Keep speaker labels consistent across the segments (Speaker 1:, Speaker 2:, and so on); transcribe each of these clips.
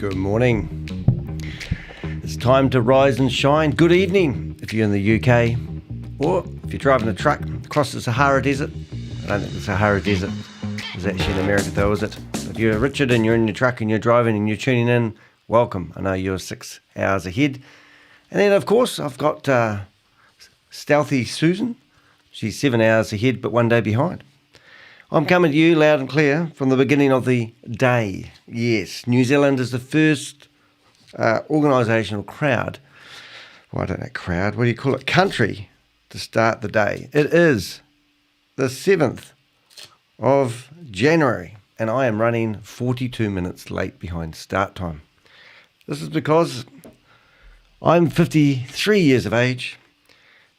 Speaker 1: Good morning. It's time to rise and shine. Good evening if you're in the UK, or if you're driving a truck across the Sahara Desert. I don't think the Sahara Desert is actually in America though, is it? If you're Richard and you're in your truck and you're driving and you're tuning in, welcome. I know you're 6 hours ahead. And then of course I've got Stealthy Susan. She's 7 hours ahead but 1 day behind. I'm coming to you loud and clear from the beginning of the day. Yes, New Zealand is the first organisational crowd. Well, I don't know, crowd, what do you call it? Country to start the day. It is the 7th of January and I am running 42 minutes late behind start time. This is because I'm 53 years of age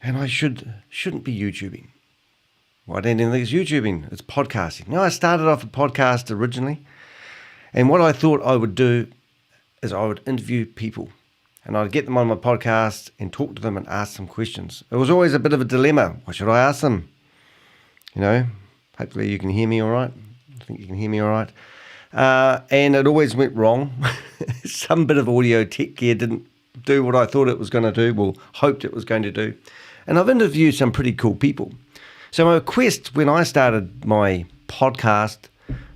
Speaker 1: and I shouldn't be YouTubing. Well, I don't even think it's YouTubing, it's podcasting. Now, I started off a podcast originally, and what I thought I would do is I would interview people, and I'd get them on my podcast and talk to them and ask them questions. It was always a bit of a dilemma. What should I ask them? You know, hopefully you can hear me all right. I think you can hear me all right. And it always went wrong. Some bit of audio tech gear didn't do what I thought it was going to do, well, hoped it was going to do. And I've interviewed some pretty cool people. So my quest when I started my podcast,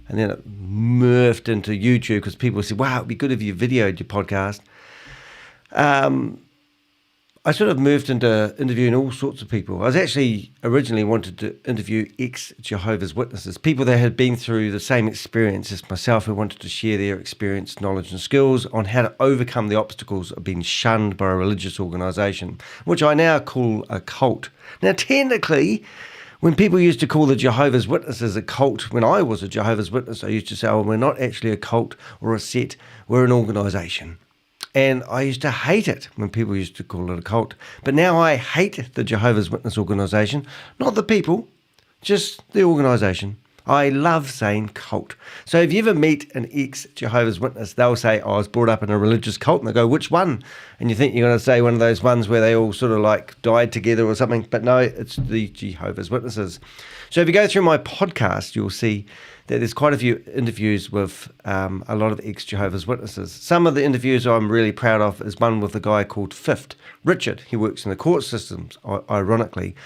Speaker 1: and then it morphed into YouTube because people said, wow, it'd be good if you videoed your podcast. I sort of moved into interviewing all sorts of people. I was actually originally wanted to interview ex-Jehovah's Witnesses, people that had been through the same experience as myself who wanted to share their experience, knowledge and skills on how to overcome the obstacles of being shunned by a religious organisation, which I now call a cult. Now, technically, when people used to call the Jehovah's Witnesses a cult, when I was a Jehovah's Witness, I used to say, oh, we're not actually a cult or a set, we're an organisation. And I used to hate it when people used to call it a cult. But now I hate the Jehovah's Witness organisation, not the people, just the organisation. I love saying cult. So if you ever meet an ex-Jehovah's Witness, they'll say, oh, I was brought up in a religious cult. And they go, which one? And you think you're going to say one of those ones where they all sort of like died together or something. But no, it's the Jehovah's Witnesses. So if you go through my podcast, you'll see that there's quite a few interviews with a lot of ex-Jehovah's Witnesses. Some of the interviews I'm really proud of is one with a guy called Fifth, Richard. He works in the court systems, ironically.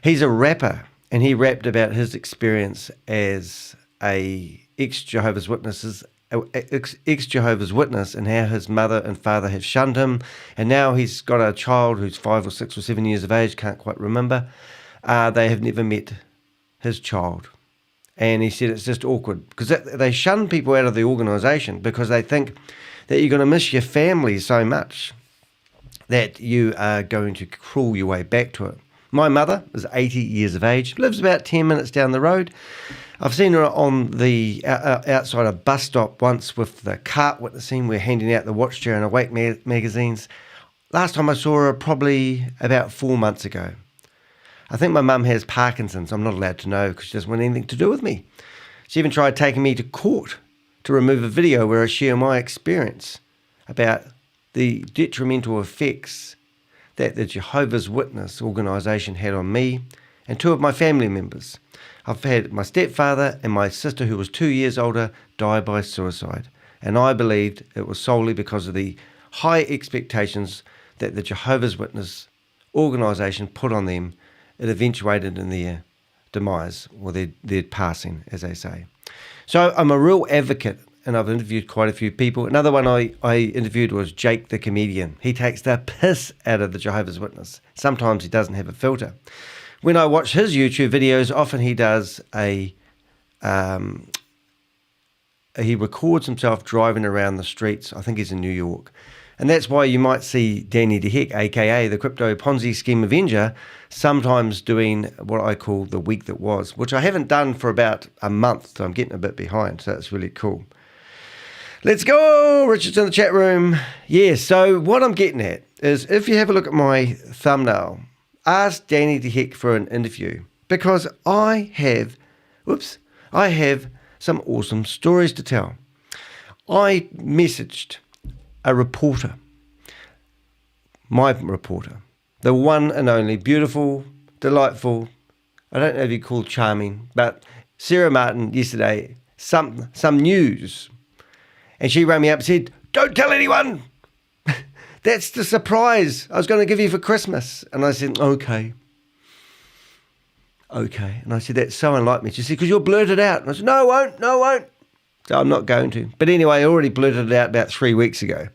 Speaker 1: He's a rapper. And he rapped about his experience as a ex-Jehovah's Witness and how his mother and father have shunned him. And now he's got a child who's 5 or 6 or 7 years of age, can't quite remember. They have never met his child. And he said it's just awkward because they shun people out of the organisation because they think that you're going to miss your family so much that you are going to crawl your way back to it. My mother is 80 years of age, lives about 10 minutes down the road. I've seen her on the outside a bus stop once with the cart witnessing. We're handing out the Watch Chair and Awake magazines. Last time I saw her probably about 4 months ago. I think my mum has Parkinson's. I'm not allowed to know because she doesn't want anything to do with me. She even tried taking me to court to remove a video where I share my experience about the detrimental effects that the Jehovah's Witness organisation had on me and 2 of my family members. I've had my stepfather and my sister, who was 2 years older, die by suicide. And I believed it was solely because of the high expectations that the Jehovah's Witness organisation put on them. It eventuated in their demise, or their passing, as they say. So I'm a real advocate, and I've interviewed quite a few people. Another one I interviewed was Jake the comedian. He takes the piss out of the Jehovah's Witness. Sometimes he doesn't have a filter. When I watch his YouTube videos, often he does he records himself driving around the streets. I think he's in New York. And that's why you might see Danny de Hek, a.k.a. the Crypto Ponzi Scheme Avenger, sometimes doing what I call the week that was, which I haven't done for about a month, so I'm getting a bit behind, so that's really cool. Let's go! Richard's in the chat room. Yeah, so what I'm getting at is if you have a look at my thumbnail, ask Danny de Hek for an interview because I have some awesome stories to tell. I messaged a reporter, my reporter, the one and only beautiful, delightful, I don't know if you call charming, but Sarah Martin yesterday, some news. And she rang me up and said, don't tell anyone. That's the surprise I was going to give you for Christmas. And I said, okay. And I said, that's so unlike me. She said, because you'll blurt it out. And I said, no, I won't. So I'm not going to. But anyway, I already blurted it out about 3 weeks ago.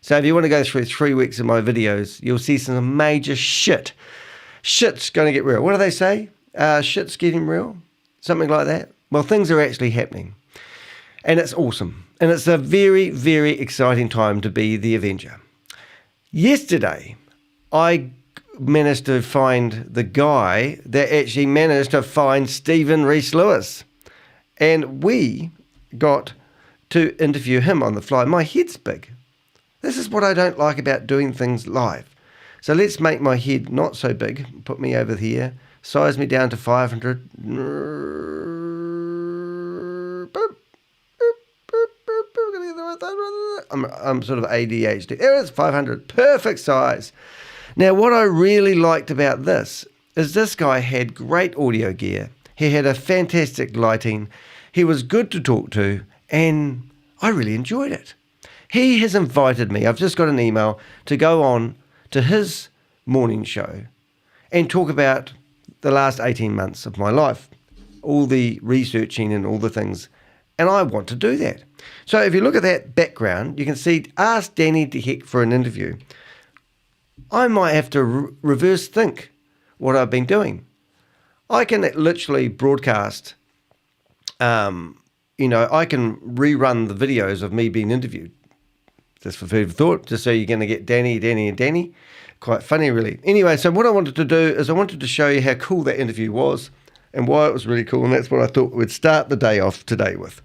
Speaker 1: So if you want to go through 3 weeks of my videos, you'll see some major shit. Shit's going to get real. What do they say? Shit's getting real? Something like that. Well, things are actually happening. And it's awesome. And it's a very, very exciting time to be the Avenger. Yesterday, I managed to find the guy that actually managed to find Stephen Rees-Lewis. And we got to interview him on the fly. My head's big. This is what I don't like about doing things live. So let's make my head not so big. Put me over here. Size me down to 500. I'm sort of ADHD. There it is, 500. Perfect size. Now, what I really liked about this is this guy had great audio gear. He had a fantastic lighting. He was good to talk to, and I really enjoyed it. He has invited me, I've just got an email, to go on to his morning show and talk about the last 18 months of my life, all the researching and all the things, and I want to do that. So if you look at that background, you can see, ask Danny de Hek for an interview. I might have to reverse think what I've been doing. I can literally broadcast, I can rerun the videos of me being interviewed. Just for food for thought, just so you're going to get Danny. Quite funny, really. Anyway, so what I wanted to do is I wanted to show you how cool that interview was and why it was really cool, and that's what I thought we'd start the day off today with.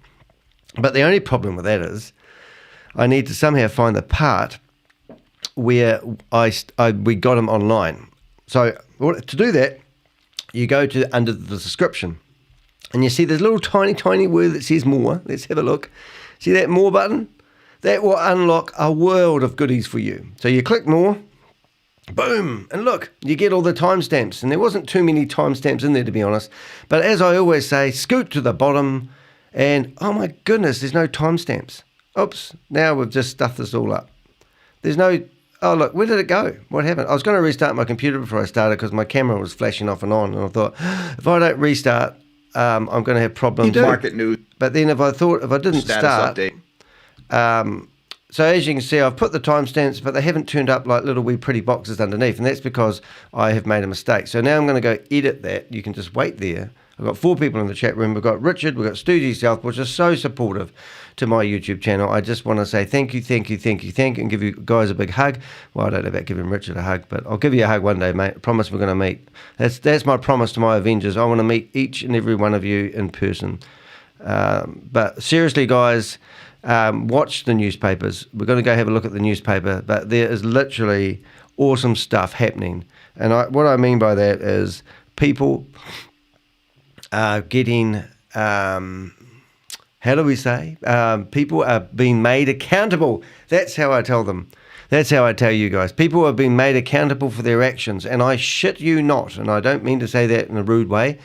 Speaker 1: But the only problem with that is I need to somehow find the part where we got him online. So to do that, you go to under the description, and you see there's a little tiny word that says more. Let's have a look. See that more button? That will unlock a world of goodies for you. So you click more, boom, and look, you get all the timestamps. And there wasn't too many timestamps in there, to be honest. But as I always say, scoot to the bottom, and oh my goodness, there's no timestamps. Oops, now we've just stuffed this all up. There's no, oh look, where did it go? What happened? I was going to restart my computer before I started because my camera was flashing off and on. And I thought, if I don't restart, I'm going to have problems.
Speaker 2: Market news.
Speaker 1: But then if I didn't start,
Speaker 2: update.
Speaker 1: So as you can see, I've put the timestamps, but they haven't turned up like little wee pretty boxes underneath, and that's because I have made a mistake. So now I'm going to go edit that. You can just wait there. I've got 4 people in the chat room. We've got Richard, we've got Stoogie South, which is so supportive to my YouTube channel. I just want to say thank you, and give you guys a big hug. Well, I don't know about giving Richard a hug, but I'll give you a hug one day, mate. I promise we're going to meet. That's my promise to my Avengers. I want to meet each and every one of you in person. But seriously, guys, watch the newspapers. We're going to go have a look at the newspaper, but there is literally awesome stuff happening. And what I mean by that is people are getting, how do we say? People are being made accountable. That's how I tell them. That's how I tell you guys. People are being made accountable for their actions, and I shit you not, and I don't mean to say that in a rude way,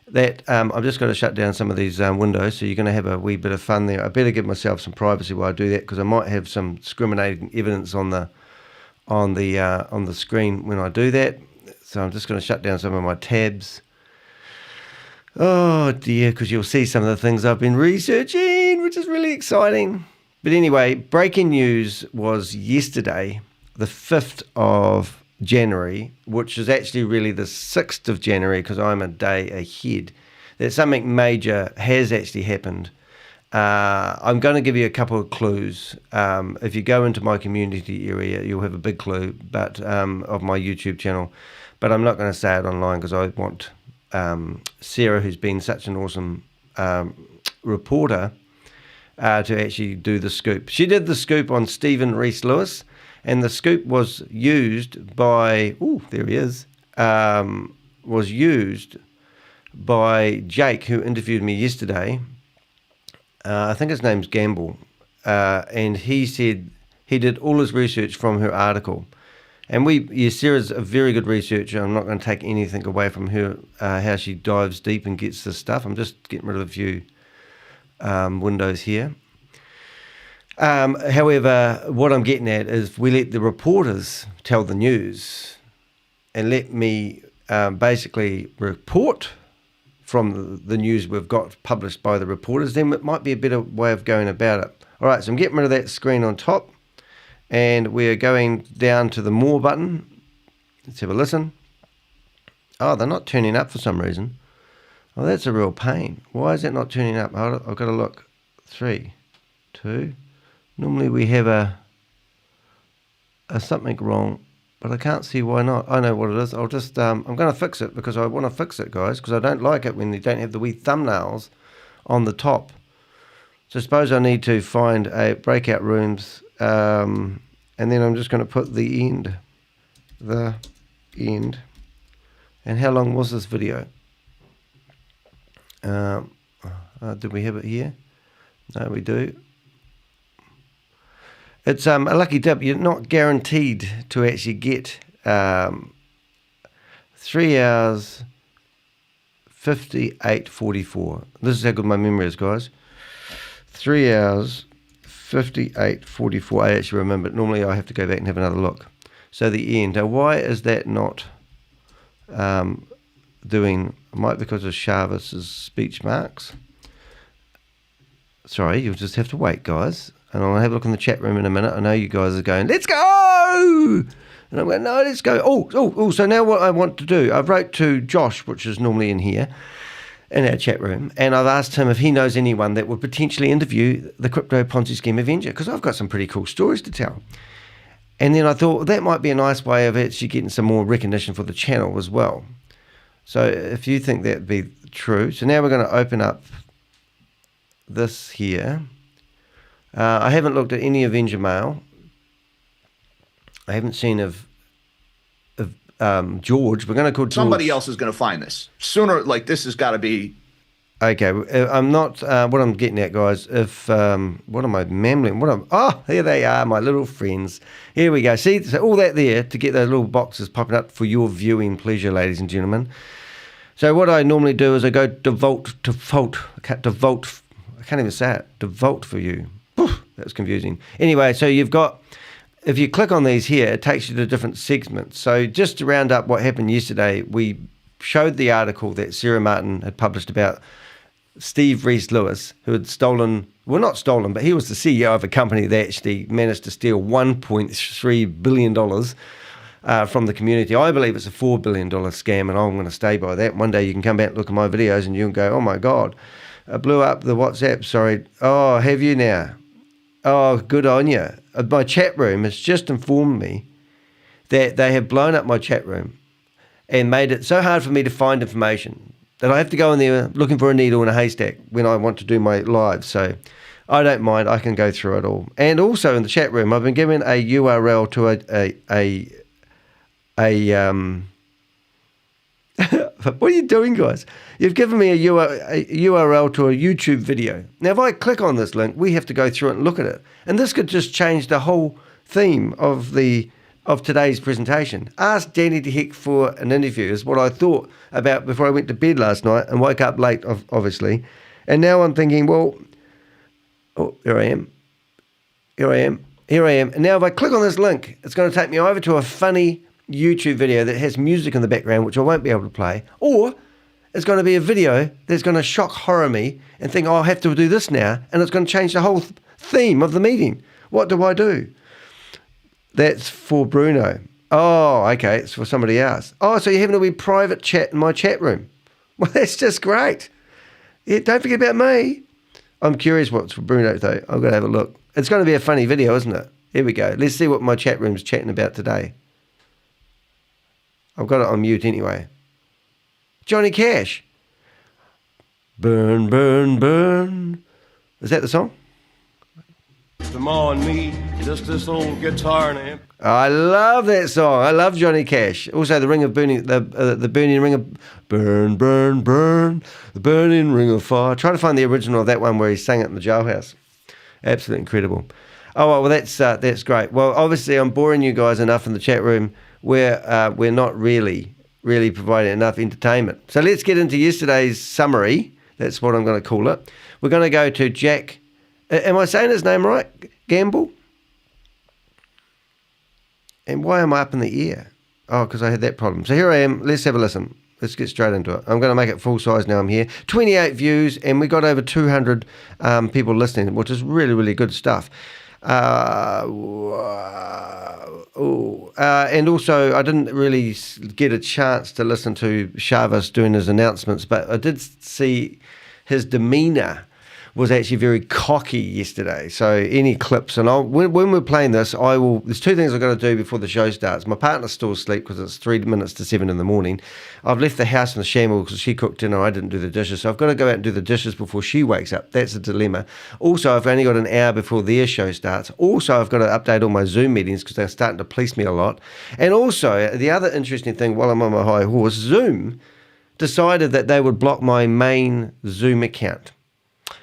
Speaker 1: that I've just got to shut down some of these windows, so you're going to have a wee bit of fun there. I better give myself some privacy while I do that, because I might have some discriminating evidence on the screen when I do that. So I'm just going to shut down some of my tabs. Oh dear, because you'll see some of the things I've been researching, which is really exciting. But anyway, breaking news was yesterday, the 5th of January, which is actually really the 6th of January because I'm a day ahead, that something major has actually happened. I'm going to give you a couple of clues. If you go into my community area, you'll have a big clue of my YouTube channel. But I'm not going to say it online because I want Sarah, who's been such an awesome reporter, to actually do the scoop. She did the scoop on Stephen Rees-Lewis, and the scoop was used by, there he is, was used by Jake, who interviewed me yesterday. I think his name's Gamble, and he said he did all his research from her article. And Sarah's a very good researcher. I'm not going to take anything away from her, how she dives deep and gets this stuff. I'm just getting rid of a few windows here. However, what I'm getting at is we let the reporters tell the news and let me basically report from the news we've got published by the reporters, then it might be a better way of going about it. All right, so I'm getting rid of that screen on top, and we're going down to the More button. Let's have a listen. Oh, they're not turning up for some reason. Oh, that's a real pain. Why is that not turning up? I've got to look. 3, 2. Normally we have a something wrong, but I can't see why not. I know what it is. I'll just, I'm going to fix it because I want to fix it, guys, because I don't like it when they don't have the wee thumbnails on the top. So I suppose I need to find a breakout rooms, and then I'm just going to put the end. And how long was this video? Did we have it here? No, we do. It's a lucky dip. You're not guaranteed to actually get 3 hours 58:44. This is how good my memory is, guys. 3 hours 58:44. I actually remember it. Normally I have to go back and have another look. So the end. Now, why is that not doing? Might because of Chavez's speech marks. Sorry, you'll just have to wait, guys. And I'll have a look in the chat room in a minute. I know you guys are going, let's go! And I'm going, no, let's go. Oh, so now what I want to do, I've wrote to Josh, which is normally in here, in our chat room, and I've asked him if he knows anyone that would potentially interview the Crypto Ponzi Scheme Avenger, because I've got some pretty cool stories to tell. And then I thought, well, that might be a nice way of actually getting some more recognition for the channel as well. So if you think that would be true. So now we're going to open up this here. I haven't looked at any Avenger mail. I haven't seen of George. We're going to call George.
Speaker 2: Somebody else is going to find this sooner. Like, this has got to be.
Speaker 1: Okay, I'm not. What I'm getting at, guys. If what am I mambling? Oh, here they are, my little friends. Here we go. See, so all that there to get those little boxes popping up for your viewing pleasure, ladies and gentlemen. So what I normally do is I go default. I can't even say it. Default for you. That's confusing. Anyway, so you've got, if you click on these here, it takes you to different segments. So just to round up what happened yesterday, we showed the article that Sarah Martin had published about Steve Rees-Lewis, who had stolen, well, not stolen, but he was the CEO of a company that actually managed to steal $1.3 billion from the community. I believe it's a $4 billion scam, and I'm going to stay by that. One day you can come back and look at my videos and you'll go, oh my God, I blew up the WhatsApp, sorry. Oh, have you now? Oh, good on you. My chat room has just informed me that they have blown up my chat room and made it so hard for me to find information that I have to go in there looking for a needle in a haystack when I want to do my live. So I don't mind. I can go through it all. And also in the chat room, I've been given a URL to what are you doing, guys? You've given me a URL to a YouTube video. Now, if I click on this link, we have to go through it and look at it. And this could just change the whole theme of today's presentation. Ask Danny de Hek for an interview is what I thought about before I went to bed last night and woke up late, obviously. And now I'm thinking, well, oh, here I am. And now if I click on this link, it's going to take me over to a funny YouTube video that has music in the background, which I won't be able to play, or it's going to be a video that's going to shock horror me and think, oh, I have to do this now, and it's going to change the whole theme of the meeting. What do I do? That's for Bruno. Oh, okay, it's for somebody else. Oh, so you're having a wee private chat in my chat room. Well, that's just great. Yeah, don't forget about me. I'm curious what's for Bruno, though. I'm going to have a look. It's going to be a funny video, isn't it? Here we go. Let's see what my chat room's chatting about today. I've got it on mute anyway. Johnny Cash. Burn, burn, burn. Is that the song?
Speaker 3: Come on, me, just this old guitar amp.
Speaker 1: I love that song. I love Johnny Cash. Also, the ring of burning, the burning ring of burn, burn, burn, the burning ring of fire. Try to find the original of that one where he sang it in the jailhouse. Absolutely incredible. Oh well, that's great. Well, obviously, I'm boring you guys enough in the chat room where we're not really providing enough entertainment. So let's get into yesterday's summary. That's what I'm going to call it. We're going to go to Jack. Am I saying his name right? gamble. And why am I up in the air? Oh, because I had that problem. So here I am. Let's have a listen. Let's get straight into it. I'm going to make it full size now. I'm here. 28 views, and we got over 200 people listening, which is really, really good stuff. And also, I didn't really get a chance to listen to Chavez doing his announcements, but I did see his demeanour was actually very cocky yesterday. So any clips, and when we're playing this, there's two things I've got to do before the show starts. My partner's still asleep because it's 3 minutes to 7 in the morning. I've left the house in a shambles because she cooked dinner. I didn't do the dishes. So I've got to go out and do the dishes before she wakes up. That's a dilemma. Also, I've only got an hour before their show starts. Also, I've got to update all my Zoom meetings because they're starting to police me a lot. And also, the other interesting thing, while I'm on my high horse, Zoom decided that they would block my main Zoom account.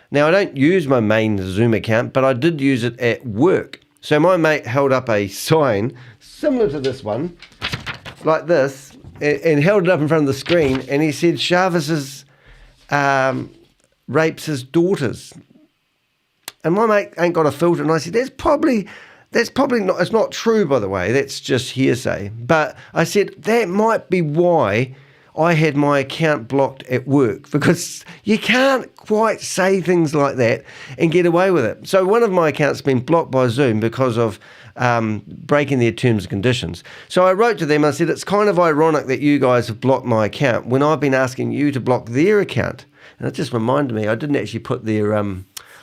Speaker 1: Now, I don't use my main Zoom account, but I did use it at work. So my mate held up a sign similar to this one, like this, and held it up in front of the screen, and he said Chavez rapes his daughters. And my mate ain't got a filter, and I said, that's probably not, it's not true, by the way, that's just hearsay. But I said, that might be why I had my account blocked at work, because you can't quite say things like that and get away with it. So one of my accounts has been blocked by Zoom because of breaking their terms and conditions. So I wrote to them and I said, it's kind of ironic that you guys have blocked my account when I've been asking you to block their account. And it just reminded me, I didn't actually put their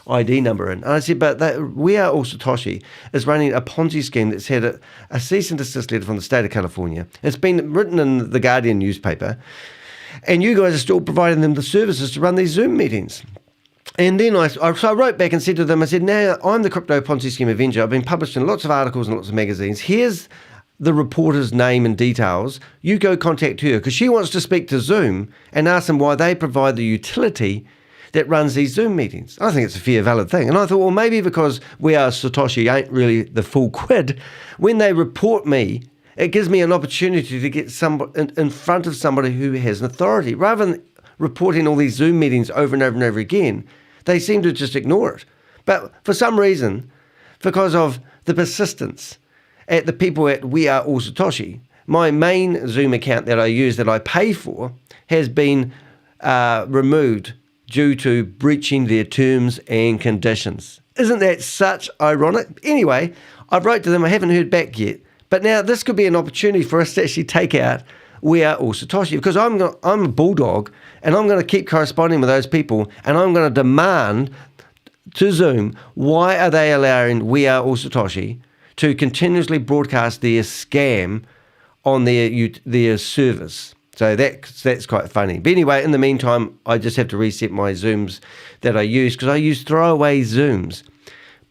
Speaker 1: ID number in. And I said, but We Are All Satoshi is running a Ponzi scheme that's had a cease and desist letter from the state of California. It's been written in the Guardian newspaper, and you guys are still providing them the services to run these Zoom meetings. And then I wrote back and said to them, I said, now I'm the Crypto Ponzi Scheme Avenger. I've been published in lots of articles and lots of magazines. Here's the reporter's name and details. You go contact her because she wants to speak to Zoom and ask them why they provide the utility that runs these Zoom meetings. I think it's a fair, valid thing. And I thought, well, maybe because We Are Satoshi ain't really the full quid, when they report me, it gives me an opportunity to get somebody in front of somebody who has an authority. Rather than reporting all these Zoom meetings over and over and over again, they seem to just ignore it. But for some reason, because of the persistence at the people at We Are All Satoshi, my main Zoom account that I use, that I pay for, has been removed due to breaching their terms and conditions. Isn't that such ironic? Anyway, I wrote to them, I haven't heard back yet, but now this could be an opportunity for us to actually take out We Are All Satoshi, because I'm a bulldog, and I'm going to keep corresponding with those people, and I'm going to demand to Zoom, why are they allowing We Are All Satoshi to continuously broadcast their scam on their service? So that's quite funny. But anyway, in the meantime, I just have to reset my Zooms that I use, because I use throwaway Zooms.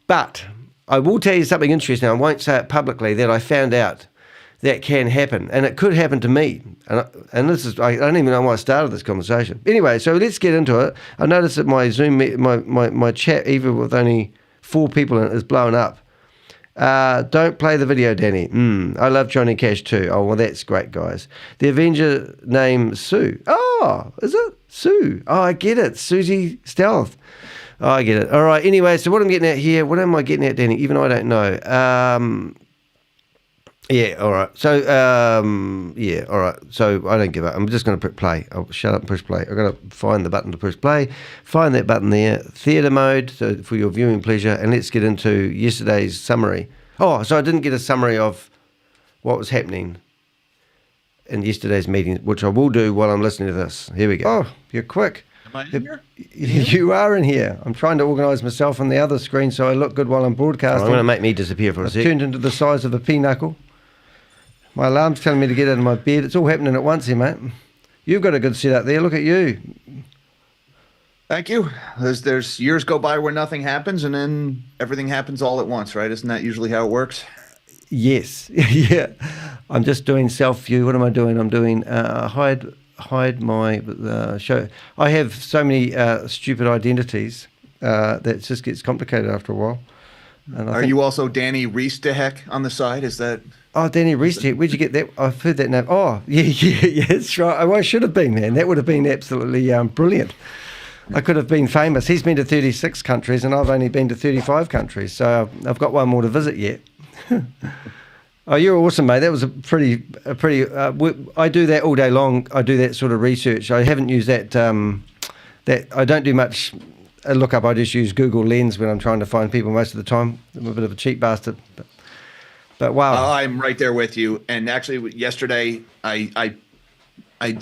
Speaker 1: But I will tell you something interesting. I won't say it publicly, that I found out that can happen, and it could happen to me. And this is, I don't even know why I started this conversation. Anyway, so let's get into it. I noticed that my Zoom, my chat, even with only 4 people in it, is blowing up. Don't play the video, Danny. I love Johnny Cash too. Oh, well, that's great, guys. The Avenger name, Sue. Oh, is it? Sue. Oh, I get it. Susie Stealth. Oh, I get it. All right. Anyway, so what I'm getting at here, what am I getting at, Danny? Even I don't know. Yeah, all right. So, yeah, all right. So I don't give up. I'm just going to press play. I'll shut up and press play. I've got to find the button to press play. Find that button there. Theatre mode, so for your viewing pleasure. And let's get into yesterday's summary. Oh, so I didn't get a summary of what was happening in yesterday's meeting, which I will do while I'm listening to this. Here we go. Oh, you're quick.
Speaker 2: Am I in here?
Speaker 1: You are in here. I'm trying to organise myself on the other screen so I look good while I'm broadcasting. I'm going to make me disappear for a sec. Turned into the size of a pea-knuckle. My alarm's telling me to get out of my bed. It's all happening at once here, mate. You've got a good setup there. Look at you.
Speaker 2: Thank you. There's years go by where nothing happens, and then everything happens all at once, right? Isn't that usually how it works?
Speaker 1: Yes. Yeah. I'm just doing self-view. What am I doing? I'm doing hide my show. I have so many stupid identities that it just gets complicated after a while. And
Speaker 2: Are you also Danny de Hek on the side? Is that...
Speaker 1: Oh, Danny de Hek. Where'd you get that? I've heard that name. Oh, yeah, that's right. Oh, I should have been, man. That would have been absolutely brilliant. I could have been famous. He's been to 36 countries and I've only been to 35 countries. So I've got one more to visit yet. Oh, you're awesome, mate. That was a pretty. I do that all day long. I do that sort of research. I haven't used that. That I don't do much lookup. I just use Google Lens when I'm trying to find people most of the time. I'm a bit of a cheap bastard. But wow.
Speaker 2: I'm right there with you. And actually, yesterday I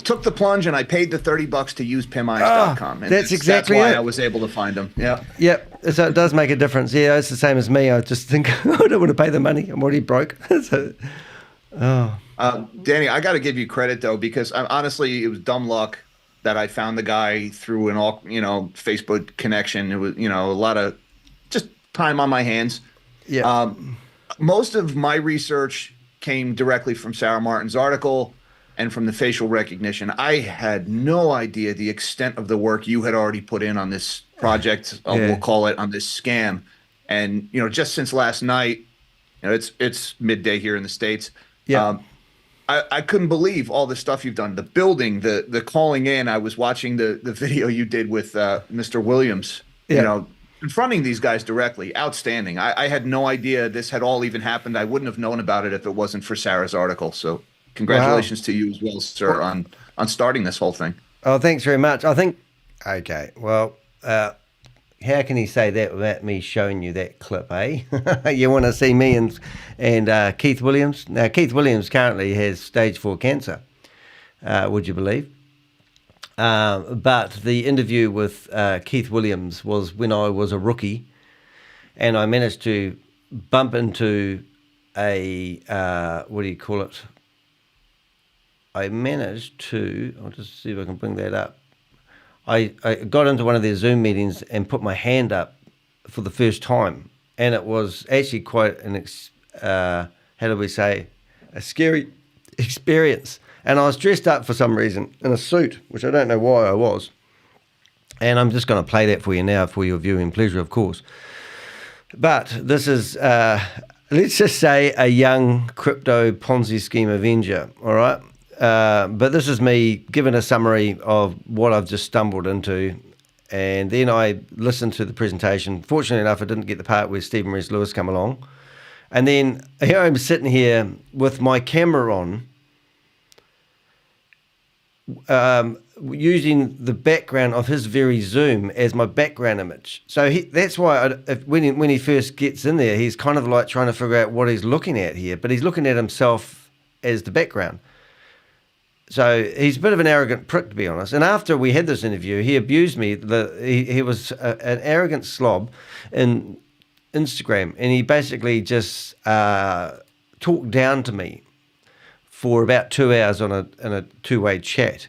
Speaker 2: took the plunge and I paid the $30 to use PimEyes.com. And
Speaker 1: that's exactly
Speaker 2: why
Speaker 1: it.
Speaker 2: I was able to find them. Yeah.
Speaker 1: Yep. So it does make a difference. Yeah, it's the same as me. I just think I don't want to pay the money. I'm already broke.
Speaker 2: Danny, I got to give you credit though, because honestly, it was dumb luck that I found the guy through an Facebook connection. It was, a lot of just time on my hands.
Speaker 1: Yeah.
Speaker 2: Most of my research came directly from Sarah Martin's article and from the facial recognition. I had no idea the extent of the work you had already put in on this project. We'll call it, on this scam. And, just since last night, it's midday here in the States.
Speaker 1: Yeah.
Speaker 2: I couldn't believe all the stuff you've done. The building, the calling in. I was watching the video you did with Mr. Williams, confronting these guys directly. Outstanding. I had no idea this had all even happened. I wouldn't have known about it if it wasn't for Sarah's article. So congratulations to you as well, sir, on starting this whole thing.
Speaker 1: Oh, thanks very much. I think, okay, well, how can he say that without me showing you that clip, eh? You want to see me and Keith Williams? Now, Keith Williams currently has stage 4 cancer, would you believe? But the interview with Keith Williams was when I was a rookie, and I managed to bump into a, what do you call it? I managed to, I'll just see if I can bring that up. I got into one of their Zoom meetings and put my hand up for the first time. And it was actually quite an, how do we say, a scary experience. And I was dressed up for some reason in a suit, which I don't know why I was. And I'm just going to play that for you now for your viewing pleasure, of course. But this is, let's just say, a young crypto Ponzi scheme Avenger, all right? But this is me giving a summary of what I've just stumbled into. And then I listened to the presentation. Fortunately enough, I didn't get the part where Stephen Rees-Lewis come along. And then here I'm sitting here with my camera on, using the background of his very Zoom as my background image. So that's why when he first gets in there, he's kind of like trying to figure out what he's looking at here. But he's looking at himself as the background. So he's a bit of an arrogant prick, to be honest. And after we had this interview, he abused me. He was an arrogant slob in Instagram, and he basically just talked down to me for about 2 hours in a two-way chat.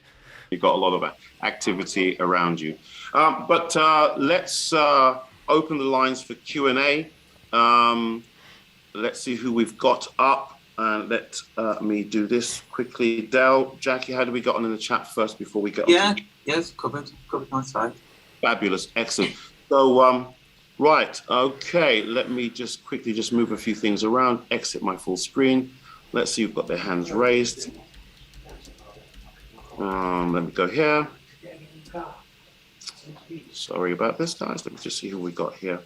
Speaker 4: You've got a lot of activity around you. But let's open the lines for Q&A. Let's see who we've got up. And let me do this quickly. Dell, Jackie, how do we get on in the chat first before we get on?
Speaker 5: Yes, covered my side.
Speaker 4: Fabulous, excellent. So, right, okay, let me just quickly move a few things around, exit my full screen. Let's see who've got their hands raised. Let me go here. Sorry about this, guys. Let me just see who we got here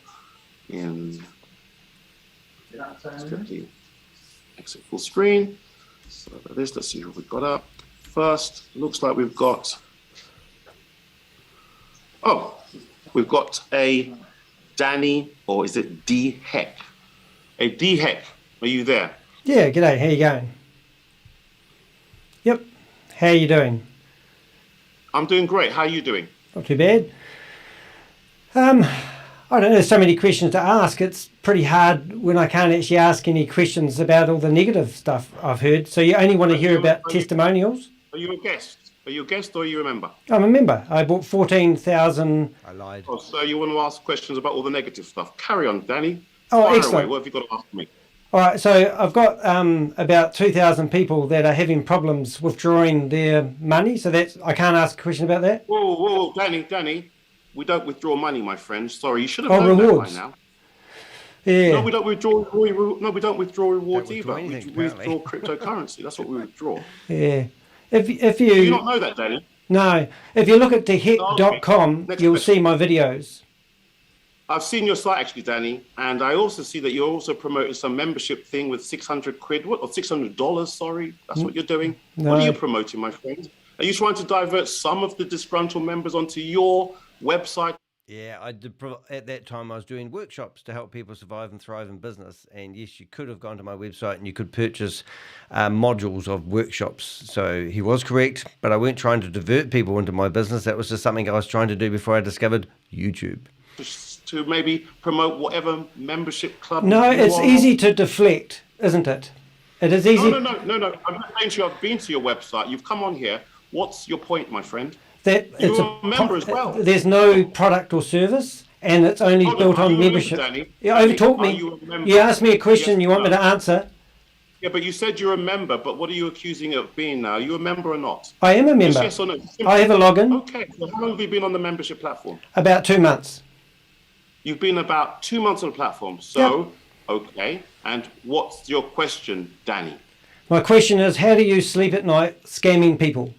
Speaker 4: in exit full screen. So that is, let's see who we've got up first. Looks like we've got, we've got a Danny, or is it de Hek? Hey, de Hek, are you there?
Speaker 6: Yeah, g'day, how you going? Yep, how you doing?
Speaker 4: I'm doing great, how are you doing?
Speaker 6: Not too bad. I don't know, there's so many questions to ask. It's pretty hard when I can't actually ask any questions about all the negative stuff I've heard. So you only want to hear about testimonials?
Speaker 4: Are you a guest? Are you a guest or are you a member?
Speaker 6: I'm a member. I bought 14,000.
Speaker 1: I lied.
Speaker 4: Oh, so you want to ask questions about all the negative stuff. Carry on, Danny.
Speaker 6: Oh,
Speaker 4: Fire
Speaker 6: excellent.
Speaker 4: away. What have you got to ask me?
Speaker 6: All right, so I've got about 2,000 people that are having problems withdrawing their money. So that's, I can't ask a question about that?
Speaker 4: Whoa, Danny. We don't withdraw money, my friend. Sorry, you should have known
Speaker 6: rewards.
Speaker 4: that by now.
Speaker 6: Yeah.
Speaker 4: No, we don't withdraw. No, we don't withdraw rewards
Speaker 1: Don't withdraw
Speaker 4: either.
Speaker 1: anything,
Speaker 4: We withdraw cryptocurrency. That's what we withdraw.
Speaker 6: Yeah. If
Speaker 4: Do you
Speaker 6: you...
Speaker 4: not know that, Danny?
Speaker 6: No. If you look at dehek.com,
Speaker 4: Next
Speaker 6: you'll
Speaker 4: question.
Speaker 6: see my videos.
Speaker 4: I've seen your site actually, Danny, and I also see that you're also promoting some membership thing with 600 quid, or $600, sorry. That's what you're doing.
Speaker 6: No.
Speaker 4: What are you promoting, my friend? Are you trying to divert some of the disgruntled members onto your website?
Speaker 1: Yeah, I did. At that time, I was doing workshops to help people survive and thrive in business. And yes, you could have gone to my website and you could purchase modules of workshops. So he was correct, but I weren't trying to divert people into my business. That was just something I was trying to do before I discovered YouTube.
Speaker 4: To maybe promote whatever membership club.
Speaker 6: No,
Speaker 4: you
Speaker 6: it's
Speaker 4: are.
Speaker 6: easy to deflect, isn't it? It is easy.
Speaker 4: No. I'm not saying to you, I've been to your website. You've come on here. What's your point, my friend?
Speaker 6: That
Speaker 4: You're
Speaker 6: it's
Speaker 4: a member as well.
Speaker 6: There's no product or service, and it's only
Speaker 4: Oh, no,
Speaker 6: built
Speaker 4: are
Speaker 6: on
Speaker 4: you a member,
Speaker 6: membership.
Speaker 4: Danny?
Speaker 6: You overtalked
Speaker 4: Are
Speaker 6: me.
Speaker 4: you a member?
Speaker 6: You asked me a question.
Speaker 4: Yes,
Speaker 6: You want me
Speaker 4: no.
Speaker 6: to answer?
Speaker 4: Yeah, but you said you're a member, but what are you accusing of being now? Are you a member or not?
Speaker 6: I am a member.
Speaker 4: Just yes or no?
Speaker 6: I have a login.
Speaker 4: Okay, so how long have you been on the membership platform?
Speaker 6: About 2 months.
Speaker 4: You've been about 2 months on the platform. So, okay. And what's your question, Danny?
Speaker 6: My question is, how do you sleep at night scamming people?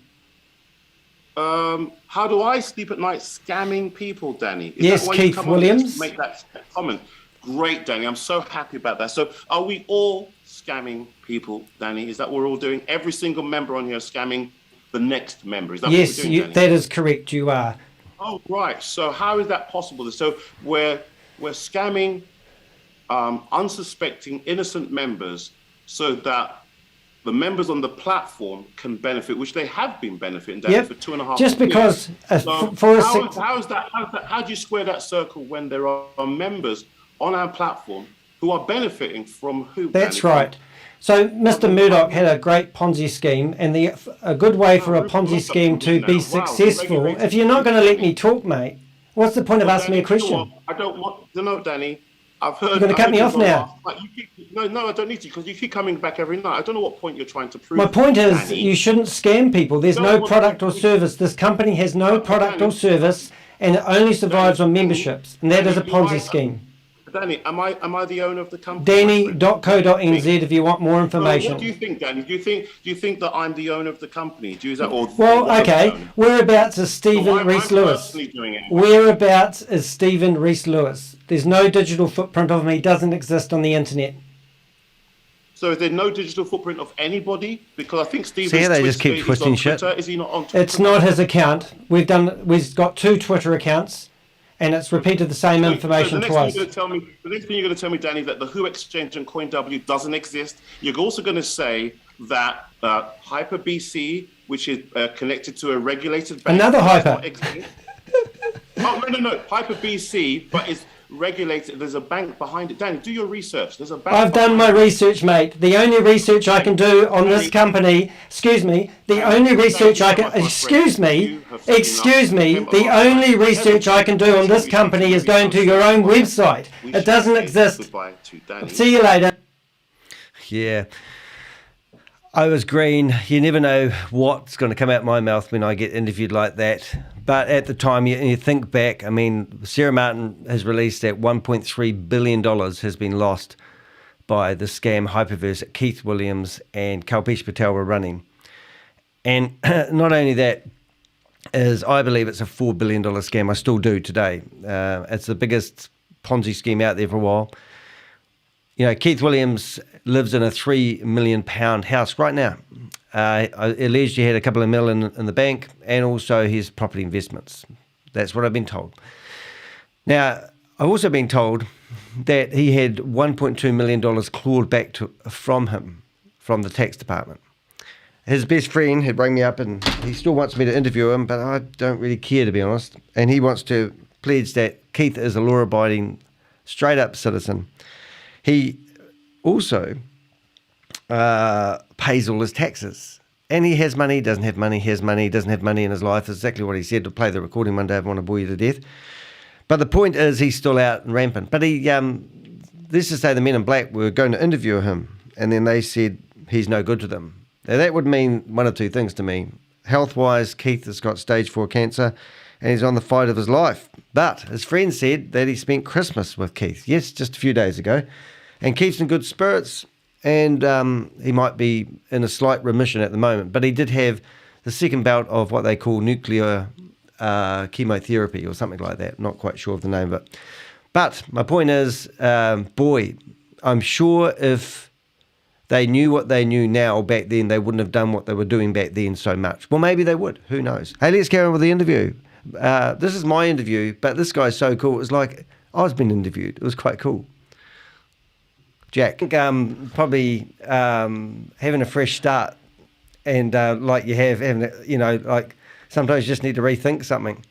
Speaker 4: How do I sleep at night scamming people, Danny? Is
Speaker 6: Yes,
Speaker 4: that why you
Speaker 6: Keith
Speaker 4: come on here to
Speaker 6: Williams.
Speaker 4: make that comment? Great, Danny. I'm so happy about that. So are we all scamming people, Danny? Is that what we're all doing? Every single member on here is scamming the next member. Is that
Speaker 6: Yes,
Speaker 4: what we're doing, Danny?
Speaker 6: that is correct. You are.
Speaker 4: Oh, right. So how is that possible? So we're scamming unsuspecting innocent members so that the members on the platform can benefit, which they have been benefiting, Danny, for 2.5 years.
Speaker 6: Just because
Speaker 4: So how do you square that circle when there are members on our platform who are benefiting from who?
Speaker 6: That's
Speaker 4: Danny?
Speaker 6: right. So Mr. Murdoch had a great Ponzi scheme, and a good way for a Ponzi scheme to be successful. If you're not going to let me talk, mate, what's the point of asking me a question?
Speaker 4: I don't want to know, Danny. I've heard.
Speaker 6: You're going to cut me off now.
Speaker 4: No, I don't need to, because you keep coming back every night. I don't know what point you're trying to prove.
Speaker 6: My point is,
Speaker 4: Danny.
Speaker 6: you shouldn't scam people. There's no product or service. This company has no product or service, and it only survives on memberships, and that is a Ponzi scheme.
Speaker 4: Danny, am I the owner of the company?
Speaker 6: Danny.co.nz if you want more information.
Speaker 4: What do you think, Danny? Do you think that I'm the owner of the company? Do you that or
Speaker 6: Well,
Speaker 4: one of the
Speaker 6: okay.
Speaker 4: owners?
Speaker 6: Whereabouts is Stephen
Speaker 4: I'm
Speaker 6: Rees Lewis?
Speaker 4: personally doing it.
Speaker 6: Whereabouts is Stephen Rees Lewis? There's no digital footprint of me. Doesn't exist on the internet.
Speaker 4: So is there no digital footprint of anybody? Because I think Stephen's
Speaker 1: See how they just keep
Speaker 4: he's
Speaker 1: twisting
Speaker 4: on
Speaker 1: shit?
Speaker 4: Twitter. Is he not on Twitter?
Speaker 6: It's not his account. We've got 2 Twitter accounts, and it's repeated the same information twice.
Speaker 4: The next thing you're going to tell me, Danny, that the Who Exchange and CoinW doesn't exist. You're also going to say that HyperBC, which is connected to a regulated bank,
Speaker 6: Another
Speaker 4: does
Speaker 6: Hyper.
Speaker 4: not exist. Oh, no. HyperBC, but it's regulated. There's a bank behind it. Danny, do your research. There's a bank.
Speaker 6: I've done my research, mate. The only research I can do on this company, the only research I can, the only research I can do on this company is going to your own website. It doesn't exist.
Speaker 4: Goodbye to Danny.
Speaker 6: See you later.
Speaker 1: Yeah. I was green. You never know what's going to come out my mouth when I get interviewed like that. But at the time, you think back, I mean, Sarah Martin has released that $1.3 billion has been lost by the scam hyperverse that Keith Williams and Kalpesh Patel were running. And not only that, is I believe it's a $4 billion scam. I still do today. It's the biggest Ponzi scheme out there for a while. You know, Keith Williams lives in a £3 million house right now. Alleged he had a couple of million in the bank, and also his property investments. That's what I've been told. Now, I've also been told that he had $1.2 million clawed back from him, from the tax department. His best friend had rang me up, and he still wants me to interview him, but I don't really care, to be honest. And he wants to pledge that Keith is a law-abiding, straight-up citizen. He also pays all his taxes. And he has money, doesn't have money, has money, doesn't have money in his life. That's exactly what he said. To play the recording one day, I don't want to bore you to death. But the point is, he's still out and rampant. But he, let's just say the men in black were going to interview him, and then they said he's no good to them. Now, that would mean one of two things to me. Health-wise, Keith has got stage 4 cancer, and he's on the fight of his life. But his friend said that he spent Christmas with Keith. Yes, just a few days ago. And Keith's in good spirits, and he might be in a slight remission at the moment. But he did have the second bout of what they call nuclear chemotherapy or something like that. Not quite sure of the name of it. But my point is, boy, I'm sure if they knew what they knew now back then, they wouldn't have done what they were doing back then so much. Well, maybe they would. Who knows? Hey, let's carry on with the interview. This is my interview, but this guy's so cool. It was like I was being interviewed. It was quite cool. Jack, probably having a fresh start, and like you have, having, like sometimes you just need to rethink something.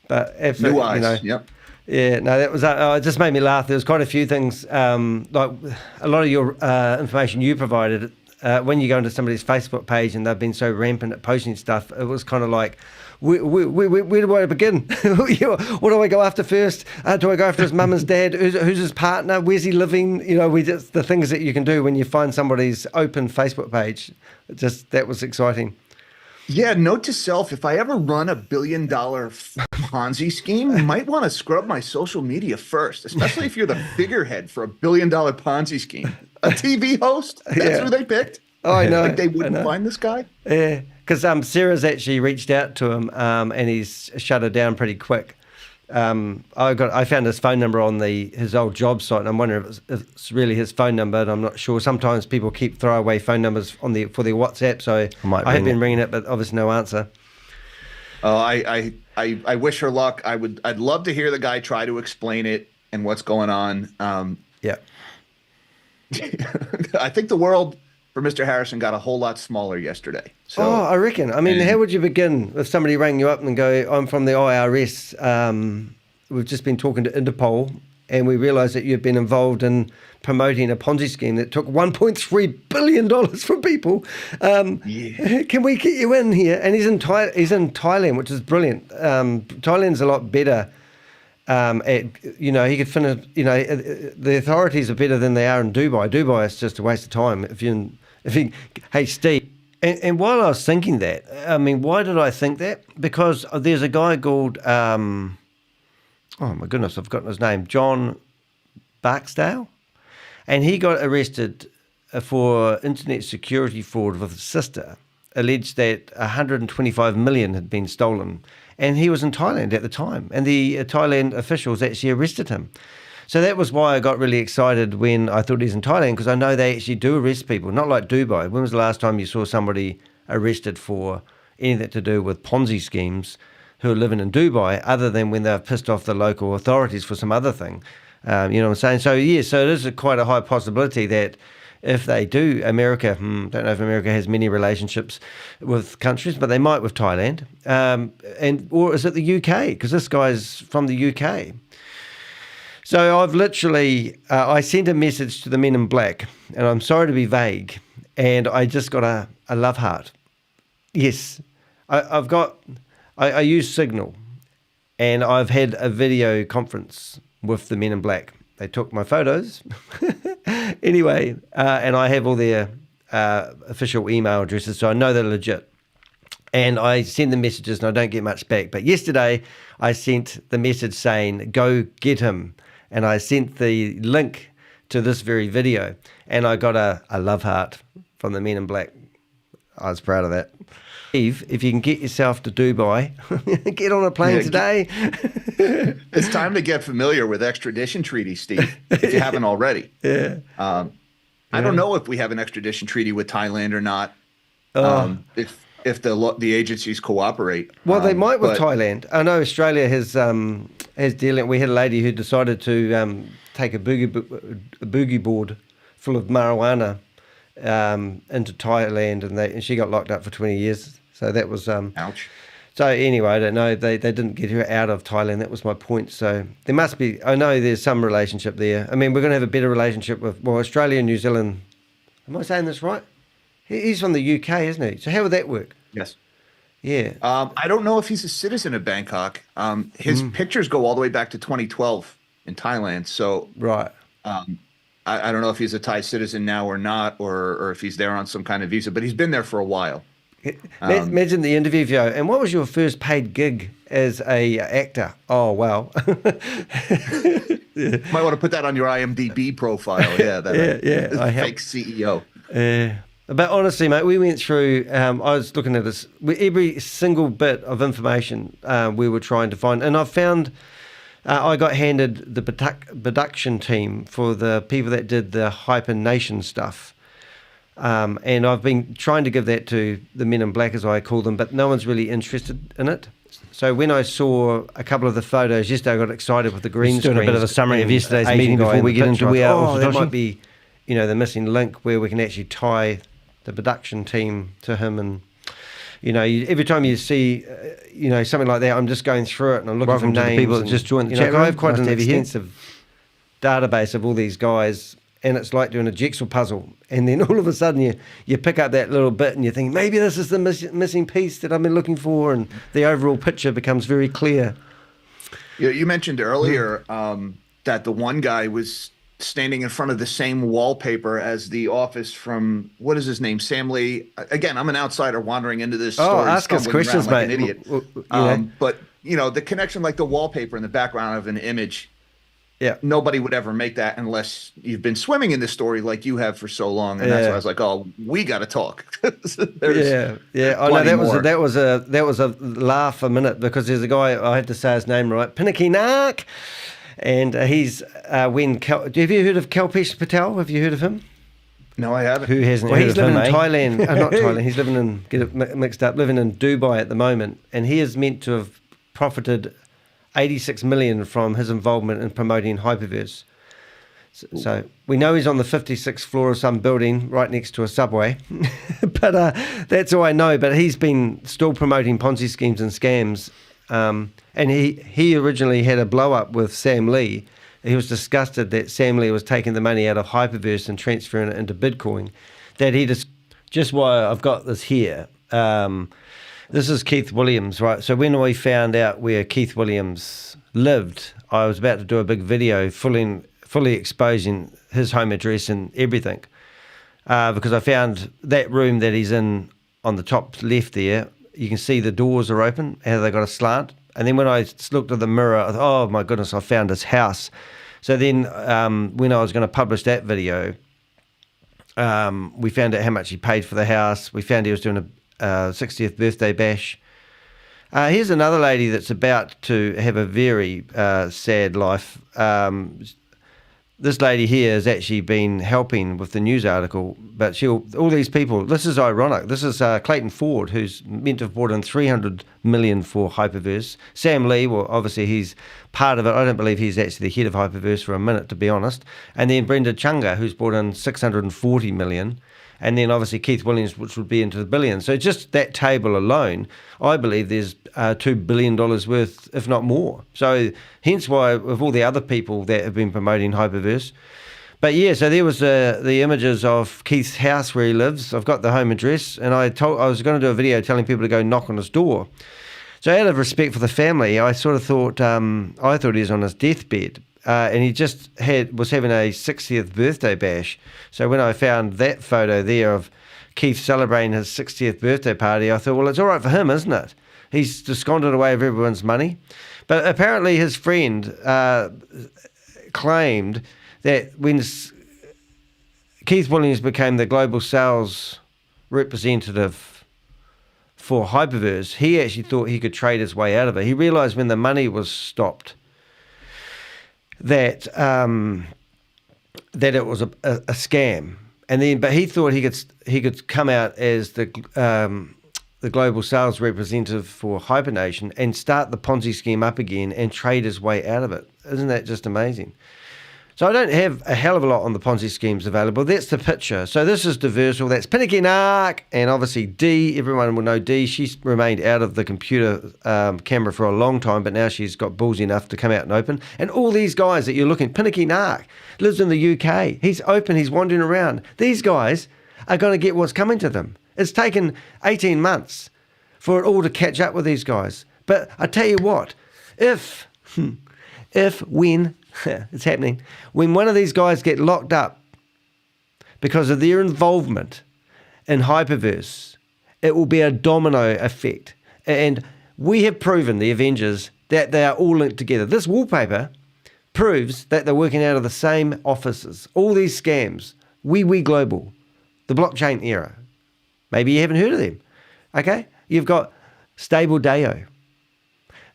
Speaker 1: But absolutely,
Speaker 2: new eyes, yep.
Speaker 1: Yeah, no, that was it. Just made me laugh. There was quite a few things, like a lot of your information you provided. When you go into somebody's Facebook page and they've been so rampant at posting stuff, it was kind of like, where do I begin? What do I go after first? Do I go after his mum and his dad? Who's his partner? Where's he living? The things that you can do when you find somebody's open Facebook page. That was exciting.
Speaker 2: Yeah, note to self, if I ever run $1 billion Ponzi scheme, you might want to scrub my social media first, especially if you're the figurehead for $1 billion Ponzi scheme. A TV host? That's who they picked?
Speaker 1: Oh, I know.
Speaker 2: Like they wouldn't find this guy?
Speaker 1: Yeah, because Sarah's actually reached out to him and he's shut her down pretty quick. I found his phone number on his old job site, and I'm wondering if it's really his phone number, and I'm not sure. Sometimes people keep throwaway phone numbers for their WhatsApp, so I have been ringing it, but obviously no answer.
Speaker 2: Oh, I wish her luck. I'd love to hear the guy try to explain it and what's going on.
Speaker 1: Yeah.
Speaker 2: I think the world for Mr. Harrison got a whole lot smaller yesterday. So,
Speaker 1: I reckon. I mean, how would you begin if somebody rang you up and go, I'm from the IRS, we've just been talking to Interpol, and we realised that you've been involved in promoting a Ponzi scheme that took $1.3 billion from people. Can we get you in here? And he's in Thailand, which is brilliant. Thailand's a lot better he could finish, the authorities are better than they are in Dubai. Dubai is just a waste of time. Hey, Steve, and while I was thinking that, I mean, why did I think that? Because there's a guy called, oh my goodness, I've forgotten his name, John Barksdale, and he got arrested for internet security fraud with his sister, alleged that 125 million had been stolen. And he was in Thailand at the time, and the Thailand officials actually arrested him. So that was why I got really excited when I thought he's in Thailand, because I know they actually do arrest people, not like Dubai. When was the last time you saw somebody arrested for anything to do with Ponzi schemes who are living in Dubai, other than when they've pissed off the local authorities for some other thing? You know what I'm saying? So, yeah, so it is quite a high possibility that if they do, America, don't know if America has many relationships with countries, but they might with Thailand. Or is it the UK? Because this guy's from the UK. So I've literally, I sent a message to the Men in Black, and I'm sorry to be vague, and I just got a love heart. Yes, I use Signal, and I've had a video conference with the Men in Black. They took my photos. Anyway, and I have all their official email addresses, so I know they're legit. And I send the messages, and I don't get much back. But yesterday, I sent the message saying, go get him. And I sent the link to this very video. And I got a love heart from the Men in Black. I was proud of that. Steve, if you can get yourself to Dubai, get on a plane today.
Speaker 2: It's time to get familiar with extradition treaties, Steve, if you haven't already.
Speaker 1: Yeah.
Speaker 2: I don't know if we have an extradition treaty with Thailand or not. If the agencies cooperate.
Speaker 1: Well, they might with Thailand. I know Australia has dealing. We had a lady who decided to take a boogie board full of marijuana into Thailand, and she got locked up for 20 years. So that was
Speaker 2: ouch.
Speaker 1: So anyway, I don't know. They didn't get her out of Thailand. That was my point. So there must be. I know there's some relationship there. I mean, we're going to have a better relationship with Australia and New Zealand. Am I saying this right? He's from the UK, isn't he? So how would that work?
Speaker 2: Yes.
Speaker 1: Yeah.
Speaker 2: I don't know if he's a citizen of Bangkok. His pictures go all the way back to 2012 in Thailand. So
Speaker 1: right.
Speaker 2: I don't know if he's a Thai citizen now or not, or if he's there on some kind of visa, but he's been there for a while.
Speaker 1: Imagine the interview video. And what was your first paid gig as a actor? Oh, wow.
Speaker 2: Might want to put that on your IMDb profile. Yeah,
Speaker 1: I
Speaker 2: fake CEO.
Speaker 1: But honestly, mate, we went through, I was looking at this, every single bit of information we were trying to find. And I found, I got handed the production team for the people that did the hyphenation stuff. And I've been trying to give that to the men in black, as I call them, but no one's really interested in it. So when I saw a couple of the photos yesterday, I got excited with the green screen.
Speaker 7: A bit of a summary of yesterday's meeting before we get into
Speaker 1: that might be, the missing link where we can actually tie the production team to him. And every time you see something like that, I'm just going through it and I'm looking for names.
Speaker 7: The people that just joined the chat room.
Speaker 1: I have quite an extensive database of all these guys. And it's like doing a jigsaw puzzle. And then all of a sudden you pick up that little bit and you think, maybe this is the missing piece that I've been looking for. And the overall picture becomes very clear.
Speaker 2: You mentioned earlier that the one guy was standing in front of the same wallpaper as the office from, what is his name, Sam Lee. Again, I'm an outsider wandering into this story.
Speaker 1: Ask us questions,
Speaker 2: like
Speaker 1: mate.
Speaker 2: An idiot. But, the connection, like the wallpaper in the background of an image, nobody would ever make that unless you've been swimming in this story like you have for so long, and that's why I was like, "Oh, we got to talk."
Speaker 1: I know that was a laugh a minute because there's a guy, I had to say his name right, Pinaki Nark, and he's have you heard of Kalpesh Patel? Have you heard of him?
Speaker 2: No, I haven't.
Speaker 1: Who hasn't? Well, he's living in Thailand. Not Thailand. He's living in living in Dubai at the moment, and he is meant to have profited 86 million from his involvement in promoting Hyperverse. So we know he's on the 56th floor of some building right next to a subway, but that's all I know. But he's been still promoting Ponzi schemes and scams, and he originally had a blow up with Sam Lee. He was disgusted that Sam Lee was taking the money out of Hyperverse and transferring it into Bitcoin. That he just why I've got this here. This is Keith Williams, right? So when we found out where Keith Williams lived, I was about to do a big video fully exposing his home address and everything, because I found that room that he's in on the top left there. You can see the doors are open, how they got a slant. And then when I looked at the mirror, I thought, oh my goodness, I found his house. So then when I was going to publish that video, we found out how much he paid for the house. We found he was doing a 60th birthday bash. Here's another lady that's about to have a very sad life. This lady here has actually been helping with the news article, but all these people, this is ironic. This is Clayton Ford, who's meant to have brought in 300 million for Hyperverse. Sam Lee, well, obviously he's part of it. I don't believe he's actually the head of Hyperverse for a minute, to be honest. And then Brenda Chunga, who's brought in 640 million. And then obviously Keith Williams, which would be into the billions. So just that table alone, I believe there's $2 billion worth, if not more. So hence why with all the other people that have been promoting Hyperverse. But yeah, so there was the images of Keith's house where he lives. I've got the home address, and I was going to do a video telling people to go knock on his door. So out of respect for the family, I sort of thought, he was on his deathbed. And he just was having a 60th birthday bash. So when I found that photo there of Keith celebrating his 60th birthday party, I thought, well, it's all right for him, isn't it? He's just squandered away of everyone's money. But apparently his friend claimed that when Keith Williams became the global sales representative for Hyperverse, he actually thought he could trade his way out of it. He realized when the money was stopped that it was a scam, and then but he thought he could come out as the global sales representative for Hypernation and start the Ponzi scheme up again and trade his way out of it. Isn't that just amazing? So I don't have a hell of a lot on the Ponzi schemes available. That's the picture. So this is Diversal. That's Pinaki Nark, and obviously Dee. Everyone will know Dee. She's remained out of the computer camera for a long time, but now she's got balls enough to come out and open. And all these guys that you're looking, Pinaki Nark lives in the UK. He's open. He's wandering around. These guys are going to get what's coming to them. It's taken 18 months for it all to catch up with these guys. But I tell you what, when it's happening, when one of these guys get locked up because of their involvement in Hyperverse, it will be a domino effect. And we have proven, the Avengers, that they are all linked together. This wallpaper proves that they're working out of the same offices. All these scams, we global, the blockchain era. Maybe you haven't heard of them. Okay? You've got StableDAO,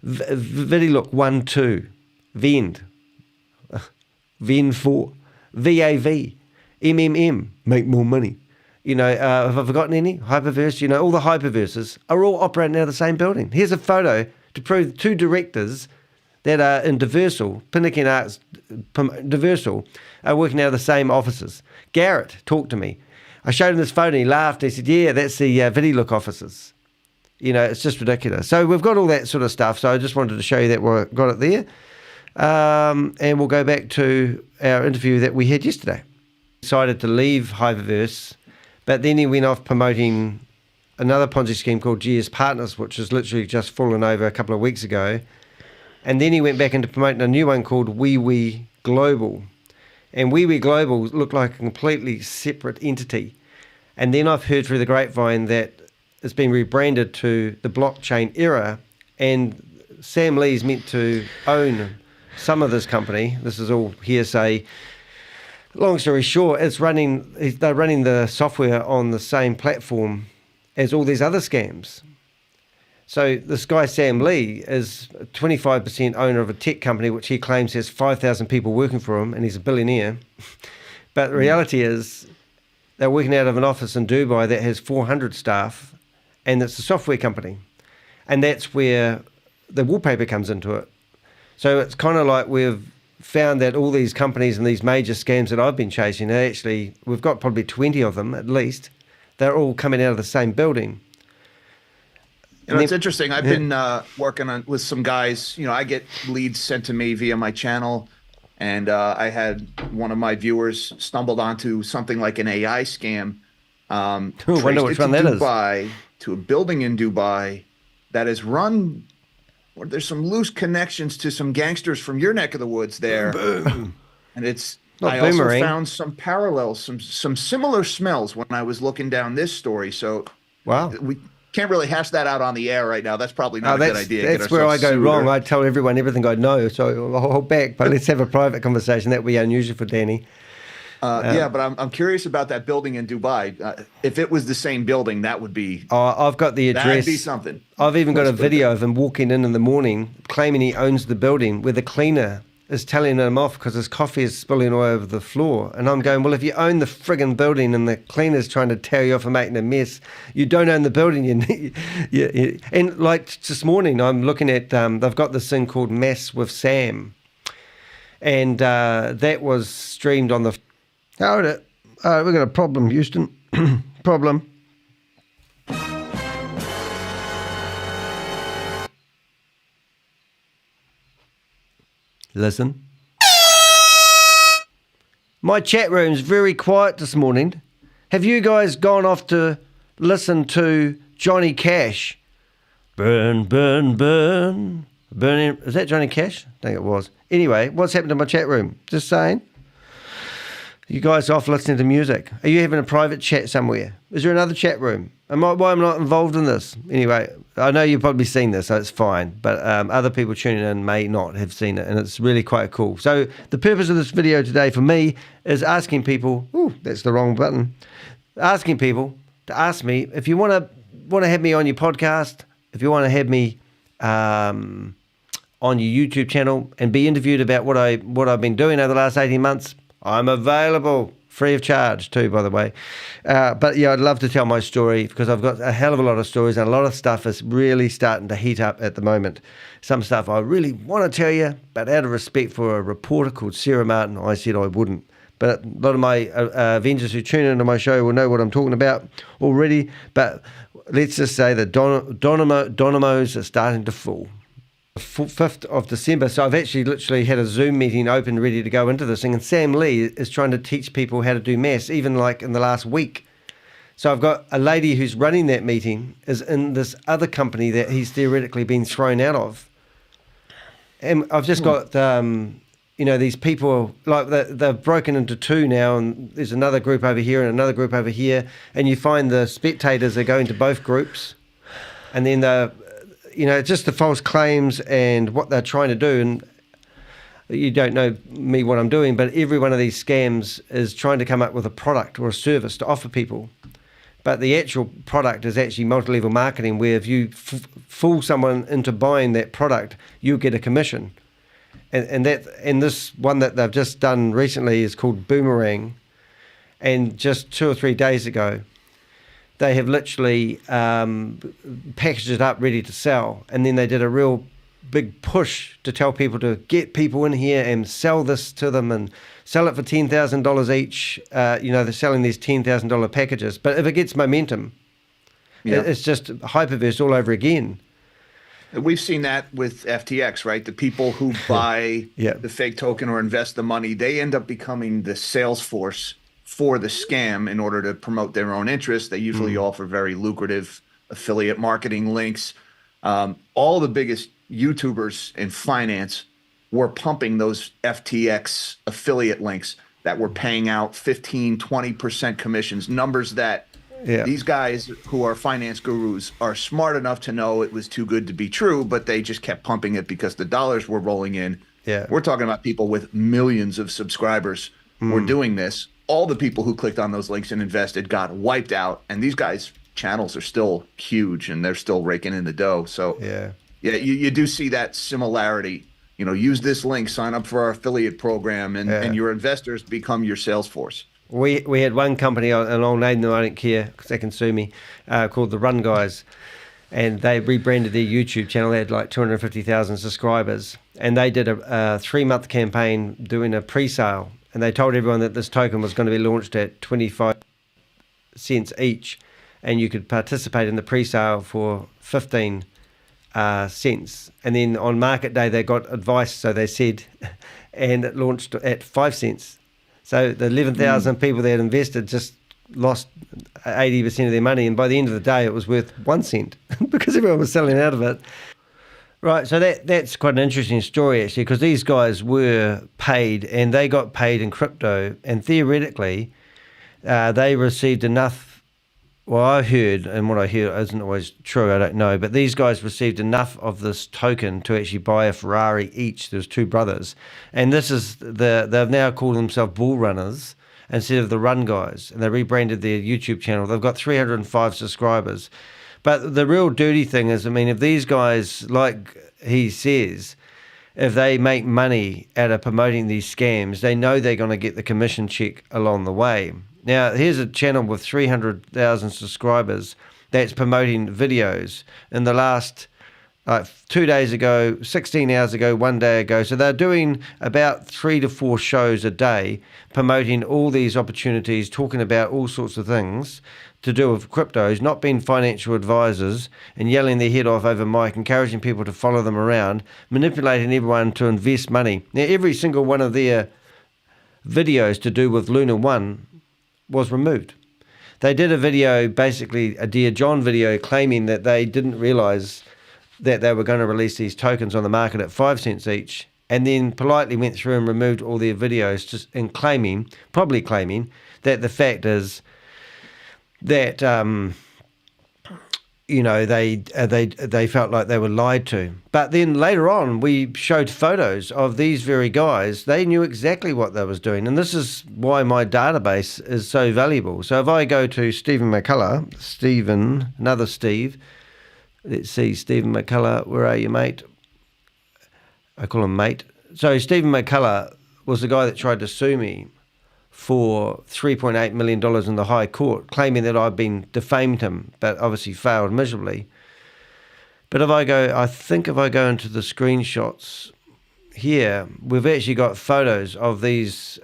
Speaker 1: Vidilook 1, 2, Vend, Vend 4, VAV, MMM, make more money. You know, have I forgotten any? Hyperverse, you know, all the hyperverses are all operating out of the same building. Here's a photo to prove two directors that are in Diversal, Pinnacle Arts, Diversal, are working out of the same offices. Garrett talked to me. I showed him this photo, he laughed, he said, yeah, that's the Vidilook offices. You know, it's just ridiculous. So we've got all that sort of stuff, so I just wanted to show you that we got it there. And we'll go back to our interview that we had yesterday. Decided to leave Hyperverse, but then he went off promoting another Ponzi scheme called GS Partners, which has literally just fallen over a couple of weeks ago. And then he went back into promoting a new one called WeWe Global. And WeWe Global looked like a completely separate entity. And then I've heard through the grapevine that it's been rebranded to the blockchain era, and Sam Lee's meant to own some of this company. This is all hearsay. Long story short, they're running the software on the same platform as all these other scams. So this guy, Sam Lee, is a 25% owner of a tech company, which he claims has 5,000 people working for him, and he's a billionaire. But the reality is they're working out of an office in Dubai that has 400 staff, and it's a software company. And that's where the wallpaper comes into it. So it's kind of like we've found that all these companies and these major scams that I've been chasing, actually, we've got probably 20 of them at least, they're all coming out of the same building.
Speaker 2: You know, it's interesting. I've been working with some guys. You know, I get leads sent to me via my channel, and I had one of my viewers stumbled onto something like an AI scam.
Speaker 1: I wonder which one that is.
Speaker 2: Dubai, to a building in Dubai that is run, or there's some loose connections to some gangsters from your neck of the woods there. Boom. And it's, I also found some parallels, some similar smells when I was looking down this story. So
Speaker 1: wow,
Speaker 2: we can't really hash that out on the air right now. That's probably not a good idea.
Speaker 1: That's where I go wrong. I tell everyone everything I know, so I'll hold back. But let's have a private conversation. That would be unusual for Danny.
Speaker 2: Yeah, but I'm curious about that building in Dubai. If it was the same building, that would be.
Speaker 1: I've got the address.
Speaker 2: That'd be something.
Speaker 1: I've even got a video of him walking in the morning, claiming he owns the building, where the cleaner is telling him off because his coffee is spilling all over the floor. And I'm going, well, if you own the friggin' building and the cleaner's trying to tell you off for making a mess, you don't own the building. And like this morning, I'm looking at, they've got this thing called Mass with Sam. And that was streamed on the... Hold it. We've got a problem, Houston. Problem. Listen. My chat room's very quiet this morning. Have you guys gone off to listen to Johnny Cash? Burn, burn, burn. Burning. Is that Johnny Cash? I think it was. Anyway, what's happened to my chat room? Just saying. You guys off listening to music? Are you having a private chat somewhere? Is there another chat room? Why am I not involved in this? Anyway, I know you've probably seen this, so it's fine. But other people tuning in may not have seen it, and it's really quite cool. So the purpose of this video today for me is asking people, ooh, that's the wrong button, asking people to ask me if you want to have me on your podcast, if you want to have me on your YouTube channel and be interviewed about what I've been doing over the last 18 months, I'm available, free of charge too, by the way. But yeah, I'd love to tell my story because I've got a hell of a lot of stories and a lot of stuff is really starting to heat up at the moment. Some stuff I really want to tell you, but out of respect for a reporter called Sarah Martin, I said I wouldn't. But a lot of my Avengers who tune into my show will know what I'm talking about already. But let's just say the Dynamos are starting to fall. 5th of December, so I've actually literally had a Zoom meeting open ready to go into this thing, and Sam Lee is trying to teach people how to do maths, even like in the last week. So I've got a lady who's running that meeting is in this other company that he's theoretically been thrown out of, and I've just got these people like they've broken into two now, and there's another group over here and another group over here, and you find the spectators are going to both groups, and then just the false claims and what they're trying to do. And you don't know me what I'm doing, but every one of these scams is trying to come up with a product or a service to offer people. But the actual product is actually multi-level marketing, where if you fool someone into buying that product, you get a commission. And this one that they've just done recently is called Boomerang. And just 2 or 3 days ago, they have literally packaged it up ready to sell. And then they did a real big push to tell people to get people in here and sell this to them and sell it for $10,000 each. They're selling these $10,000 packages. But if it gets momentum, it's just hyperverse all over again.
Speaker 2: We've seen that with FTX, right? The people who buy the fake token or invest the money, they end up becoming the sales force for the scam in order to promote their own interests. They usually offer very lucrative affiliate marketing links. All the biggest YouTubers in finance were pumping those FTX affiliate links that were paying out 15, 20% commissions, numbers that these guys who are finance gurus are smart enough to know it was too good to be true, but they just kept pumping it because the dollars were rolling in. Yeah. We're talking about people with millions of subscribers were doing this. All the people who clicked on those links and invested got wiped out. And these guys' channels are still huge and they're still raking in the dough. So you do see that similarity. You know, use this link, sign up for our affiliate program, and your investors become your sales force.
Speaker 1: We had one company, and I'll name them, I don't care because they can sue me, called The Run Guys. And they rebranded their YouTube channel. They had like 250,000 subscribers. And they did a 3-month campaign doing a pre-sale. And they told everyone that this token was going to be launched at 25 cents each. And you could participate in the pre-sale for 15 cents. And then on market day, they got advice, so they said, and it launched at 5 cents. So the 11,000 people that had invested just lost 80% of their money. And by the end of the day, it was worth 1 cent because everyone was selling out of it. Right, so that's quite an interesting story, actually, because these guys were paid, and they got paid in crypto, and theoretically, they received enough. Well, I heard, and what I hear isn't always true, I don't know, but these guys received enough of this token to actually buy a Ferrari each. There's 2 brothers. And this is they've now called themselves Bull Runners instead of the Run Guys. And they rebranded their YouTube channel. They've got 305 subscribers. But the real dirty thing is, I mean, if these guys, like he says, if they make money out of promoting these scams, they know they're going to get the commission check along the way. Now, here's a channel with 300,000 subscribers that's promoting videos in the last 2 days ago, 16 hours ago, 1 day ago. So they're doing about 3 to 4 shows a day, promoting all these opportunities, talking about all sorts of things to do with cryptos, not being financial advisors and yelling their head off over mic, encouraging people to follow them around, manipulating everyone to invest money. Now, every single one of their videos to do with Luna One was removed. They did a video, basically a Dear John video, claiming that they didn't realize that they were going to release these tokens on the market at 5 cents each, and then politely went through and removed all their videos, and probably claiming that the fact is that they felt like they were lied to. But then later on, we showed photos of these very guys. They knew exactly what they was doing, and this is why my database is so valuable. So if I go to Stephen McCullough, another Steve, let's see, Stephen McCullough, where are you, mate? I call him mate. So Stephen McCullough was the guy that tried to sue me for $3.8 million in the High Court, claiming that I'd been defamed him, but obviously failed miserably. But if I go into the screenshots here, we've actually got photos of these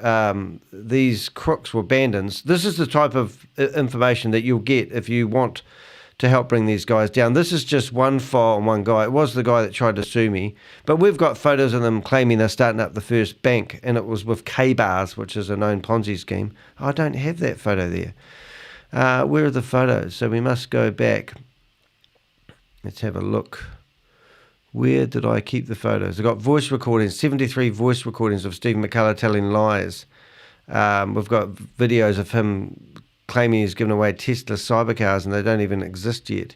Speaker 1: crooks or bandits. This is the type of information that you'll get if you want to help bring these guys down. This is just one file and one guy. It was the guy that tried to sue me, but we've got photos of them claiming they're starting up the first bank, and it was with K-Bars, which is a known Ponzi scheme. I don't have that photo there. Where are the photos? So we must go back. Let's have a look. Where did I keep the photos? I've got voice recordings, 73 voice recordings of Stephen McCullough telling lies. We've got videos of him claiming he's given away Tesla cybercars and they don't even exist yet.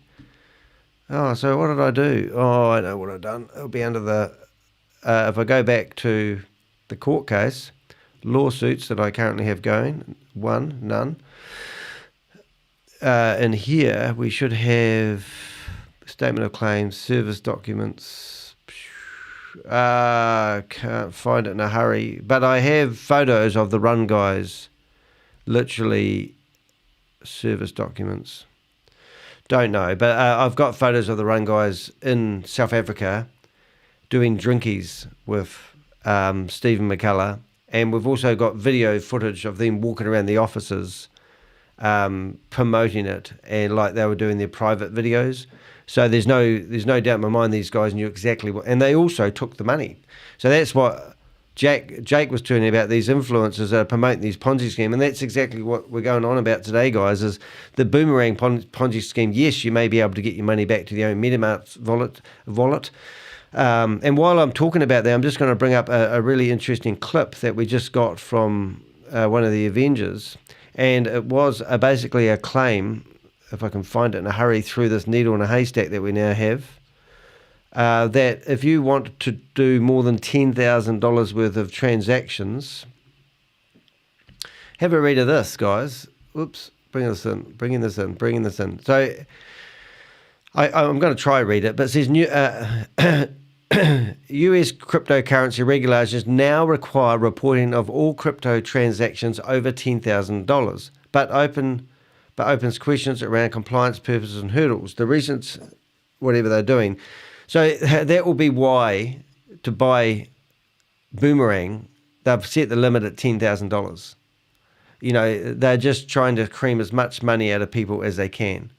Speaker 1: Oh, so what did I do? Oh, I know what I've done. It'll be under the... if I go back to the court case, lawsuits that I currently have going, none. In here, we should have statement of claims, service documents. Can't find it in a hurry. But I have photos of the run guys, literally service documents. Don't know, but I've got photos of the run guys in South Africa doing drinkies with Stephen McCullough, and we've also got video footage of them walking around the offices promoting it, and like they were doing their private videos. So there's no doubt in my mind these guys knew exactly what, and they also took the money. So that's what Jake was talking about, these influencers that are promoting these Ponzi scheme, and that's exactly what we're going on about today, guys, is the boomerang Ponzi scheme. Yes, you may be able to get your money back to the own MetaMask wallet. And while I'm talking about that, I'm just going to bring up a really interesting clip that we just got from one of the Avengers. And it was basically a claim, if I can find it in a hurry through this needle in a haystack that we now have, that if you want to do more than $10,000 worth of transactions, have a read of this, guys. Oops, bringing this in. So I'm going to try read it, but it says new US cryptocurrency regulations now require reporting of all crypto transactions over $10,000, but opens questions around compliance purposes and hurdles. The reasons, whatever they're doing. So that will be why to buy Boomerang, they've set the limit at $10,000. You know, they're just trying to cream as much money out of people as they can.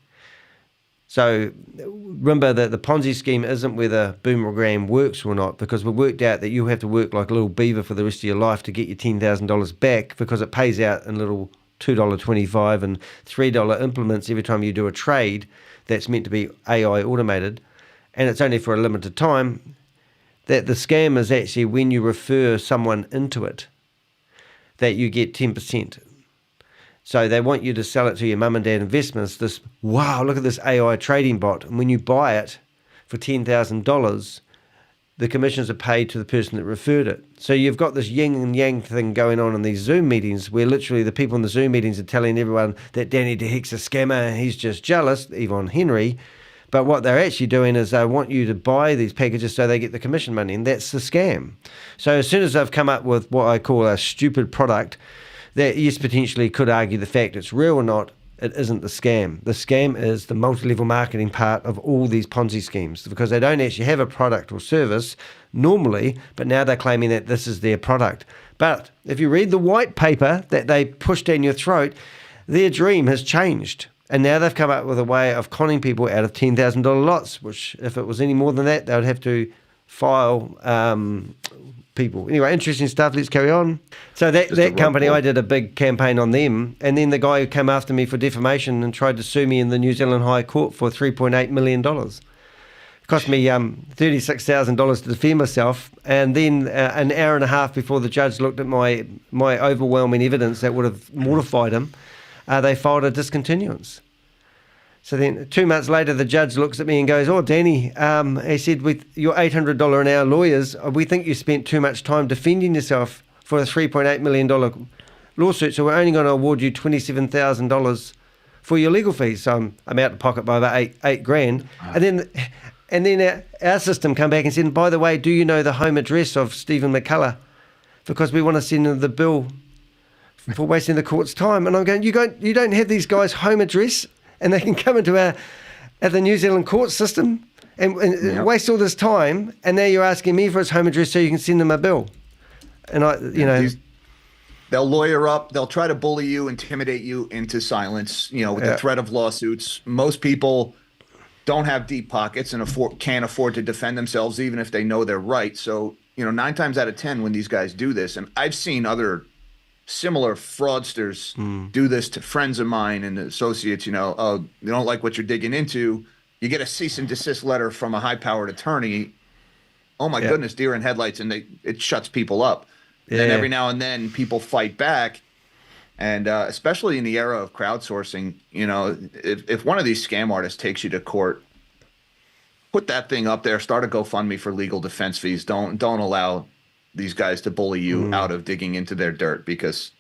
Speaker 1: So remember that the Ponzi scheme isn't whether Boomerang works or not, because we've worked out that you have to work like a little beaver for the rest of your life to get your $10,000 back, because it pays out in little $2.25 and $3 implements every time you do a trade that's meant to be AI automated, and it's only for a limited time. That the scam is actually when you refer someone into it, that you get 10%. So they want you to sell it to your mum and dad investments, this, wow, look at this AI trading bot. And when you buy it for $10,000, the commissions are paid to the person that referred it. So you've got this yin and yang thing going on in these Zoom meetings, where literally the people in the Zoom meetings are telling everyone that Danny de Hek's a scammer and he's just jealous, Yvonne Henry. But what they're actually doing is they want you to buy these packages so they get the commission money, and that's the scam. So as soon as they've come up with what I call a stupid product, that yes, potentially could argue the fact it's real or not, it isn't the scam. The scam is the multi-level marketing part of all these Ponzi schemes, because they don't actually have a product or service normally, but now they're claiming that this is their product. But if you read the white paper that they push down your throat, their dream has changed. And now they've come up with a way of conning people out of $10,000 lots, which if it was any more than that, they would have to file people. Anyway, interesting stuff. Let's carry on. So that company, I did a big campaign on them, and then the guy who came after me for defamation and tried to sue me in the New Zealand High Court for $3.8 million. It cost me $36,000 to defend myself, and then an hour and a half before the judge looked at my overwhelming evidence that would have mortified him, they filed a discontinuance. So then 2 months later, the judge looks at me and goes, "Oh, Danny," he said, "with your $800 an hour lawyers, we think you spent too much time defending yourself for a $3.8 million lawsuit, so we're only going to award you $27,000 for your legal fees." So I'm out of pocket by about eight grand. And then our system come back and said, "By the way, do you know the home address of Stephen McCullough? Because we want to send him the bill for wasting the court's time." And I'm going, you don't have these guys' home address? And they can come into the New Zealand court system and waste all this time, and now you're asking me for his home address so you can send them a bill. And
Speaker 2: they'll lawyer up, they'll try to bully you, intimidate you into silence, with the threat of lawsuits. Most people don't have deep pockets and can't afford to defend themselves, even if they know they're right. So, 9 times out of 10 when these guys do this, and I've seen other similar fraudsters do this to friends of mine and associates, "Oh, you don't like what you're digging into." You get a cease and desist letter from a high-powered attorney. Oh my goodness, deer in headlights, and it shuts people up. Yeah. Then every now and then people fight back. And especially in the era of crowdsourcing, if one of these scam artists takes you to court, put that thing up there, start a GoFundMe for legal defense fees. Don't allow these guys to bully you out of digging into their dirt, because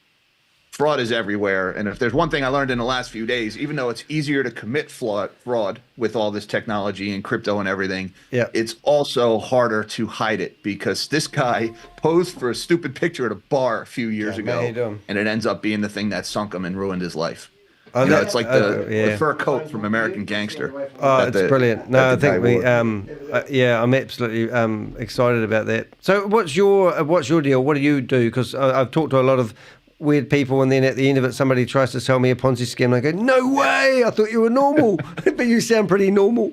Speaker 2: fraud is everywhere. And if there's one thing I learned in the last few days, even though it's easier to commit fraud with all this technology and crypto and everything, it's also harder to hide it, because this guy posed for a stupid picture at a bar a few years ago, and it ends up being the thing that sunk him and ruined his life. It's like the fur coat from American Gangster.
Speaker 1: Oh, it's brilliant. No, I think I'm absolutely excited about that. So what's your deal? What do you do? Because I've talked to a lot of weird people, and then at the end of it somebody tries to sell me a Ponzi scheme, and I go, no way, I thought you were normal. But you sound pretty normal.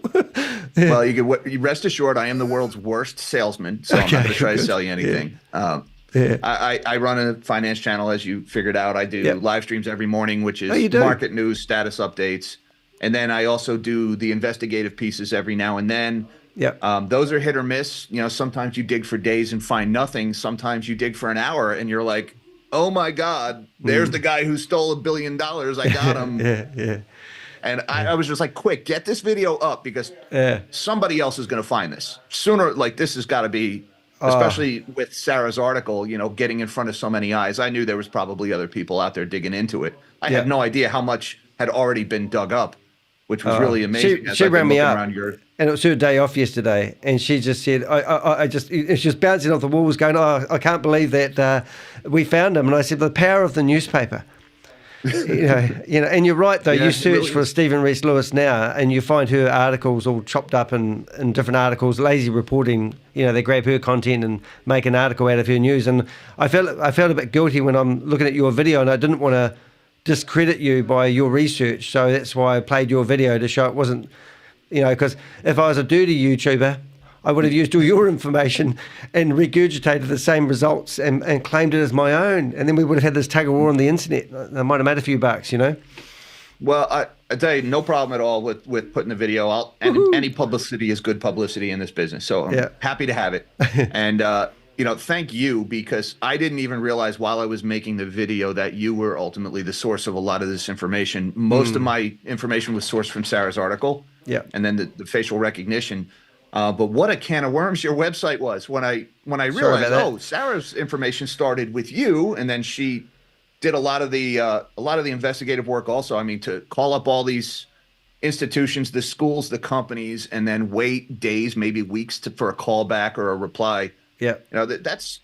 Speaker 2: Well, you rest assured I am the world's worst salesman, so I'm not going to try to sell you anything. I run a finance channel, as you figured out. I do live streams every morning, which is market news, status updates, and then I also do the investigative pieces every now and then. Those are hit or miss. Sometimes you dig for days and find nothing. Sometimes you dig for an hour and you're like, oh my God, there's the guy who stole $1 billion. I got him. And I was just like, quick, get this video up, because somebody else is going to find this sooner. Like, this has got to be, especially with Sarah's article, getting in front of so many eyes. I knew there was probably other people out there digging into it. I had no idea how much had already been dug up, which was really amazing.
Speaker 1: She ran me up, and it was her day off yesterday, and she just said, it's just bouncing off the walls going, I can't believe that we found him. And I said, the power of the newspaper. And you're right, though. You search for Stephen Reese Lewis now, and you find her articles all chopped up in different articles, lazy reporting. They grab her content and make an article out of her news. And I felt a bit guilty when I'm looking at your video, and I didn't want to discredit you by your research. So that's why I played your video to show it wasn't, because if I was a dirty YouTuber, I would have used all your information and regurgitated the same results and claimed it as my own. And then we would have had this tug of war on the internet. I might have made a few bucks,
Speaker 2: Well, I tell you, no problem at all with putting the video out. And any publicity is good publicity in this business. So I'm happy to have it. And, thank you, because I didn't even realize while I was making the video that you were ultimately the source of a lot of this information. Most of my information was sourced from Sarah's article. And then the facial recognition. But what a can of worms your website was when I realized, Sarah's information started with you, and then she did a lot of the investigative work also. I mean, to call up all these institutions, the schools, the companies, and then wait days, maybe weeks for a callback or a reply. That's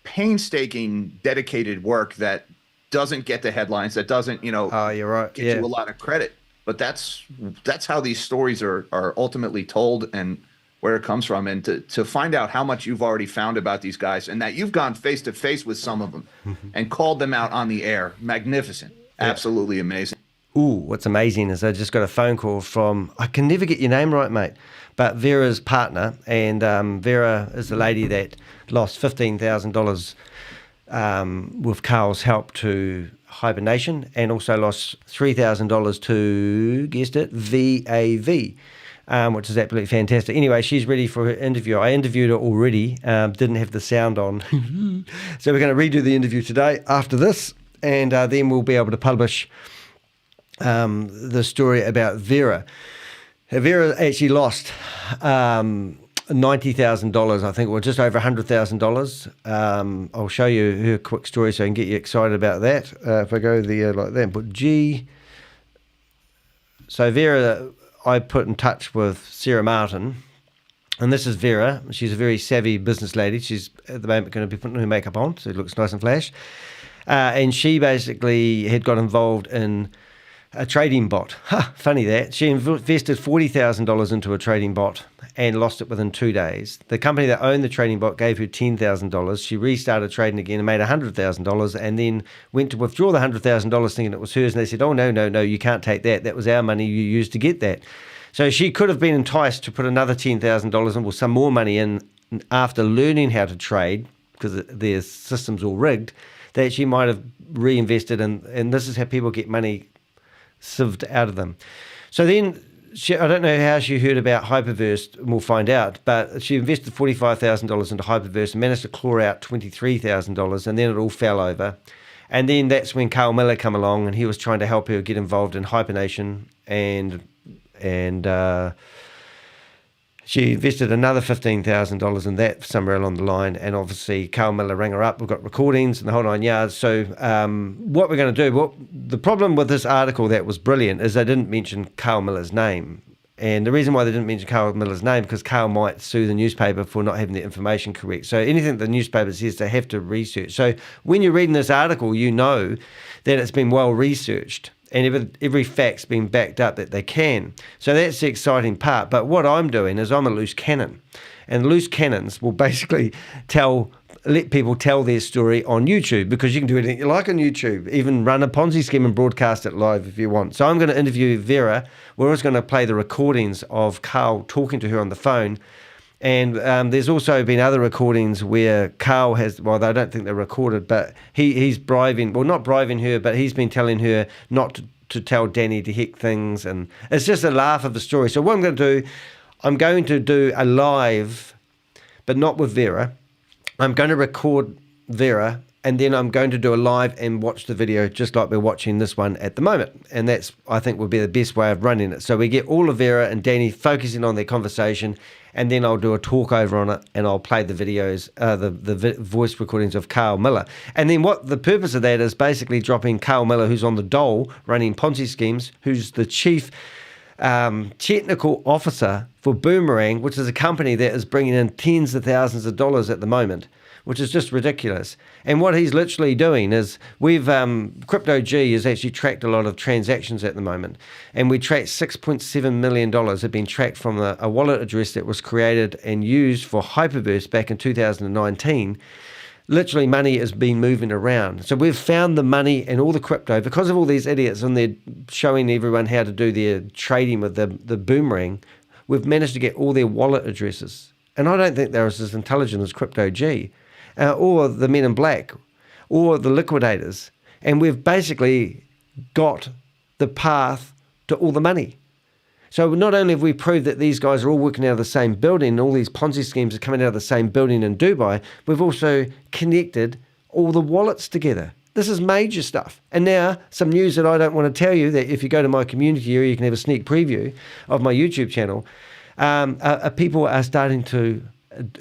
Speaker 2: painstaking, dedicated work that doesn't get the headlines, that doesn't,
Speaker 1: you're right.
Speaker 2: get you a lot of credit. But that's how these stories are ultimately told, and where it comes from. And to find out how much you've already found about these guys, and that you've gone face to face with some of them and called them out on the air. Magnificent. Absolutely amazing.
Speaker 1: Ooh, what's amazing is I just got a phone call from, I can never get your name right, mate, but Vera's partner. And Vera is the lady that lost $15,000 with Carl's help to Hibernation, and also lost $3,000 to, guessed it, VAV, which is absolutely fantastic. Anyway, she's ready for her interview. I interviewed her already, didn't have the sound on. So we're going to redo the interview today after this, and then we'll be able to publish the story about Vera. Vera actually lost $90,000, I think, or just over $100,000. I'll show you her quick story so I can get you excited about that. If I go there like that, put G. So Vera, I put in touch with Sarah Martin, and this is Vera. She's a very savvy business lady. She's at the moment going to be putting her makeup on, so it looks nice and flash. And she basically had got involved in a trading bot. Funny that. She invested $40,000 into a trading bot and lost it within 2 days. The company that owned the trading bot gave her $10,000. She restarted trading again and made $100,000, and then went to withdraw the $100,000 thinking it was hers. And they said, oh, no, you can't take that. That was our money. You used to get that. So she could have been enticed to put another $10,000 in, or some more money in, after learning how to trade, because their system's all rigged, that she might have reinvested in. And this is how people get money sieved out of them. So then, I don't know how she heard about Hyperverse, we'll find out, but she invested $45,000 into Hyperverse and managed to claw out $23,000, and then it all fell over. And then that's when Carl Miller came along, and he was trying to help her get involved in Hibernation, and She invested another $15,000 in that somewhere along the line, and obviously Carl Miller rang her up. We've got recordings and the whole 9 yards. So what we're going to do, the problem with this article that was brilliant is they didn't mention Carl Miller's name. And the reason why they didn't mention Carl Miller's name, because Carl might sue the newspaper for not having the information correct. So anything the newspaper says, they have to research. So when you're reading this article, you know that it's been well researched and every fact's been backed up that they can. So that's the exciting part. But what I'm doing is I'm a loose cannon. And loose cannons will basically let people tell their story on YouTube, because you can do anything you like on YouTube, even run a Ponzi scheme and broadcast it live if you want. So I'm going to interview Vera. We're also going to play the recordings of Carl talking to her on the phone. And there's also been other recordings where Carl has, well, I don't think they're recorded, but he's bribing, well, not bribing her, but he's been telling her not to tell Danny de Hek things. And it's just a laugh of the story. So what I'm going to do a live, but not with Vera. I'm going to record Vera, and then I'm going to do a live and watch the video just like we're watching this one at the moment. And that's, I think, would be the best way of running it. So we get all of Vera and Danny focusing on their conversation, and then I'll do a talk over on it, and I'll play the videos, the voice recordings of Carl Miller. And then what the purpose of that is basically dropping Carl Miller, who's on the dole running Ponzi schemes, who's the chief technical officer for Boomerang, which is a company that is bringing in tens of thousands of dollars at the moment, which is just ridiculous. And what he's literally doing is Crypto G has actually tracked a lot of transactions at the moment, and we tracked $6.7 million have been tracked from a wallet address that was created and used for Hyperburst back in 2019. Literally, money has been moving around. So we've found the money and all the crypto because of all these idiots, and they're showing everyone how to do their trading with the Boomerang. We've managed to get all their wallet addresses. And I don't think they're as intelligent as Crypto G, or the Men in Black, or the liquidators. And we've basically got the path to all the money. So not only have we proved that these guys are all working out of the same building, and all these Ponzi schemes are coming out of the same building in Dubai, we've also connected all the wallets together. This is major stuff. And now, some news that I don't want to tell you, that if you go to my community area, you can have a sneak preview of my YouTube channel. People are starting to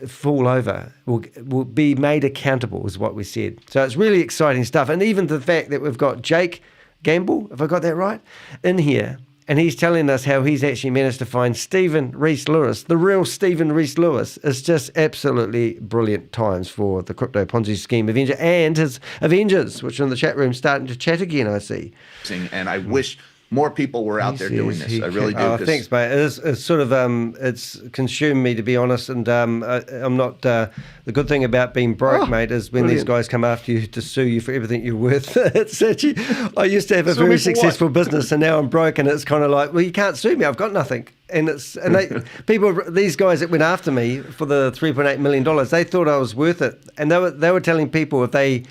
Speaker 1: fall over, will be made accountable, is what we said. So it's really exciting stuff. And even the fact that we've got Jake Gamble, if I got that right, in here, and he's telling us how he's actually managed to find Stephen Rees-Lewis, the real Stephen Rees-Lewis. It's just absolutely brilliant times for the Crypto Ponzi Scheme Avenger and his Avengers, which are in the chat room starting to chat again, I see.
Speaker 2: And I wish more people were out there doing this. I really do.
Speaker 1: Oh, thanks, mate. It's sort of it's consumed me, to be honest. And I'm not. The good thing about being broke, mate, is when these guys come after you to sue you for everything you're worth. It's actually, I used to have a very successful business, and now I'm broke, and it's kind of like, well, you can't sue me. I've got nothing. And these guys that went after me for the $3.8 million, they thought I was worth it, and they were telling people if they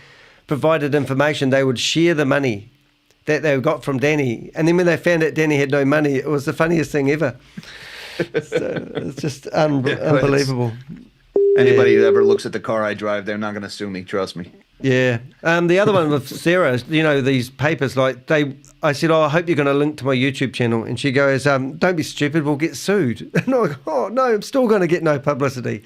Speaker 1: provided information, they would share the money that they got from Danny. And then when they found out Danny had no money, it was the funniest thing ever. So it's just unbelievable.
Speaker 2: Anybody who ever looks at the car I drive, they're not going to sue me. Trust me.
Speaker 1: Yeah. The other one with Sarah, these papers, I said, I hope you're going to link to my YouTube channel. And she goes, don't be stupid, we'll get sued. And I'm like, oh, no, I'm still going to get no publicity.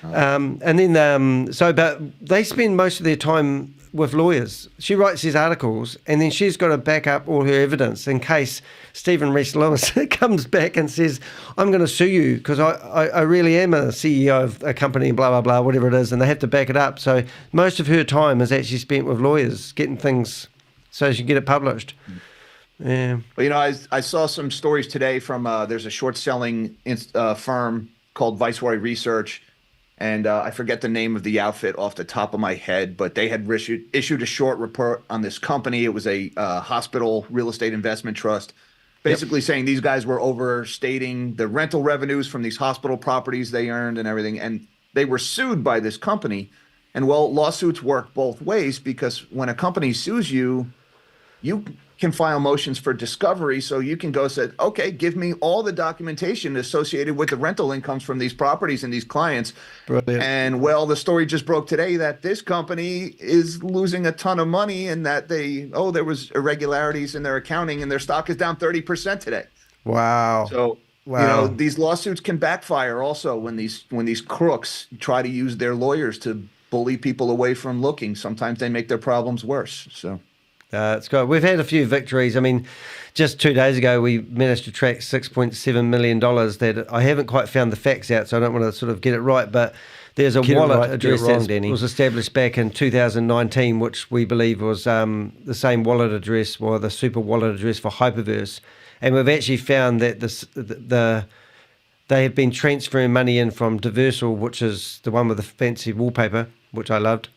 Speaker 1: And then, but they spend most of their time with lawyers. She writes these articles, and then she's got to back up all her evidence in case Stephen Rees-Lewis comes back and says, I'm going to sue you because I really am a CEO of a company and blah, blah, blah, whatever it is, and they have to back it up. So most of her time is actually spent with lawyers getting things so she can get it published. Yeah.
Speaker 2: Well, I saw some stories today from there's a short selling firm called Viceroy Research. And I forget the name of the outfit off the top of my head, but they had issued a short report on this company. It was a hospital real estate investment trust, basically saying these guys were overstating the rental revenues from these hospital properties they earned and everything. And they were sued by this company. And well, lawsuits work both ways, because when a company sues you, you can file motions for discovery. So you can go say, okay, give me all the documentation associated with the rental incomes from these properties and these clients. Brilliant. And well, the story just broke today that this company is losing a ton of money, and that there was irregularities in their accounting, and their stock is down 30% today.
Speaker 1: Wow.
Speaker 2: So You know, these lawsuits can backfire also when these crooks try to use their lawyers to bully people away from looking. Sometimes they make their problems worse. So
Speaker 1: it's good. We've had a few victories. I mean, just 2 days ago, we managed to track $6.7 million that I haven't quite found the facts out, so I don't want to sort of get it right, but there's a wallet address that was established back in 2019, which we believe was the same wallet address, or the super wallet address for Hyperverse. And we've actually found that they have been transferring money in from Diversal, which is the one with the fancy wallpaper, which I loved,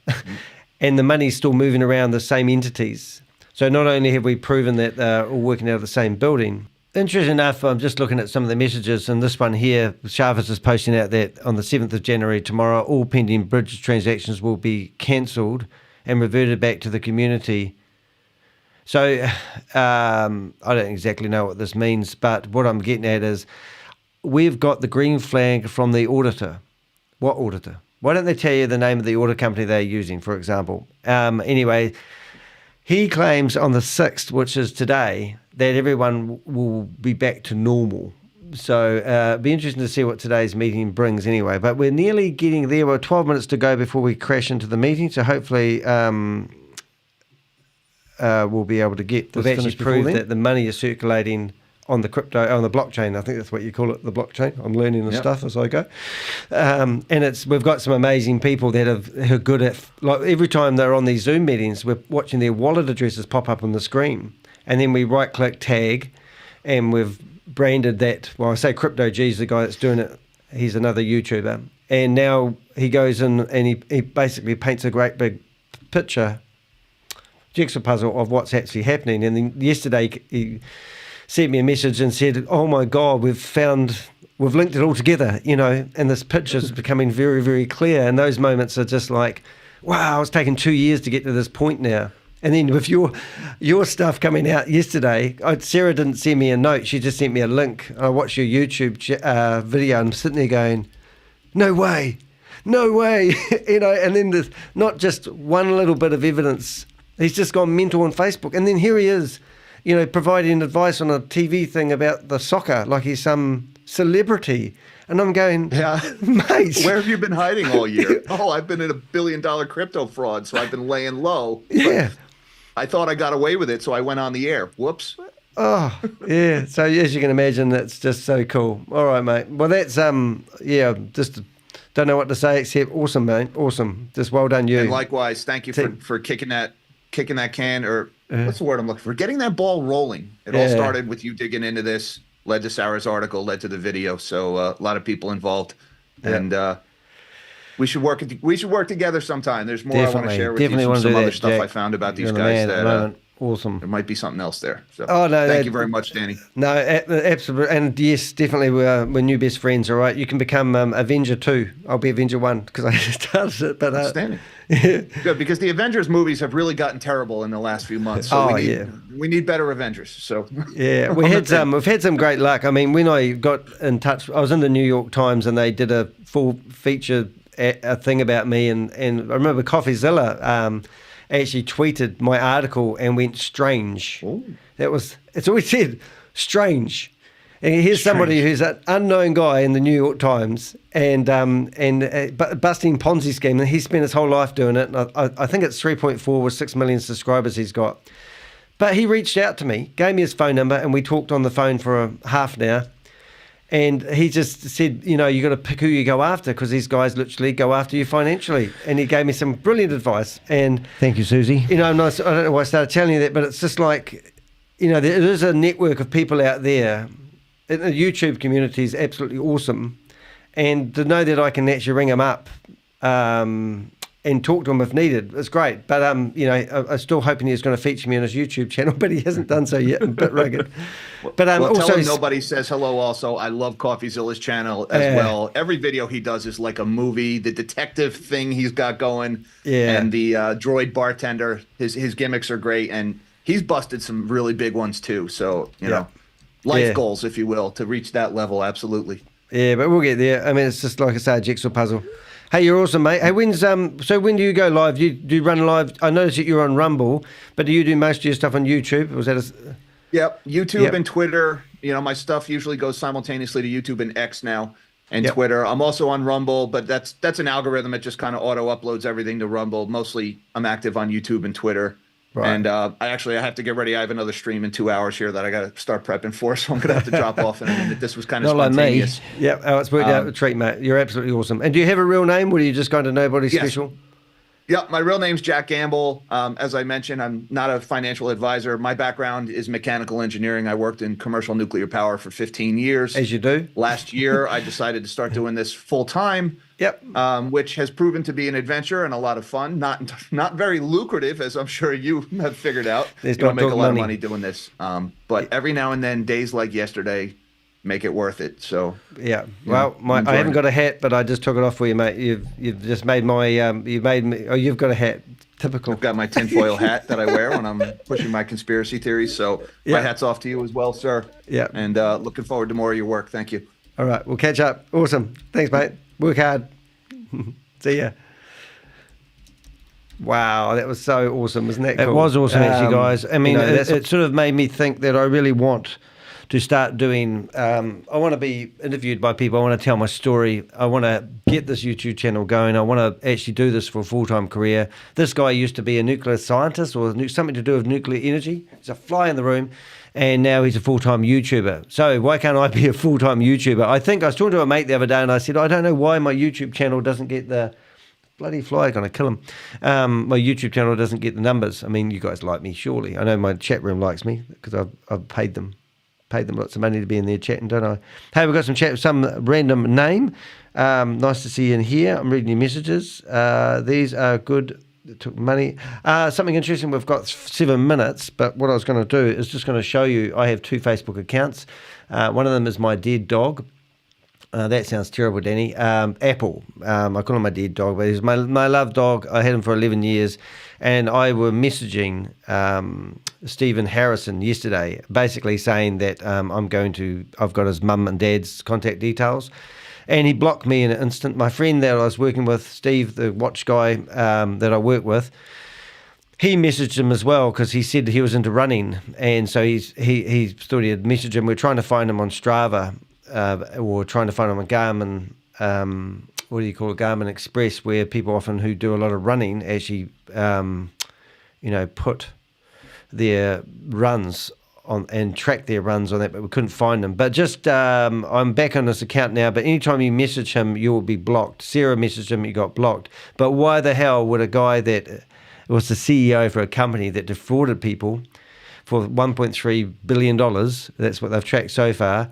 Speaker 1: and the money's still moving around the same entities. So not only have we proven that they're all working out of the same building. Interesting enough, I'm just looking at some of the messages, and this one here, Sharvis is posting out that on the 7th of January, tomorrow, all pending bridge transactions will be cancelled and reverted back to the community. So I don't exactly know what this means, but what I'm getting at is we've got the green flag from the auditor. What auditor? Why don't they tell you the name of the audit company they're using, for example? Anyway, he claims on the 6th, which is today, that everyone will be back to normal. So it'll be interesting to see what today's meeting brings anyway. But we're nearly getting there. We're 12 minutes to go before we crash into the meeting. So hopefully we'll be able to get this. We've actually proved that the money is circulating on the blockchain. I think that's what you call it, the blockchain. I'm learning the stuff as I go. And we've got some amazing people that are good at, like every time they're on these Zoom meetings, we're watching their wallet addresses pop up on the screen. And then we right-click tag, and we've branded that. Well, I say Crypto G's the guy that's doing it. He's another YouTuber. And now he goes in and he basically paints a great big picture, jigsaw puzzle of what's actually happening. And then yesterday he sent me a message and said, "Oh my God, we've linked it all together, you know, and this picture's becoming very, very clear." And those moments are just like, wow, it's taken 2 years to get to this point now. And then with your stuff coming out yesterday, Sarah didn't send me a note. She just sent me a link. I watched your YouTube video and I'm sitting there going, no way, you know, and then there's not just one little bit of evidence. He's just gone mental on Facebook. And then here he is, you know, providing advice on a TV thing about the soccer, like he's some celebrity. And I'm going, mate,
Speaker 2: where have you been hiding all year? Oh, I've been in $1 billion crypto fraud, so I've been laying low.
Speaker 1: Yeah.
Speaker 2: I thought I got away with it, so I went on the air. Whoops.
Speaker 1: Oh, yeah. So as you can imagine, that's just so cool. All right, mate. Well, that's, just don't know what to say except awesome, mate. Awesome. Just well done you.
Speaker 2: And likewise, thank you for kicking that can, or what's the word I'm looking for? Getting that ball rolling. It all started with you digging into this, led to Sarah's article, led to the video. So a lot of people involved. And we should work together sometime. There's more I want to share with you. Some other stuff I found about these guys that
Speaker 1: awesome.
Speaker 2: There might be something else there. So
Speaker 1: no,
Speaker 2: thank you very much, Danny.
Speaker 1: No, absolutely. And yes, definitely we're new best friends, all right? You can become Avenger 2. I'll be Avenger 1 because I started it. But
Speaker 2: outstanding. Good, because the Avengers movies have really gotten terrible in the last few months. So we need better Avengers. So
Speaker 1: yeah, we've had some great luck. I mean, when I got in touch, I was in the New York Times and they did a full feature a thing about me, and I remember CoffeeZilla actually tweeted my article and went strange. Ooh. It's always said strange. And here's somebody who's an unknown guy in the New York Times and busting Ponzi scheme, and he spent his whole life doing it. And I think it's 3.4 with 6 million subscribers he's got. But he reached out to me, gave me his phone number, and we talked on the phone for half an hour. And he just said, you know, you got to pick who you go after because these guys literally go after you financially. And he gave me some brilliant advice. And
Speaker 7: thank you, Susie.
Speaker 1: You know, I don't know why I started telling you that, but it's just like, you know, there is a network of people out there. The YouTube community is absolutely awesome. And to know that I can actually ring them up and talk to him if needed, it's great. But, you know, I'm still hoping he's going to feature me on his YouTube channel, but he hasn't done so yet. A bit rugged. But also,
Speaker 2: tell him nobody says hello also. I love CoffeeZilla's channel as well. Every video he does is like a movie. The detective thing he's got going and the droid bartender, his gimmicks are great. And he's busted some really big ones too. So, you know, life goals, if you will, to reach that level. Absolutely.
Speaker 1: Yeah, but we'll get there. I mean, it's just like I say, a jigsaw puzzle. Hey, you're awesome, mate. Hey, so when do you go live? Do you run live? I noticed that you're on Rumble, but do you do most of your stuff on YouTube? Was that
Speaker 2: Yep, YouTube and Twitter. my stuff usually goes simultaneously to YouTube and X now and Twitter. I'm also on Rumble, but that's an algorithm that just kind of auto uploads everything to Rumble. Mostly I'm active on YouTube and Twitter. Right. And I have to get ready. I have another stream in 2 hours here that I got to start prepping for, so I'm going to have to drop off in a minute. This was kind of spontaneous.
Speaker 1: Like me. Yeah, it's worked out a treat, mate. You're absolutely awesome. And do you have a real name, or are you just going to nobody special?
Speaker 2: Yeah, my real name's Jack Gamble. As I mentioned, I'm not a financial advisor. My background is mechanical engineering. I worked in commercial nuclear power for 15 years.
Speaker 1: As you do.
Speaker 2: Last year, I decided to start doing this full time.
Speaker 1: Yep.
Speaker 2: Which has proven to be an adventure and a lot of fun. Not very lucrative, as I'm sure you have figured out. You don't make a lot of money doing this. But every now and then, days like yesterday make it worth it. So
Speaker 1: yeah. Well, I haven't got a hat, but I just took it off for you, mate. You've just made my you've got a hat. Typical.
Speaker 2: I've got my tinfoil hat that I wear when I'm pushing my conspiracy theories. So my hat's off to you as well, sir.
Speaker 1: Yeah.
Speaker 2: And looking forward to more of your work. Thank you.
Speaker 1: All right, we'll catch up. Awesome. Thanks, mate. Work hard. See ya. Wow, that was so awesome, wasn't that cool?
Speaker 7: It was awesome, actually, guys. I mean,
Speaker 1: it sort of made me think that I really want to start doing, I want to be interviewed by people. I want to tell my story. I want to get this YouTube channel going. I want to actually do this for a full-time career. This guy used to be a nuclear scientist or something to do with nuclear energy. He's a fly in the room. And now he's a full-time YouTuber. So why can't I be a full-time YouTuber? I think I was talking to a mate the other day and I said, I don't know why my YouTube channel doesn't get the bloody fly, going to kill him. My YouTube channel doesn't get the numbers. I mean, you guys like me, surely. I know my chat room likes me because I've paid them lots of money to be in there chatting, don't I? Hey, we've got some chat with some random name. Nice to see you in here. I'm reading your messages. These are good. It took money. Something interesting, we've got 7 minutes, but what I was going to do is just going to show you, I have 2 Facebook accounts. One of them is my dead dog. That sounds terrible, Danny. Apple. I call him my dead dog, but he's my love dog. I had him for 11 years, and I were messaging Stephen Harrison yesterday, basically saying that I've got his mum and dad's contact details. And he blocked me in an instant. My friend that I was working with, Steve, the watch guy that I work with, he messaged him as well because he said he was into running. And so he thought he had messaged him. We're trying to find him on Strava or trying to find him on Garmin, what do you call it, Garmin Express, where people often who do a lot of running actually, put their runs on and track their runs on that, but we couldn't find them. But just I'm back on this account now, but anytime you message him, you will be blocked. Sarah messaged him, he got blocked. But why the hell would a guy that was the CEO for a company that defrauded people for $1.3 billion, that's what they've tracked so far,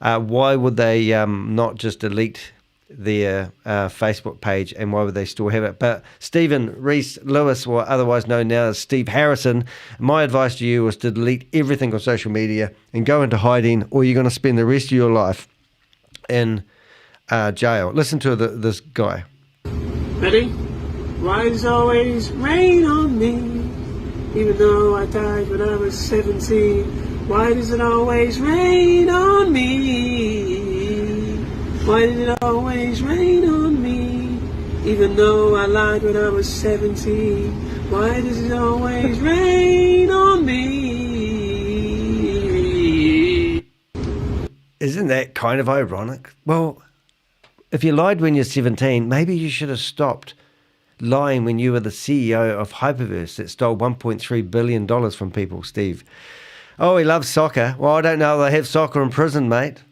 Speaker 1: why would they not just delete their Facebook page, and why would they still have it? But Stephen Reese Lewis, or otherwise known now as Steve Harrison, my advice to you is to delete everything on social media and go into hiding, or you're going to spend the rest of your life in jail. Listen to this guy.
Speaker 8: Ready? Why does it always rain on me? Even though I died when I was 17. Why does it always rain on me? Why did it always rain on me? Even though I lied when I was 17. Why does it always rain on me?
Speaker 1: Isn't that kind of ironic? Well, if you lied when you're 17, maybe you should have stopped lying when you were the CEO of Hyperverse that stole $1.3 billion from people, Steve. Oh, he loves soccer. Well, I don't know if they have soccer in prison, mate.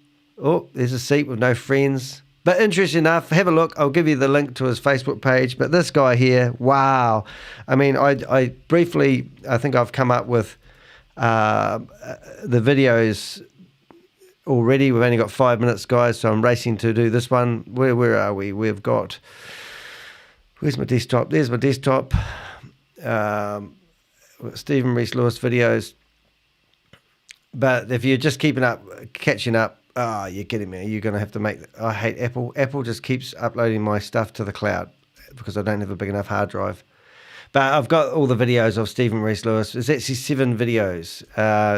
Speaker 1: Oh, there's a seat with no friends. But interesting enough, have a look. I'll give you the link to his Facebook page. But this guy here, wow. I mean, I briefly, I think I've come up with the videos already. We've only got 5 minutes, guys, so I'm racing to do this one. Where are we? We've got, where's my desktop? There's my desktop. Stephen Reese Lewis videos. But if you're just catching up, you're kidding me. You're going to have to I hate Apple. Apple just keeps uploading my stuff to the cloud because I don't have a big enough hard drive. But I've got all the videos of Stephen Reese Lewis. It's actually 7 videos.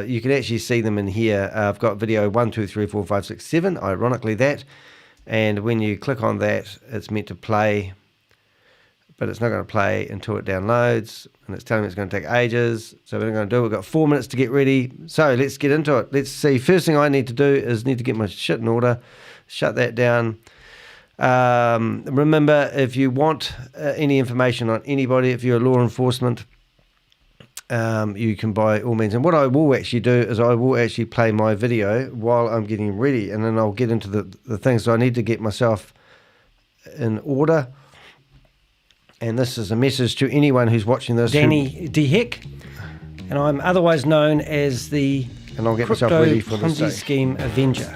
Speaker 1: You can actually see them in here. I've got video 1, 2, 3, 4, 5, 6, 7, ironically that. And when you click on that, it's meant to play. but it's not going to play until it downloads, and it's telling me it's going to take ages. So we're going to do it. We've got 4 minutes to get ready. So let's get into it. Let's see. First thing I need to do is need to get my shit in order, shut that down. Remember, if you want any information on anybody, if you're law enforcement, you can by all means. And what I will actually do is I will actually play my video while I'm getting ready, and then I'll get into the things. So I need to get myself in order. And this is a message to anyone who's watching this.
Speaker 6: Danny de Hek, and I'm otherwise known as the
Speaker 1: and I'll get myself
Speaker 6: Crypto
Speaker 1: ready for this
Speaker 6: Ponzi Scheme Avenger.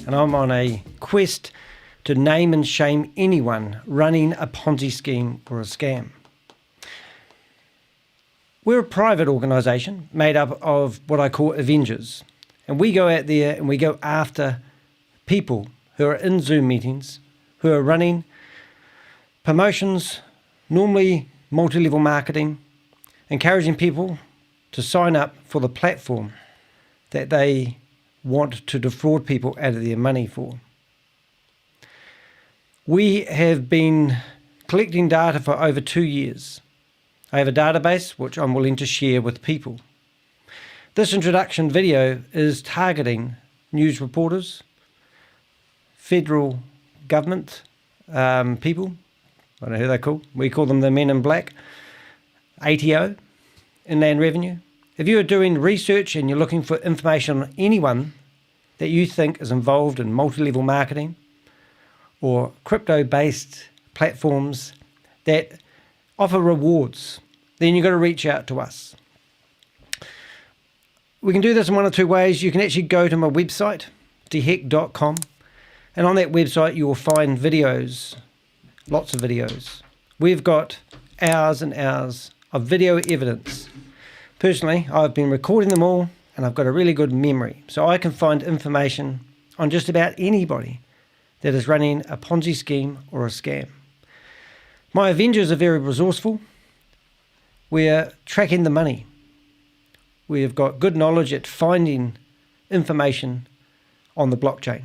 Speaker 6: And I'm on a quest to name and shame anyone running a Ponzi scheme or a scam. We're a private organisation made up of what I call Avengers. And we go out there and we go after people who are in Zoom meetings, who are running promotions, normally multi-level marketing, encouraging people to sign up for the platform that they want to defraud people out of their money for. We have been collecting data for over 2 years. I have a database which I'm willing to share with people. This introduction video is targeting news reporters, federal government people, I don't know who they're called. We call them the men in black. ATO, Inland Revenue. If you are doing research and you're looking for information on anyone that you think is involved in multi-level marketing or crypto-based platforms that offer rewards, then you've got to reach out to us. We can do this in one or two ways. You can actually go to my website, dehek.com, and on that website you will find videos. Lots of videos. We've got hours and hours of video evidence. Personally, I've been recording them all, and I've got a really good memory. So I can find information on just about anybody that is running a Ponzi scheme or a scam. My Avengers are very resourceful. We're tracking the money. We've got good knowledge at finding information on the blockchain.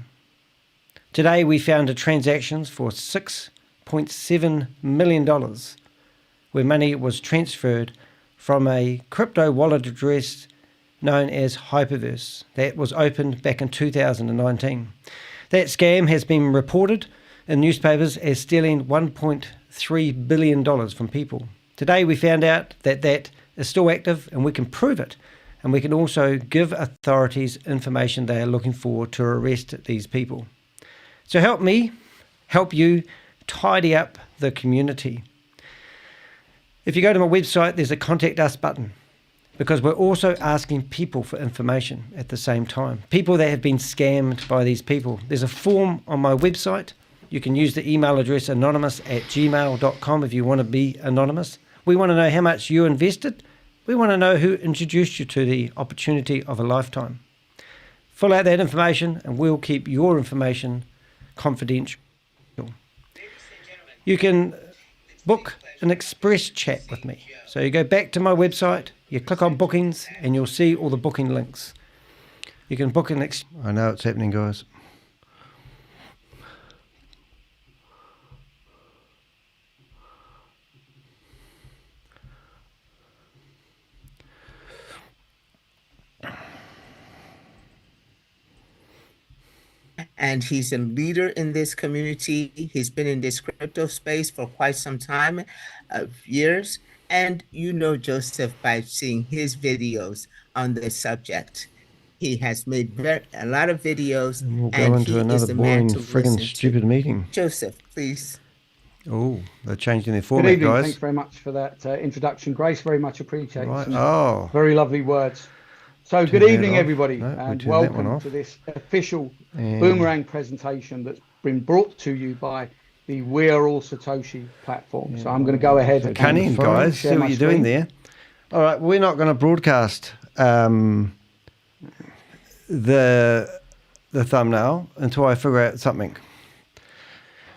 Speaker 6: Today we found transactions for $6.7 million where money was transferred from a crypto wallet address known as Hyperverse that was opened back in 2019. That scam has been reported in newspapers as stealing $1.3 billion from people. Today we found out that that is still active, and we can prove it, and we can also give authorities information they are looking for to arrest these people. So help me help you tidy up the community. If you go to my website, there's a contact us button, because we're also asking people for information at the same time. People that have been scammed by these people. There's a form on my website. You can use the email address anonymous@gmail.com if you want to be anonymous. We want to know how much you invested. We want to know who introduced you to the opportunity of a lifetime. Fill out that information and we'll keep your information confidential. You can book an express chat with me. So you go back to my website, you click on bookings, and you'll see all the booking links. You can book an
Speaker 1: I know it's happening, guys.
Speaker 9: And he's a leader in this community. He's been in this crypto space for quite some time, years. And you know Joseph by seeing his videos on this subject. He has made a lot of videos,
Speaker 1: and we'll go
Speaker 9: and
Speaker 1: into
Speaker 9: he
Speaker 1: another
Speaker 9: is the man
Speaker 1: boring,
Speaker 9: to
Speaker 1: friggin'
Speaker 9: listen
Speaker 1: stupid
Speaker 9: to.
Speaker 1: meeting.
Speaker 9: Joseph, please.
Speaker 1: Oh, they're changing their
Speaker 10: Good
Speaker 1: format,
Speaker 10: evening.
Speaker 1: guys.
Speaker 10: Thanks very much for that introduction, Grace. Very much appreciated.
Speaker 1: Right.
Speaker 10: Some
Speaker 1: Oh,
Speaker 10: very lovely words. So
Speaker 1: Turn
Speaker 10: good
Speaker 1: that
Speaker 10: evening,
Speaker 1: off.
Speaker 10: everybody,
Speaker 1: No, we
Speaker 10: and
Speaker 1: turned that one
Speaker 10: welcome
Speaker 1: off.
Speaker 10: to this official
Speaker 1: And-
Speaker 10: Boomerang presentation that's been brought to you by the We Are All Satoshi platform. So I'm going to go ahead and
Speaker 1: cunning, guys.
Speaker 10: share
Speaker 1: See
Speaker 10: my
Speaker 1: what you're doing
Speaker 10: screen.
Speaker 1: there. All right, we're not going to broadcast the thumbnail until I figure out something.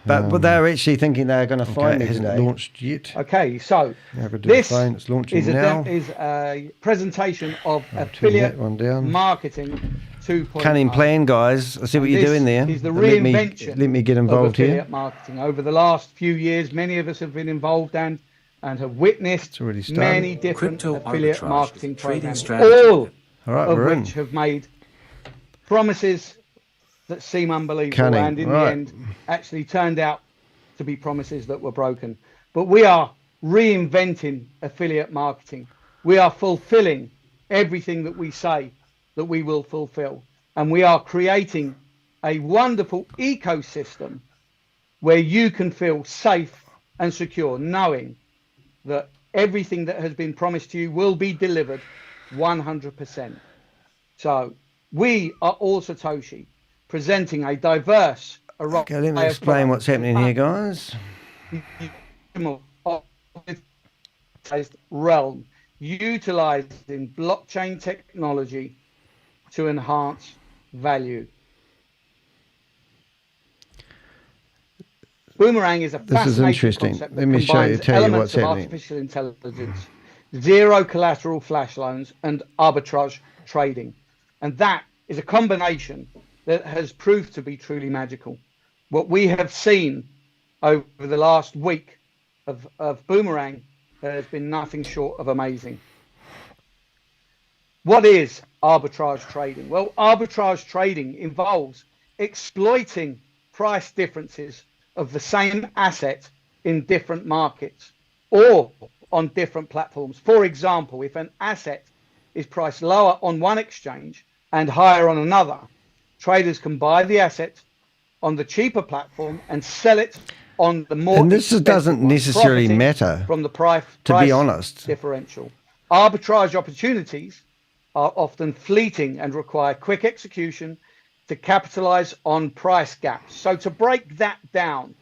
Speaker 1: But they're actually thinking they're going to find me
Speaker 6: it hasn't
Speaker 1: today.
Speaker 6: launched yet.
Speaker 10: Okay, so
Speaker 6: this it's launching now.
Speaker 10: is a presentation of
Speaker 6: I'll turn
Speaker 10: affiliate
Speaker 6: that one down.
Speaker 10: marketing 2.0.
Speaker 1: Cunning plan, guys. I see what you're doing there.
Speaker 10: Is the
Speaker 1: But
Speaker 10: reinvention
Speaker 1: let me get involved
Speaker 10: of affiliate
Speaker 1: here.
Speaker 10: marketing. Over the last few years, many of us have been involved and have witnessed
Speaker 6: already started.
Speaker 10: many different
Speaker 5: Crypto
Speaker 10: affiliate
Speaker 5: arbitrage,
Speaker 10: marketing
Speaker 5: trading
Speaker 10: programs,
Speaker 5: strategy.
Speaker 10: all
Speaker 1: All right,
Speaker 10: of
Speaker 1: we're in.
Speaker 10: which have made promises that seem unbelievable
Speaker 1: Cunning,
Speaker 10: and in
Speaker 1: right.
Speaker 10: the end actually turned out to be promises that were broken. But we are reinventing affiliate marketing. We are fulfilling everything that we say that we will fulfill. And we are creating a wonderful ecosystem where you can feel safe and secure, knowing that everything that has been promised to you will be delivered 100%. So we are All Satoshi, presenting a diverse array.
Speaker 1: Okay, let me explain what's happening here, guys.
Speaker 10: Realm utilizing blockchain technology to enhance value. Boomerang is a
Speaker 1: This is
Speaker 10: fascinating
Speaker 1: interesting.
Speaker 10: concept that
Speaker 1: Let me show you,
Speaker 10: combines
Speaker 1: tell you
Speaker 10: elements
Speaker 1: what's
Speaker 10: of
Speaker 1: happening.
Speaker 10: artificial intelligence, zero collateral flash loans, and arbitrage trading. And that is a combination that has proved to be truly magical. What we have seen over the last week of Boomerang has been nothing short of amazing. What is arbitrage trading? Well, arbitrage trading involves exploiting price differences of the same asset in different markets or on different platforms. For example, if an asset is priced lower on one exchange and higher on another, traders can buy the asset on the cheaper platform and sell it on the more
Speaker 1: And this doesn't necessarily
Speaker 10: profiting
Speaker 1: matter,
Speaker 10: from the price
Speaker 1: to be honest.
Speaker 10: differential. Arbitrage opportunities are often fleeting and require quick execution to capitalize on price gaps. So to break that down,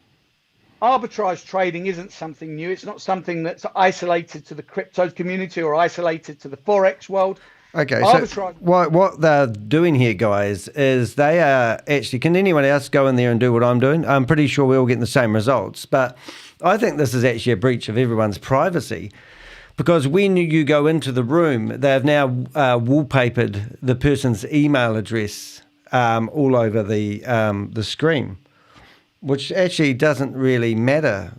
Speaker 10: arbitrage trading isn't something new. It's not something that's isolated to the crypto community or isolated to the Forex world.
Speaker 1: Okay,
Speaker 10: Arbitrage.
Speaker 1: so what they're doing here, guys, is they are actually, can anyone else go in there and do what I'm doing? I'm pretty sure we're all getting the same results, but I think this is actually a breach of everyone's privacy, because when you go into the room, they've now wallpapered the person's email address all over the screen, which actually doesn't really matter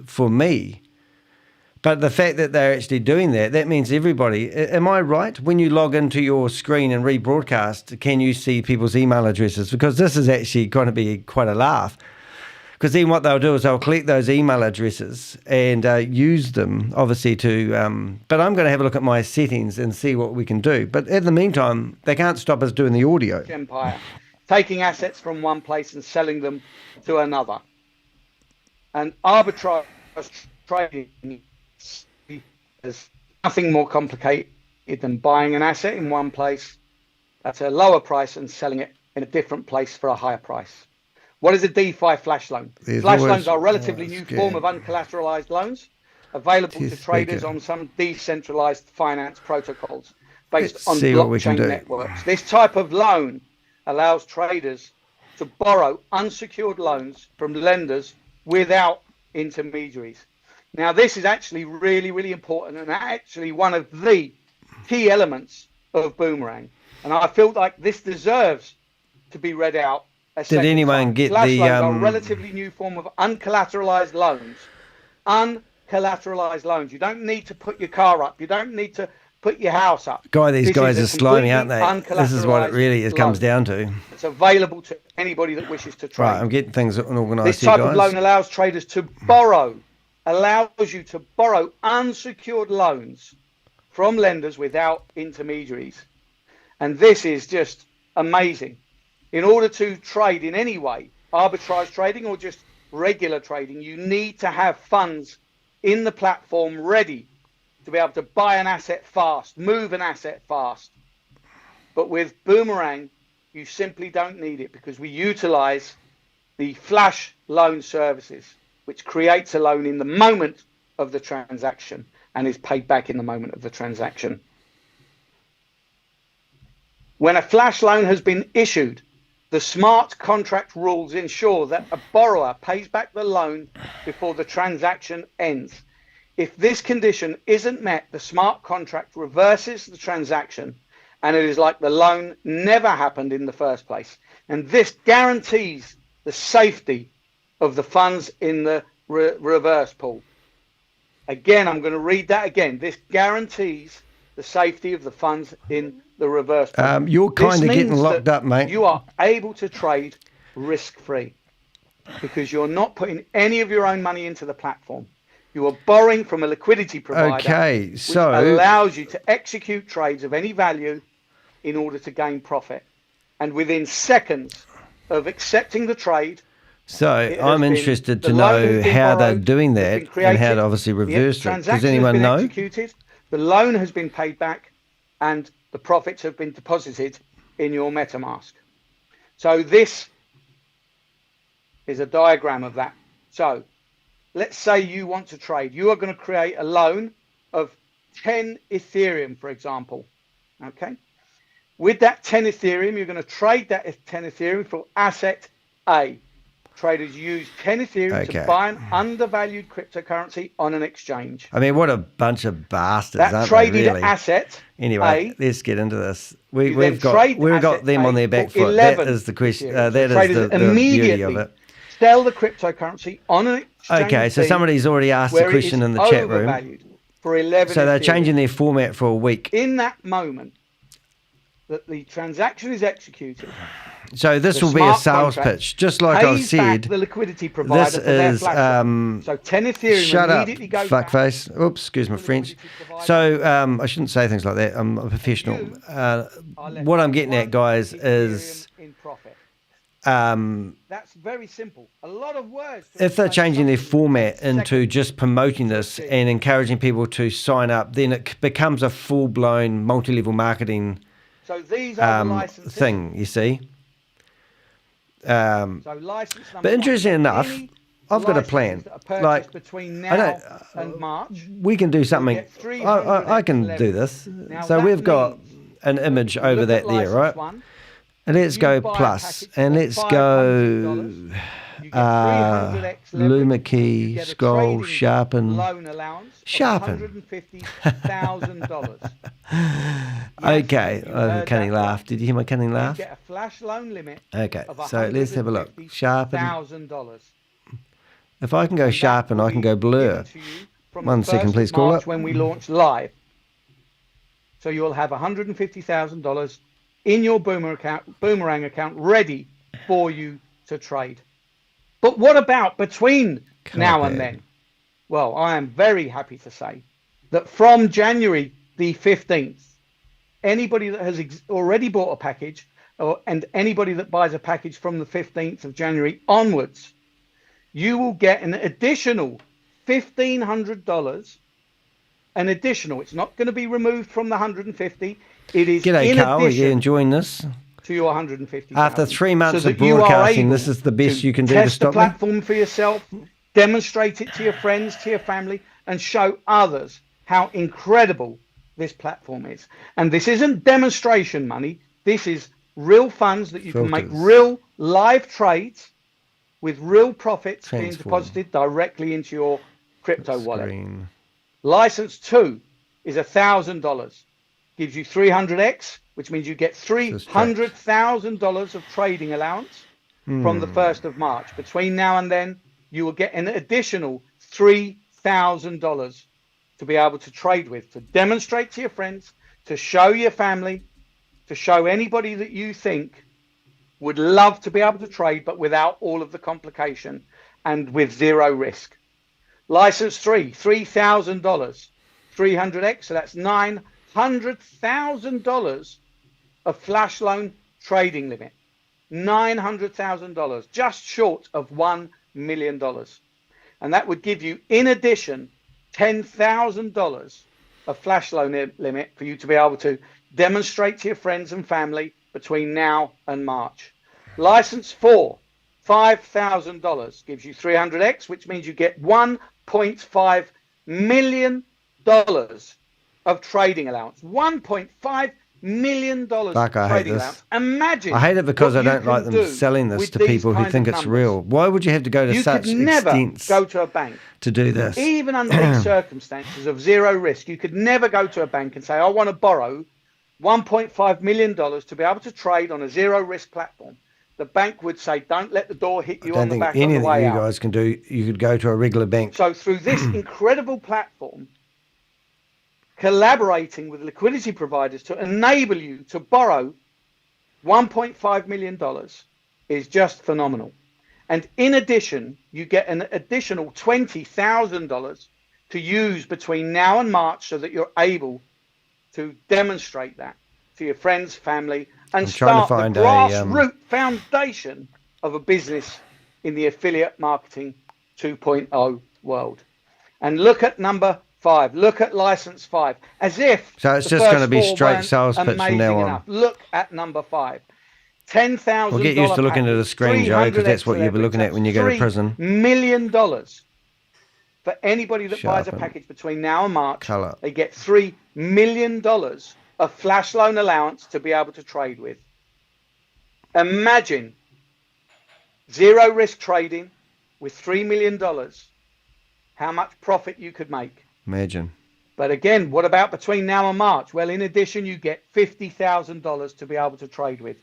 Speaker 1: for me. But the fact that they're actually doing that, that means everybody, am I right? When you log into your screen and rebroadcast, can you see people's email addresses? Because this is actually going to be quite a laugh. Because then what they'll do is they'll collect those email addresses and use them, obviously, to... but I'm going to have a look at my settings and see what we can do. But in the meantime, they can't stop us doing the audio.
Speaker 10: Empire, taking assets from one place and selling them to another. And arbitrage trading is nothing more complicated than buying an asset in one place at a lower price and selling it in a different place for a higher price. What is a DeFi flash loan? Flash loans are a relatively new form of uncollateralized loans available to traders on some decentralized finance protocols based on blockchain networks. This type of loan allows traders to borrow unsecured loans from lenders without intermediaries. Now, this is actually really, really important and actually one of the key elements of Boomerang. And I feel like this deserves to be read out.
Speaker 1: Did anyone get
Speaker 10: Flash
Speaker 1: the...
Speaker 10: loans are a relatively new form of uncollateralized loans. Uncollateralized loans. You don't need to put your car up. You don't need to put your house up.
Speaker 1: These guys are slimy, aren't they? This is what it really comes down to.
Speaker 10: It's available to anybody that wishes to trade.
Speaker 1: Right, I'm getting things organised
Speaker 10: This
Speaker 1: here,
Speaker 10: type
Speaker 1: guys.
Speaker 10: of loan allows traders to borrow, allows you to borrow unsecured loans from lenders without intermediaries. And this is just amazing. In order to trade in any way, arbitrage trading or just regular trading, you need to have funds in the platform ready to be able to buy an asset fast, move an asset fast. But with Boomerang, you simply don't need it because we utilize the flash loan services, which creates a loan in the moment of the transaction and is paid back in the moment of the transaction. When a flash loan has been issued, The smart contract rules ensure that a borrower pays back the loan before the transaction ends. If this condition isn't met, the smart contract reverses the transaction, and it is like the loan never happened in the first place. And this guarantees the safety of the funds in the reverse pool. Again, I'm going to read that again. This guarantees the safety of the funds in the reverse pool.
Speaker 1: You're kind of getting locked up, mate.
Speaker 10: You are able to trade risk-free because you're not putting any of your own money into the platform. You are borrowing from a liquidity provider, which allows you to execute trades of any value in order to gain profit. And within seconds of accepting the trade,
Speaker 1: so I'm interested to know how they're doing that and how to obviously reverse it. Does anyone know?
Speaker 10: Executed, the loan has been paid back and the profits have been deposited in your MetaMask. So this is a diagram of that. So let's say you want to trade. You are going to create a loan of 10 Ethereum, for example. Okay. With that 10 Ethereum, you're going to trade that 10 Ethereum for asset A. Traders use 10 Ethereum to buy an undervalued cryptocurrency on an exchange.
Speaker 1: I mean, what a bunch of bastards,
Speaker 10: that
Speaker 1: aren't
Speaker 10: traded
Speaker 1: they, really?
Speaker 10: Asset
Speaker 1: anyway,
Speaker 10: A,
Speaker 1: let's get into this. We've got them on their back foot. That is the question. That is the beauty of it.
Speaker 10: Sell the cryptocurrency on an exchange.
Speaker 1: Okay, so somebody's already asked the question in the chat room.
Speaker 10: For 11
Speaker 1: so they're
Speaker 10: Ethereum.
Speaker 1: Changing their format for a week.
Speaker 10: In that moment that the transaction is executed,
Speaker 1: so this will be a sales pitch, just like I've said.
Speaker 10: The liquidity provider
Speaker 1: this is
Speaker 10: so 10 Ethereum
Speaker 1: shut up,
Speaker 10: immediately goes
Speaker 1: fuckface. Oops, excuse my French. So I shouldn't say things like that. I'm a professional. What I'm getting at, guys, is
Speaker 10: that's very simple. A lot of words.
Speaker 1: If they're changing their format into just promoting this and encouraging people to sign up, then it becomes a full-blown multi-level marketing thing, you see. But interesting enough, I've got a plan. Like,
Speaker 10: between now and March,
Speaker 1: we can do something. I can do this. So we've got an image over that there, right? And let's go plus, and let's go Luma key, scroll, sharpen.
Speaker 10: $150,000.
Speaker 1: Okay, cunning laugh. Did you hear my cunning laugh?
Speaker 10: Get a flash loan limit.
Speaker 1: Okay, so let's have a look. Sharpen.
Speaker 10: $150,000.
Speaker 1: If I can go sharpen, I can go blur. 1 second, please call it.
Speaker 10: When we launch live, so you'll have $150,000 in your Boomerang account ready for you to trade. But what about between now and then? Well, I am very happy to say that from January the 15th, anybody that has already bought a package and anybody that buys a package from the 15th of January onwards, you will get an additional $1,500. An additional. It's not going to be removed from the 150. It is
Speaker 1: G'day, Carl. Are you enjoying this?
Speaker 10: To your 150.
Speaker 1: After 3 months of broadcasting, this is the best you can do to stop
Speaker 10: the platform for yourself, demonstrate it to your friends, to your family, and show others how incredible this platform is. And this isn't demonstration money. This is real funds that you can make real live trades with real profits being deposited directly into your crypto wallet. License 2 is $1,000. Gives you 300x, which means you get $300,000 of trading allowance from the 1st of March. Between now and then, you will get an additional $3,000 to be able to trade with, to demonstrate to your friends, to show your family, to show anybody that you think would love to be able to trade, but without all of the complication and with zero risk. License 3, $3,000, 300x, so that's $900,000 of flash loan trading limit. $900,000, just short of $1 million. And that would give you, in addition, $10,000 of flash loan limit for you to be able to demonstrate to your friends and family between now and March. License 4, $5,000, gives you 300x, which means you get $1.5 million of trading allowance. $1.5 million
Speaker 1: Fuck, I hate
Speaker 10: trading
Speaker 1: this.
Speaker 10: allowance. Imagine.
Speaker 1: I hate it because I
Speaker 10: what you
Speaker 1: don't like
Speaker 10: can
Speaker 1: them
Speaker 10: do
Speaker 1: selling this
Speaker 10: with
Speaker 1: to
Speaker 10: these
Speaker 1: people who
Speaker 10: kinds
Speaker 1: think
Speaker 10: of
Speaker 1: it's
Speaker 10: numbers.
Speaker 1: real. Why would you have to go to
Speaker 10: You
Speaker 1: such
Speaker 10: could never
Speaker 1: extents
Speaker 10: go to a bank.
Speaker 1: to do this?
Speaker 10: Even under these circumstances of zero risk, you could never go to a bank and say, I want to borrow $1.5 million to be able to trade on a zero risk platform. The bank would say, don't let the door hit you
Speaker 1: I
Speaker 10: on
Speaker 1: don't
Speaker 10: the
Speaker 1: think
Speaker 10: back on the
Speaker 1: anything
Speaker 10: way
Speaker 1: you
Speaker 10: out.
Speaker 1: guys can do. You could go to a regular bank.
Speaker 10: So through this incredible platform, collaborating with liquidity providers to enable you to borrow $1.5 million is just phenomenal. And in addition, you get an additional $20,000 to use between now and March so that you're able to demonstrate that to your friends, family, and start the grassroots foundation of a business in the affiliate marketing 2.0 world. And look at number 5. Look at license 5. As if
Speaker 1: So it's just going to be straight sales pitch from now on.
Speaker 10: enough. Look at number 5. $10,000.
Speaker 1: We'll get used to looking at a screen, Joe, because that's what you'll be looking at when you go to prison.
Speaker 10: $3 million for anybody that buys a package between now and March. They get $3 million of flash loan allowance to be able to trade with. Imagine zero risk trading with $3 million, how much profit you could make.
Speaker 1: Imagine.
Speaker 10: But again, what about between now and March? Well, in addition, you get $50,000 to be able to trade with.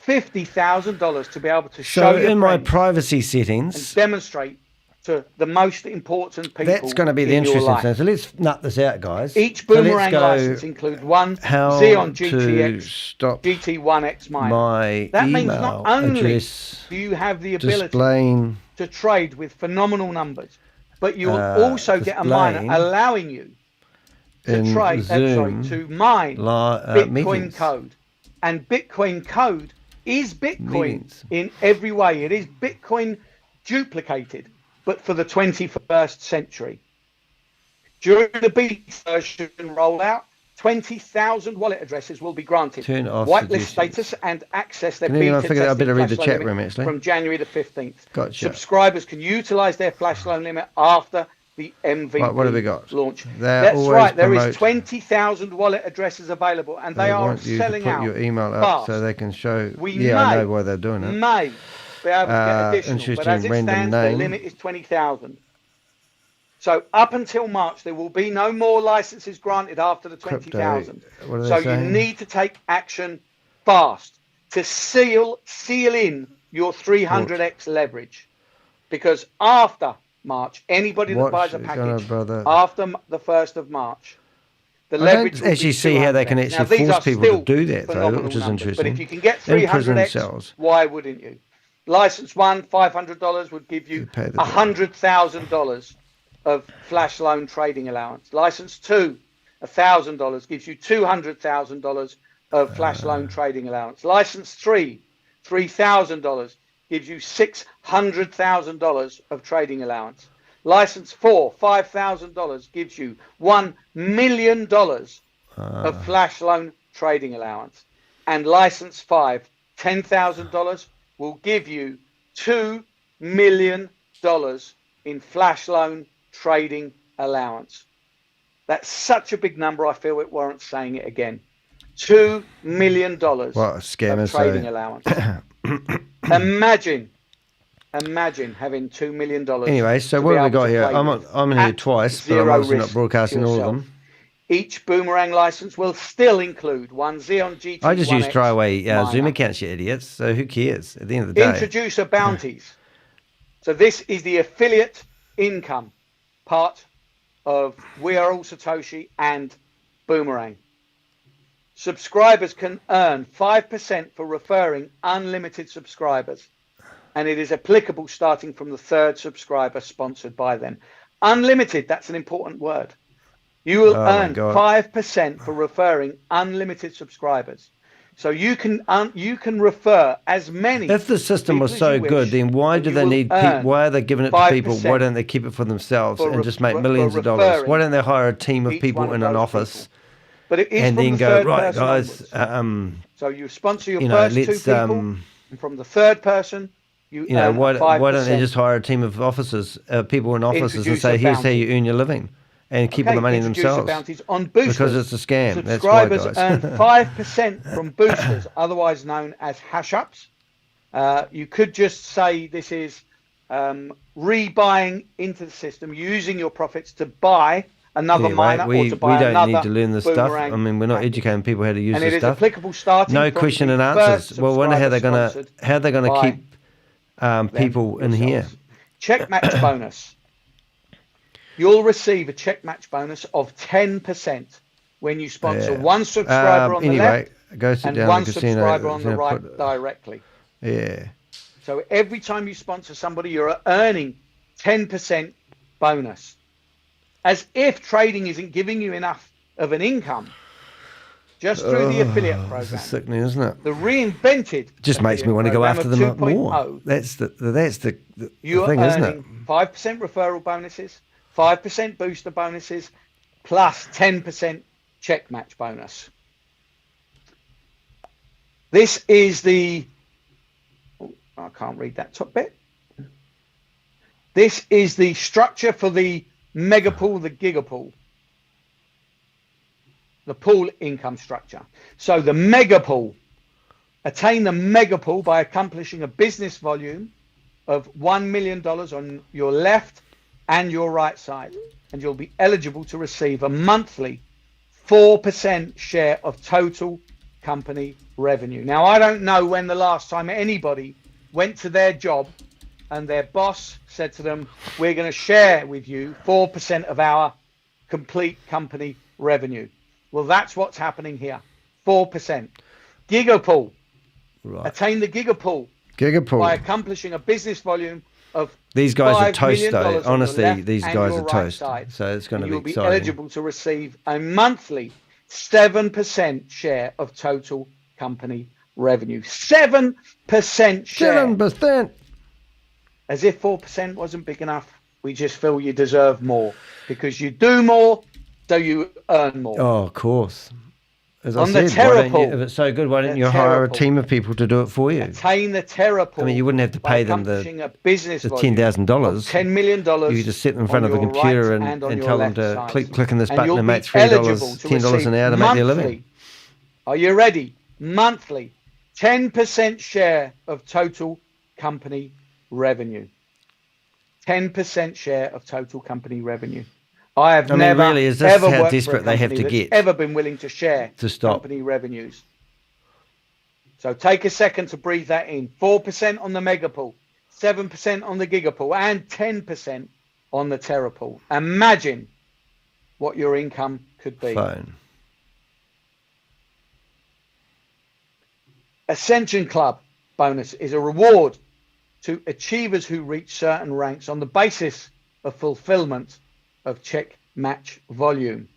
Speaker 10: $50,000 to be able to show
Speaker 1: So
Speaker 10: your
Speaker 1: in my
Speaker 10: friends
Speaker 1: privacy settings,
Speaker 10: and demonstrate to the most important people.
Speaker 1: that's going to be the
Speaker 10: in your
Speaker 1: interesting
Speaker 10: life.
Speaker 1: thing. So let's nut this out, guys.
Speaker 10: Each
Speaker 1: So let's
Speaker 10: boomerang
Speaker 1: go
Speaker 10: license includes one
Speaker 1: how
Speaker 10: Xeon
Speaker 1: to
Speaker 10: GTX
Speaker 1: stop
Speaker 10: GT1X miner.
Speaker 1: my
Speaker 10: That means
Speaker 1: email
Speaker 10: not only
Speaker 1: address
Speaker 10: do you have the ability
Speaker 1: displaying
Speaker 10: to trade with phenomenal numbers, but you will also get a miner
Speaker 1: displaying
Speaker 10: allowing you to
Speaker 1: in
Speaker 10: trade,
Speaker 1: Zoom
Speaker 10: to mine Bitcoin
Speaker 1: meetings.
Speaker 10: code. And Bitcoin code is Bitcoin
Speaker 1: Meetings.
Speaker 10: in every way. It is Bitcoin duplicated, but for the 21st century. During the beta version rollout, 20,000 wallet addresses will be granted
Speaker 1: Turn off
Speaker 10: whitelist
Speaker 1: suggestions.
Speaker 10: status and access their
Speaker 1: Can anyone
Speaker 10: beta
Speaker 1: figure out? I
Speaker 10: testing
Speaker 1: better read the
Speaker 10: flash
Speaker 1: chat
Speaker 10: loan
Speaker 1: room,
Speaker 10: limit
Speaker 1: actually.
Speaker 10: from January the 15th.
Speaker 1: Gotcha.
Speaker 10: Subscribers can utilize their flash loan limit after the MVP
Speaker 1: Right, what have we got?
Speaker 10: launch.
Speaker 1: They
Speaker 10: That's
Speaker 1: always
Speaker 10: right. There
Speaker 1: promote-
Speaker 10: is 20,000 wallet addresses available, and they are
Speaker 1: want you to
Speaker 10: selling
Speaker 1: put
Speaker 10: out
Speaker 1: your email up
Speaker 10: fast.
Speaker 1: so they can show.
Speaker 10: We
Speaker 1: I
Speaker 10: may-
Speaker 1: know why they're doing it.
Speaker 10: May be able to get additional, but
Speaker 1: interesting
Speaker 10: as it
Speaker 1: random
Speaker 10: stands, the
Speaker 1: name.
Speaker 10: limit is 20,000. So up until March, there will be no more licenses granted after the 20,000.
Speaker 1: What are they
Speaker 10: So
Speaker 1: saying?
Speaker 10: you need to take action fast to seal in your 300x leverage, because after March, anybody that
Speaker 1: What's
Speaker 10: buys a
Speaker 1: gonna,
Speaker 10: package
Speaker 1: brother?
Speaker 10: after the 1st of March, the
Speaker 1: I
Speaker 10: leverage
Speaker 1: don't
Speaker 10: will
Speaker 1: actually
Speaker 10: be
Speaker 1: see how they
Speaker 10: 200x.
Speaker 1: can
Speaker 10: Now,
Speaker 1: actually
Speaker 10: these
Speaker 1: force
Speaker 10: are
Speaker 1: people
Speaker 10: still
Speaker 1: to do that, though,
Speaker 10: phenomenal
Speaker 1: which is
Speaker 10: numbers,
Speaker 1: interesting.
Speaker 10: But if you can get
Speaker 1: In prison
Speaker 10: 300x,
Speaker 1: cells.
Speaker 10: why wouldn't you? License 1, $500 would give you
Speaker 1: pay the
Speaker 10: $100,000 of flash loan trading allowance. License 2, $1,000 gives you $200,000 of flash loan trading allowance. License 3, $3,000 gives you $600,000 of trading allowance. License 4, $5,000 gives you $1 million of flash loan trading allowance. And license 5, $10,000 will give you $2 million in flash loan trading allowance. That's such a big number, I feel it warrants saying it again. $2 million
Speaker 1: What a scammer,
Speaker 10: of trading
Speaker 1: so-
Speaker 10: allowance. Imagine having $2 million.
Speaker 1: Anyway, so
Speaker 10: to
Speaker 1: what
Speaker 10: be
Speaker 1: have we
Speaker 10: able
Speaker 1: got
Speaker 10: to
Speaker 1: here?
Speaker 10: play with
Speaker 1: I'm in here
Speaker 10: at
Speaker 1: twice, but I'm
Speaker 10: zero
Speaker 1: obviously not
Speaker 10: risk
Speaker 1: broadcasting
Speaker 10: to
Speaker 1: all of
Speaker 10: yourself.
Speaker 1: them.
Speaker 10: Each boomerang license will still include one Xeon GT1X
Speaker 1: I just use throwaway Zoom
Speaker 10: miner.
Speaker 1: accounts, you idiots. So who cares at the end of the day?
Speaker 10: Introducer bounties. So this is the affiliate income part of We Are All Satoshi and Boomerang. Subscribers can earn 5% for referring unlimited subscribers, and it is applicable starting from the 3rd subscriber sponsored by them. Unlimited, that's an important word. You will earn 5% for referring unlimited subscribers. So you can refer as many.
Speaker 1: If the system was so good, then why do they need people? Why are they giving it to people? Why don't they keep it for themselves and just make millions of dollars? Why don't they hire a team of people in an office
Speaker 10: But it is
Speaker 1: and
Speaker 10: from
Speaker 1: then
Speaker 10: the
Speaker 1: go,
Speaker 10: third
Speaker 1: right,
Speaker 10: person
Speaker 1: guys,
Speaker 10: onwards. So you sponsor your
Speaker 1: you know,
Speaker 10: first 2
Speaker 1: let's,
Speaker 10: people, and from the 3rd person, you
Speaker 1: know,
Speaker 10: earn
Speaker 1: why
Speaker 10: 5%.
Speaker 1: don't they just hire a team of officers, people in offices, and say,
Speaker 10: Introducer
Speaker 1: here's how
Speaker 10: bounty.
Speaker 1: you earn your living, and keep all the money
Speaker 10: introduce
Speaker 1: themselves.
Speaker 10: Bounties on boosters.
Speaker 1: Because it's a scam. That's why,
Speaker 10: Subscribers
Speaker 1: guys.
Speaker 10: earn 5% from boosters, otherwise known as hash-ups. You could just say this is rebuying into the system, using your profits to buy another miner or to buy
Speaker 1: we don't
Speaker 10: another
Speaker 1: need to learn this stuff.
Speaker 10: boomerang
Speaker 1: I mean, we're not
Speaker 10: package.
Speaker 1: educating people how to use
Speaker 10: And
Speaker 1: this
Speaker 10: it is
Speaker 1: stuff.
Speaker 10: applicable starting
Speaker 1: No
Speaker 10: from
Speaker 1: question
Speaker 10: the
Speaker 1: and answers.
Speaker 10: first
Speaker 1: Well, I wonder how they're
Speaker 10: subscriber
Speaker 1: going to
Speaker 10: sponsored
Speaker 1: keep people in here.
Speaker 10: yourselves. Check match bonus. You'll receive a check match bonus of 10% when you sponsor one subscriber on the left
Speaker 1: go sit
Speaker 10: and
Speaker 1: down
Speaker 10: one
Speaker 1: in the casino,
Speaker 10: subscriber on the right directly.
Speaker 1: Yeah.
Speaker 10: So every time you sponsor somebody, you're earning 10% bonus. As if trading isn't giving you enough of an income just through the affiliate program.
Speaker 1: It's sickening, isn't it?
Speaker 10: The reinvented
Speaker 1: Just makes me want to go after them more. That's the
Speaker 10: you
Speaker 1: thing,
Speaker 10: are
Speaker 1: isn't it?
Speaker 10: earning 5% referral bonuses, 5% booster bonuses, plus 10% check match bonus. This is the... Oh, I can't read that top bit. This is the structure for the mega pool, the giga pool. The pool income structure. So the mega pool, attain the mega pool by accomplishing a business volume of $1 million on your left and your right side. And you'll be eligible to receive a monthly 4% share of total company revenue. Now, I don't know when the last time anybody went to their job and their boss said to them, we're going to share with you 4% of our complete company revenue. Well, that's what's happening here. 4%. Gigapool. Right. Attain the gigapool.
Speaker 1: Gigapool.
Speaker 10: By accomplishing a business volume of
Speaker 1: these guys are toast, though. Honestly,
Speaker 10: the
Speaker 1: these guys are toast.
Speaker 10: Side.
Speaker 1: So it's going to be exciting.
Speaker 10: You'll be eligible to receive a monthly 7% share of total company revenue. 7% share.
Speaker 1: 7%.
Speaker 10: As if 4% wasn't big enough. We just feel you deserve more because you do more, so you earn more.
Speaker 1: Oh, of course. As
Speaker 10: on
Speaker 1: I
Speaker 10: the
Speaker 1: said,
Speaker 10: Terra pool,
Speaker 1: if it's so good, why don't you hire a team of people to do it for you?
Speaker 10: Attain the Terra pool.
Speaker 1: I mean, you wouldn't have to pay them the $10,000.
Speaker 10: $10 million.
Speaker 1: You could just sit in front of a computer and tell them to click on this button and make $3, $10 an hour to make their living.
Speaker 10: Are you ready? Monthly, 10% share of total company revenue. 10% share of total company revenue. I have never
Speaker 1: really, is this
Speaker 10: ever
Speaker 1: how
Speaker 10: worked
Speaker 1: desperate
Speaker 10: for a
Speaker 1: they have to
Speaker 10: company
Speaker 1: get
Speaker 10: that's ever been willing to share
Speaker 1: to stop
Speaker 10: company revenues. So take a second to breathe that in. 4% on the mega pool, 7% on the gigapool, and 10% on the Terra pool. Imagine what your income could be.
Speaker 1: Phone.
Speaker 10: Ascension Club bonus is a reward to achievers who reach certain ranks on the basis of fulfillment of check match volume.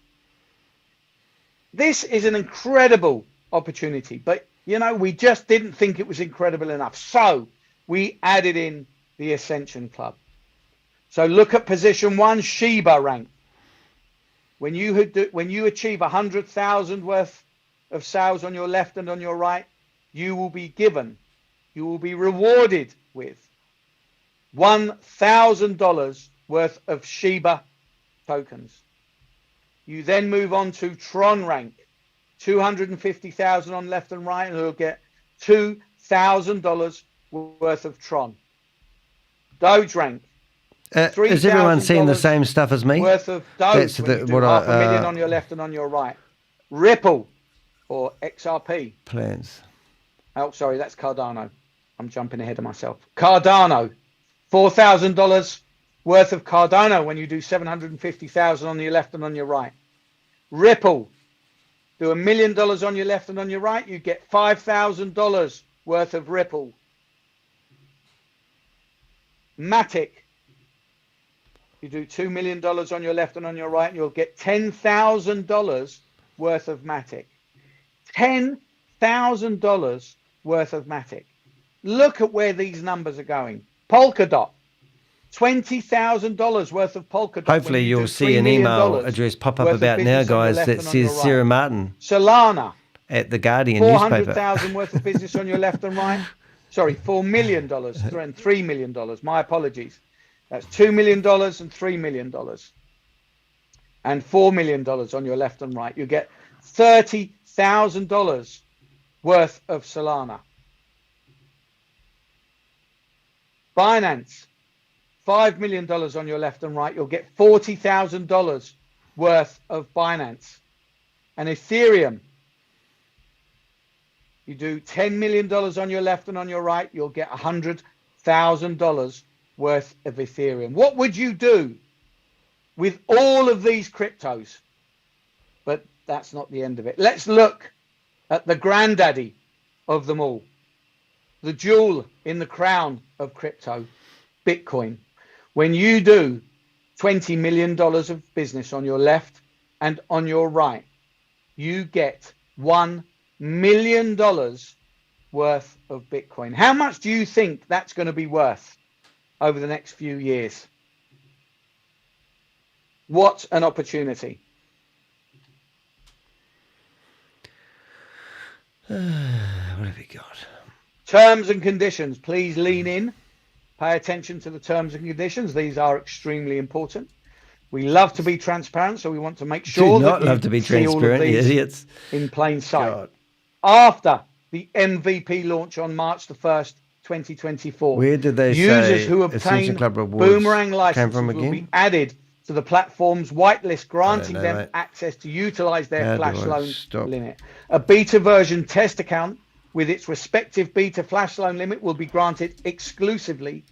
Speaker 10: This is an incredible opportunity, but you know, we just didn't think it was incredible enough. So we added in the Ascension Club. So look at position 1, Shiba rank. When you achieve 100,000 worth of sales on your left and on your right, you will be rewarded with $1,000 worth of Shiba tokens. You then move on to Tron rank, 250,000 on left and right, and you'll get $2,000 worth of Tron. Doge rank.
Speaker 1: Is everyone seeing the same stuff as me?
Speaker 10: Worth of Doge.
Speaker 1: That's
Speaker 10: $500,000 on your left and on your right. Ripple or XRP.
Speaker 1: Plans.
Speaker 10: Oh, sorry, that's Cardano. I'm jumping ahead of myself. Cardano, $4,000 worth of Cardano when you do 750,000 on your left and on your right. Ripple, do $1 million on your left and on your right, you get $5,000 worth of Ripple. Matic, you do $2 million on your left and on your right, you'll get $10,000 worth of Matic. $10,000 worth of Matic. Look at where these numbers are going. Polkadot, $20,000 worth of Polkadot.
Speaker 1: Hopefully you'll see an email address pop up about now, guys, that says Sarah Martin.
Speaker 10: Solana.
Speaker 1: At the Guardian newspaper.
Speaker 10: 400,000 worth of business on your left and right. Sorry, $4 million and $3 million. My apologies. That's $2 million and $3 million. and $4 million on your left and right, you'll get $30,000 worth of Solana. Binance, $5 million on your left and right, you'll get $40,000 worth of Binance. And Ethereum, you do $10 million on your left and on your right, you'll get $100,000 worth of Ethereum. What would you do with all of these cryptos? But that's not the end of it. Let's look at the granddaddy of them all, the jewel in the crown of crypto, Bitcoin. When you do $20 million of business on your left and on your right, you get $1 million worth of Bitcoin. How much do you think that's going to be worth over the next few years? What an opportunity.
Speaker 1: What have we got?
Speaker 10: Terms and conditions. Please lean in. Pay attention to the terms and conditions. These are extremely important. We love to be transparent, so we want to make sure
Speaker 1: Do not love to be transparent, you idiots.
Speaker 10: In plain sight.
Speaker 1: God.
Speaker 10: After the MVP launch on March the 1st, 2024,
Speaker 1: where did they
Speaker 10: users
Speaker 1: say
Speaker 10: who obtain
Speaker 1: Club rewards
Speaker 10: Boomerang licenses
Speaker 1: from
Speaker 10: will
Speaker 1: again?
Speaker 10: be added to the platform's whitelist, granting
Speaker 1: know,
Speaker 10: them
Speaker 1: mate.
Speaker 10: access to utilize their
Speaker 1: How
Speaker 10: flash
Speaker 1: do I
Speaker 10: loan
Speaker 1: stop?
Speaker 10: limit. A beta version test account with its respective beta flash loan limit will be granted exclusively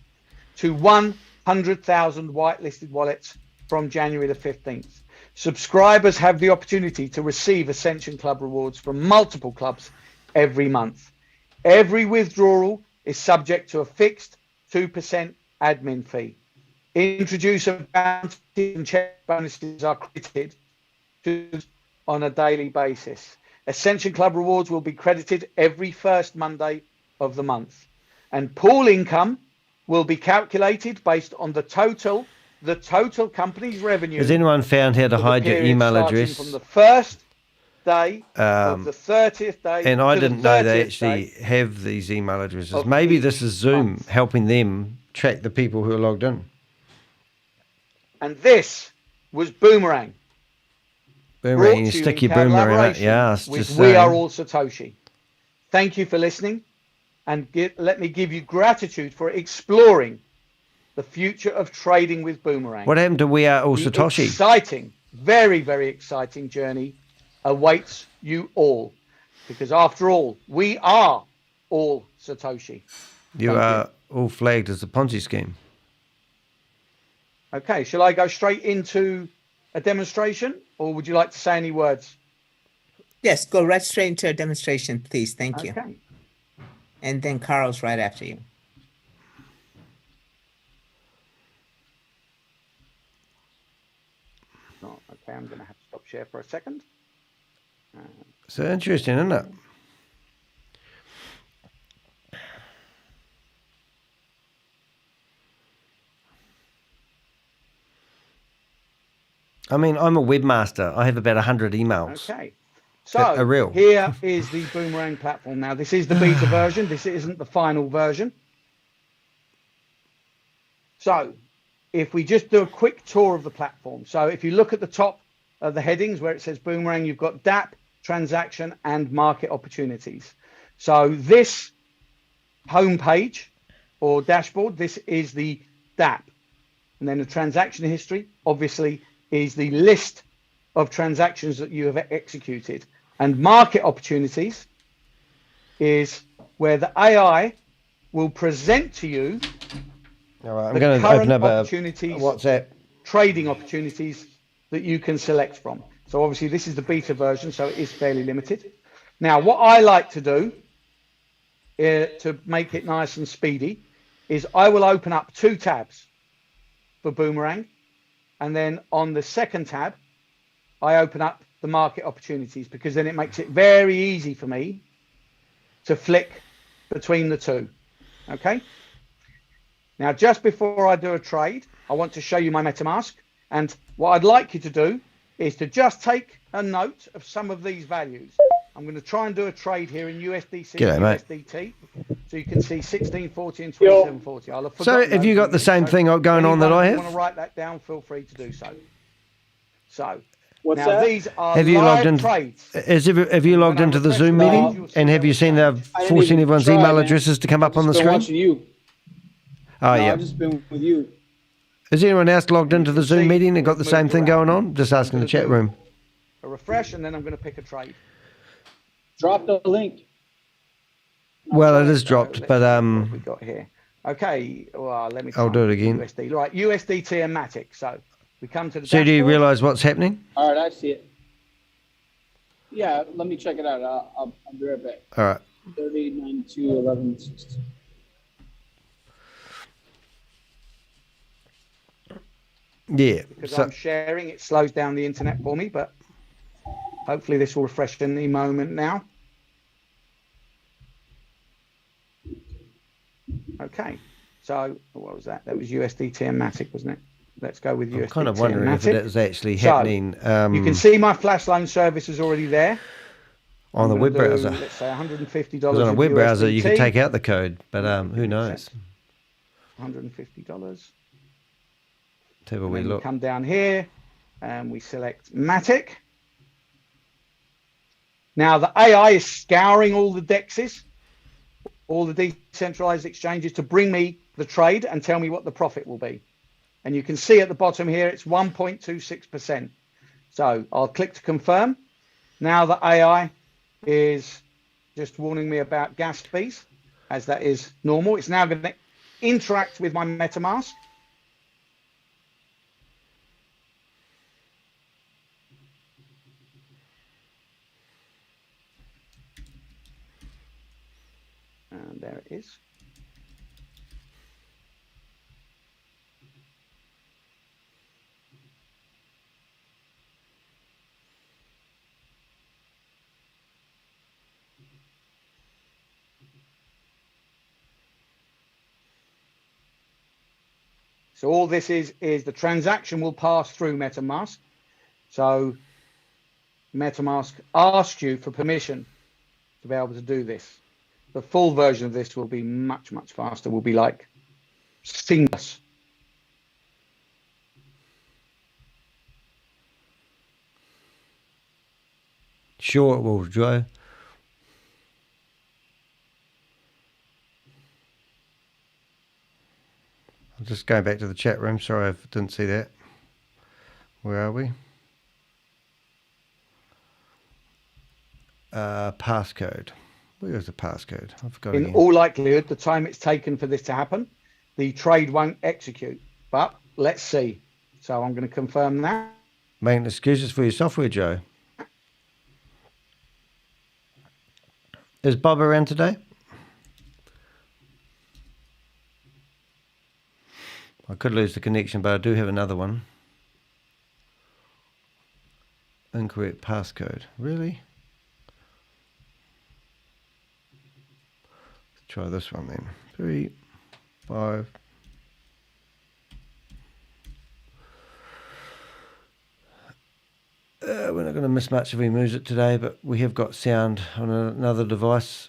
Speaker 10: to 100,000 whitelisted wallets from January the 15th. Subscribers have the opportunity to receive Ascension Club rewards from multiple clubs every month. Every withdrawal is subject to a fixed 2% admin fee. Introducer bounties and check bonuses are credited to on a daily basis. Ascension Club rewards will be credited every first Monday of the month. And pool income will be calculated based on the total company's revenue.
Speaker 1: Has anyone found how to hide your email address?
Speaker 10: From the first day of the 30th day.
Speaker 1: And I didn't know they
Speaker 10: 30th
Speaker 1: actually
Speaker 10: day
Speaker 1: have these email addresses.
Speaker 10: of
Speaker 1: Maybe
Speaker 10: each
Speaker 1: this is Zoom
Speaker 10: month.
Speaker 1: helping them track the people who are logged in.
Speaker 10: And this was Boomerang.
Speaker 1: Boomerang, you
Speaker 10: brought to
Speaker 1: stick
Speaker 10: in
Speaker 1: your boomerang out.
Speaker 10: collaboration
Speaker 1: Yeah, it's
Speaker 10: with
Speaker 1: just
Speaker 10: We
Speaker 1: saying.
Speaker 10: Are All Satoshi. Thank you for listening, and let me give you gratitude for exploring the future of trading with Boomerang.
Speaker 1: What happened to We Are All
Speaker 10: The
Speaker 1: Satoshi?
Speaker 10: exciting, very, very exciting journey awaits you all, because after all, we are all Satoshi.
Speaker 1: You
Speaker 10: Thank
Speaker 1: are all flagged as a Ponzi scheme.
Speaker 10: Okay, shall I go straight into a demonstration, or would you like to say any words?
Speaker 9: Yes, go right straight into a demonstration, please. Thank you.
Speaker 10: Okay.
Speaker 9: And then Carl's right after you.
Speaker 10: Oh, okay, I'm going to have to stop share for a second.
Speaker 1: So interesting, isn't it? I mean, I'm a webmaster. I have about 100 emails.
Speaker 10: Okay.
Speaker 1: That
Speaker 10: So
Speaker 1: are real.
Speaker 10: here is the Boomerang platform. Now, this is the beta version. This isn't the final version. So if we just do a quick tour of the platform. So if you look at the top of the headings where it says Boomerang, you've got DApp, transaction, and market opportunities. So this homepage or dashboard, this is the DApp. And then the transaction history, obviously, is the list of transactions that you have executed. And market opportunities is where the AI will present to you
Speaker 1: All right, I'm
Speaker 10: the
Speaker 1: going to
Speaker 10: current
Speaker 1: open up a
Speaker 10: opportunities,
Speaker 1: WhatsApp.
Speaker 10: trading opportunities that you can select from. So obviously this is the beta version, so it is fairly limited. Now, what I like to do to make it nice and speedy is I will open up 2 tabs for Boomerang. And then on the second tab, I open up the market opportunities, because then it makes it very easy for me to flick between the two. Okay. Now, just before I do a trade, I want to show you my MetaMask. And what I'd like you to do is to just take a note of some of these values. I'm going to try and do a trade here in USDC
Speaker 1: G'day,
Speaker 10: and
Speaker 1: mate.
Speaker 10: USDT. So you can see 1640 and 2740. I'll have
Speaker 1: So
Speaker 10: forgotten
Speaker 1: have you
Speaker 10: those
Speaker 1: got the
Speaker 10: units.
Speaker 1: same thing going on that I
Speaker 10: If you
Speaker 1: have?
Speaker 10: want to write that down, feel free to do so. So
Speaker 8: What's
Speaker 10: now
Speaker 8: that?
Speaker 10: these are
Speaker 6: Have you logged
Speaker 10: live
Speaker 6: in?
Speaker 10: trades.
Speaker 6: Have you logged
Speaker 10: When I
Speaker 6: into the
Speaker 10: refresh
Speaker 6: Zoom
Speaker 10: the
Speaker 6: meeting?
Speaker 10: page, you'll see
Speaker 6: And have
Speaker 10: those
Speaker 6: you seen
Speaker 10: changes.
Speaker 6: the
Speaker 8: I didn't
Speaker 6: forcing
Speaker 8: even
Speaker 6: everyone's
Speaker 8: try,
Speaker 6: email
Speaker 8: man.
Speaker 6: addresses to come
Speaker 8: I've
Speaker 6: up on
Speaker 8: just
Speaker 6: the
Speaker 8: been
Speaker 6: screen?
Speaker 8: watching you.
Speaker 6: Oh,
Speaker 8: No,
Speaker 6: yeah.
Speaker 8: I've just been with you.
Speaker 6: Is anyone else logged
Speaker 10: And you
Speaker 6: into the
Speaker 10: can
Speaker 6: Zoom
Speaker 10: see
Speaker 6: meeting and got
Speaker 10: we've
Speaker 6: the same
Speaker 10: moved
Speaker 6: thing
Speaker 10: around.
Speaker 6: going on? Just asking the
Speaker 10: gonna
Speaker 6: chat
Speaker 10: do
Speaker 6: room.
Speaker 10: A refresh, and then I'm going to pick a trade.
Speaker 8: Drop the link.
Speaker 6: Well, it is
Speaker 10: So
Speaker 6: dropped,
Speaker 10: let's
Speaker 6: but
Speaker 10: see what have we got here. Okay, well, let me try
Speaker 6: I'll do
Speaker 10: and
Speaker 6: it
Speaker 10: pick
Speaker 6: again.
Speaker 10: USD. Right, USDT and Matic. So we come to the
Speaker 6: So do you
Speaker 10: dashboard.
Speaker 6: realise what's happening?
Speaker 8: All right, I see it. Yeah, let me check it out. I'll be right back.
Speaker 6: All right.
Speaker 8: 30, 92, 11, 16.
Speaker 6: Yeah.
Speaker 10: Because
Speaker 6: So,
Speaker 10: I'm sharing, it slows down the internet for me, but hopefully this will refresh in the moment now. Okay, so what was that? That was USDT and Matic, wasn't it? Let's go with USDT.
Speaker 6: I'm kind of
Speaker 10: and
Speaker 6: wondering if
Speaker 10: Matic.
Speaker 6: it is actually
Speaker 10: So,
Speaker 6: happening
Speaker 10: you can see my flash loan service is already there.
Speaker 6: on the
Speaker 10: I'm
Speaker 6: web
Speaker 10: gonna
Speaker 6: browser.
Speaker 10: do, let's say $150
Speaker 6: Because on a
Speaker 10: of
Speaker 6: web browser, you can
Speaker 10: USDT.
Speaker 6: take out the code, but who knows?
Speaker 10: $150.
Speaker 6: Let's have a
Speaker 10: And
Speaker 6: wee
Speaker 10: then we
Speaker 6: look.
Speaker 10: come down here and we select Matic. Now the AI is scouring all the DEXs, all the decentralized exchanges to bring me the trade and tell me what the profit will be. And you can see at the bottom here, it's 1.26%. So I'll click to confirm. Now the AI is just warning me about gas fees, as that is normal. It's now going to interact with my MetaMask. And there it is. So all this is the transaction will pass through MetaMask. So MetaMask asks you for permission to be able to do this. The full version of this will be much, much faster, will be like seamless.
Speaker 6: Sure it will, Joe. I'm just going back to the chat room. Sorry, I didn't see that. Where are we? Passcode. Where is the passcode? I forgot
Speaker 10: In
Speaker 6: again.
Speaker 10: all likelihood, the time it's taken for this to happen, the trade won't execute. But let's see. So I'm going to confirm that.
Speaker 6: Making excuses for your software, Joe. Is Bob around today? I could lose the connection, but I do have another one. Incorrect passcode. Really? Let's try this one then. 3, 5. We're not going to miss much if we move it today, but we have got sound on another device.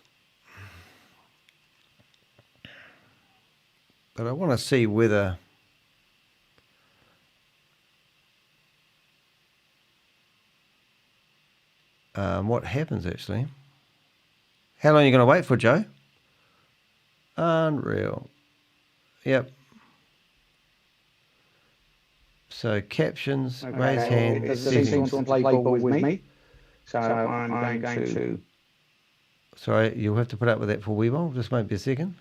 Speaker 6: But I want to see whether what happens actually. How long are you going to wait for, Joe? Unreal. Yep. So captions,
Speaker 10: Okay.
Speaker 6: raise hand,
Speaker 10: It doesn't
Speaker 6: settings.
Speaker 10: seem to want to play ball with me. So I'm going to.
Speaker 6: Sorry, you'll have to put up with that for a wee while. Just maybe a second.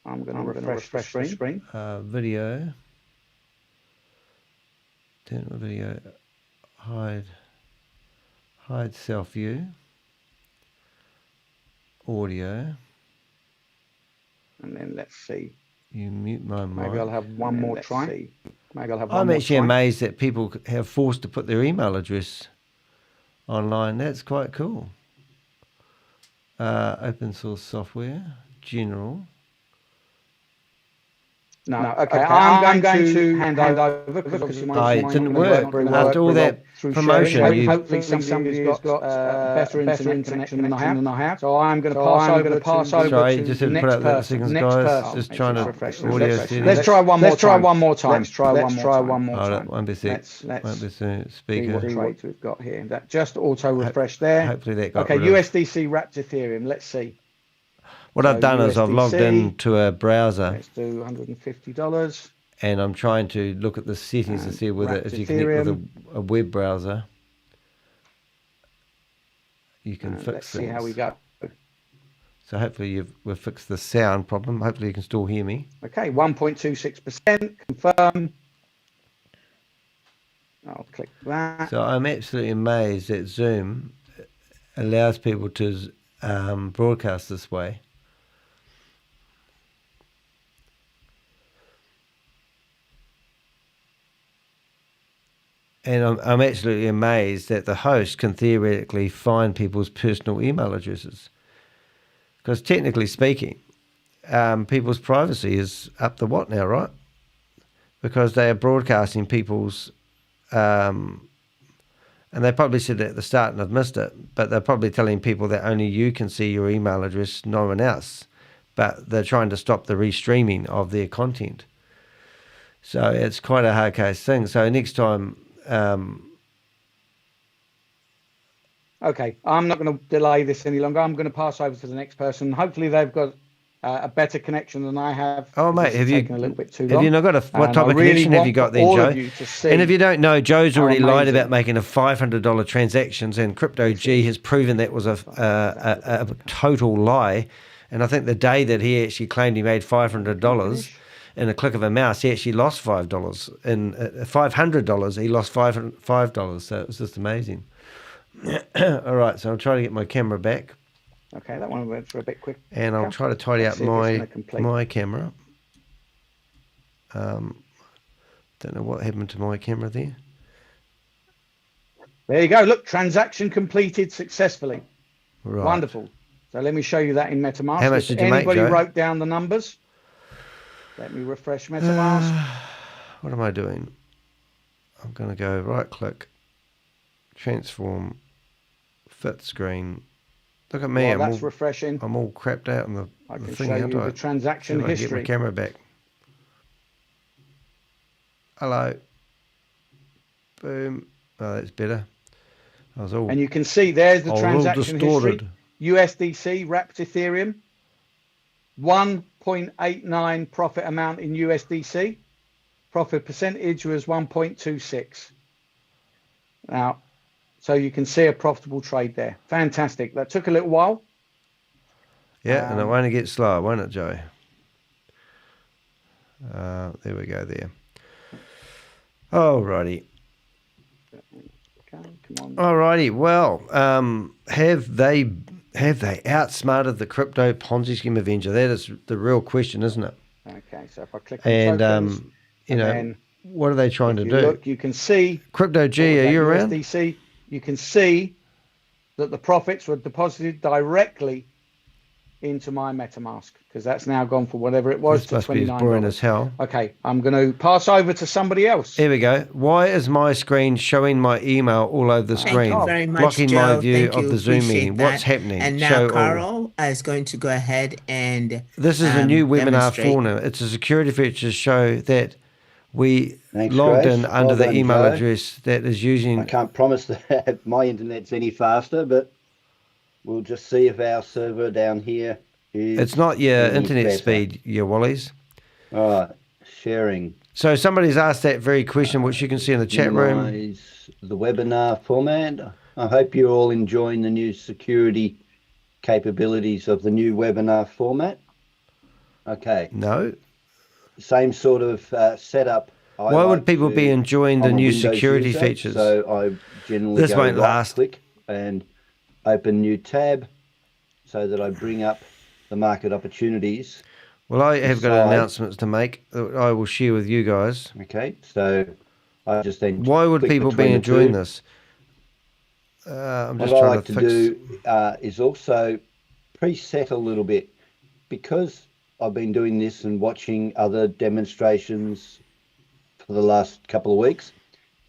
Speaker 10: I'm going to refresh the screen.
Speaker 6: Video. Turn the video. Hide self view. Audio.
Speaker 10: And then let's see.
Speaker 6: You mute my mic.
Speaker 10: Maybe I'll have one more try. Maybe I'll have one
Speaker 6: I'm
Speaker 10: more
Speaker 6: actually
Speaker 10: try.
Speaker 6: amazed that people have forced to put their email address online. That's quite cool. Open source software, general.
Speaker 10: No. Okay. I'm going to hand over because
Speaker 1: it didn't work. After all that promotion,
Speaker 10: hopefully somebody has got better internet connection than I have. So I'm going to pass over
Speaker 1: Sorry,
Speaker 10: to
Speaker 1: just
Speaker 10: the
Speaker 1: had to
Speaker 10: next
Speaker 1: put out that
Speaker 10: person.
Speaker 1: seconds,
Speaker 10: Next
Speaker 1: guys.
Speaker 10: person.
Speaker 1: Just trying to
Speaker 10: refresh.
Speaker 1: audio
Speaker 10: Let's try one more time. Let's try one more
Speaker 1: Oh,
Speaker 10: time.
Speaker 1: that won't be sec. Won't be speaker.
Speaker 10: See what trades we've got here. That just auto refresh there.
Speaker 1: Hopefully that got
Speaker 10: okay.
Speaker 1: rid of.
Speaker 10: USDC wrapped Ethereum. Let's see.
Speaker 1: What I've done is I've logged into a browser.
Speaker 10: Let's do $150.
Speaker 1: And I'm trying to look at the settings to see whether if you connect with a web browser, you can fix
Speaker 10: let's see how we go.
Speaker 1: So hopefully we've fixed the sound problem. Hopefully you can still hear me.
Speaker 10: Okay, 1.26%. Confirm. I'll click that.
Speaker 1: So I'm absolutely amazed that Zoom allows people to broadcast this way. And I'm absolutely amazed that the host can theoretically find people's personal email addresses. Because technically speaking, people's privacy is up the what now, right? Because they are broadcasting people's, and they probably said it at the start and I've missed it, but they're probably telling people that only you can see your email address, no one else. But they're trying to stop the restreaming of their content. So it's quite a hard case thing. So next time,
Speaker 10: okay, I'm not going to delay this any longer. I'm going to pass over to the next person. Hopefully they've got a better connection than I have.
Speaker 1: Oh, mate,
Speaker 10: have you a little bit too long.
Speaker 1: Have you not got what type of connection have you got then, Joe? And if you don't know, Joe's already lied about making a $500 transactions, and Crypto G has proven that was a total lie. And I think the day that he actually claimed he made $500 in a click of a mouse, he actually lost $5. In $500, he lost $5. So it was just amazing. All right, so I'll try to get my camera back.
Speaker 10: Okay, that one went for a bit quick.
Speaker 1: And I'll try to tidy up my camera. Don't know what happened to my camera there.
Speaker 10: There you go. Look, transaction completed successfully.
Speaker 1: Right.
Speaker 10: Wonderful. So let me show you that in MetaMask.
Speaker 1: How much did you make, Joe?
Speaker 10: Anybody wrote down the numbers? Let me refresh MetaMask.
Speaker 1: What am I doing? I'm going to go right click, transform, fit screen. Look at me.
Speaker 10: Well, that's refreshing.
Speaker 1: I'm all crapped out on the
Speaker 10: I can
Speaker 1: thing.
Speaker 10: show you the transaction history.
Speaker 1: Get my camera back. Hello. Boom. Oh, that's better. I was all.
Speaker 10: And you can see there's the transaction history. USDC wrapped Ethereum. 1.89 profit amount in USDC. Profit percentage was 1.26. Now, so you can see a profitable trade there. Fantastic. That took a little while.
Speaker 1: Yeah, and it won't get slower, won't it, Joe? There we go there. Alrighty.
Speaker 10: Come on.
Speaker 1: Alrighty. Well, have they outsmarted the Crypto Ponzi Scheme Avenger? That is the real question, isn't it?
Speaker 10: Okay, so if I click on tokens,
Speaker 1: you know, what are they trying to do?
Speaker 10: Look, you can see
Speaker 1: Crypto G, are you around?
Speaker 10: USDC, you can see that the profits were deposited directly into my MetaMask because that's now gone for whatever it was to $29.
Speaker 1: Must be boring as hell.
Speaker 10: Okay, I'm going to pass over to somebody else.
Speaker 1: Here we go. Why is my screen showing my email all over the screen?
Speaker 9: Thank you very much,
Speaker 1: blocking
Speaker 9: Joe.
Speaker 1: my view
Speaker 9: Thank
Speaker 1: of
Speaker 9: you.
Speaker 1: the Zoom
Speaker 9: Appreciate
Speaker 1: meeting?
Speaker 9: that.
Speaker 1: What's happening?
Speaker 9: And now Carl is going to go ahead and
Speaker 1: this is a new webinar
Speaker 9: demonstrate.
Speaker 1: for now. It's a security feature to show that we
Speaker 11: Thanks,
Speaker 1: logged
Speaker 11: Grace.
Speaker 1: in under
Speaker 11: Well
Speaker 1: the
Speaker 11: done,
Speaker 1: email
Speaker 11: Joe.
Speaker 1: address that is using.
Speaker 11: I can't promise that my internet's any faster, but we'll just see if our server down here is.
Speaker 1: It's not your
Speaker 11: any
Speaker 1: internet
Speaker 11: better.
Speaker 1: speed, your Wallies.
Speaker 11: All right, sharing.
Speaker 1: So somebody's asked that very question, which you can see in the chat room.
Speaker 11: Minimize the webinar format. I hope you're all enjoying the new security capabilities of the new webinar format. Okay.
Speaker 1: No.
Speaker 11: Same sort of setup.
Speaker 1: Why would people be enjoying the new security features?
Speaker 11: So I generally
Speaker 1: This
Speaker 11: go
Speaker 1: won't last.
Speaker 11: click and open new tab so that I bring up the market opportunities.
Speaker 1: Well, I have got
Speaker 11: Side.
Speaker 1: announcements to make that I will share with you guys.
Speaker 11: Okay, so I just then.
Speaker 1: Why would
Speaker 11: click
Speaker 1: people be
Speaker 11: between the
Speaker 1: enjoying
Speaker 11: two.
Speaker 1: this? I'm just
Speaker 11: What I
Speaker 1: trying
Speaker 11: like
Speaker 1: to
Speaker 11: to
Speaker 1: fix.
Speaker 11: do is also preset a little bit because I've been doing this and watching other demonstrations for the last couple of weeks.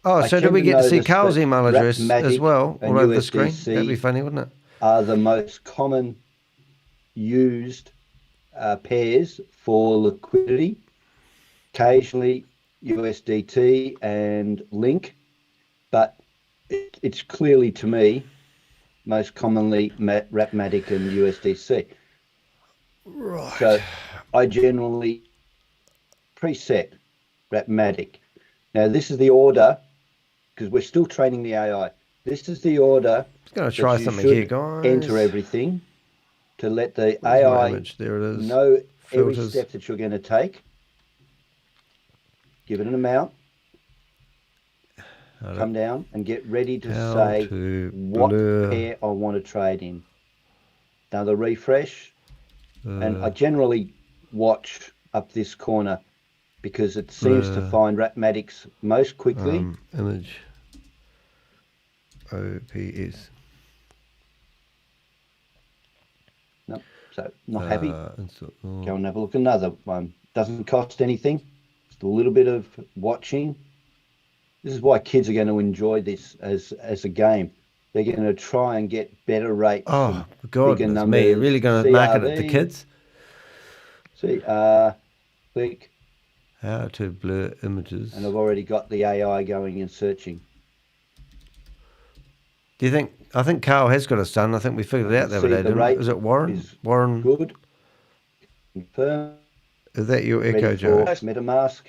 Speaker 6: Oh, so did we get to see Carl's email address as well all over the screen?
Speaker 11: USDC
Speaker 6: That'd be funny, wouldn't it?
Speaker 11: Are the most common used pairs for liquidity. Occasionally USDT and Link, but it's clearly, to me, most commonly Rapmatic and USDC.
Speaker 6: Right.
Speaker 11: So I generally preset Rapmatic. Now this is the order, because we're still training the AI. This is the order.
Speaker 6: I'm going to try something here, guys.
Speaker 11: Enter everything to let the AI
Speaker 6: there it is.
Speaker 11: know
Speaker 6: Filters.
Speaker 11: every step that you're going to take. Give it an amount. Come down and get ready to say what pair I want to trade in. Another refresh. And I generally watch up this corner because it seems to find Rapmatics most quickly.
Speaker 6: Image. OPS.
Speaker 11: No, so not happy. Go and have a look at another one. Doesn't cost anything. Just a little bit of watching. This is why kids are going to enjoy this as a game. They're going to try and get better rates.
Speaker 6: Oh, God, it's me. You're really going to market it to kids?
Speaker 11: See, click.
Speaker 6: How to blur images.
Speaker 11: And I've already got the AI going and searching.
Speaker 6: Do you think, I think Carl has got a son. I think we figured it out the other day, didn't we? Is it Warren? Warren.
Speaker 11: Good. Confirm.
Speaker 6: Is that your Echo, Joe?
Speaker 11: MetaMask.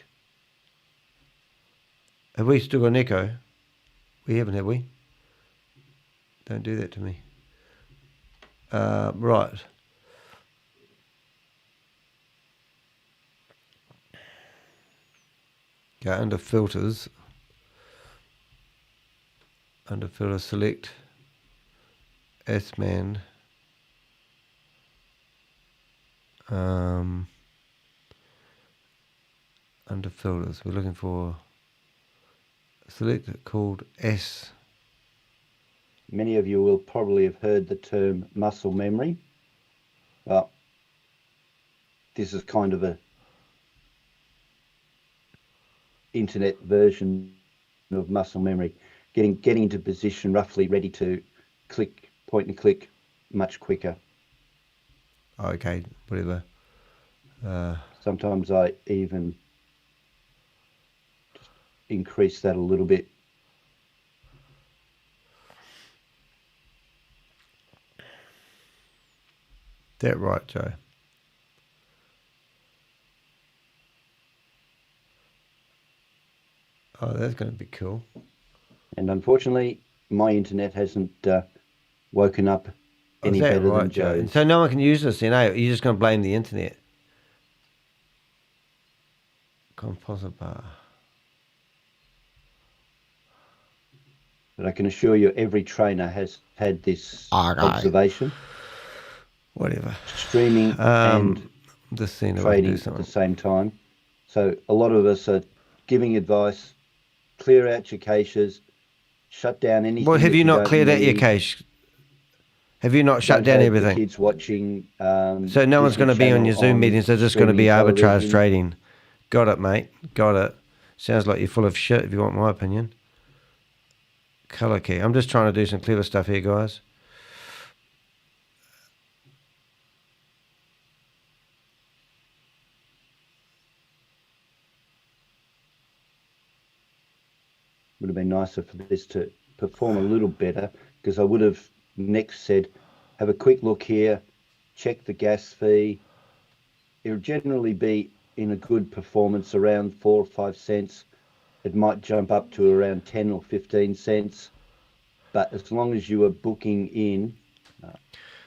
Speaker 6: Have we still got an Echo? We haven't, have we? Don't do that to me. Right. Go under filters. Under filter, select S-Man. Under filters, we're looking for select called S.
Speaker 11: Many of you will probably have heard the term muscle memory. Well, this is kind of a internet version of muscle memory. Getting into position roughly ready to click, point and click much quicker.
Speaker 6: Okay, whatever.
Speaker 11: Sometimes I even just increase that a little bit.
Speaker 6: That right, Joe? Oh, that's going to be cool.
Speaker 11: And unfortunately, my internet hasn't woken up any better than Joe's.
Speaker 6: So no one can use this, you know? You're just going to blame the internet. Composite bar.
Speaker 11: But I can assure you, every trainer has had this observation.
Speaker 6: Whatever.
Speaker 11: Streaming and trading at the same time. So a lot of us are giving advice, clear out your caches, shut down anything.
Speaker 6: Well, have you not cleared out your cache? Have you not shut down everything?
Speaker 11: Kids watching.
Speaker 6: So no one's going to be on your Zoom meetings. They're just going to be arbitrage trading. Got it, mate. Got it. Sounds like you're full of shit, if you want my opinion. Color key. I'm just trying to do some clever stuff here, guys.
Speaker 11: Would have been nicer for this to perform a little better, because I would have next said, have a quick look here, check the gas fee. It would generally be in a good performance around 4 or 5 cents. It might jump up to around 10 or 15 cents. But as long as you are booking in.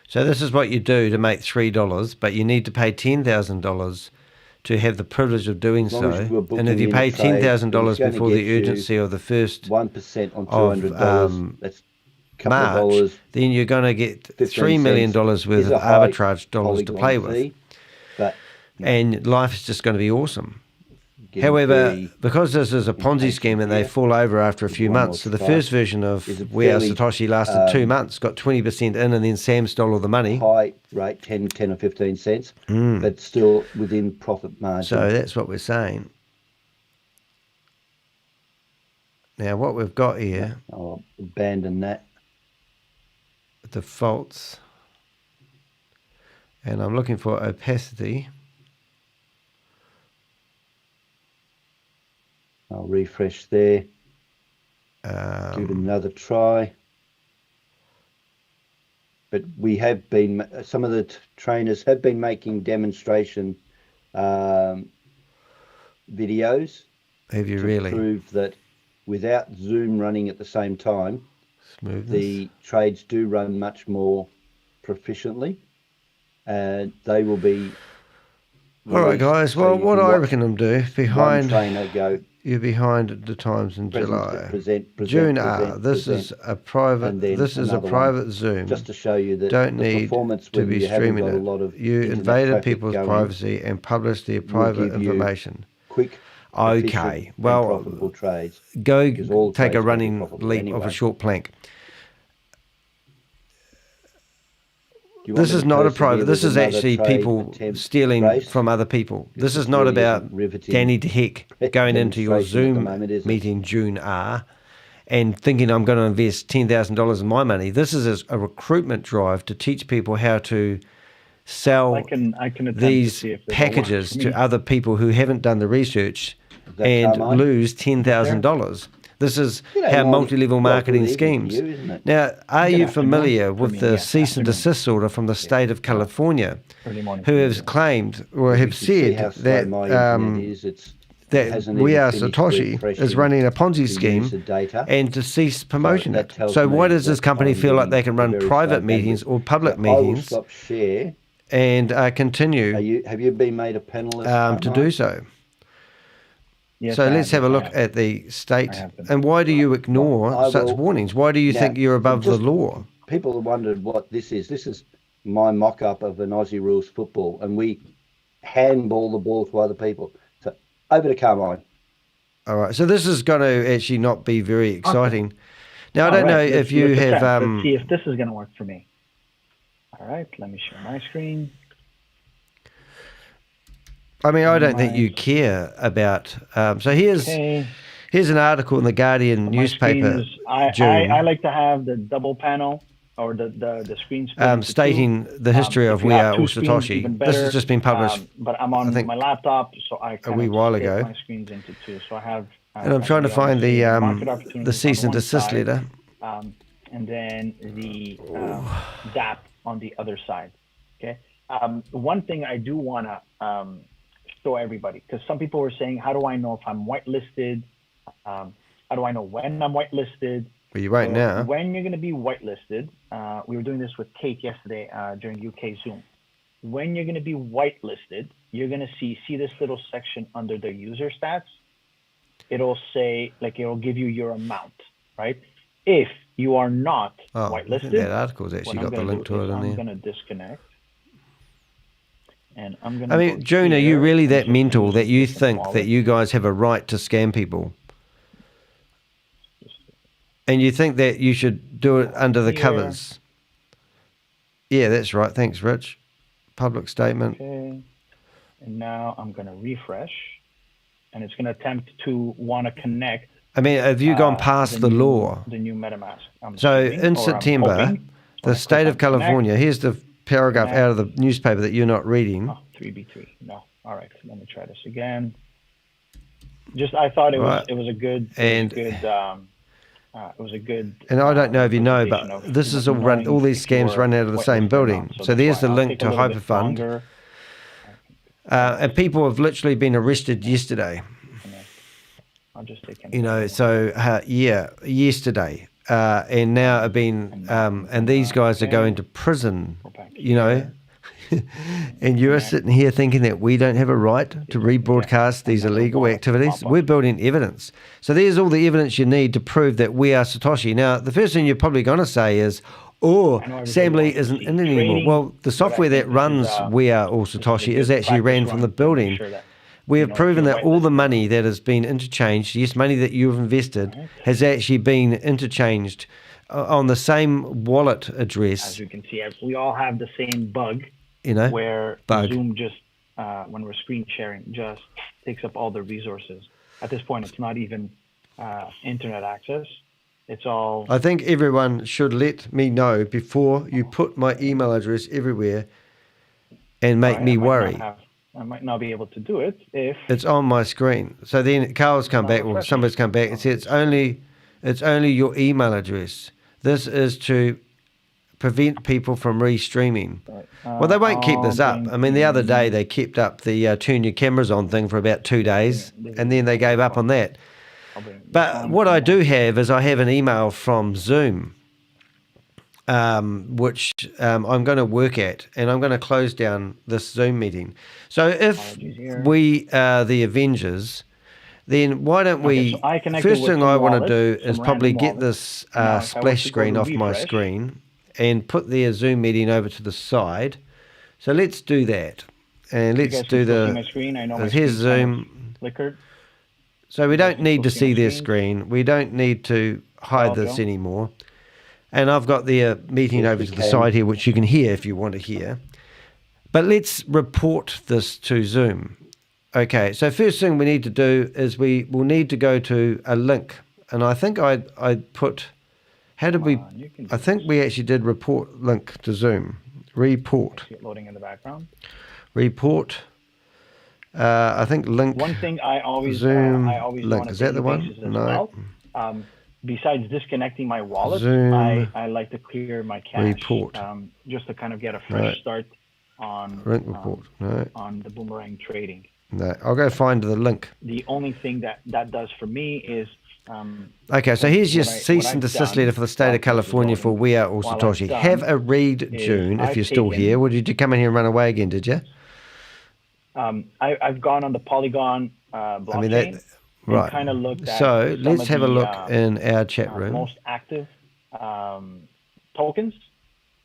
Speaker 6: So this is what you do to make $3, but you need to pay $10,000 to have the privilege of doing so. And if you pay $10,000 before the urgency of the first
Speaker 11: 1% on $200, that's a couple of dollars,
Speaker 6: then you're going to get $3 million worth of arbitrage dollars to play with. And life is just going to be awesome.
Speaker 11: getting
Speaker 6: However,
Speaker 11: free
Speaker 6: because this is a Ponzi scheme and they fall over after a few
Speaker 11: one more
Speaker 6: months, so the
Speaker 11: try.
Speaker 6: first version of
Speaker 11: Is a
Speaker 6: We Are
Speaker 11: fairly,
Speaker 6: Satoshi lasted 2 months, got 20% in, and then Sam stole all the money.
Speaker 11: high rate, 10 or 15 cents, but still within profit margin.
Speaker 6: So that's what we're saying. Now, what we've got here,
Speaker 11: I'll abandon that.
Speaker 6: defaults, and I'm looking for opacity.
Speaker 11: I'll refresh there. Give it another try. But we have been, some of the trainers have been making demonstration videos.
Speaker 6: Have you
Speaker 11: to
Speaker 6: really?
Speaker 11: prove that without Zoom running at the same time,
Speaker 6: Smoothness.
Speaker 11: the trades do run much more proficiently, and they will be.
Speaker 6: All right, guys.
Speaker 11: So
Speaker 6: Well,
Speaker 11: you
Speaker 6: what
Speaker 11: can
Speaker 6: I
Speaker 11: watch
Speaker 6: reckon I'm doing
Speaker 11: one
Speaker 6: behind.
Speaker 11: trainer go.
Speaker 6: You're behind at the times in July.
Speaker 11: Present,
Speaker 6: June.
Speaker 11: present,
Speaker 6: This is a private.
Speaker 11: and then
Speaker 6: This is a
Speaker 11: another one,
Speaker 6: private Zoom.
Speaker 11: just to show you that
Speaker 6: Don't
Speaker 11: the
Speaker 6: need
Speaker 11: performance
Speaker 6: to
Speaker 11: when
Speaker 6: be
Speaker 11: you haven't
Speaker 6: streaming
Speaker 11: got a
Speaker 6: it.
Speaker 11: lot of
Speaker 6: You
Speaker 11: internet
Speaker 6: invaded
Speaker 11: traffic
Speaker 6: people's
Speaker 11: going,
Speaker 6: privacy and published their
Speaker 11: will
Speaker 6: private
Speaker 11: give you
Speaker 6: information.
Speaker 11: quick,
Speaker 6: Okay.
Speaker 11: efficient, and
Speaker 6: Well,
Speaker 11: profitable trades.
Speaker 6: go
Speaker 11: because all
Speaker 6: take a
Speaker 11: trades will be
Speaker 6: running
Speaker 11: profitable
Speaker 6: leap
Speaker 11: anyway.
Speaker 6: off a short plank.
Speaker 11: Do you want
Speaker 6: This
Speaker 11: me
Speaker 6: is
Speaker 11: to
Speaker 6: not a
Speaker 11: persevere
Speaker 6: private.
Speaker 11: with
Speaker 6: This is
Speaker 11: another
Speaker 6: actually
Speaker 11: trade
Speaker 6: people
Speaker 11: attempt
Speaker 6: stealing
Speaker 11: race?
Speaker 6: from other people. This is
Speaker 11: This
Speaker 6: not
Speaker 11: really
Speaker 6: about
Speaker 11: isn't riveting
Speaker 6: Danny de Hek going into your
Speaker 11: demonstration at the
Speaker 6: Zoom
Speaker 11: moment, is it?
Speaker 6: meeting June R and thinking I'm going to invest $10,000 in my money. This is a recruitment drive to teach people how to sell
Speaker 12: I can attempt
Speaker 6: these
Speaker 12: to see if this will
Speaker 6: packages
Speaker 12: work for
Speaker 6: to
Speaker 12: me.
Speaker 6: other people who haven't done the research
Speaker 11: that
Speaker 6: and
Speaker 11: Carmine?
Speaker 6: lose $10,000. This is
Speaker 11: You know,
Speaker 6: how
Speaker 11: well,
Speaker 6: multi-level
Speaker 11: well,
Speaker 6: marketing
Speaker 11: good evening
Speaker 6: schemes.
Speaker 11: to you, isn't it?
Speaker 6: Now, are
Speaker 12: Good
Speaker 6: you
Speaker 12: afternoon
Speaker 6: familiar
Speaker 12: for
Speaker 6: with
Speaker 12: me,
Speaker 6: the
Speaker 12: yes,
Speaker 6: cease and
Speaker 12: afternoon.
Speaker 6: desist order from the state of California,
Speaker 12: Early morning
Speaker 6: who
Speaker 12: for
Speaker 6: has
Speaker 12: you.
Speaker 6: claimed or
Speaker 11: You
Speaker 6: have
Speaker 11: can see how
Speaker 6: said
Speaker 11: slow
Speaker 6: that
Speaker 11: my internet is. It
Speaker 6: that
Speaker 11: hasn't
Speaker 6: We
Speaker 11: even
Speaker 6: Are
Speaker 11: finished
Speaker 6: Satoshi is
Speaker 11: refreshing
Speaker 6: running a Ponzi
Speaker 11: the
Speaker 6: scheme
Speaker 11: user data.
Speaker 6: and to cease promoting
Speaker 11: that
Speaker 6: it.
Speaker 11: tells
Speaker 6: So
Speaker 11: me
Speaker 6: why does
Speaker 11: that
Speaker 6: this company
Speaker 11: I'm
Speaker 6: feel like
Speaker 11: getting
Speaker 6: they can
Speaker 11: a
Speaker 6: run
Speaker 11: very
Speaker 6: private
Speaker 11: slow
Speaker 6: meetings
Speaker 11: bandwidth.
Speaker 6: or public
Speaker 11: So I will
Speaker 6: meetings
Speaker 11: stop share.
Speaker 6: and continue
Speaker 11: Have you been made a panelist?
Speaker 6: to do so?
Speaker 12: Yes,
Speaker 6: So
Speaker 12: I
Speaker 6: let's have a
Speaker 12: I
Speaker 6: look
Speaker 12: have.
Speaker 6: at the state.
Speaker 12: I have been.
Speaker 6: And why do you ignore
Speaker 11: I
Speaker 6: such
Speaker 11: will-
Speaker 6: warnings? Why do you
Speaker 11: Now,
Speaker 6: think you're above the
Speaker 11: just-
Speaker 6: law?
Speaker 11: People have wondered what this is. This is my mock-up of an Aussie rules football, and we handball the ball to other people. So over to Carmine.
Speaker 6: All right. So this is going to actually not be very exciting. Now, I don't know
Speaker 12: Alright,
Speaker 6: if you
Speaker 12: let's
Speaker 6: have.
Speaker 12: attempt. Let's see if this is going to work for me. All right, let me share my screen.
Speaker 6: I mean, I don't think you care about. So here's
Speaker 12: Okay.
Speaker 6: here's an article in the Guardian
Speaker 12: My screen
Speaker 6: newspaper,
Speaker 12: is- I
Speaker 6: June,
Speaker 12: like to have the double panel or the screen split into two.
Speaker 6: stating the history
Speaker 12: If
Speaker 6: of
Speaker 12: you
Speaker 6: We
Speaker 12: have
Speaker 6: Are
Speaker 12: two
Speaker 6: All
Speaker 12: screens,
Speaker 6: Satoshi.
Speaker 12: even
Speaker 6: This has
Speaker 12: better.
Speaker 6: just been published.
Speaker 12: But I'm on
Speaker 6: I think,
Speaker 12: my laptop, so I kind
Speaker 6: wee
Speaker 12: of
Speaker 6: while
Speaker 12: split
Speaker 6: ago.
Speaker 12: my screens into two. So I have.
Speaker 6: And I'm trying to find the
Speaker 12: market
Speaker 6: the
Speaker 12: opportunities
Speaker 6: cease
Speaker 12: on
Speaker 6: and
Speaker 12: one
Speaker 6: desist
Speaker 12: side,
Speaker 6: letter.
Speaker 12: and then the DAP on the other side. Okay. One thing I do want to show everybody, because some people were saying, how do I know if I'm whitelisted? How do I know when I'm whitelisted?
Speaker 6: Well, you won't now.
Speaker 12: When you're going to be whitelisted, we were doing this with Kate yesterday during UK Zoom. When you're going to be whitelisted, you're going to see this little section under the user stats. It'll say, like, it'll give you your amount, right? If you are not
Speaker 6: I think
Speaker 12: whitelisted,
Speaker 6: that article's actually
Speaker 12: what I'm
Speaker 6: got the
Speaker 12: gonna
Speaker 6: link
Speaker 12: do
Speaker 6: to
Speaker 12: is
Speaker 6: it in
Speaker 12: I'm
Speaker 6: there.
Speaker 12: going to disconnect. And I'm going to
Speaker 6: I mean, June, are you really that mental that you think that you guys have a right to scam people? And you think that you should do it under the
Speaker 12: Here.
Speaker 6: covers? Yeah, that's right. Thanks, Rich. Public statement.
Speaker 12: Okay. And now I'm going to refresh. And it's going to attempt to want to connect.
Speaker 6: I mean, have you gone past the
Speaker 12: new,
Speaker 6: law?
Speaker 12: The new MetaMask. I'm
Speaker 6: So
Speaker 12: assuming,
Speaker 6: in
Speaker 12: or I'm
Speaker 6: September,
Speaker 12: hoping.
Speaker 6: the state of California, here's the paragraph
Speaker 12: Connect.
Speaker 6: out of the newspaper that you're not reading.
Speaker 12: Oh, 3B3. No. All right. Let me try this again. Just, I thought it
Speaker 6: Right.
Speaker 12: was a good,
Speaker 6: And-
Speaker 12: it was a good.
Speaker 6: And I don't know if you know,
Speaker 12: presentation
Speaker 6: but
Speaker 12: of,
Speaker 6: this
Speaker 12: you
Speaker 6: is
Speaker 12: know,
Speaker 6: all run.
Speaker 12: knowing
Speaker 6: All these
Speaker 12: if you
Speaker 6: scams
Speaker 12: were
Speaker 6: run out of the same
Speaker 12: whitelisted or
Speaker 6: building.
Speaker 12: not.
Speaker 6: So
Speaker 12: that's
Speaker 6: there's
Speaker 12: why
Speaker 6: the
Speaker 12: I'll
Speaker 6: link
Speaker 12: take a
Speaker 6: to
Speaker 12: little bit
Speaker 6: Hyperfund.
Speaker 12: longer.
Speaker 6: And people have literally been arrested yesterday.
Speaker 12: I'll just take
Speaker 6: You know, so yesterday, and now have been, and these guys are going to prison. You know, and you're sitting here thinking that we don't have a right to rebroadcast these illegal activities. We're building evidence. So there's all the evidence you need to prove that we are Satoshi. Now, the first thing you're probably going to say is, Sam Lee isn't in it anymore. Well, the software that runs We Are All Satoshi is actually ran from the building. we have proven that all the money that has been interchanged, yes, money that you've invested, has actually been interchanged on the same wallet address.
Speaker 12: As you can see, we all have the same bug, where Zoom just, when we're screen sharing, just takes up all the resources. At this point, it's not even internet access. It's all...
Speaker 6: I think everyone should let me know before you put my email address everywhere and make me worry.
Speaker 12: I might not be able to do it if...
Speaker 6: It's on my screen. So then Carl's come back, or somebody's come back and said it's only your email address. This is to prevent people from restreaming. Well, they won't keep this up. I mean, the other day they kept up the turn your cameras on thing for about 2 days, and then they gave up on that. But what I do have is I have an email from Zoom, which I'm going to work at, and I'm going to close down this Zoom meeting. So if we are the Avengers, then why don't we... First thing I want to do is probably get this splash screen off my screen and put their Zoom meeting over to the side. So let's do that. And let's do here's Zoom. So we don't need to see their screen. We don't need to hide this anymore. And I've got their meeting over to the side here, which you can hear if you want to hear. But let's report this to Zoom. Okay, so first thing we need to do is we will need to go to a link. And I think I put... How did we... I think we actually did report link to Zoom. Report.
Speaker 12: Loading in the background.
Speaker 6: Report. I think link.
Speaker 12: One thing I always
Speaker 6: link. Is that the one? No.
Speaker 12: Well, besides disconnecting my wallet, I like to clear my cache.
Speaker 6: Report.
Speaker 12: Just to kind of get a fresh start on
Speaker 6: link report.
Speaker 12: On the boomerang trading.
Speaker 6: No, I'll go find the link.
Speaker 12: The only thing that does for me is.
Speaker 6: Okay, so here's your cease and desist letter for the state of California for We Are All Satoshi. Have a read, June, if you're still here. Or did you come in here and run away again, did you?
Speaker 12: I've gone on the Polygon blockchain.
Speaker 6: Right.
Speaker 12: Kind of looked at
Speaker 6: so let's have a look in our chat room.
Speaker 12: Most active tokens.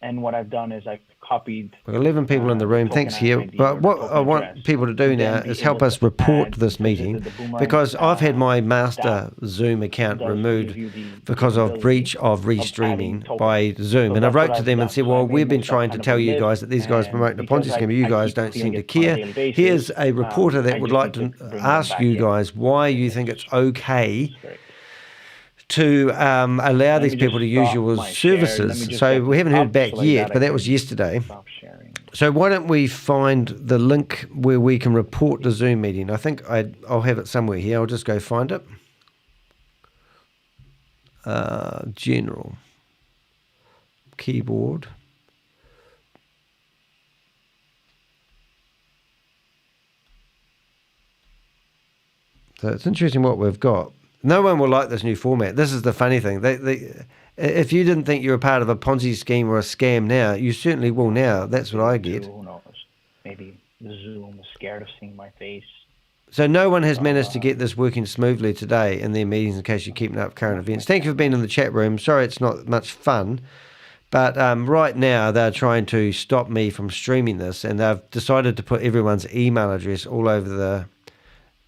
Speaker 12: And what I've done is I've copied...
Speaker 6: We've got 11 people in the room, thanks here. But what I want people to do now is help us report this meeting, because I've had my master Zoom account removed because of breach of restreaming by Zoom. And I wrote to them and said, well, we've been trying to tell you guys that these guys promote the Ponzi scheme, but you guys don't seem to care. Here's a reporter that would like to ask you guys why you think it's okay to allow these people to use your services. So we haven't heard back yet, but that was yesterday. So why don't we find the link where we can report the Zoom meeting? I think I'll have it somewhere here. I'll just go find it. General. Keyboard. So it's interesting what we've got. No one will like this new format. This is the funny thing. If you didn't think you were part of a Ponzi scheme or a scam now, you certainly will now. That's what I get.
Speaker 12: Who knows? Maybe Zoom is scared of seeing my face.
Speaker 6: So no one has managed to get this working smoothly today in their meetings, in case you're keeping up current events. Thank you for being in the chat room. Sorry it's not much fun. But right now they're trying to stop me from streaming this, and they've decided to put everyone's email address all over the...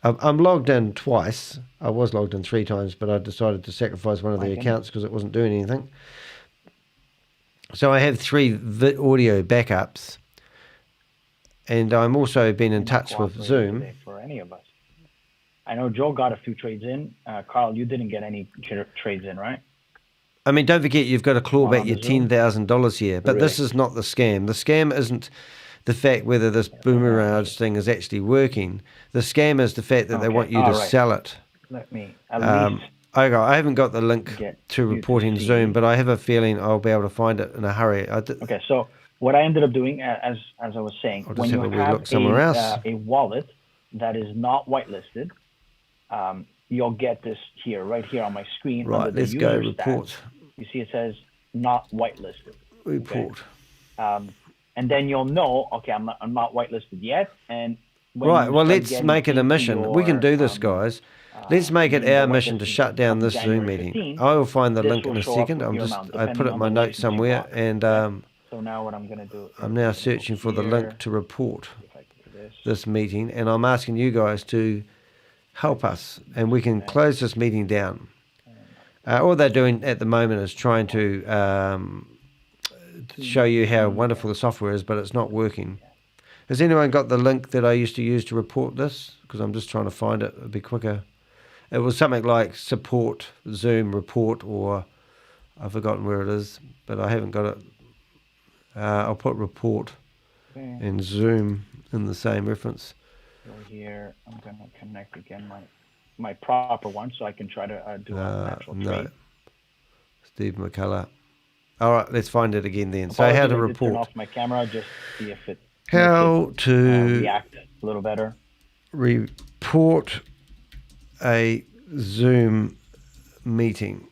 Speaker 6: I'm logged in twice. I was logged in 3 times, but I decided to sacrifice one of the accounts because it wasn't doing anything. So I have 3 audio backups, and I'm also been in touch with Zoom.
Speaker 12: For any of us. I know Joe got a few trades in. Carl, you didn't get any trades in, right?
Speaker 6: I mean, don't forget you've got to claw back your $10,000 here, but this is not the scam. The scam isn't the fact whether this boomerang thing is actually working. The scam is the fact that they want you to sell it.
Speaker 12: Let me at least
Speaker 6: I haven't got the link to reporting Zoom, but I have a feeling I'll be able to find it in a hurry.
Speaker 12: Okay, so what I ended up doing, as I was saying, when you have a wallet that is not whitelisted, you'll get this here, right here on my screen.
Speaker 6: Right, let's go report.
Speaker 12: You see it says not whitelisted.
Speaker 6: Report.
Speaker 12: Okay? And then you'll know, okay, I'm not whitelisted yet. And
Speaker 6: right, well, let's make it a mission. We can do this, guys. Let's make it our mission to shut down this Zoom meeting. I will find the link in a second. I put it in my notes somewhere, and
Speaker 12: so now what I'm going to do?
Speaker 6: I'm now searching for the link to report.
Speaker 1: this meeting, and I'm asking you guys to help us, and we can close this meeting down. All they're doing at the moment is trying to show you how wonderful the software is, but it's not working. Has anyone got the link that I used to use to report this? Because I'm just trying to find it. It'll be quicker. It was something like support, Zoom report, or I've forgotten where it is, but I haven't got it. I'll put report and Zoom in the same reference.
Speaker 12: So here, I'm going to connect again my proper one so I can try to do an actual trade.
Speaker 1: Steve McCullough. All right, let's find it again then. So
Speaker 12: Apologies,
Speaker 1: how to
Speaker 12: I did
Speaker 1: report.
Speaker 12: turn off my camera just to see if it
Speaker 1: How to
Speaker 12: react a little better.
Speaker 1: Report a Zoom meeting.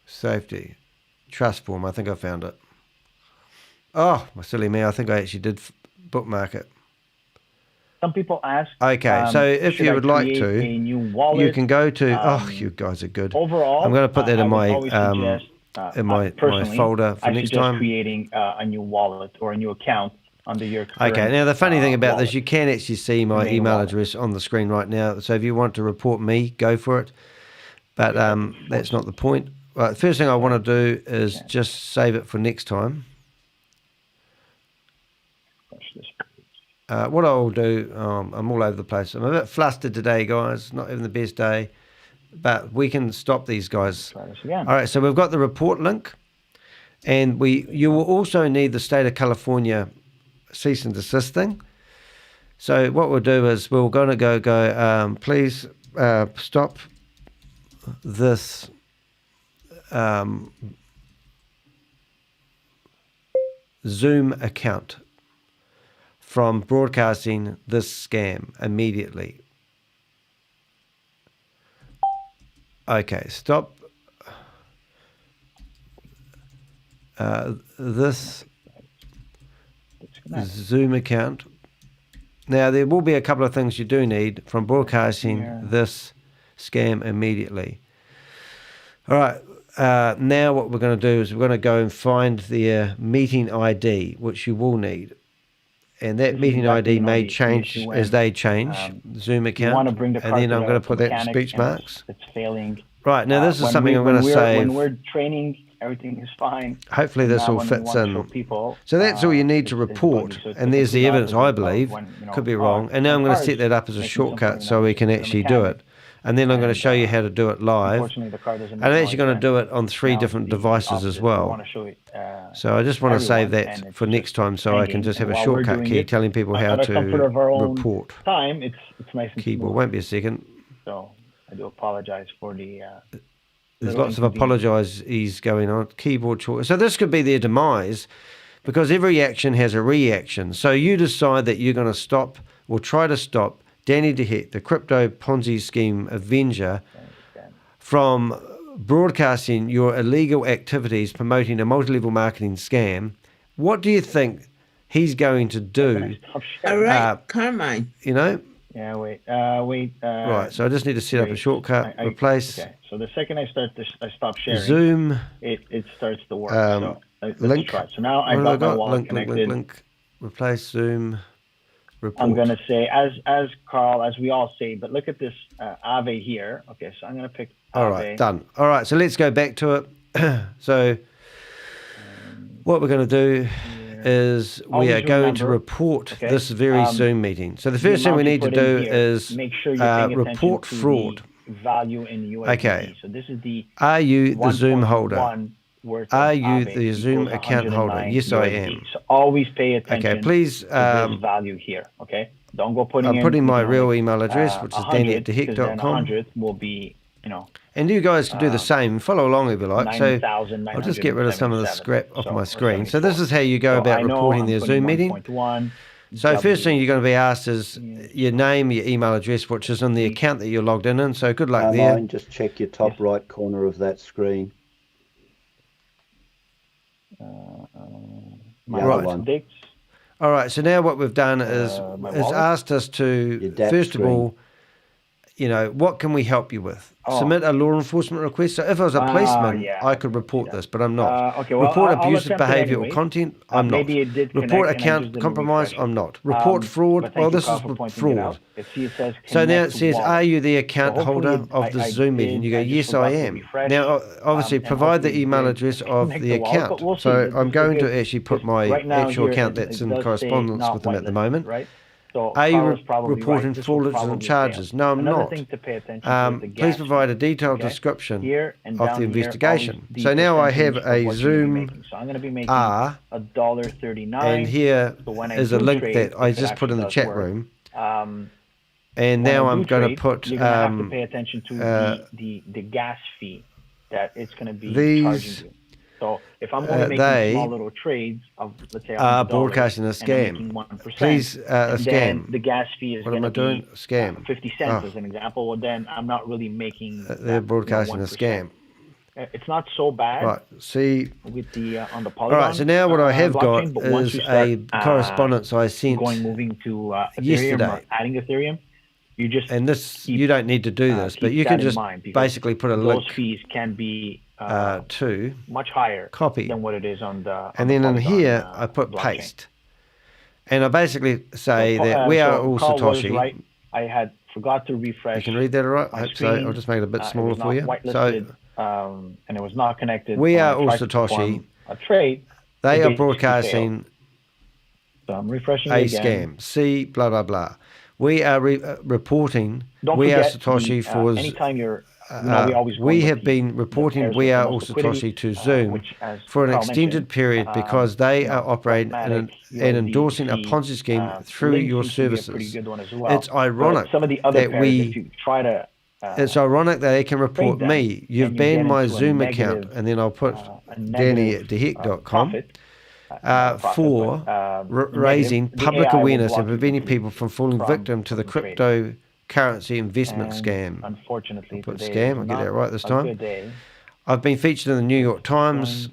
Speaker 1: Safety. Trust form. I think I found it. Oh, my silly me. I think I actually did bookmark it.
Speaker 12: Some people ask.
Speaker 1: Okay, so if you would like to,
Speaker 12: a new wallet,
Speaker 1: you can go to. Oh, you guys are good.
Speaker 12: Overall,
Speaker 1: I'm going to put that in my my
Speaker 12: personally,
Speaker 1: folder for
Speaker 12: I
Speaker 1: next
Speaker 12: suggest
Speaker 1: time.
Speaker 12: creating a new wallet or a new account under your current,
Speaker 1: Okay, now the funny thing about
Speaker 12: wallet.
Speaker 1: this, you can actually see my
Speaker 12: Main
Speaker 1: email
Speaker 12: wallet.
Speaker 1: address on the screen right now. So if you want to report me, go for it. But that's not the point. Right, the first thing I want to do is just save it for next time. What I'll do, I'm all over the place. I'm a bit flustered today, guys. Not even the best day. But we can stop these guys.
Speaker 12: Try this again.
Speaker 1: All right, so we've got the report link. And you will also need the state of California cease and desist thing. So what we'll do is we're going to go please stop this Zoom account from broadcasting this scam immediately. Okay, stop this Zoom account. Now, there will be a couple of things you do need from broadcasting this scam immediately. All right. Now what we're going to do is we're going to go and find the meeting ID, which you will need. And that meeting ID may change as they change, Zoom account. And then I'm going to put that in speech marks.
Speaker 12: It's failing.
Speaker 1: Right, now this is something I'm going to save.
Speaker 12: When we're training, everything is fine.
Speaker 1: Hopefully this all fits in. So that's all you need to report. And there's the evidence, I believe. Could be wrong. And now I'm going to set that up as a shortcut so we can actually do it. And then I'm going to show you how to do it live. And I'm actually going to do it on 3 different devices as well. So I just want to save that for next time so I can just have a shortcut key telling people how to report.
Speaker 12: It's nice and
Speaker 1: Keyboard. Won't be a second.
Speaker 12: So I do apologize for the...
Speaker 1: There's lots of apologises going on. Keyboard short. So this could be their demise because every action has a reaction. So you decide that you're going to stop or try to stop Danny de Hek, the Crypto Ponzi Scheme Avenger, from broadcasting your illegal activities promoting a multi-level marketing scam. What do you think he's going to do?
Speaker 9: All right, Carmine.
Speaker 1: You know?
Speaker 12: Yeah, wait.
Speaker 1: Right, so I just need to set up a shortcut, replace.
Speaker 12: Okay, so the second I stop sharing,
Speaker 1: Zoom.
Speaker 12: It starts to work. So let's
Speaker 1: link.
Speaker 12: try. So now I got my wallet connected.
Speaker 1: Link. Replace Zoom. Report.
Speaker 12: I'm going to say, as Carl, as we all say, but look at this Ave here. Okay, so I'm going to pick Ave.
Speaker 1: All right, done. All right, so let's go back to it. So what we're going to do is we are going to report this very Zoom meeting. So the first thing we need to do is report fraud.
Speaker 12: Value in USD.
Speaker 1: Okay.
Speaker 12: So this is the
Speaker 1: Are you the Zoom holder? Are you
Speaker 12: Aave
Speaker 1: the Zoom account holder? Yes, I
Speaker 12: USD.
Speaker 1: am.
Speaker 12: So always pay attention.
Speaker 1: Okay, please.
Speaker 12: To this value here. Okay, don't go putting.
Speaker 1: I'm putting my real email address, which is
Speaker 12: 100,
Speaker 1: danny@dehek.com.
Speaker 12: 100 will be,
Speaker 1: And you guys can do the same. Follow along if you like. So
Speaker 12: 9,977.
Speaker 1: I'll just get rid of some of the scrap off my screen. So this is how you go about reporting their Zoom meeting. So first thing you're going to be asked is your name, your email address, which is on the account that you're logged in. So good luck there.
Speaker 11: Just check your top right corner of that screen.
Speaker 1: Right. All right. So now what we've done is asked us to, first of all, what can we help you with?
Speaker 12: Oh.
Speaker 1: Submit a law enforcement request. So if I was a policeman,
Speaker 12: yeah,
Speaker 1: I could report this, but I'm not.
Speaker 12: Okay, well,
Speaker 1: Report
Speaker 12: I'll
Speaker 1: abusive
Speaker 12: attempt it
Speaker 1: behavior
Speaker 12: anyway.
Speaker 1: or content, I'm not.
Speaker 12: Maybe it did
Speaker 1: Report
Speaker 12: connect and I just
Speaker 1: account
Speaker 12: didn't
Speaker 1: compromise,
Speaker 12: refresh it.
Speaker 1: I'm not. Report fraud,
Speaker 12: but
Speaker 1: well,
Speaker 12: thank you,
Speaker 1: this
Speaker 12: Carl,
Speaker 1: is
Speaker 12: for pointing it
Speaker 1: fraud.
Speaker 12: out. See, it says
Speaker 1: So now it
Speaker 12: connect
Speaker 1: says,
Speaker 12: wallet.
Speaker 1: are you the account
Speaker 12: So hopefully
Speaker 1: holder of the
Speaker 12: I
Speaker 1: Zoom meeting?
Speaker 12: did.
Speaker 1: You go,
Speaker 12: I just
Speaker 1: yes, I
Speaker 12: forgot to
Speaker 1: am.
Speaker 12: refresh,
Speaker 1: Now, obviously,
Speaker 12: and
Speaker 1: provide the
Speaker 12: hopefully
Speaker 1: email
Speaker 12: it
Speaker 1: address
Speaker 12: did
Speaker 1: of
Speaker 12: connect
Speaker 1: the
Speaker 12: the wallet,
Speaker 1: account.
Speaker 12: but we'll see.
Speaker 1: So
Speaker 12: This
Speaker 1: I'm
Speaker 12: is
Speaker 1: going
Speaker 12: good.
Speaker 1: to actually put
Speaker 12: Because
Speaker 1: my
Speaker 12: right now
Speaker 1: actual
Speaker 12: here
Speaker 1: account
Speaker 12: it
Speaker 1: that's in
Speaker 12: does say
Speaker 1: correspondence
Speaker 12: not
Speaker 1: with them at the
Speaker 12: whitelisted,
Speaker 1: moment.
Speaker 12: right? So
Speaker 1: Are you
Speaker 12: Carl is probably
Speaker 1: reporting
Speaker 12: right. This will
Speaker 1: fraudulent
Speaker 12: probably
Speaker 1: charges?
Speaker 12: fail.
Speaker 1: No, I'm
Speaker 12: Another
Speaker 1: not.
Speaker 12: thing to pay attention to is the
Speaker 1: Please
Speaker 12: gas
Speaker 1: provide a
Speaker 12: fee,
Speaker 1: detailed
Speaker 12: okay?
Speaker 1: description
Speaker 12: Here and
Speaker 1: of
Speaker 12: down
Speaker 1: the
Speaker 12: here,
Speaker 1: investigation.
Speaker 12: always the
Speaker 1: So now I have
Speaker 12: percentage of
Speaker 1: a
Speaker 12: what you're gonna be
Speaker 1: Zoom
Speaker 12: making. So I'm going to be making
Speaker 1: R,
Speaker 12: $1.39.
Speaker 1: and here
Speaker 12: So when I
Speaker 1: is a
Speaker 12: do
Speaker 1: link
Speaker 12: trade,
Speaker 1: that I
Speaker 12: if it
Speaker 1: just put in the
Speaker 12: actually
Speaker 1: chat
Speaker 12: does work,
Speaker 1: room.
Speaker 12: um,
Speaker 1: And
Speaker 12: when
Speaker 1: now
Speaker 12: I
Speaker 1: I'm
Speaker 12: do
Speaker 1: going to
Speaker 12: trade,
Speaker 1: put
Speaker 12: you're going to have to pay attention to the gas fee that it's going to be charging you. So if I'm only making small little trades of, let's say, $100,
Speaker 1: broadcasting a
Speaker 12: and I'm
Speaker 1: scam.
Speaker 12: making 1%,
Speaker 1: Please, a
Speaker 12: and then
Speaker 1: scam.
Speaker 12: the gas fee is
Speaker 1: What
Speaker 12: going
Speaker 1: am
Speaker 12: to
Speaker 1: I doing?
Speaker 12: be
Speaker 1: Scam.
Speaker 12: 50 cents as an example. Well, then I'm not really making.
Speaker 1: They're broadcasting a scam.
Speaker 12: It's not so bad.
Speaker 1: Right. See.
Speaker 12: With the on the
Speaker 1: All
Speaker 12: Polygon.
Speaker 1: right. So now what I have got
Speaker 12: but once
Speaker 1: is
Speaker 12: we start,
Speaker 1: a correspondence I sent
Speaker 12: moving to Ethereum,
Speaker 1: yesterday.
Speaker 12: or adding Ethereum. You just
Speaker 1: and this you don't need to do this, but you can just basically put a link.
Speaker 12: Those fees can be
Speaker 1: to
Speaker 12: much higher
Speaker 1: copy
Speaker 12: than what it is on the.
Speaker 1: And then in here I put
Speaker 12: blockchain.
Speaker 1: paste, and I basically say that we are all
Speaker 12: Carl was
Speaker 1: Satoshi.
Speaker 12: right. I had forgot to refresh.
Speaker 1: You can read that all right.
Speaker 12: My
Speaker 1: I hope so.
Speaker 12: screen.
Speaker 1: I'll just make it a bit smaller
Speaker 12: it was
Speaker 1: for you.
Speaker 12: not
Speaker 1: So
Speaker 12: whitelisted, and it was not connected.
Speaker 1: we
Speaker 12: when I
Speaker 1: are all
Speaker 12: tried to
Speaker 1: Satoshi.
Speaker 12: perform a trade.
Speaker 1: They
Speaker 12: it
Speaker 1: are
Speaker 12: basically
Speaker 1: broadcasting
Speaker 12: failed. So I'm refreshing
Speaker 1: a
Speaker 12: again.
Speaker 1: scam. See, blah blah blah. We are reporting.
Speaker 12: Don't
Speaker 1: we are
Speaker 12: forget
Speaker 1: Satoshi for.
Speaker 12: Anytime you're, we always
Speaker 1: we
Speaker 12: go
Speaker 1: have
Speaker 12: with
Speaker 1: been reporting we are all Satoshi to Zoom
Speaker 12: which,
Speaker 1: for an
Speaker 12: Carl
Speaker 1: extended
Speaker 12: mentioned,
Speaker 1: period because they are operating and endorsing a
Speaker 12: USDC,
Speaker 1: Ponzi scheme through
Speaker 12: link
Speaker 1: your
Speaker 12: seems to be a pretty
Speaker 1: services.
Speaker 12: good one as well.
Speaker 1: It's ironic
Speaker 12: But some of the other
Speaker 1: that
Speaker 12: pairs, if
Speaker 1: we.
Speaker 12: you try to,
Speaker 1: It's ironic that they can report
Speaker 12: them,
Speaker 1: me. You've
Speaker 12: and you
Speaker 1: banned
Speaker 12: get
Speaker 1: my
Speaker 12: into a
Speaker 1: Zoom
Speaker 12: negative,
Speaker 1: account, and then I'll put Danny de Hek.com
Speaker 12: profit,
Speaker 1: for raising
Speaker 12: negative. The
Speaker 1: public
Speaker 12: AI will
Speaker 1: awareness
Speaker 12: block
Speaker 1: and
Speaker 12: you
Speaker 1: preventing
Speaker 12: completely
Speaker 1: people from falling
Speaker 12: from-
Speaker 1: victim to the
Speaker 12: from trading.
Speaker 1: cryptocurrency investment
Speaker 12: And
Speaker 1: scam.
Speaker 12: Unfortunately,
Speaker 1: I'll put
Speaker 12: today
Speaker 1: scam.
Speaker 12: is
Speaker 1: I'll get
Speaker 12: not
Speaker 1: that right this
Speaker 12: a
Speaker 1: time.
Speaker 12: good day.
Speaker 1: I've been featured in the New York Times.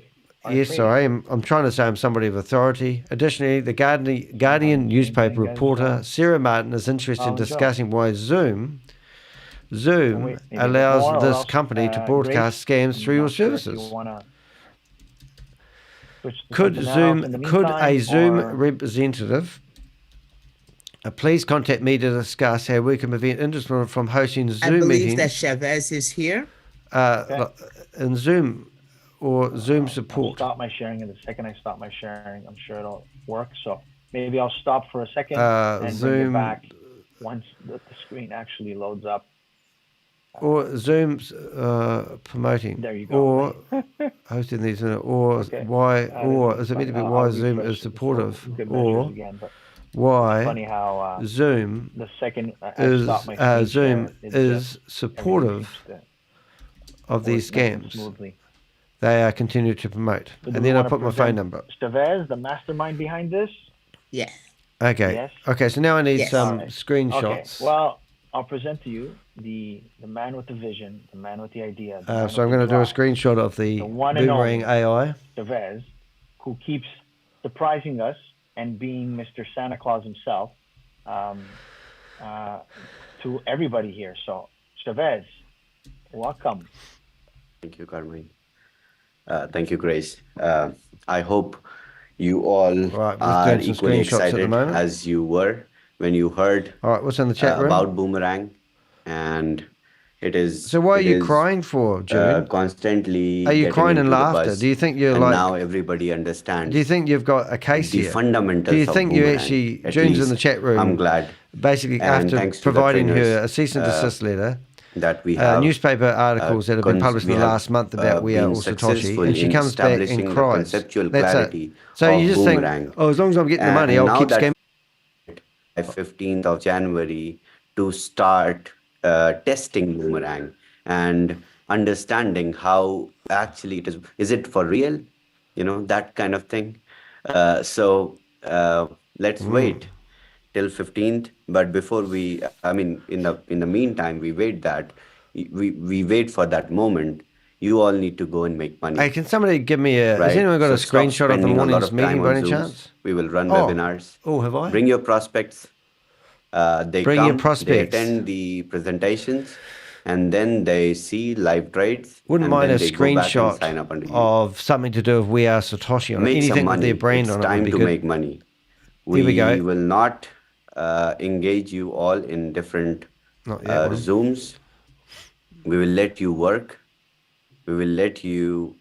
Speaker 1: Yes, I am. I'm trying to say I'm somebody of authority. Additionally, the Guardian newspaper reporter Sarah Martin is interested in discussing why Zoom allows this company to broadcast scams through your services. Could a Zoom representative please contact me to discuss how we can prevent industry from hosting
Speaker 9: I
Speaker 1: Zoom
Speaker 9: believe
Speaker 1: meetings
Speaker 9: that Chavez is here.
Speaker 1: in Zoom or Zoom support?
Speaker 12: I'll stop my sharing, and the second I stop my sharing, I'm sure it'll work. So maybe I'll stop for a second and bring it back once the screen actually loads up.
Speaker 1: Or Zoom's promoting,
Speaker 12: There you go.
Speaker 1: or hosting these, or why, or is it meant to be why Zoom is supportive, or why
Speaker 12: funny how
Speaker 1: Zoom
Speaker 12: the second
Speaker 1: is
Speaker 12: stop my screen
Speaker 1: Zoom
Speaker 12: share, it
Speaker 1: is
Speaker 12: just-
Speaker 1: supportive
Speaker 12: everything
Speaker 1: of these
Speaker 12: works nice and
Speaker 1: scams.
Speaker 12: smoothly.
Speaker 1: They are continue to promote,
Speaker 12: So do
Speaker 1: and
Speaker 12: we
Speaker 1: then I
Speaker 12: wanna
Speaker 1: put my phone
Speaker 12: present
Speaker 1: number.
Speaker 12: Chavez, the mastermind behind this.
Speaker 9: Yes.
Speaker 1: Okay.
Speaker 12: Yes.
Speaker 1: Okay. So now I need
Speaker 9: Yes.
Speaker 1: some
Speaker 12: Alright.
Speaker 1: screenshots.
Speaker 12: Okay. Well, I'll present to you the man with the vision, the man with the idea. the man
Speaker 1: So I'm
Speaker 12: with
Speaker 1: going to
Speaker 12: the
Speaker 1: do a
Speaker 12: drive,
Speaker 1: screenshot of the
Speaker 12: the one and
Speaker 1: Boomerang
Speaker 12: only
Speaker 1: AI.
Speaker 12: Chavez, who keeps surprising us and being Mr. Santa Claus himself to everybody here. So, Chavez, welcome.
Speaker 13: Thank you, Carmine. Thank you, Grace. I hope you all are
Speaker 1: doing some
Speaker 13: equally
Speaker 1: screenshots at the
Speaker 13: excited
Speaker 1: moment.
Speaker 13: as you were when you heard
Speaker 1: All right. What's in the chat room?
Speaker 13: about Boomerang, and it is.
Speaker 1: So why are
Speaker 13: it
Speaker 1: you
Speaker 13: is,
Speaker 1: crying for, June?
Speaker 13: Constantly.
Speaker 1: Are you
Speaker 13: getting
Speaker 1: crying in
Speaker 13: into the
Speaker 1: laughter?
Speaker 13: buzz,
Speaker 1: Do you think you're
Speaker 13: and
Speaker 1: like?
Speaker 13: now everybody understands
Speaker 1: Do you think you've got a case
Speaker 13: the
Speaker 1: here?
Speaker 13: fundamentals
Speaker 1: Do you
Speaker 13: of
Speaker 1: think you
Speaker 13: Boomerang,
Speaker 1: actually?
Speaker 13: at
Speaker 1: June's in
Speaker 13: least.
Speaker 1: the chat room.
Speaker 13: I'm glad.
Speaker 1: Basically,
Speaker 13: And
Speaker 1: after
Speaker 13: thanks to the
Speaker 1: providing her
Speaker 13: trainers,
Speaker 1: a cease and desist letter,
Speaker 13: that we have
Speaker 1: newspaper articles that have been published in the last month about we are all Satoshi, and she comes back and cries. That's it. So you just think, oh, as long as I'm getting the money, I'll keep scamming.
Speaker 13: 15th of January to start testing Boomerang and understanding how actually it is. Is it for real? You know, that kind of thing. So let's wait till 15th. But before we, I mean, in the meantime, we wait for that moment. You all need to go and make money.
Speaker 1: Hey, can somebody give me a?
Speaker 13: Right?
Speaker 1: Has anyone got a
Speaker 13: So stop
Speaker 1: screenshot of the
Speaker 13: spending a lot
Speaker 1: morning's
Speaker 13: of
Speaker 1: meeting
Speaker 13: time
Speaker 1: by
Speaker 13: on
Speaker 1: any
Speaker 13: Zooms.
Speaker 1: chance?
Speaker 13: We will run
Speaker 1: Oh.
Speaker 13: webinars.
Speaker 1: Oh, have I?
Speaker 13: Bring your prospects. They
Speaker 6: Bring your
Speaker 13: come, they
Speaker 6: prospects.
Speaker 13: attend the presentations, and then they see live trades.
Speaker 6: Wouldn't
Speaker 13: and
Speaker 6: mind
Speaker 13: then
Speaker 6: a
Speaker 13: they go back and sign
Speaker 6: screenshot
Speaker 13: up under you.
Speaker 6: of something to do with We Are Satoshi on it.
Speaker 13: Make some
Speaker 6: Anything with
Speaker 13: money.
Speaker 6: their brand
Speaker 13: It's
Speaker 6: on it would
Speaker 13: time
Speaker 6: be
Speaker 13: to
Speaker 6: good.
Speaker 13: make money.
Speaker 6: Here we go.
Speaker 13: will not engage you all in different
Speaker 6: Not yet, one.
Speaker 13: Zooms. We will let you work. We will let you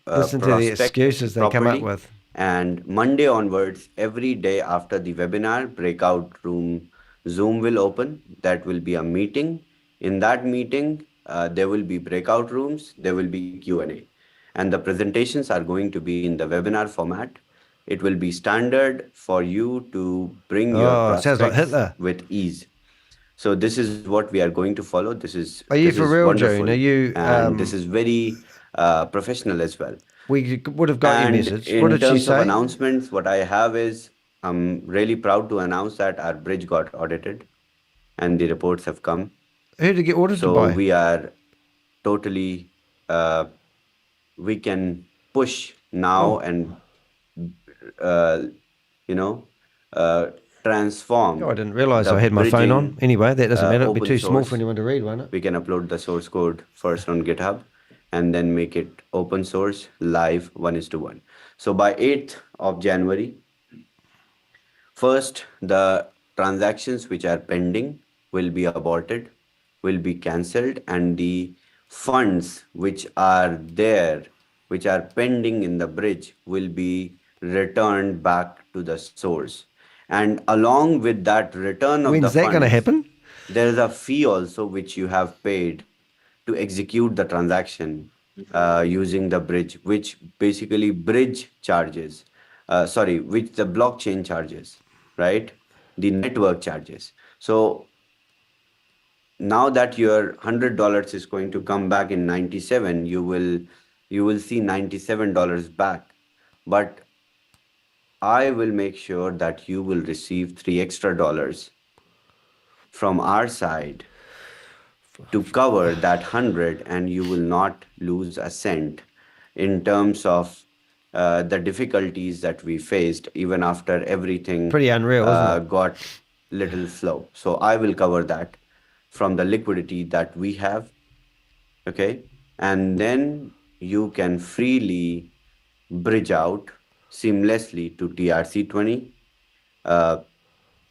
Speaker 6: Listen to the
Speaker 13: prospect
Speaker 6: excuses they come up
Speaker 13: properly.
Speaker 6: with.
Speaker 13: And Monday onwards, every day after the webinar, breakout room Zoom will open. That will be a meeting. In that meeting, there will be breakout rooms. There will be Q&A. And the presentations are going to be in the webinar format. It will be standard for you to bring your
Speaker 6: Oh, sounds like
Speaker 13: prospects
Speaker 6: Hitler.
Speaker 13: with ease. So this is what we are going to follow. This is
Speaker 6: Are you
Speaker 13: this
Speaker 6: for
Speaker 13: is
Speaker 6: real,
Speaker 13: wonderful.
Speaker 6: June? Are you?
Speaker 13: And this is very professional as well.
Speaker 6: We would have got your
Speaker 13: And
Speaker 6: message.
Speaker 13: in
Speaker 6: What did she
Speaker 13: terms of
Speaker 6: say?
Speaker 13: announcements, what I have is I'm really proud to announce that our bridge got audited and the reports have come.
Speaker 6: Who did it get audited
Speaker 13: So
Speaker 6: by?
Speaker 13: we are totally, we can push now and, you know, transform.
Speaker 6: Oh, I didn't realise
Speaker 13: the
Speaker 6: I had my phone on.
Speaker 13: bridging,
Speaker 6: Anyway, that doesn't matter. It'll be
Speaker 13: open
Speaker 6: too small
Speaker 13: source.
Speaker 6: for anyone to read, won't it?
Speaker 13: We can upload the source code first on GitHub and then make it open source live 1:1. So by 8th of January, first the transactions which are pending will be aborted, will be cancelled, and the funds which are there, which are pending in the bridge, will be returned back to the source. And along with that return of
Speaker 6: When's
Speaker 13: the
Speaker 6: that going to
Speaker 13: funds,
Speaker 6: happen?
Speaker 13: there is a fee also which you have paid to execute the transaction using the bridge, which basically bridge charges, which the blockchain charges, right? The network charges. So now that your $100 is going to come back in 97, you will see $97 back. But I will make sure that you will receive $3 extra from our side to cover that 100, and you will not lose a cent in terms of the difficulties that we faced even after everything
Speaker 6: Pretty unreal, isn't it?
Speaker 13: got little slow. So I will cover that from the liquidity that we have, okay? And then you can freely bridge out seamlessly to TRC20.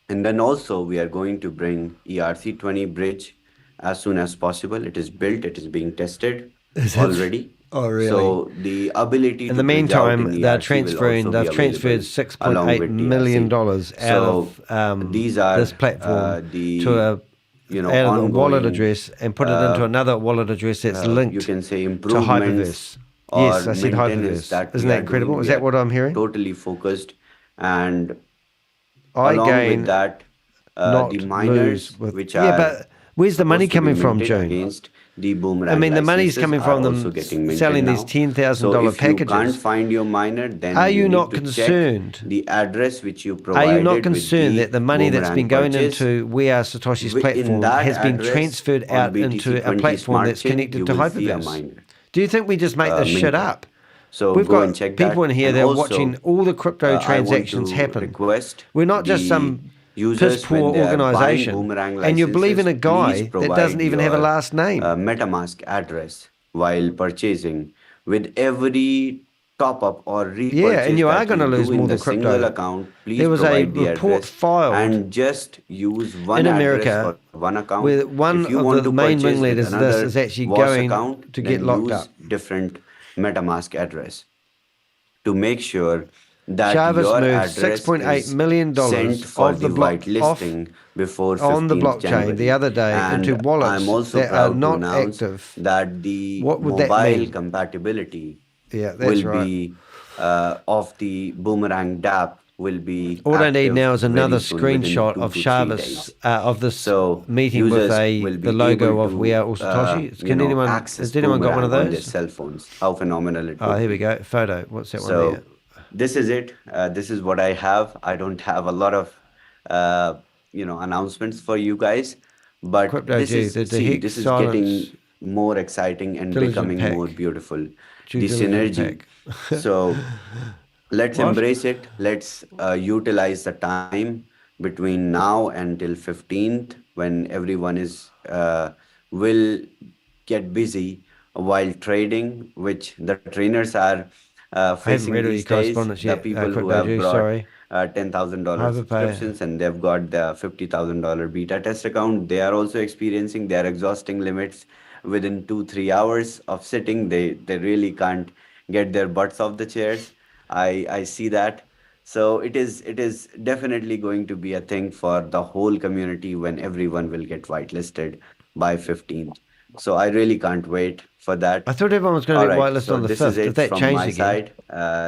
Speaker 13: And then also we are going to bring ERC20 bridge as soon as possible. It is built, it is being tested already.
Speaker 6: Oh, really?
Speaker 13: So the ability
Speaker 6: In
Speaker 13: to
Speaker 6: the
Speaker 13: bridge out in
Speaker 6: meantime, they're
Speaker 13: ERC will
Speaker 6: transferring.
Speaker 13: also be
Speaker 6: They've transferred
Speaker 13: available along
Speaker 6: $6.8
Speaker 13: with
Speaker 6: million
Speaker 13: TRC.
Speaker 6: out of
Speaker 13: these are
Speaker 6: this platform
Speaker 13: the
Speaker 6: to a out of the wallet
Speaker 13: ongoing,
Speaker 6: address and put it into another wallet address that's linked
Speaker 13: you can say
Speaker 6: to
Speaker 13: improvements
Speaker 6: Hyperverse. Yes,
Speaker 13: or
Speaker 6: I said
Speaker 13: maintenance
Speaker 6: Hyperverse.
Speaker 13: that
Speaker 6: Isn't
Speaker 13: we
Speaker 6: that
Speaker 13: are
Speaker 6: incredible?
Speaker 13: doing.
Speaker 6: Is
Speaker 13: We
Speaker 6: that
Speaker 13: are
Speaker 6: what I'm hearing?
Speaker 13: totally focused, and
Speaker 6: I
Speaker 13: along
Speaker 6: gain,
Speaker 13: with that,
Speaker 6: not
Speaker 13: the miners
Speaker 6: lose with.
Speaker 13: which
Speaker 6: Yeah,
Speaker 13: are
Speaker 6: but where's the money
Speaker 13: supposed to be
Speaker 6: coming from,
Speaker 13: minted
Speaker 6: June?
Speaker 13: against the boomerang
Speaker 6: I mean, the money's
Speaker 13: licenses
Speaker 6: coming
Speaker 13: are
Speaker 6: from them
Speaker 13: also getting minted
Speaker 6: selling these
Speaker 13: now.
Speaker 6: $10,000
Speaker 13: So if you can't
Speaker 6: packages.
Speaker 13: find your miner, then
Speaker 6: Are
Speaker 13: you
Speaker 6: you
Speaker 13: need
Speaker 6: not
Speaker 13: to
Speaker 6: concerned?
Speaker 13: check the address which you
Speaker 6: Are
Speaker 13: provided
Speaker 6: you not
Speaker 13: with
Speaker 6: concerned
Speaker 13: the
Speaker 6: that the money that's been
Speaker 13: boomerang
Speaker 6: going
Speaker 13: purchase.
Speaker 6: into We Are Satoshi's
Speaker 13: In
Speaker 6: platform
Speaker 13: that
Speaker 6: has been
Speaker 13: address
Speaker 6: transferred
Speaker 13: on
Speaker 6: out into a
Speaker 13: BTC20
Speaker 6: platform
Speaker 13: Smart
Speaker 6: that's
Speaker 13: Chain,
Speaker 6: connected
Speaker 13: you
Speaker 6: to
Speaker 13: will see a
Speaker 6: Hyperverse?
Speaker 13: miner
Speaker 6: Do you think we just make this shit
Speaker 13: minted.
Speaker 6: up?
Speaker 13: So
Speaker 6: We've
Speaker 13: go
Speaker 6: got
Speaker 13: and check
Speaker 6: people
Speaker 13: that.
Speaker 6: in here
Speaker 13: And
Speaker 6: that are
Speaker 13: also,
Speaker 6: watching all the crypto
Speaker 13: I want
Speaker 6: transactions
Speaker 13: to
Speaker 6: happen.
Speaker 13: request
Speaker 6: We're not just
Speaker 13: the
Speaker 6: some
Speaker 13: users
Speaker 6: piss poor
Speaker 13: when they are buying
Speaker 6: organisation.
Speaker 13: boomerang
Speaker 6: And you're believing a
Speaker 13: licenses,
Speaker 6: guy
Speaker 13: please
Speaker 6: that
Speaker 13: provide
Speaker 6: doesn't even have a
Speaker 13: your
Speaker 6: last name.
Speaker 13: MetaMask address while purchasing. With every top up or repurchase
Speaker 6: Yeah, and you are
Speaker 13: that
Speaker 6: going to
Speaker 13: you
Speaker 6: lose
Speaker 13: do in
Speaker 6: more
Speaker 13: the
Speaker 6: than
Speaker 13: single
Speaker 6: crypto.
Speaker 13: account, please
Speaker 6: There was a
Speaker 13: provide the
Speaker 6: report
Speaker 13: address
Speaker 6: filed
Speaker 13: and just use one
Speaker 6: in
Speaker 13: address
Speaker 6: America
Speaker 13: for one account.
Speaker 6: where one
Speaker 13: If you
Speaker 6: of
Speaker 13: want
Speaker 6: the
Speaker 13: to
Speaker 6: main
Speaker 13: purchase with
Speaker 6: ringleaders of this
Speaker 13: another
Speaker 6: is actually
Speaker 13: VOS
Speaker 6: going
Speaker 13: account,
Speaker 6: to
Speaker 13: then
Speaker 6: get locked
Speaker 13: use
Speaker 6: up.
Speaker 13: different MetaMask address to make sure that
Speaker 6: Jarvis
Speaker 13: your
Speaker 6: moved
Speaker 13: address
Speaker 6: $6.8
Speaker 13: is
Speaker 6: million
Speaker 13: sent for
Speaker 6: of the
Speaker 13: the
Speaker 6: block
Speaker 13: whitelisting before 15th
Speaker 6: on the blockchain
Speaker 13: January.
Speaker 6: the other day
Speaker 13: And
Speaker 6: into wallets
Speaker 13: I'm also
Speaker 6: that are
Speaker 13: proud to
Speaker 6: not
Speaker 13: announce
Speaker 6: active.
Speaker 13: that the
Speaker 6: What would that
Speaker 13: mobile
Speaker 6: mean?
Speaker 13: compatibility
Speaker 6: Yeah, that's
Speaker 13: will
Speaker 6: right.
Speaker 13: be of the Boomerang DApp will be
Speaker 6: All I need
Speaker 13: active
Speaker 6: now is another
Speaker 13: very soon, within
Speaker 6: screenshot
Speaker 13: 2
Speaker 6: of
Speaker 13: to 3
Speaker 6: Jarvis
Speaker 13: days.
Speaker 6: of this
Speaker 13: So
Speaker 6: meeting with
Speaker 13: users will be
Speaker 6: the logo
Speaker 13: able
Speaker 6: of
Speaker 13: to,
Speaker 6: We Are All Satoshi. Can anyone
Speaker 13: access
Speaker 6: has anyone got one of
Speaker 13: Boomerang on their
Speaker 6: those?
Speaker 13: cell phones. How phenomenal it
Speaker 6: Oh,
Speaker 13: would
Speaker 6: here
Speaker 13: be.
Speaker 6: we go. Photo. What's that one
Speaker 13: So
Speaker 6: there?
Speaker 13: this is it. This is what I have. I don't have a lot of announcements for you guys, but
Speaker 6: Crypto
Speaker 13: this
Speaker 6: G,
Speaker 13: is
Speaker 6: the Hek
Speaker 13: this is
Speaker 6: silence
Speaker 13: getting more exciting and
Speaker 6: diligent
Speaker 13: becoming
Speaker 6: pack.
Speaker 13: more beautiful.
Speaker 6: Due
Speaker 13: The
Speaker 6: diligent
Speaker 13: synergy.
Speaker 6: pack.
Speaker 13: So let's
Speaker 6: What?
Speaker 13: embrace it. Let's utilize the time between now until 15th, when everyone is will get busy while trading, which the trainers are
Speaker 1: I haven't
Speaker 13: facing
Speaker 1: read all your
Speaker 13: these days.
Speaker 1: correspondence
Speaker 13: The
Speaker 1: yet,
Speaker 13: people who
Speaker 1: Crypto
Speaker 13: have
Speaker 1: Juice,
Speaker 13: brought
Speaker 1: sorry.
Speaker 13: $10,000
Speaker 1: Overpay.
Speaker 13: subscriptions and they've got the $50,000 beta test account, they are also experiencing their exhausting limits within 2-3 hours of sitting. They really can't get their butts off the chairs. I see that. So it is definitely going to be a thing for the whole community when everyone will get whitelisted by 15th. So I really can't wait for that.
Speaker 1: I thought everyone was going
Speaker 13: All
Speaker 1: to get
Speaker 13: right,
Speaker 1: whitelisted
Speaker 13: so
Speaker 1: on the
Speaker 13: this is
Speaker 1: 5th. Did
Speaker 13: it
Speaker 1: that
Speaker 13: from
Speaker 1: change
Speaker 13: my
Speaker 1: again?
Speaker 13: side.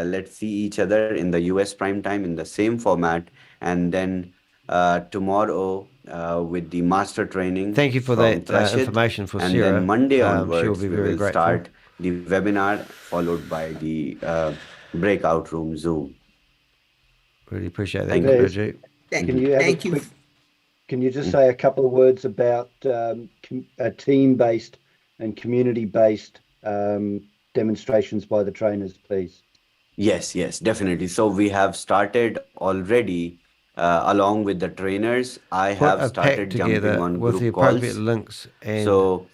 Speaker 13: Let's see each other in the US prime time in the same format, and then tomorrow with the master training
Speaker 1: Thank you for
Speaker 13: from
Speaker 1: that information for
Speaker 13: and then
Speaker 1: Sarah.
Speaker 13: Monday
Speaker 1: She will
Speaker 13: onwards
Speaker 1: be
Speaker 13: we
Speaker 1: very
Speaker 13: will
Speaker 1: grateful.
Speaker 13: start the webinar followed by the breakout room Zoom.
Speaker 1: Really appreciate that,
Speaker 13: Thank
Speaker 1: Crypto
Speaker 13: you.
Speaker 1: Juice.
Speaker 11: Can you have a quick? Can you just say a couple of words about team-based and community-based demonstrations by the trainers, please?
Speaker 13: Yes, definitely. So we have started already along with the trainers. I
Speaker 1: Put
Speaker 13: have
Speaker 1: a pack
Speaker 13: started jumping
Speaker 1: together
Speaker 13: on
Speaker 1: with the
Speaker 13: group
Speaker 1: appropriate
Speaker 13: calls.
Speaker 1: links and
Speaker 13: So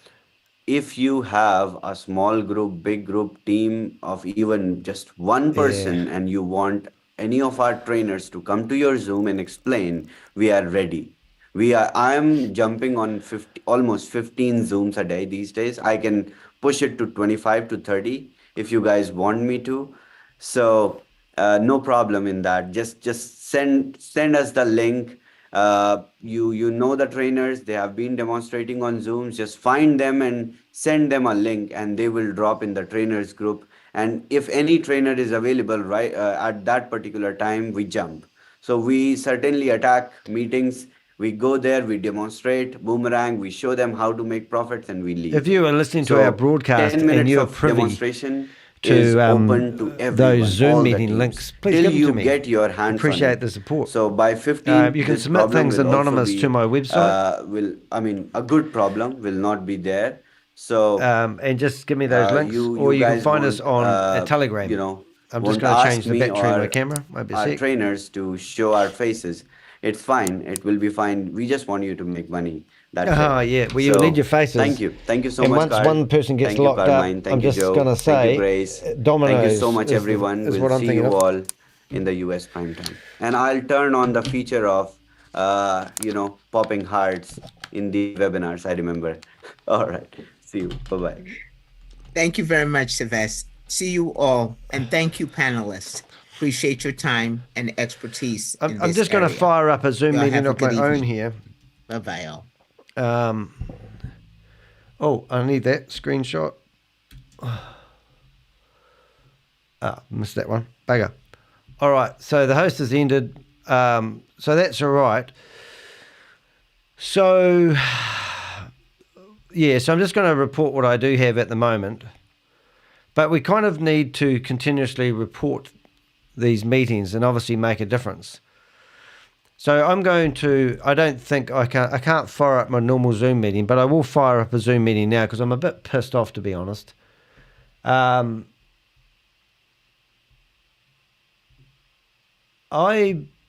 Speaker 13: if you have a small group, big group team of even just one person and you want any of our trainers to come to your Zoom and explain, we are ready. I am jumping on almost 15 Zooms a day these days. I can push it to 25 to 30 if you guys want me to. So no problem in that. Just send us the link. You know the trainers, they have been demonstrating on Zooms. Just find them and send them a link, and they will drop in the trainers group. And if any trainer is available right at that particular time, we jump. So we certainly attack meetings. We go there, we demonstrate boomerang, we show them how to make profits, and we leave.
Speaker 1: if you are listening to our broadcast
Speaker 13: 10
Speaker 1: and
Speaker 13: minutes
Speaker 1: you're
Speaker 13: of
Speaker 1: privy
Speaker 13: demonstration is
Speaker 1: to
Speaker 13: open to everyone,
Speaker 1: those Zoom
Speaker 13: all the
Speaker 1: meeting
Speaker 13: teams,
Speaker 1: links, please
Speaker 13: till
Speaker 1: give them
Speaker 13: you
Speaker 1: to me.
Speaker 13: get your hands
Speaker 1: Appreciate
Speaker 13: on it.
Speaker 1: the support.
Speaker 13: So by 15th,
Speaker 1: you can
Speaker 13: this
Speaker 1: submit
Speaker 13: problem
Speaker 1: things
Speaker 13: will also
Speaker 1: anonymous
Speaker 13: be,
Speaker 1: to my website.
Speaker 13: a good problem will not be there. So
Speaker 1: and just give me those links, or you can
Speaker 13: guys
Speaker 1: find us
Speaker 13: won't,
Speaker 1: on Telegram. I'm just
Speaker 13: won't
Speaker 1: going to
Speaker 13: ask
Speaker 1: change the
Speaker 13: me
Speaker 1: battery in my
Speaker 13: or
Speaker 1: camera. Might be a
Speaker 13: our
Speaker 1: sec.
Speaker 13: trainers to show our faces. It's fine. It will be fine. We just want you to make money. That's it.
Speaker 1: Yeah. Well, you'll need your faces.
Speaker 13: Thank you. Thank you so
Speaker 1: and
Speaker 13: much,
Speaker 1: once
Speaker 13: Carl.
Speaker 1: one person gets
Speaker 13: Thank you,
Speaker 1: locked up,
Speaker 13: Carmine. Thank
Speaker 1: I'm
Speaker 13: you,
Speaker 1: just
Speaker 13: Joe.
Speaker 1: going to
Speaker 13: Thank
Speaker 1: say,
Speaker 13: you, Grace.
Speaker 1: Dominoes.
Speaker 13: Thank you so much,
Speaker 1: is
Speaker 13: everyone.
Speaker 1: what
Speaker 13: We'll
Speaker 1: I'm
Speaker 13: see
Speaker 1: thinking
Speaker 13: you
Speaker 1: of.
Speaker 13: all in the US prime time. And I'll turn on the feature of, popping hearts in the webinars. I remember. All right. See you. Bye-bye.
Speaker 9: Thank you very much, Sylvester. See you all, and thank you, panelists. Appreciate your time and expertise.
Speaker 1: I'm just going to fire up a Zoom meeting of my own here.
Speaker 9: Bye-bye, all.
Speaker 1: I need that screenshot. Missed that one. Bugger. All right, so the host has ended. So that's all right. So, so I'm just going to report what I do have at the moment. But we kind of need to continuously report these meetings and obviously make a difference. So I'm going to, I can't fire up my normal Zoom meeting, but I will fire up a Zoom meeting now because I'm a bit pissed off, to be honest. I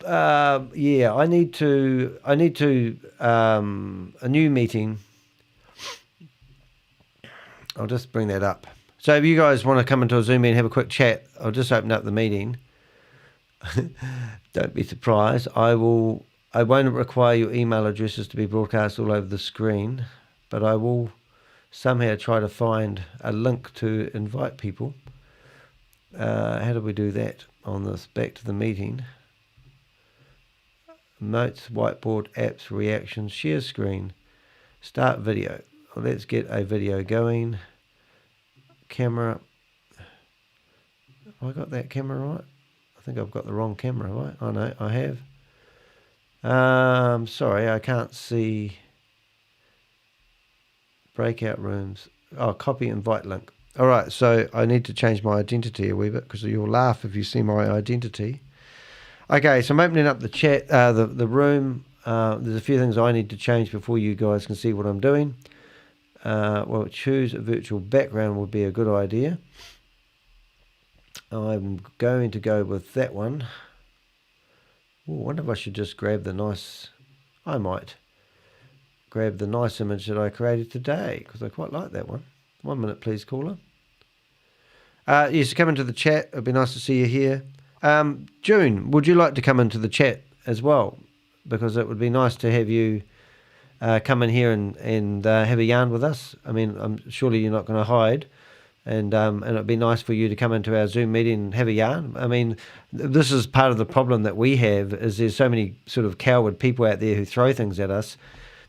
Speaker 1: need to, a new meeting. I'll just bring that up. So if you guys want to come into a Zoom meeting and have a quick chat, I'll just open up the meeting. Don't be surprised. I won't require your email addresses to be broadcast all over the screen, but I will somehow try to find a link to invite people. How do we do that on this? Back to the meeting. Notes, whiteboard, apps, reactions, share screen, start video. Well, let's get a video going. Camera. Have I got that camera right? I think I've got the wrong camera, right? Oh no, I have. Sorry, I can't see. Breakout rooms. Oh, copy invite link. All right, so I need to change my identity a wee bit because you'll laugh if you see my identity. Okay, so I'm opening up the chat, the room. There's a few things I need to change before you guys can see what I'm doing. Well, choose a virtual background would be a good idea. I'm going to go with that one. I wonder if I should just grab the nice... I might grab the nice image that I created today, because I quite like that one. 1 minute, please, caller. Yes, come into the chat. It'd be nice to see you here. June, would you like to come into the chat as well? Because it would be nice to have you come in here and have a yarn with us. I mean, surely you're not going to hide. And it'd be nice for you to come into our Zoom meeting and have a yarn. I mean, this is part of the problem that we have, is there's so many sort of coward people out there who throw things at us,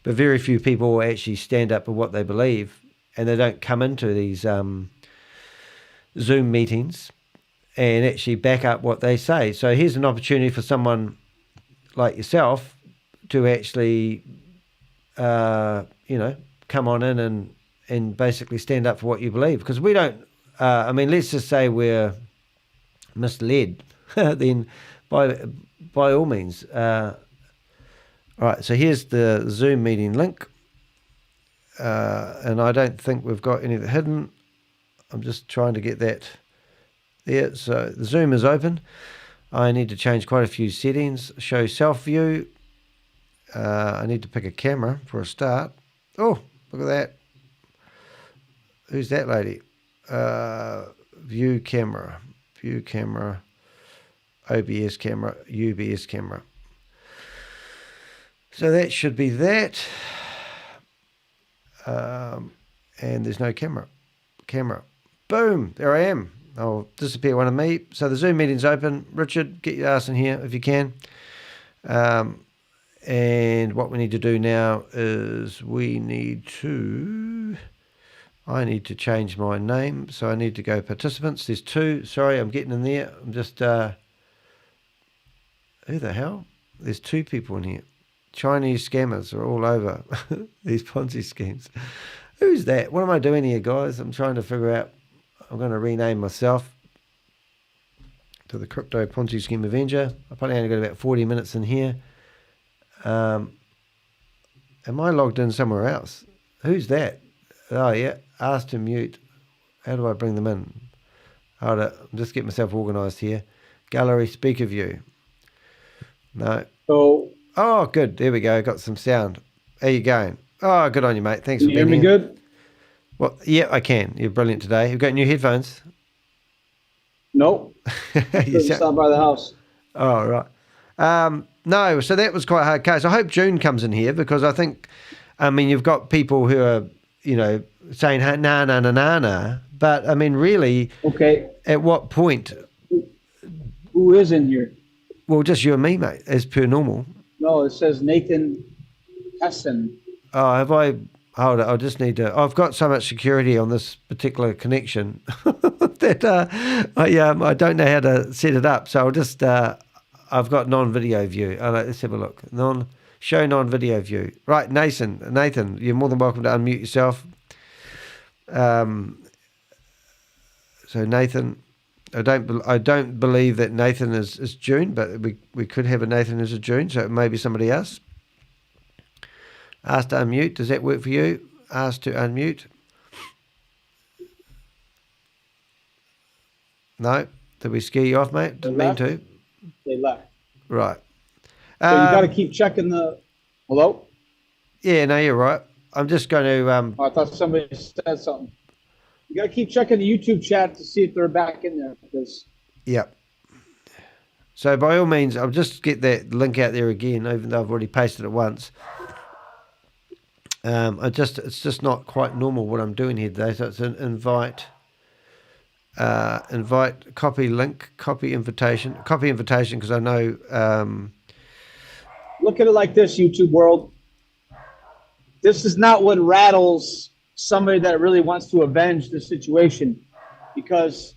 Speaker 1: but very few people actually stand up for what they believe, and they don't come into these Zoom meetings and actually back up what they say. So here's an opportunity for someone like yourself to actually, come on in and basically stand up for what you believe. Because we don't, let's just say we're misled, then by all means. All right, so here's the Zoom meeting link. And I don't think we've got any of it hidden. I'm just trying to get that there. So the Zoom is open. I need to change quite a few settings. Show self view. I need to pick a camera for a start. Oh, look at that. Who's that lady? View camera, OBS camera, UBS camera. So that should be that. And there's no camera. Boom, there I am. I'll disappear one of me. So the Zoom meeting's open. Richard, get your ass in here if you can. And what we need to do now is I need to change my name. So I need to go participants. There's two. Sorry, I'm getting in there. I'm just, who the hell? There's two people in here. Chinese scammers are all over these Ponzi schemes. Who's that? What am I doing here, guys? I'm trying to figure out. I'm going to rename myself to the Crypto Ponzi Scheme Avenger. I've probably only got about 40 minutes in here. Am I logged in somewhere else? Who's that? Oh, yeah. Ask to mute. How do I bring them in? Hold it. I'm just getting myself organised here. Gallery speaker view. No. Oh, good. There we go. Got some sound. How you going? Oh, good on you, mate. Thanks for being here.
Speaker 14: Can you hear me good?
Speaker 1: Well, yeah, I can. You're brilliant today. You've got new headphones?
Speaker 14: Nope.
Speaker 1: You
Speaker 14: stop by the house.
Speaker 1: Oh, right. No, so that was quite a hard case. I hope June comes in here because I think, you've got people who are, saying, nah. But, really,
Speaker 14: okay.
Speaker 1: At what point?
Speaker 14: Who is in here?
Speaker 1: Well, just you and me, mate, as per normal.
Speaker 14: No, it says Nathan Hessen.
Speaker 1: Oh, have I? Hold it. I just need to. I've got so much security on this particular connection that I don't know how to set it up. So I'll just. I've got non-video view. Let's have a look. Show non-video view. Right, Nathan, you're more than welcome to unmute yourself. So Nathan, I don't believe that Nathan is June, but we could have a Nathan as a June, so it may be somebody else. Ask to unmute. Does that work for you? Ask to unmute. No? Did we scare you off, mate? Didn't mean to.
Speaker 14: They left.
Speaker 1: Right.
Speaker 14: So you got to keep checking the... Hello?
Speaker 1: Yeah, no, you're right. I'm just going to...
Speaker 14: I thought somebody said something. You got to keep checking the YouTube chat to see if they're back in there. Because...
Speaker 1: Yep. So by all means, I'll just get that link out there again, even though I've already pasted it once. It's just not quite normal what I'm doing here today. So it's an invite, copy link, copy invitation, because I know.
Speaker 14: Look at it like this, YouTube world. This is not what rattles somebody that really wants to avenge the situation, because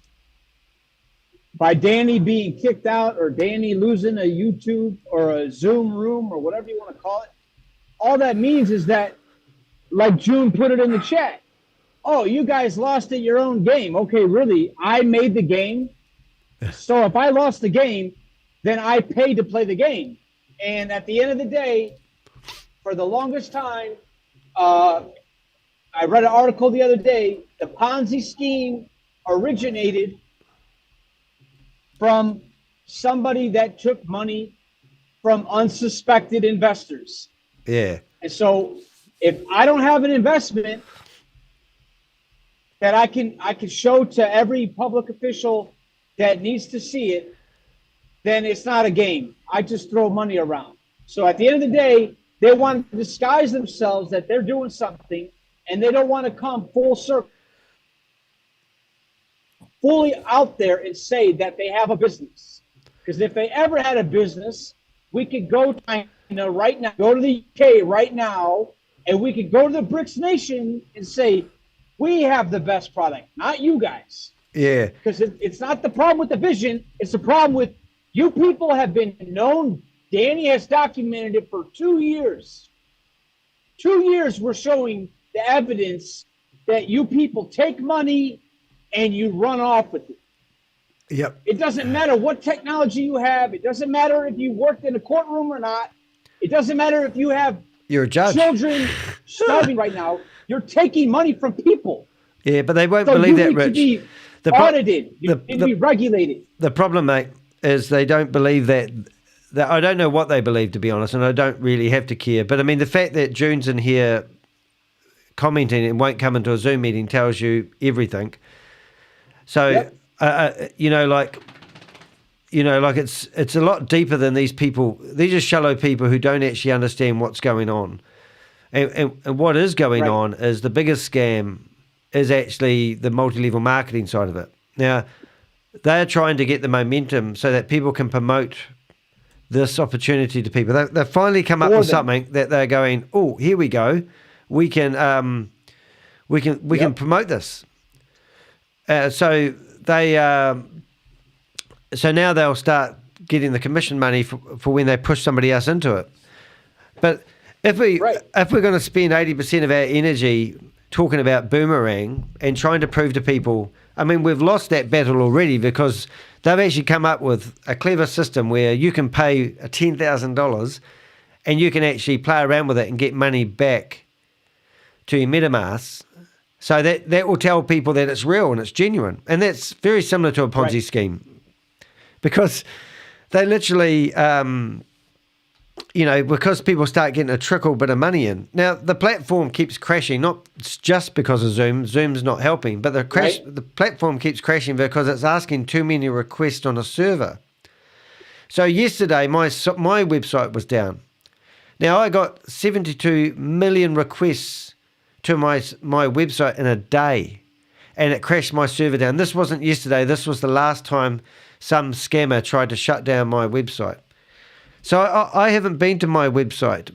Speaker 14: by Danny being kicked out or Danny losing a YouTube or a Zoom room or whatever you want to call it, all that means is that, like June put it in the chat, oh, you guys lost at your own game. Okay, really, I made the game. So if I lost the game, then I paid to play the game. And at the end of the day, for the longest time, I read an article the other day, the Ponzi scheme originated from somebody that took money from unsuspected investors.
Speaker 1: Yeah.
Speaker 14: And so if I don't have an investment that I can show to every public official that needs to see it, then it's not a game. I just throw money around. So at the end of the day, they want to disguise themselves that they're doing something, and they don't want to come full circle, fully out there and say that they have a business. Because if they ever had a business, we could go to China right now, go to the UK right now, and we could go to the BRICS nation and say, we have the best product, not you guys.
Speaker 1: Yeah.
Speaker 14: Because it's not the problem with the vision, it's the problem with you people have been known. Danny has documented it for 2 years. 2 years we're showing the evidence that you people take money and you run off with it.
Speaker 1: Yep.
Speaker 14: It doesn't matter what technology you have. It doesn't matter if you worked in a courtroom or not. It doesn't matter if you have
Speaker 1: You're a judge.
Speaker 14: children starving right now. You're taking money from people.
Speaker 1: Yeah, but they won't
Speaker 14: So
Speaker 1: believe
Speaker 14: you
Speaker 1: that,
Speaker 14: need to
Speaker 1: Rich.
Speaker 14: be audited. You need to be regulated.
Speaker 1: The problem, mate, is they don't believe that. I don't know what they believe, to be honest, and I don't really have to care. But I mean, the fact that June's in here commenting and won't come into a Zoom meeting tells you everything. So, like it's a lot deeper than these people. These are shallow people who don't actually understand what's going on. And what is going on is the biggest scam is actually the multi-level marketing side of it. Now, they're trying to get the momentum so that people can promote this opportunity to people. They've finally come up with something that they're going, oh, here we go. We can promote this. So now they'll start getting the commission money for when they push somebody else into it. But if we're going to spend 80% of our energy talking about Boomerang and trying to prove to people, I mean, we've lost that battle already because they've actually come up with a clever system where you can pay $10,000 and you can actually play around with it and get money back to your MetaMask. So that will tell people that it's real and it's genuine. And that's very similar to a Ponzi scheme because they literally, because people start getting a trickle bit of money in. Now, the platform keeps crashing, not just because of Zoom. Zoom's not helping, but the platform keeps crashing because it's asking too many requests on a server. So yesterday, my website was down. Now, I got 72 million requests to my website in a day, and it crashed my server down. This wasn't yesterday. This was the last time some scammer tried to shut down my website. So I haven't been to my website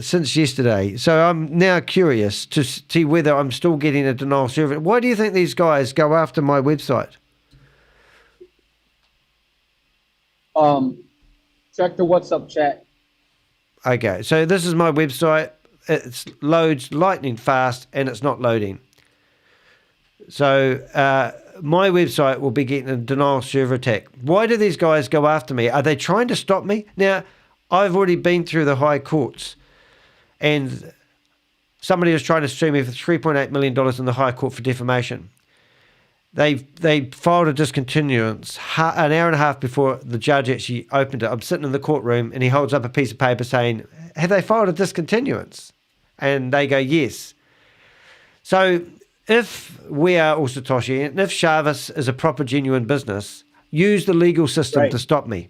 Speaker 1: since yesterday. So I'm now curious to see whether I'm still getting a denial server. Why do you think these guys go after my website?
Speaker 14: Check the WhatsApp chat.
Speaker 1: Okay, so this is my website. It loads lightning fast and it's not loading. So my website will be getting a denial server attack. Why do these guys go after me? Are they trying to stop me? Now, I've already been through the high courts and somebody was trying to sue me for $3.8 million in the high court for defamation. They filed a discontinuance an hour and a half before the judge actually opened it. I'm sitting in the courtroom and he holds up a piece of paper saying, have they filed a discontinuance? And they go, yes. So if we are All Satoshi and if Chavis is a proper, genuine business, use the legal system to stop me.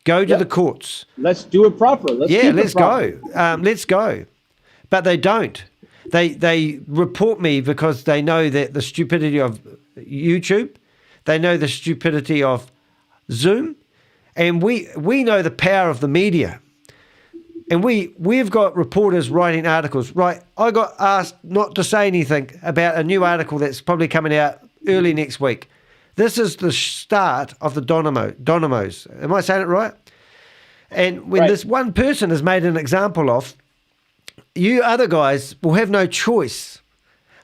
Speaker 1: Go to the courts.
Speaker 14: Let's do it proper.
Speaker 1: Let's go. Let's go. But they don't. They report me because they know that the stupidity of YouTube, they know the stupidity of Zoom, and we know the power of the media. And we've got reporters writing articles. Right, I got asked not to say anything about a new article that's probably coming out early next week. This is the start of the Dynamos. Am I saying it right? And when this one person is made an example of, you other guys will have no choice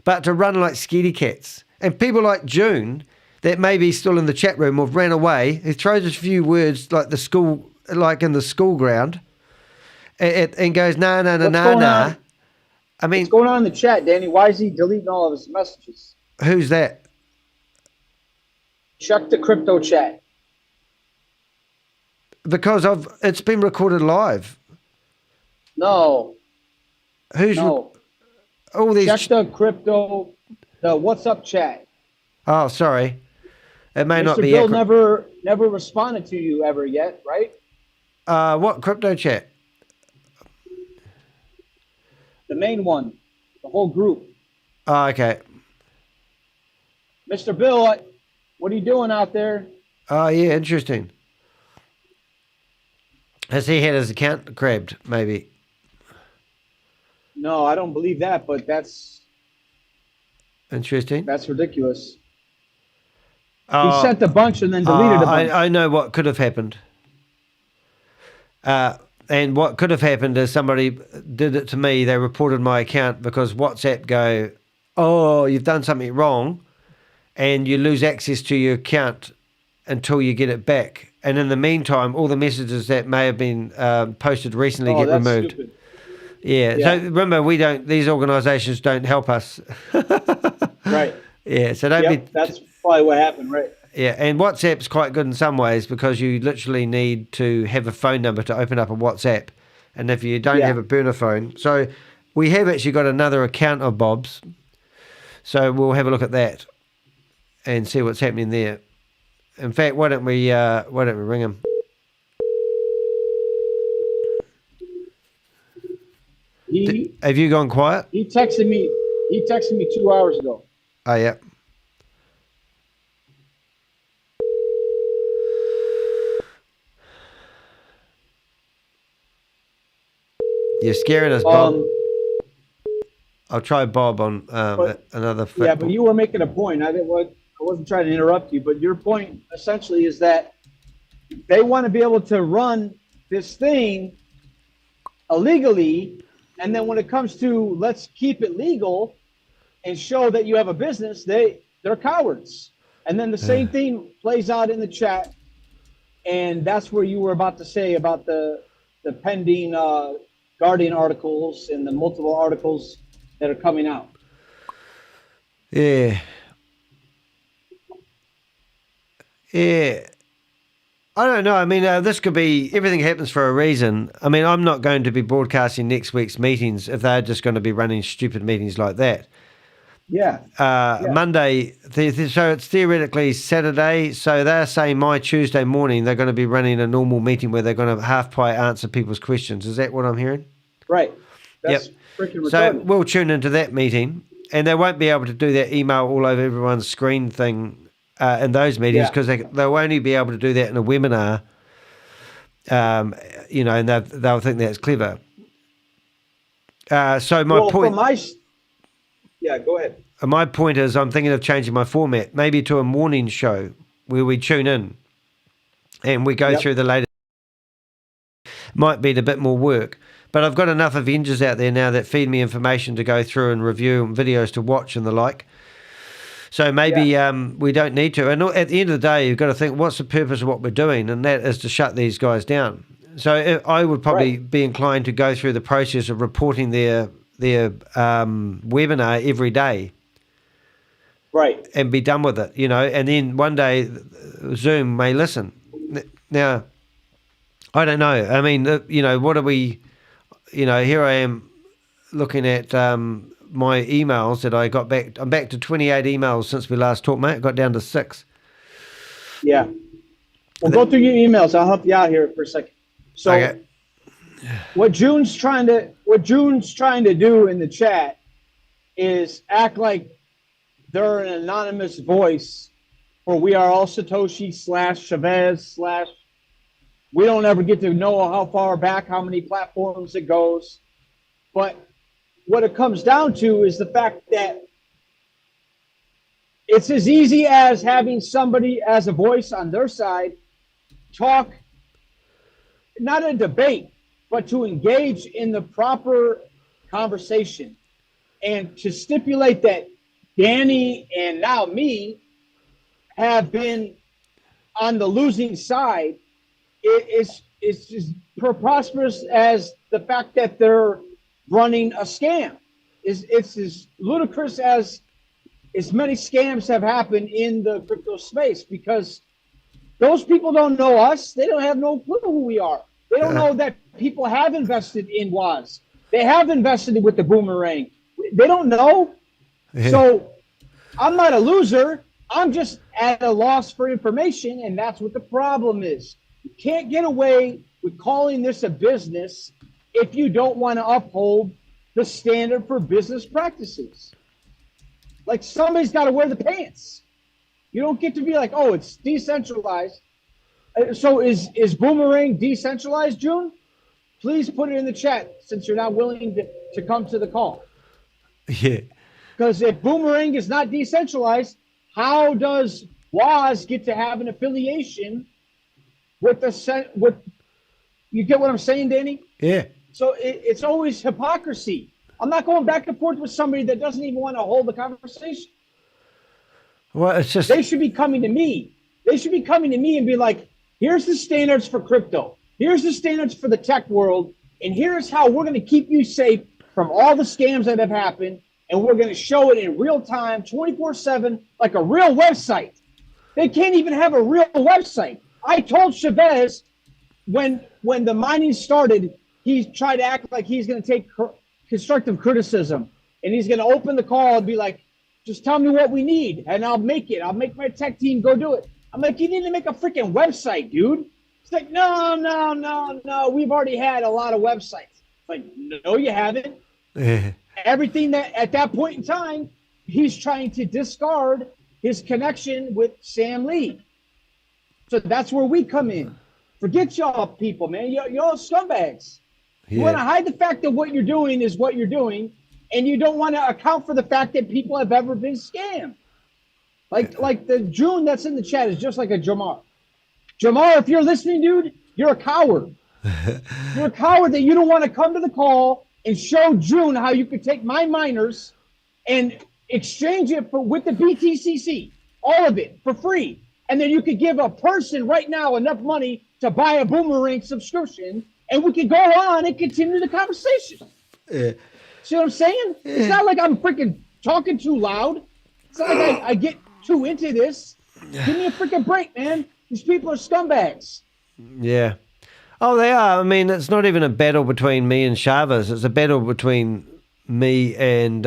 Speaker 1: but to run like scaredy cats. And people like June, that may be still in the chat room or ran away, who throws a few words like in the school ground, and goes, nah. I mean,
Speaker 14: what's going on in the chat, Danny? Why is he deleting all of his messages?
Speaker 1: Who's that?
Speaker 14: Check the crypto chat.
Speaker 1: because it's been recorded live.
Speaker 14: No.
Speaker 1: Who's
Speaker 14: no?
Speaker 1: All these.
Speaker 14: Check the crypto, the What's Up chat.
Speaker 1: Oh, sorry. It may
Speaker 14: Mr.
Speaker 1: not be.
Speaker 14: Bill never responded to you ever yet, right?
Speaker 1: What crypto chat?
Speaker 14: The main one, the whole group.
Speaker 1: Oh, okay.
Speaker 14: Mr. Bill, what are you doing out there?
Speaker 1: Oh, yeah, interesting. Has he had his account grabbed, maybe?
Speaker 14: No, I don't believe that, but that's
Speaker 1: interesting.
Speaker 14: That's ridiculous. He sent a bunch and then deleted a bunch.
Speaker 1: I know what could have happened. And what could have happened is somebody did it to me. They reported my account because WhatsApp go, oh, you've done something wrong, and you lose access to your account until you get it back. And in the meantime, all the messages that may have been posted recently get removed.
Speaker 14: Stupid.
Speaker 1: Yeah. So remember, these organisations don't help us.
Speaker 14: Right.
Speaker 1: Yeah. So don't be.
Speaker 14: That's probably what happened, right?
Speaker 1: Yeah, and WhatsApp's quite good in some ways because you literally need to have a phone number to open up a WhatsApp. And if you don't have a burner phone. So we have actually got another account of Bob's. So we'll have a look at that and see what's happening there. In fact, why don't we ring him? Have you gone quiet?
Speaker 14: He texted me 2 hours ago.
Speaker 1: Oh, yeah. You're scaring us, Bob. I'll try Bob on another.
Speaker 14: Yeah, but you were making a point. I wasn't trying to interrupt you, but your point essentially is that they want to be able to run this thing illegally, and then when it comes to let's keep it legal and show that you have a business, they're cowards. And then the same thing plays out in the chat, and that's where you were about to say about the pending Guardian articles and the multiple articles that are coming out.
Speaker 1: Yeah. Yeah. I don't know. I mean, this could be, everything happens for a reason. I mean, I'm not going to be broadcasting next week's meetings if they're just going to be running stupid meetings like that.
Speaker 14: Yeah.
Speaker 1: Monday, so it's theoretically Saturday. So they're saying my Tuesday morning they're going to be running a normal meeting where they're going to half-pie answer people's questions. Is that what I'm hearing?
Speaker 14: Right. That's freaking retarded.
Speaker 1: So we'll tune into that meeting, and they won't be able to do that email all over everyone's screen thing in those meetings because they'll only be able to do that in a webinar. And they'll think that's clever. So my point.
Speaker 14: Go ahead.
Speaker 1: My point is I'm thinking of changing my format, maybe to a morning show where we tune in and we go through the latest. Might be a bit more work, but I've got enough Avengers out there now that feed me information to go through and review and videos to watch and the like. So maybe we don't need to. And at the end of the day, you've got to think, what's the purpose of what we're doing? And that is to shut these guys down. So I would probably be inclined to go through the process of reporting their webinar every day,
Speaker 14: right, and
Speaker 1: be done with it, and then one day Zoom may listen. Now I don't know, I mean, what are we, here I am looking at my emails that I got back. I'm back to 28 emails since we last talked, mate. I got down to 6.
Speaker 14: Yeah, well, go through your emails. I'll help you out here for a second. So okay. What June's trying to do in the chat is act like they're an anonymous voice for We Are All Satoshi /Chavez / we don't ever get to know how far back, how many platforms it goes. But what it comes down to is the fact that it's as easy as having somebody as a voice on their side talk, not a debate, but to engage in the proper conversation and to stipulate that Danny and now me have been on the losing side. It's as preposterous as the fact that they're running a scam. It's as ludicrous as many scams have happened in the crypto space, because Those people don't know us. They don't have no clue who we are. They don't know that people have invested in WAS. They have invested with the boomerang. They don't know.
Speaker 6: Yeah.
Speaker 14: So I'm not a loser. I'm just at a loss for information, and that's what the problem is. You can't get away with calling this a business if you don't want to uphold the standard for business practices. Like, somebody's got to wear the pants. You don't get to be like, oh, it's decentralized. So is Boomerang decentralized, June? Please put it in the chat since you're not willing to come to the call.
Speaker 6: Yeah.
Speaker 14: Because if Boomerang is not decentralized, how does WAS get to have an affiliation with you get what I'm saying, Danny?
Speaker 6: Yeah.
Speaker 14: So it's always hypocrisy. I'm not going back and forth with somebody that doesn't even want to hold the conversation.
Speaker 6: Well, it's just
Speaker 14: they should be coming to me. They should be coming to me and be like, here's the standards for crypto. Here's the standards for the tech world. And here's how we're going to keep you safe from all the scams that have happened. And we're going to show it in real time, 24/7, like a real website. They can't even have a real website. I told Chavez when the mining started, he tried to act like he's going to take constructive criticism. And he's going to open the call and be like, just tell me what we need, and I'll make it. I'll make my tech team go do it. I'm like, you need to make a freaking website, dude. It's like, no. We've already had a lot of websites. It's like, no, you haven't. Everything that at that point in time, he's trying to discard his connection with Sam Lee. So that's where we come in. Forget y'all people, man. Y'all scumbags.
Speaker 6: Yeah.
Speaker 14: You want to hide the fact that what you're doing is what you're doing, and you don't want to account for the fact that people have ever been scammed. Like the June that's in the chat is just like a Jamar. Jamar, if you're listening, dude, you're a coward. You're a coward that you don't want to come to the call and show June how you could take my miners and exchange it with the BTCC, all of it for free. And then you could give a person right now enough money to buy a Boomerang subscription, and we could go on and continue the conversation. See what I'm saying? It's not like I'm freaking talking too loud. It's not like I get too into this. Give me a freaking break, man. These people are scumbags.
Speaker 6: Yeah. Oh, they are. I mean, it's not even a battle between me and Chavez. It's a battle between me and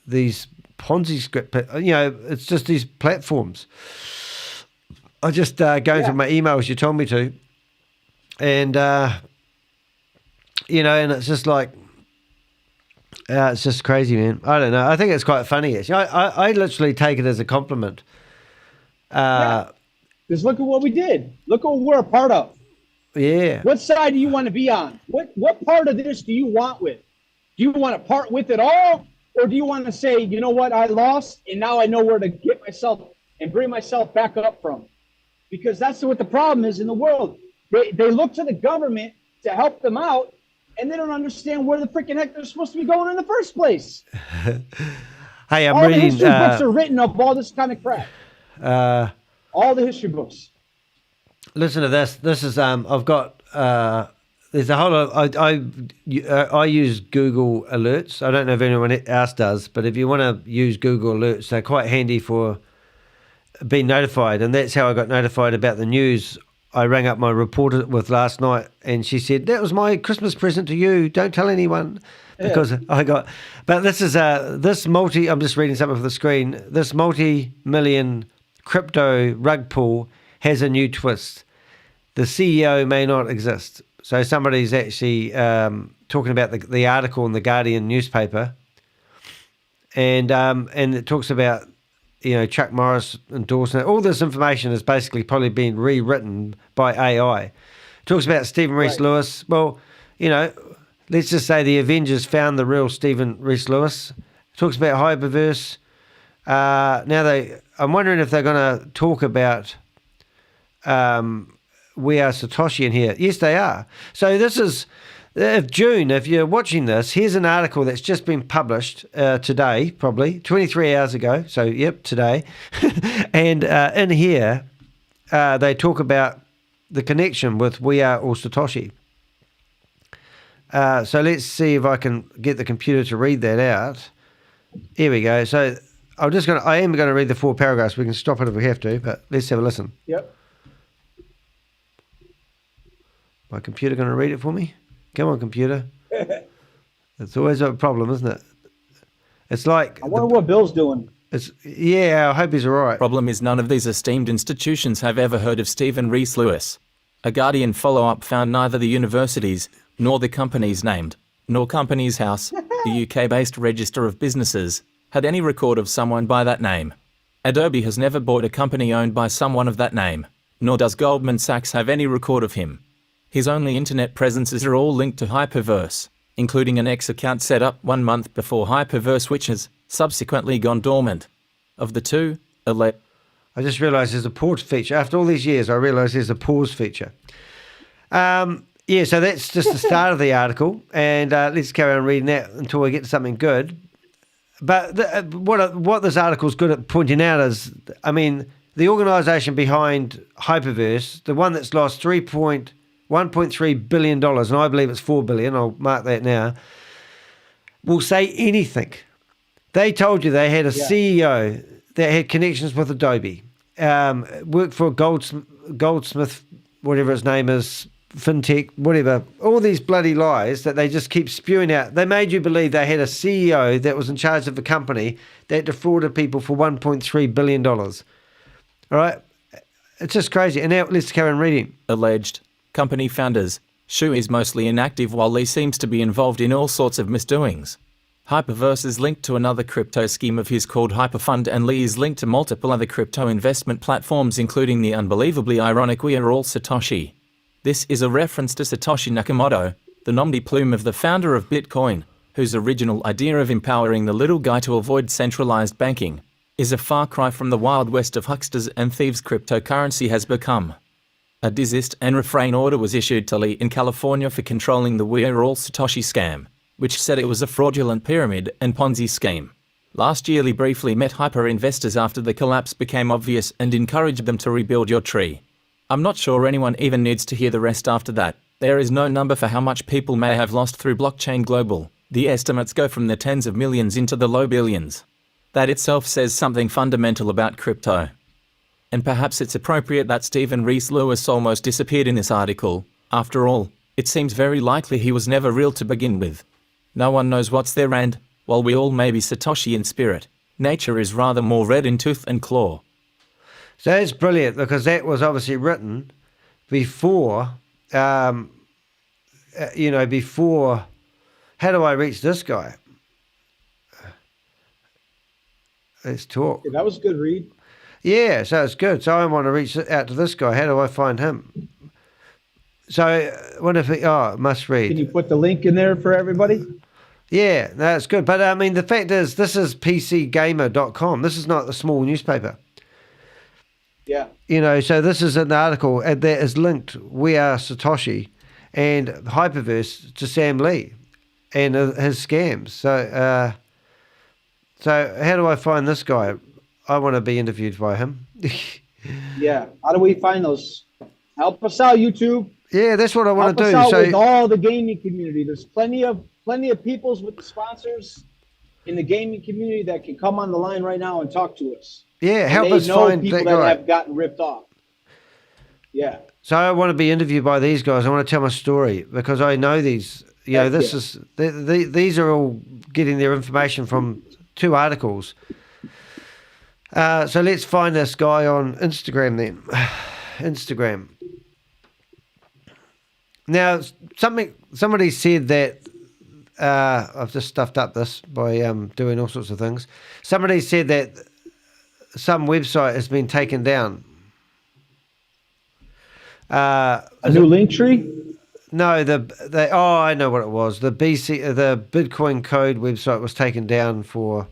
Speaker 6: these Ponzi script. You know, it's just these platforms. I just going through my emails you told me to. And, you know, and it's just like, it's just crazy, man. I don't know. I think it's quite funny. Actually. I literally take it as a compliment.
Speaker 14: Because look at what we did. Look at what we're a part of.
Speaker 6: Yeah.
Speaker 14: What side do you want to be on? What part of this do you want with? Do you want to part with it all? Or do you want to say, you know what, I lost, and now I know where to get myself and bring myself back up from? Because that's what the problem is in the world. They look to the government to help them out, and they don't understand where the freaking heck they're supposed to be going in the first place.
Speaker 6: Hey, I'm
Speaker 14: all
Speaker 6: reading.
Speaker 14: The history books are written of all this kind of crap. All the history books.
Speaker 6: Listen to this. This is I've got there's a whole lot. I use Google Alerts. I don't know if anyone else does, but if you want to use Google Alerts, they're quite handy for being notified. And that's how I got notified about the news. I rang up my reporter with last night, and she said, that was my Christmas present to you. Don't tell anyone. Because I got, but this is I'm just reading something off the screen. This multi-million crypto rug pull has a new twist. The CEO may not exist. So somebody's actually talking about the article in the Guardian newspaper, and it talks about, you know, Chuck Norris endorsing it. All this information is basically probably being rewritten by AI. It talks about Stephen Reese Lewis. Well, you know, let's just say the Avengers found the real Stephen Reese Lewis. It talks about Hyperverse. I'm wondering if they're going to talk about We Are Satoshi in here. Yes, they are. So this is, if you're watching this, here's an article that's just been published today, probably 23 hours ago. So, yep, today. And in here, they talk about the connection with We Are All Satoshi. So let's see if I can get the computer to read that out. Here we go. So I am going to read the 4 paragraphs. We can stop it if we have to, but let's have a listen.
Speaker 14: Yep.
Speaker 1: My computer going to read it for me? Come on, computer. It's always a problem, isn't it? It's like...
Speaker 14: I wonder what Bill's doing.
Speaker 1: Yeah, I hope he's all right.
Speaker 15: Problem is none of these esteemed institutions have ever heard of Stephen Rees Lewis. A Guardian follow-up found neither the universities, nor the companies named, nor Companies House, the UK-based Register of Businesses, had any record of someone by that name. Adobe has never bought a company owned by someone of that name, nor does Goldman Sachs have any record of him. His only internet presences are all linked to Hyperverse, including an X account set up 1 month before Hyperverse, which has subsequently gone dormant. Of the two, I
Speaker 1: just realised there's a pause feature. After all these years, I realise there's a pause feature. Yeah, so that's just the start of the article, and let's carry on reading that until we get to something good. But what this article's good at pointing out is, I mean, the organisation behind Hyperverse, the one that's lost $1.3 billion, and I believe it's $4 billion, I'll mark that now, will say anything. They told you they had a CEO that had connections with Adobe, worked for Goldsmith, whatever his name is, FinTech, whatever, all these bloody lies that they just keep spewing out. They made you believe they had a CEO that was in charge of a company that defrauded people for $1.3 billion. All right? It's just crazy. And now let's carry on reading.
Speaker 15: Alleged company founders. Shu is mostly inactive while Lee seems to be involved in all sorts of misdoings. Hyperverse is linked to another crypto scheme of his called Hyperfund, and Lee is linked to multiple other crypto investment platforms, including the unbelievably ironic We Are All Satoshi. This is a reference to Satoshi Nakamoto, the nom de plume of the founder of Bitcoin, whose original idea of empowering the little guy to avoid centralized banking is a far cry from the Wild West of hucksters and thieves cryptocurrency has become. A Desist and Refrain Order was issued to Lee in California for controlling the We Are All Satoshi scam, which said it was a fraudulent pyramid and Ponzi scheme. Last year, Lee briefly met hyper investors after the collapse became obvious and encouraged them to rebuild your tree. I'm not sure anyone even needs to hear the rest after that. There is no number for how much people may have lost through blockchain global. The estimates go from the tens of millions into the low billions. That itself says something fundamental about crypto. And perhaps it's appropriate that Stephen Rees Lewis almost disappeared in this article. After all, it seems very likely he was never real to begin with. No one knows what's there, and, while we all may be Satoshi in spirit, nature is rather more red in tooth and claw.
Speaker 1: So that's brilliant, because that was obviously written before, before, how do I reach this guy? Let's talk.
Speaker 14: Yeah, that was a good read.
Speaker 1: Yeah, so it's good. So I want to reach out to this guy. How do I find him? So what if it must read.
Speaker 14: Can you put the link in there for everybody?
Speaker 1: Yeah, that's good. But I mean, the fact is, this is pcgamer.com. This is not a small newspaper.
Speaker 14: Yeah.
Speaker 1: So this is an article that is linked, We Are Satoshi and Hyperverse, to Sam Lee and his scams. So how do I find this guy? I want to be interviewed by him.
Speaker 14: Yeah. How do we find those? Help us out, YouTube.
Speaker 1: Yeah, that's what I want to do.
Speaker 14: Help us out
Speaker 1: So
Speaker 14: with all the gaming community. There's plenty of peoples with the sponsors in the gaming community that can come on the line right now and talk to us.
Speaker 1: Yeah, help us
Speaker 14: find
Speaker 1: people
Speaker 14: that guy. Have gotten ripped off. Yeah.
Speaker 1: So I want to be interviewed by these guys. I want to tell my story because I know these. These are all getting their information from 2 articles. So let's find this guy on Instagram then. Instagram. Now, somebody said that I've just stuffed up this by doing all sorts of things. Somebody said that some website has been taken down.
Speaker 14: A new link tree?
Speaker 1: No, I know what it was. The Bitcoin Code website was taken down for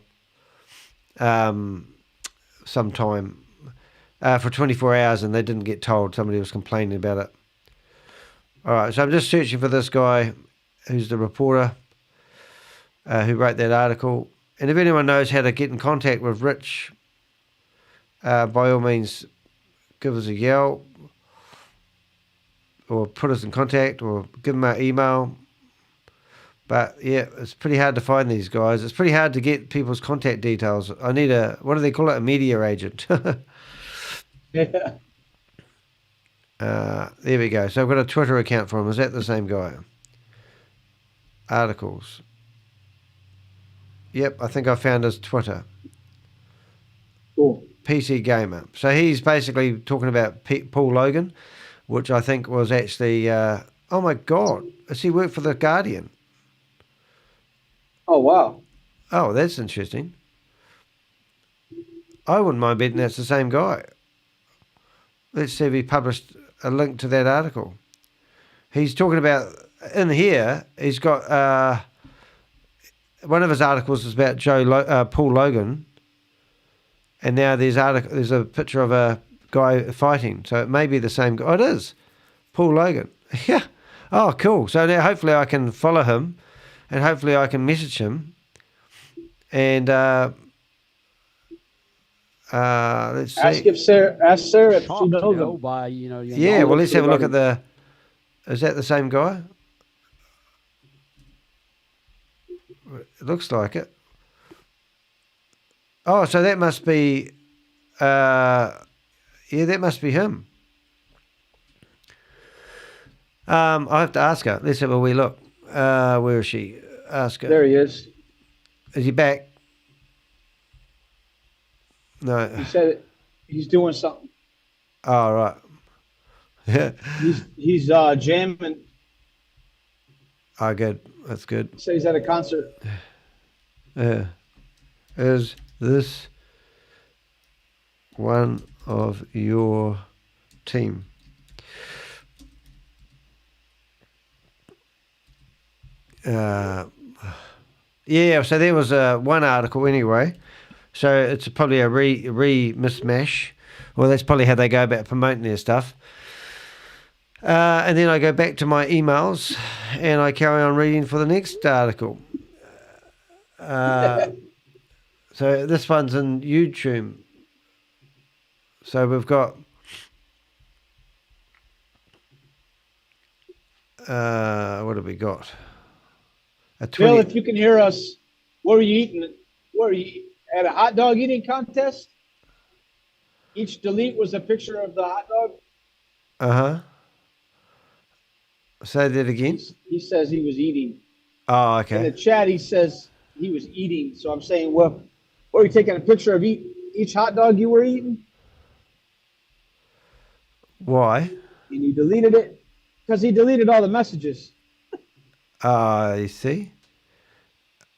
Speaker 1: some time, for 24 hours, and they didn't get told. Somebody was complaining about it. All right, so I'm just searching for this guy who's the reporter who wrote that article. And if anyone knows how to get in contact with Rich, by all means, give us a yell or put us in contact or give them our email. But yeah, it's pretty hard to find these guys. It's pretty hard to get people's contact details. I need what do they call it? A media agent.
Speaker 14: Yeah.
Speaker 1: There we go. So I've got a Twitter account for him. Is that the same guy? Articles. Yep, I think I found his Twitter.
Speaker 14: Cool.
Speaker 1: PC Gamer. So he's basically talking about Paul Logan, which I think was actually, oh my God, does he work for The Guardian?
Speaker 14: Oh, wow.
Speaker 1: Oh, that's interesting. I wouldn't mind betting that's the same guy. Let's see if he published a link to that article. He's talking about, in here, he's got, one of his articles is about Paul Logan, and now there's a picture of a guy fighting, so it may be the same guy. Oh, it is Paul Logan. Yeah. Oh, cool. So now hopefully I can follow him, and hopefully I can message him, and let's see.
Speaker 14: Ask Sarah if she knows him.
Speaker 16: By,
Speaker 1: Yeah. Well, let's have a look at the. Is that the same guy? It looks like it. Oh, so that must be, yeah, that must be him. I have to ask her. Let's have a wee look. Where is she? Ask her.
Speaker 14: There he is.
Speaker 1: Is he back? No.
Speaker 14: He said he's doing something.
Speaker 1: Oh, right. Yeah.
Speaker 14: He's jamming.
Speaker 1: Oh, good. That's good.
Speaker 14: He said he's at a concert.
Speaker 1: Yeah. Is this one of your team? Yeah, so there was one article anyway. So it's probably a mismatch. Well, that's probably how they go about promoting their stuff. And then I go back to my emails and I carry on reading for the next article. So this one's in YouTube. So we've got what have we got?
Speaker 14: Bill, if you can hear us, what are you eating? What are you at a hot dog eating contest? Each delete was a picture of the hot dog.
Speaker 1: Uh-huh. Say that again.
Speaker 14: He says he was eating.
Speaker 1: Oh, okay.
Speaker 14: In the chat, he says he was eating. So I'm saying, well, were you taking a picture of each hot dog you were eating?
Speaker 1: Why?
Speaker 14: And you deleted it? Because he deleted all the messages.
Speaker 1: I see.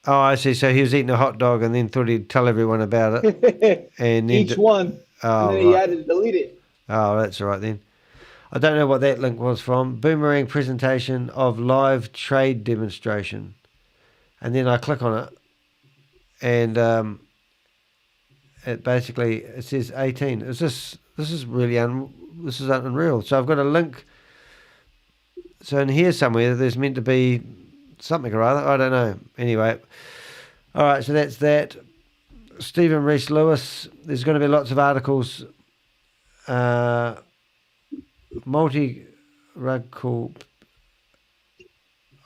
Speaker 1: Oh, I see. So he was eating a hot dog and then thought he'd tell everyone about it. And then
Speaker 14: Each one.
Speaker 1: Oh,
Speaker 14: and then he had to delete it.
Speaker 1: Oh, that's all right then. I don't know what that link was from. Boomerang presentation of live trade demonstration. And then I click on it. And it basically, it says 18. This is really this is unreal. So I've got a link. So in here somewhere, there's meant to be something or other. I don't know. Anyway. All right, so that's that. Stephen Reese Lewis. There's going to be lots of articles. Multi-radical.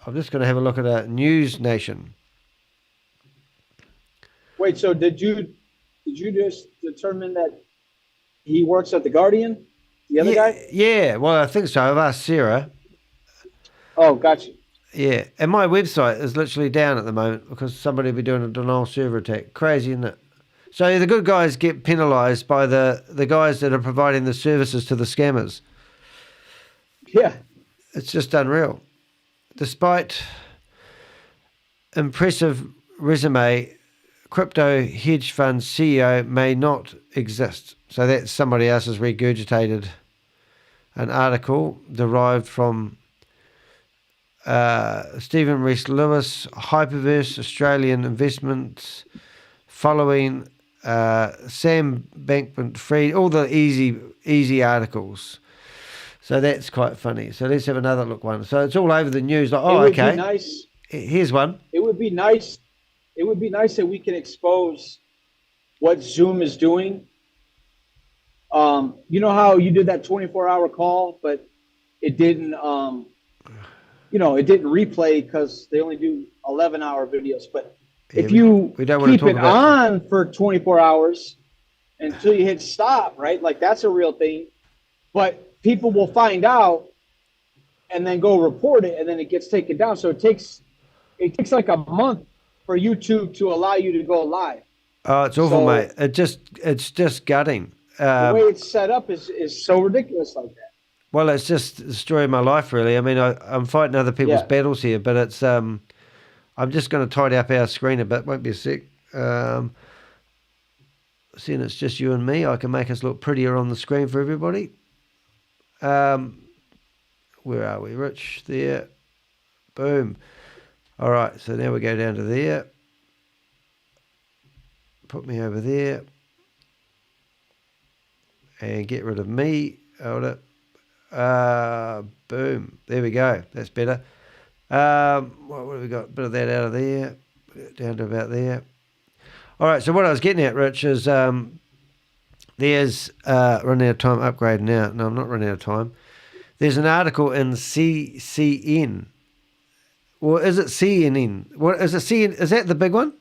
Speaker 1: I'm just going to have a look at a News Nation.
Speaker 14: Wait, so did you just determine that he works at the Guardian? The other guy?
Speaker 1: Yeah, well, I think so. I've asked Sarah.
Speaker 14: Oh, gotcha.
Speaker 1: Yeah, and my website is literally down at the moment because somebody will be doing a denial server attack. Crazy, isn't it? So the good guys get penalised by the guys that are providing the services to the scammers.
Speaker 14: Yeah.
Speaker 1: It's just unreal. Despite impressive resume, crypto hedge fund CEO may not exist. So that's somebody else has regurgitated an article derived from Stephen Reese Lewis, Hyperverse Australian Investments, following Sam Bankman-Fried, all the easy articles. So that's quite funny. So let's have another look one. So it's all over the news. Like, oh, okay.
Speaker 14: Be nice.
Speaker 1: Here's one.
Speaker 14: It would be nice. It would be nice that we can expose what Zoom is doing. You know how you did that 24-hour call, but it didn't. It didn't replay because they only do 11-hour videos. But if you keep it on for 24 hours until you hit stop, right? Like that's a real thing. But people will find out and then go report it, and then it gets taken down. So it takes like a month for YouTube to allow you to go live.
Speaker 1: Oh, it's awful, mate. It's just gutting.
Speaker 14: The way it's set up is so ridiculous like that.
Speaker 1: Well, it's just destroying my life, really. I mean, I'm fighting other people's battles here, but it's I'm just going to tidy up our screen a bit. Won't be a sec. Seeing it's just you and me, I can make us look prettier on the screen for everybody. Where are we, Rich? There. Boom. All right, so now we go down to there. Put me over there. And get rid of me. Hold it. Boom. There we go. That's better. What have we got? Bit of that out of there. Down to about there. All right, so what I was getting at, Rich, is there's running out of time upgrade now. No, I'm not running out of time. There's an article in CCN. Well, is it CNN? What is it? CNN? Is that the big one?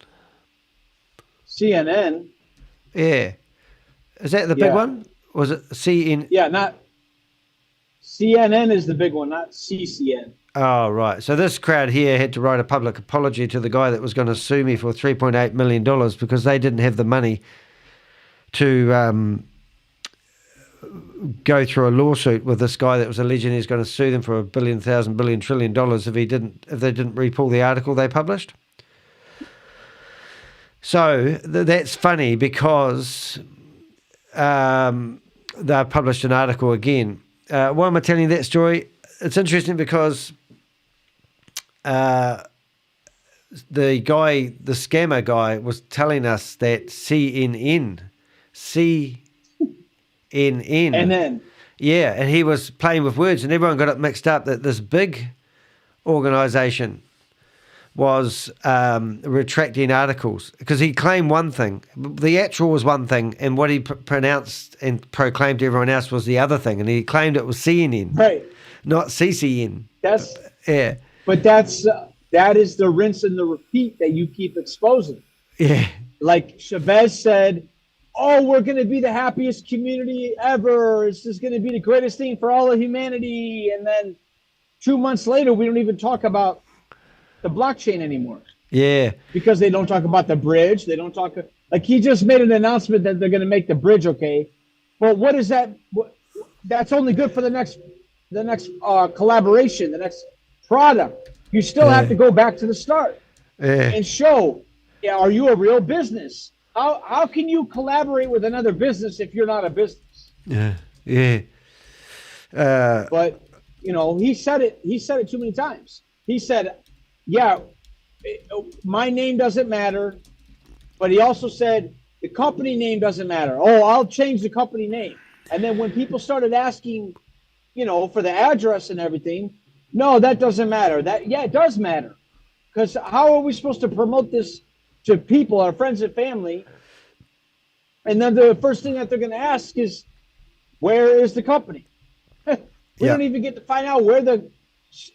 Speaker 14: CNN.
Speaker 1: Yeah. Is that the big one? Was it CNN?
Speaker 14: Yeah, not CNN is the big one, not CCN.
Speaker 1: Oh, right. So this crowd here had to write a public apology to the guy that was going to sue me for $3.8 million because they didn't have the money to go through a lawsuit with this guy that was alleging he's going to sue them for $1 billion, $1,000 billion, $1 trillion if they didn't repull the article they published. So that's funny because they published an article again. Why am I telling you that story? It's interesting because the scammer guy was telling us that CNN. And then yeah, and he was playing with words, and everyone got it mixed up that this big organization was retracting articles because he claimed one thing. The actual was one thing, and what he pronounced and proclaimed to everyone else was the other thing, and he claimed it was CNN,
Speaker 14: right,
Speaker 1: not CCN.
Speaker 14: That's
Speaker 1: yeah,
Speaker 14: but that is the rinse and the repeat that you keep exposing.
Speaker 1: Yeah,
Speaker 14: like Chavez said, oh, we're going to be the happiest community ever. It's just going to be the greatest thing for all of humanity. And then 2 months later, we don't even talk about the blockchain anymore.
Speaker 1: Yeah.
Speaker 14: Because they don't talk about the bridge. They don't talk, like he just made an announcement that they're going to make the bridge okay. But what is that? That's only good for the next collaboration, the next product. You still have to go back to the start and show, are you a real business? How can you collaborate with another business if you're not a business?
Speaker 1: Yeah, yeah.
Speaker 14: But you know, he said it too many times. He said, "Yeah, my name doesn't matter," but he also said the company name doesn't matter. Oh, I'll change the company name. And then when people started asking, you know, for the address and everything, no, that doesn't matter. It does matter, because how are we supposed to promote this to people, our friends and family, and then the first thing that they're going to ask is, where is the company? We don't even get to find out where the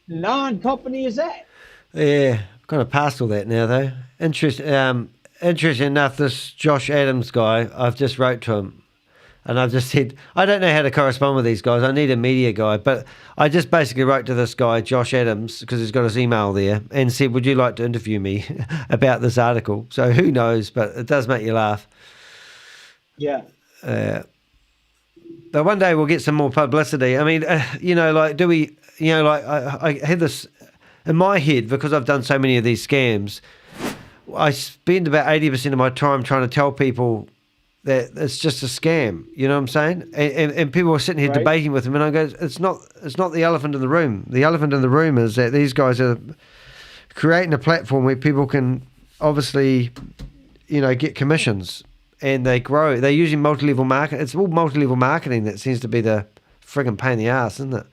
Speaker 14: non-company is at.
Speaker 1: Yeah, kind of past all that now, though. Interesting enough, this Josh Adams guy, I've just wrote to him, and I've just said, I don't know how to correspond with these guys. I need a media guy. But I just basically wrote to this guy, Josh Adams, because he's got his email there, and said, would you like to interview me about this article? So who knows, but it does make you laugh.
Speaker 14: Yeah.
Speaker 1: But one day we'll get some more publicity. I mean, you know, like, do we, you know, like, I had this in my head because I've done so many of these scams. I spend about 80% of my time trying to tell people that it's just a scam, you know what I'm saying? And people are sitting here debating with them, and I go, it's not the elephant in the room. The elephant in the room is that these guys are creating a platform where people can obviously, you know, get commissions, and they grow. They're using multi-level marketing. It's all multi-level marketing that seems to be the friggin' pain in the ass, isn't it?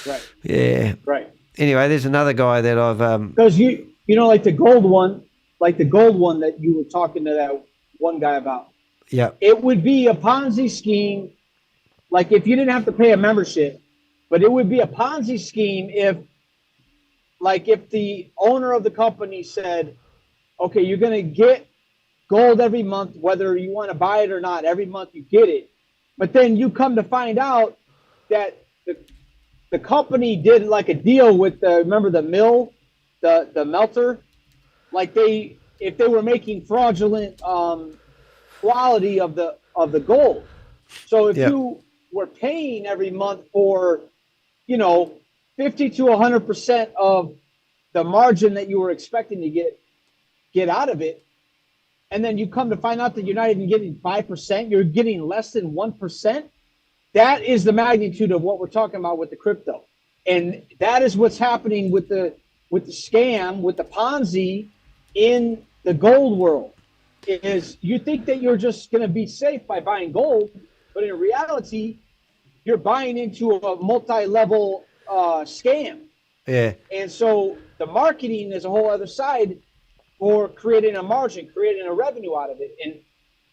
Speaker 14: Right.
Speaker 1: Yeah.
Speaker 14: Right.
Speaker 1: Anyway, there's another guy that I've
Speaker 14: because you know, like the gold one that you were talking to that one guy about.
Speaker 1: Yeah.
Speaker 14: It would be a Ponzi scheme, like if you didn't have to pay a membership, but it would be a Ponzi scheme if the owner of the company said, okay, you're going to get gold every month, whether you want to buy it or not, every month you get it. But then you come to find out that the company did like a deal with remember the mill, the melter, like if they were making fraudulent quality of the gold. So if you were paying every month for, 50 to 100% of the margin that you were expecting to get out of it, and then you come to find out that you're not even getting 5%, you're getting less than 1%. That is the magnitude of what we're talking about with the crypto. And that is what's happening with the scam, with the Ponzi in the gold world. Is you think that you're just going to be safe by buying gold, but in reality, you're buying into a multi-level scam.
Speaker 1: Yeah.
Speaker 14: And so the marketing is a whole other side for creating a margin, creating a revenue out of it.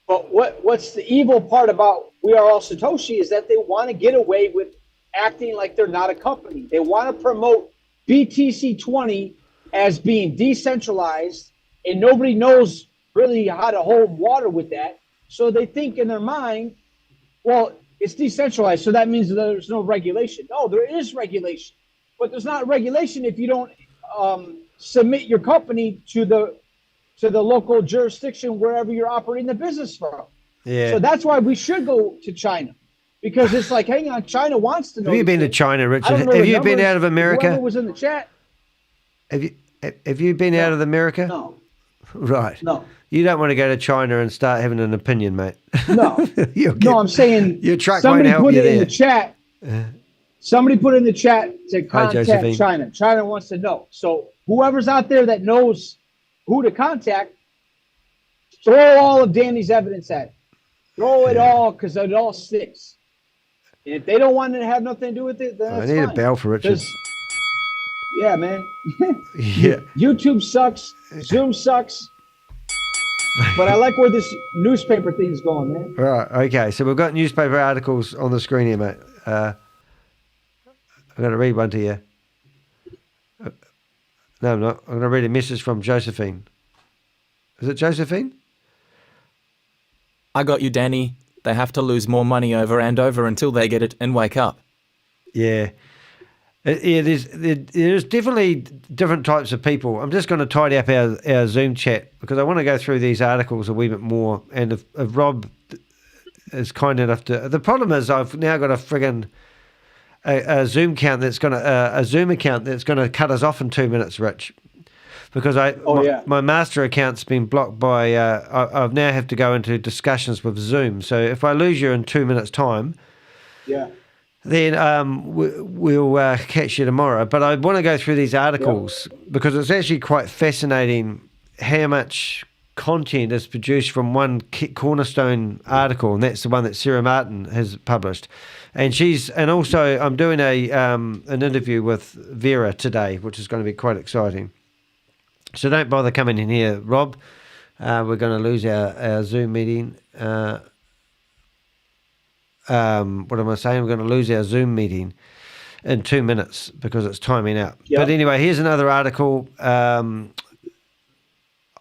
Speaker 14: But what's the evil part about We Are All Satoshi is that they want to get away with acting like they're not a company. They want to promote BTC20 as being decentralized, and nobody knows really how to hold water with that. So they think in their mind, well, it's decentralized, so that means there's no regulation. No, there is regulation, but there's not regulation if you don't submit your company to the local jurisdiction wherever you're operating the business from.
Speaker 1: Yeah.
Speaker 14: So that's why we should go to China, because it's like, hang on, China wants to know.
Speaker 1: Have you been to China, Richard? Have you been out of America?
Speaker 14: Whoever was in the chat.
Speaker 1: Have you been out of America?
Speaker 14: No.
Speaker 1: Right.
Speaker 14: No.
Speaker 1: You don't want to go to China and start having an opinion, mate.
Speaker 14: No. No, I'm saying
Speaker 1: your truck
Speaker 14: somebody
Speaker 1: won't help
Speaker 14: put
Speaker 1: you
Speaker 14: it
Speaker 1: there.
Speaker 14: in the chat. Somebody put in the chat to
Speaker 1: Hi,
Speaker 14: contact
Speaker 1: Josephine.
Speaker 14: China. China wants to know. So whoever's out there that knows who to contact, throw all of Danny's evidence at it. Throw it all, because it all sticks. And if they don't want to have nothing to do with it, then
Speaker 1: I
Speaker 14: that's
Speaker 1: need
Speaker 14: fine.
Speaker 1: a bell for Richard.
Speaker 14: 'Cause- Yeah, man.
Speaker 1: Yeah.
Speaker 14: YouTube sucks. Zoom sucks. But I like where this newspaper thing's going, man.
Speaker 1: Right. Okay. So we've got newspaper articles on the screen here, mate. I'm going to read one to you. No, I'm not. I'm going to read a message from Josephine. Is it Josephine?
Speaker 15: I got you, Danny. They have to lose more money over and over until they get it and wake up.
Speaker 1: Yeah. There's definitely different types of people. I'm just going to tidy up our Zoom chat because I want to go through these articles a wee bit more. And if Rob is kind enough to, the problem is I've now got a friggin' a Zoom account that's going to cut us off in 2 minutes, Rich, because my master account's been blocked by. I now have to go into discussions with Zoom. So if I lose you in 2 minutes' time, then we'll catch you tomorrow. But I want to go through these articles because it's actually quite fascinating how much content is produced from one cornerstone article, and that's the one that Sarah Martin has published. And also I'm doing an interview with Vera today, which is going to be quite exciting. So don't bother coming in here, Rob. We're going to lose our Zoom meeting. What am I saying? We're going to lose our Zoom meeting in 2 minutes because it's timing out.
Speaker 14: Yep.
Speaker 1: But anyway, here's another article.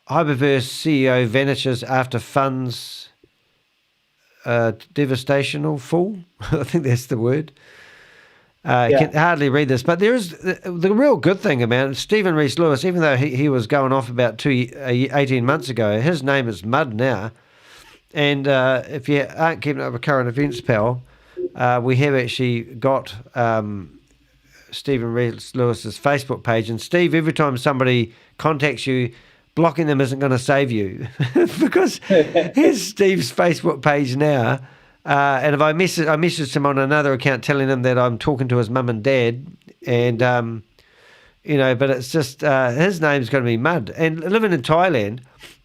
Speaker 1: Hyperverse CEO vanishes after funds devastational fall. I think that's the word. Can hardly read this, but there is the real good thing about Stephen Rees-Lewis, even though he was going off about 18 months ago, his name is mud now. And if you aren't keeping up with current events, pal, we have actually got Stephen Rees-Lewis's Facebook page. And Steve, every time somebody contacts you, blocking them isn't going to save you because here's Steve's Facebook page now. And if I messaged him on another account telling him that I'm talking to his mum and dad, and but it's just his name's going to be mud. And living in Thailand,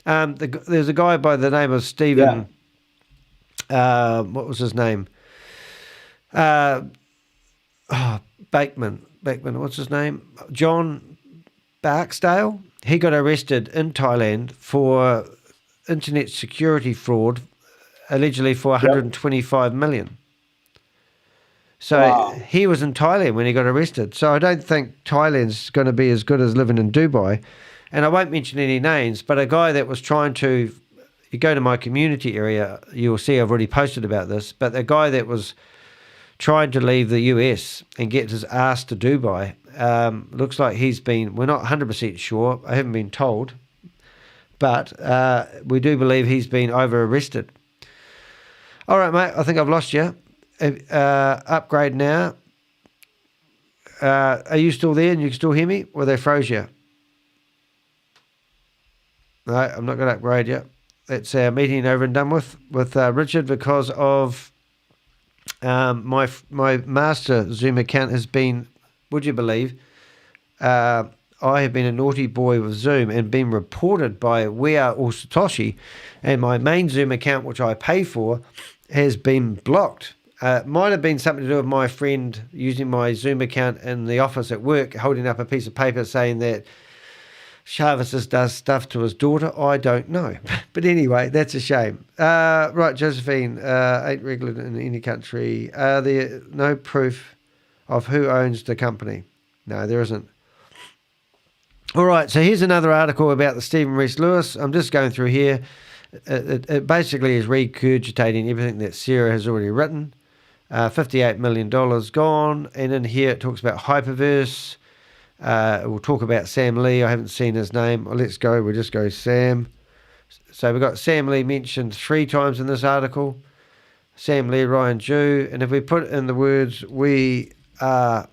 Speaker 1: there's a guy by the name of Stephen. What was his name? Bateman. What's his name? John Barksdale. He got arrested in Thailand for internet security fraud, allegedly for 125 million. So he was in Thailand when he got arrested. So I don't think Thailand's going to be as good as living in Dubai. And I won't mention any names, but a guy that was trying to, you go to my community area, you'll see I've already posted about this, but a guy that was tried to leave the US and get his ass to Dubai. Looks like we're not 100% sure, I haven't been told, but we do believe he's been over-arrested. All right, mate, I think I've lost you. Upgrade now. Are you still there and you can still hear me? Or they froze you? No, I'm not going to upgrade you. That's our meeting over and done with Richard, because of my master Zoom account has been, would you believe, I have been a naughty boy with Zoom and been reported by Are All Satoshi, and my main Zoom account, which I pay for, has been blocked. It might have been something to do with my friend using my Zoom account in the office at work, holding up a piece of paper saying that Chavis does stuff to his daughter. I don't know. But anyway, that's a shame. Right, Josephine, ain't regular in any country. There no proof of who owns the company. No, there isn't. All right, so here's another article about the Stephen Rees Lewis. I'm just going through here. It basically is regurgitating everything that Sarah has already written. $58 million gone. And in here it talks about Hyperverse. We'll talk about Sam Lee. I haven't seen his name. Well, let's go. We'll just go Sam. So we've got Sam Lee mentioned 3 times in this article. Sam Lee, Ryan Jew. And if we put in the words, we are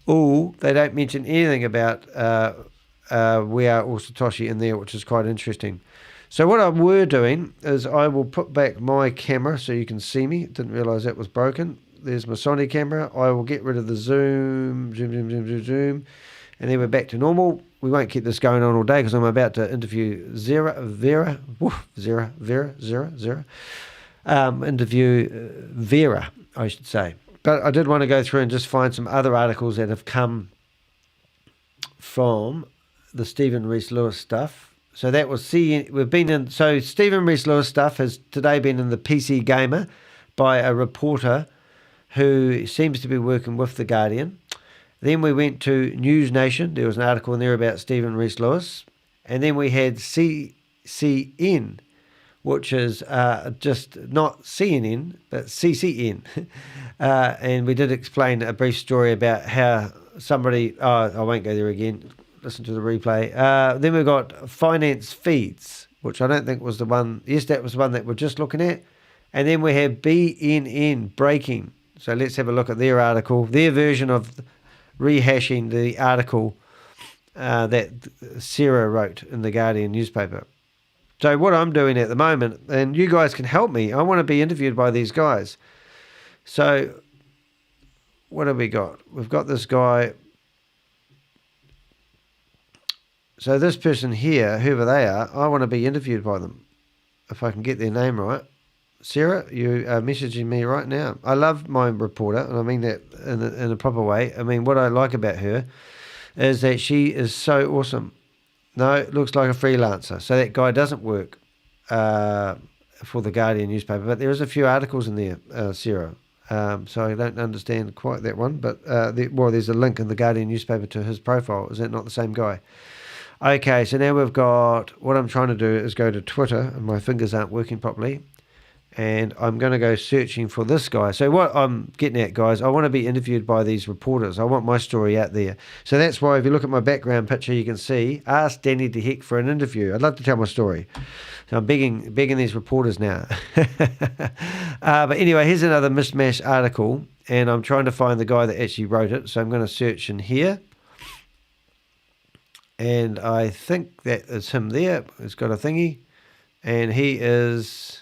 Speaker 1: all, they don't mention anything about We Are All Satoshi in there, which is quite interesting. So what I were doing is I will put back my camera so you can see me. Didn't realize that was broken. There's my Sony camera. I will get rid of the zoom, and then we're back to normal. We won't keep this going on all day because I'm about to interview Vera, I should say. But I did want to go through and just find some other articles that have come from the Stephen Rees Lewis stuff. So that was so Stephen Rees Lewis stuff has today been in the PC Gamer by a reporter who seems to be working with The Guardian. Then we went to News Nation. There was an article in there about Stephen Rees Lewis. And then we had CCN, which is just not CNN, but CCN. And we did explain a brief story about how somebody, I won't go there again, listen to the replay. Then we've got Finance Feeds, which I don't think was the one. Yes, that was the one that we're just looking at. And then we have BNN Breaking. So let's have a look at their article, their version of rehashing the article that Sarah wrote in the Guardian newspaper. So what I'm doing at the moment, and you guys can help me, I want to be interviewed by these guys. So what have we got? We've got this guy. So this person here, whoever they are, I want to be interviewed by them, if I can get their name right. Sarah, you are messaging me right now. I love my reporter, and I mean that in a proper way. I mean, what I like about her is that she is so awesome. No, it looks like a freelancer. So that guy doesn't work for the Guardian newspaper, but there is a few articles in there, Sarah. So I don't understand quite that one, but there's a link in the Guardian newspaper to his profile. Is that not the same guy? Okay, so now we've got, what I'm trying to do is go to Twitter, and my fingers aren't working properly. And I'm going to go searching for this guy. So what I'm getting at, guys, I want to be interviewed by these reporters. I want my story out there. So that's why if you look at my background picture, you can see, ask Danny de Hek for an interview. I'd love to tell my story. So I'm begging these reporters now. But anyway, here's another mishmash article. And I'm trying to find the guy that actually wrote it. So I'm going to search in here. And I think that is him there. He's got a thingy. And he's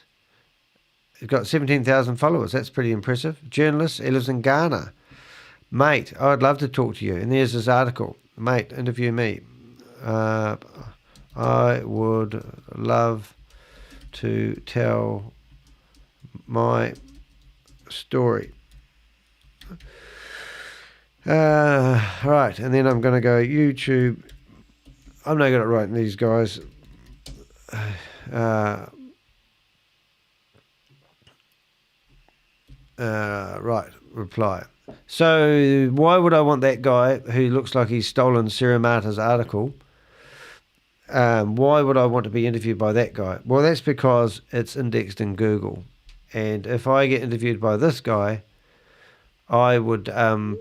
Speaker 1: got 17,000 followers. That's pretty impressive. Journalist. He lives in Ghana. Mate, I'd love to talk to you. And there's this article. Mate, interview me. I would love to tell my story. Right, and then I'm going to go YouTube. I'm not good at writing these guys. Right, reply. So why would I want that guy who looks like he's stolen Sarah Marta's article? Why would I want to be interviewed by that guy? Well, that's because it's indexed in Google. And if I get interviewed by this guy, I would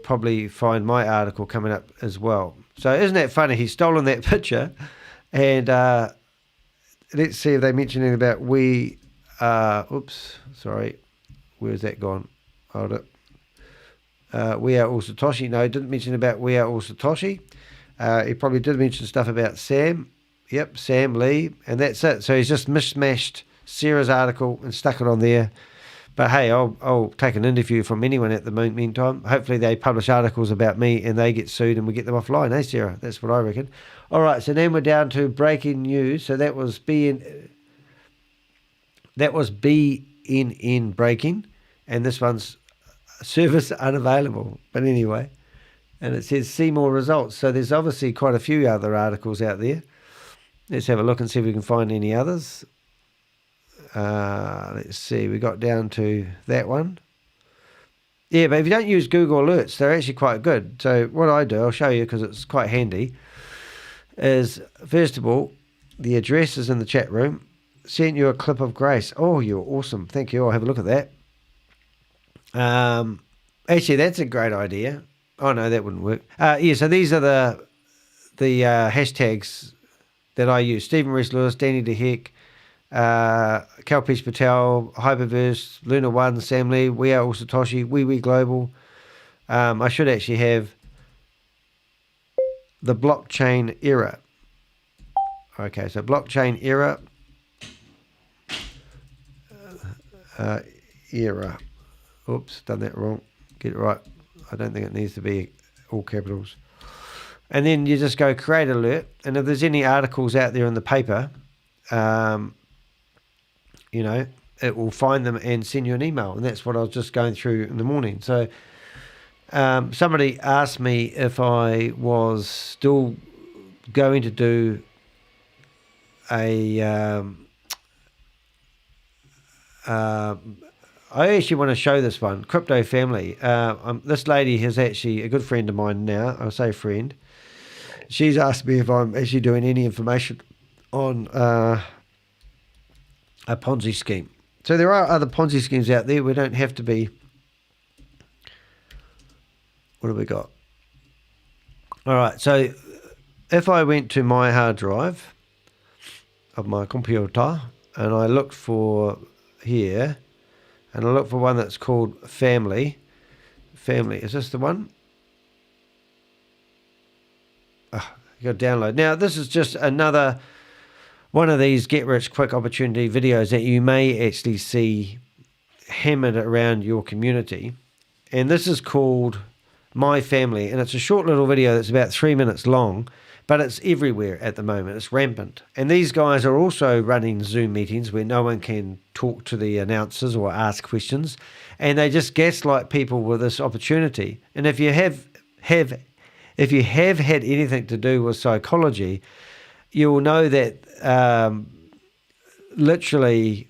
Speaker 1: probably find my article coming up as well. So isn't that funny? He's stolen that picture. And let's see if they mention anything about oops, sorry. Where's that gone? Hold it. We Are All Satoshi. No, he didn't mention about We Are All Satoshi. He probably did mention stuff about Sam. Yep, Sam Lee. And that's it. So he's just mishmashed Sarah's article and stuck it on there. But hey, I'll take an interview from anyone at the meantime. Hopefully they publish articles about me and they get sued and we get them offline. Hey, Sarah? That's what I reckon. All right, so then we're down to breaking news. So that was BNN breaking. And this one's service unavailable. But anyway, and it says see more results. So there's obviously quite a few other articles out there. Let's have a look and see if we can find any others. Let's see, we got down to that one. Yeah, but if you don't use Google Alerts, they're actually quite good. So what I do, I'll show you because it's quite handy, is first of all, the address is in the chat room. Sent you a clip of Grace. Oh, you're awesome. Thank you. I'll have a look at that. Actually, that's a great idea. Oh, no, that wouldn't work. Yeah, so these are the hashtags that I use. Stephen Reese Lewis, Danny de Hek, Kalpesh Patel, Hyperverse, Luna One, Sam Lee, We Are All Satoshi, We Global. I should actually have the blockchain era. Okay, so blockchain era. Era. Oops, done that wrong. Get it right. I don't think it needs to be all capitals. And then you just go create alert. And if there's any articles out there in the paper, you know, it will find them and send you an email. And that's what I was just going through in the morning. So somebody asked me if I was still going to do I actually want to show this one, Crypto Family. This lady is actually a good friend of mine now. I'll say friend. She's asked me if I'm actually doing any information on a Ponzi scheme. So there are other Ponzi schemes out there. We don't have to be... What have we got? All right, so if I went to my hard drive of my computer and I looked for here, and I look for one that's called Family. Family, is this the one? Oh, you got to download. Now, this is just another one of these get-rich-quick opportunity videos that you may actually see hammered around your community. And this is called My Family, and it's a short little video that's about 3 minutes long, but it's everywhere at the moment. It's rampant. And these guys are also running Zoom meetings where no one can talk to the announcers or ask questions. And they just gaslight people with this opportunity. And if you have had anything to do with psychology, you will know that literally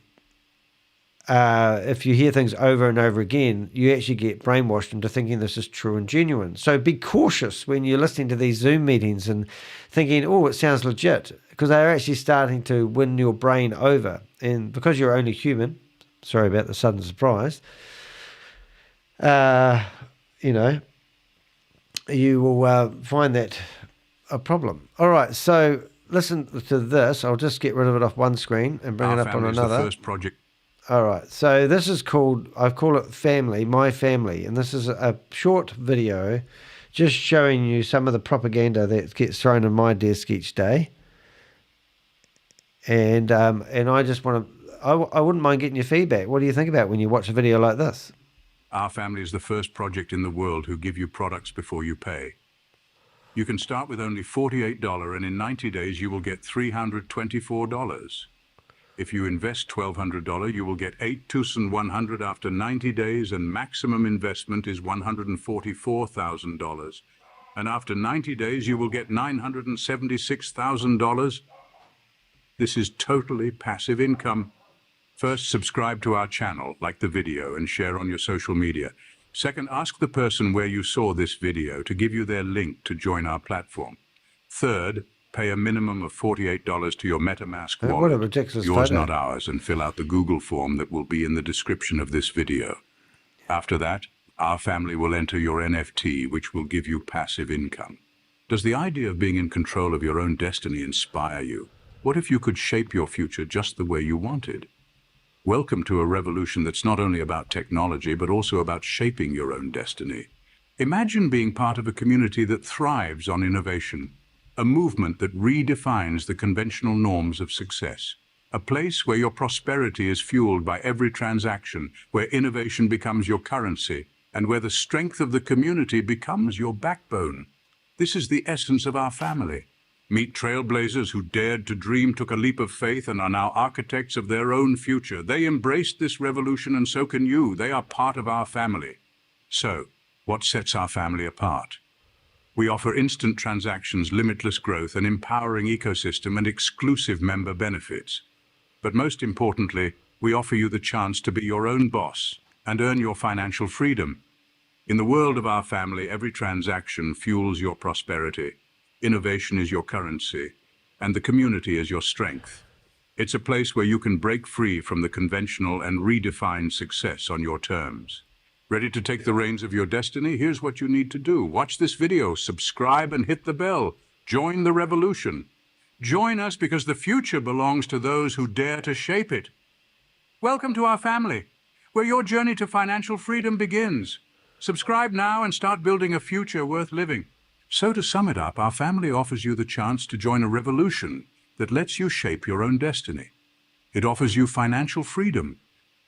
Speaker 1: if you hear things over and over again, you actually get brainwashed into thinking this is true and genuine. So be cautious when you're listening to these Zoom meetings and thinking, oh, it sounds legit, because they're actually starting to win your brain over. And because you're only human, sorry about the sudden surprise, you know, you will find that a problem. All right, so listen to this. I'll just get rid of it off one screen and bring it up on another.
Speaker 16: The first project.
Speaker 1: All right, so this is called, I call it Family, My Family, and this is a short video just showing you some of the propaganda that gets thrown on my desk each day. And I just want to, I wouldn't mind getting your feedback. What do you think about when you watch a video like this?
Speaker 16: Our Family is the first project in the world who give you products before you pay. You can start with only $48, and in 90 days you will get $324. If you invest $1,200, you will get $8,100 after 90 days, and maximum investment is $144,000. And after 90 days, you will get $976,000. This is totally passive income. First, subscribe to our channel, like the video, and share on your social media. Second, ask the person where you saw this video to give you their link to join our platform. Third, Pay a minimum of $48 to your MetaMask
Speaker 6: What a
Speaker 16: wallet,
Speaker 6: ridiculous
Speaker 16: yours
Speaker 6: photo.
Speaker 16: not ours, and fill out the Google form that will be in the description of this video. After that, our family will enter your NFT, which will give you passive income. Does the idea of being in control of your own destiny inspire you? What if you could shape your future just the way you wanted? Welcome to a revolution that's not only about technology, but also about shaping your own destiny. Imagine being part of a community that thrives on innovation, a movement that redefines the conventional norms of success, a place where your prosperity is fueled by every transaction, where innovation becomes your currency, and where the strength of the community becomes your backbone. This is the essence of our family. Meet trailblazers who dared to dream, took a leap of faith, and are now architects of their own future. They embraced this revolution, and so can you. They are part of our family. So, what sets our family apart? We offer instant transactions, limitless growth, an empowering ecosystem, and exclusive member benefits. But most importantly, we offer you the chance to be your own boss and earn your financial freedom. In the world of our family, every transaction fuels your prosperity. Innovation is your currency, and the community is your strength. It's a place where you can break free from the conventional and redefine success on your terms. Ready to take the reins of your destiny? Here's what you need to do. Watch this video, subscribe, and hit the bell. Join the revolution. Join us because the future belongs to those who dare to shape it. Welcome to our family, where your journey to financial freedom begins. Subscribe now and start building a future worth living. So to sum it up, our family offers you the chance to join a revolution that lets you shape your own destiny. It offers you financial freedom,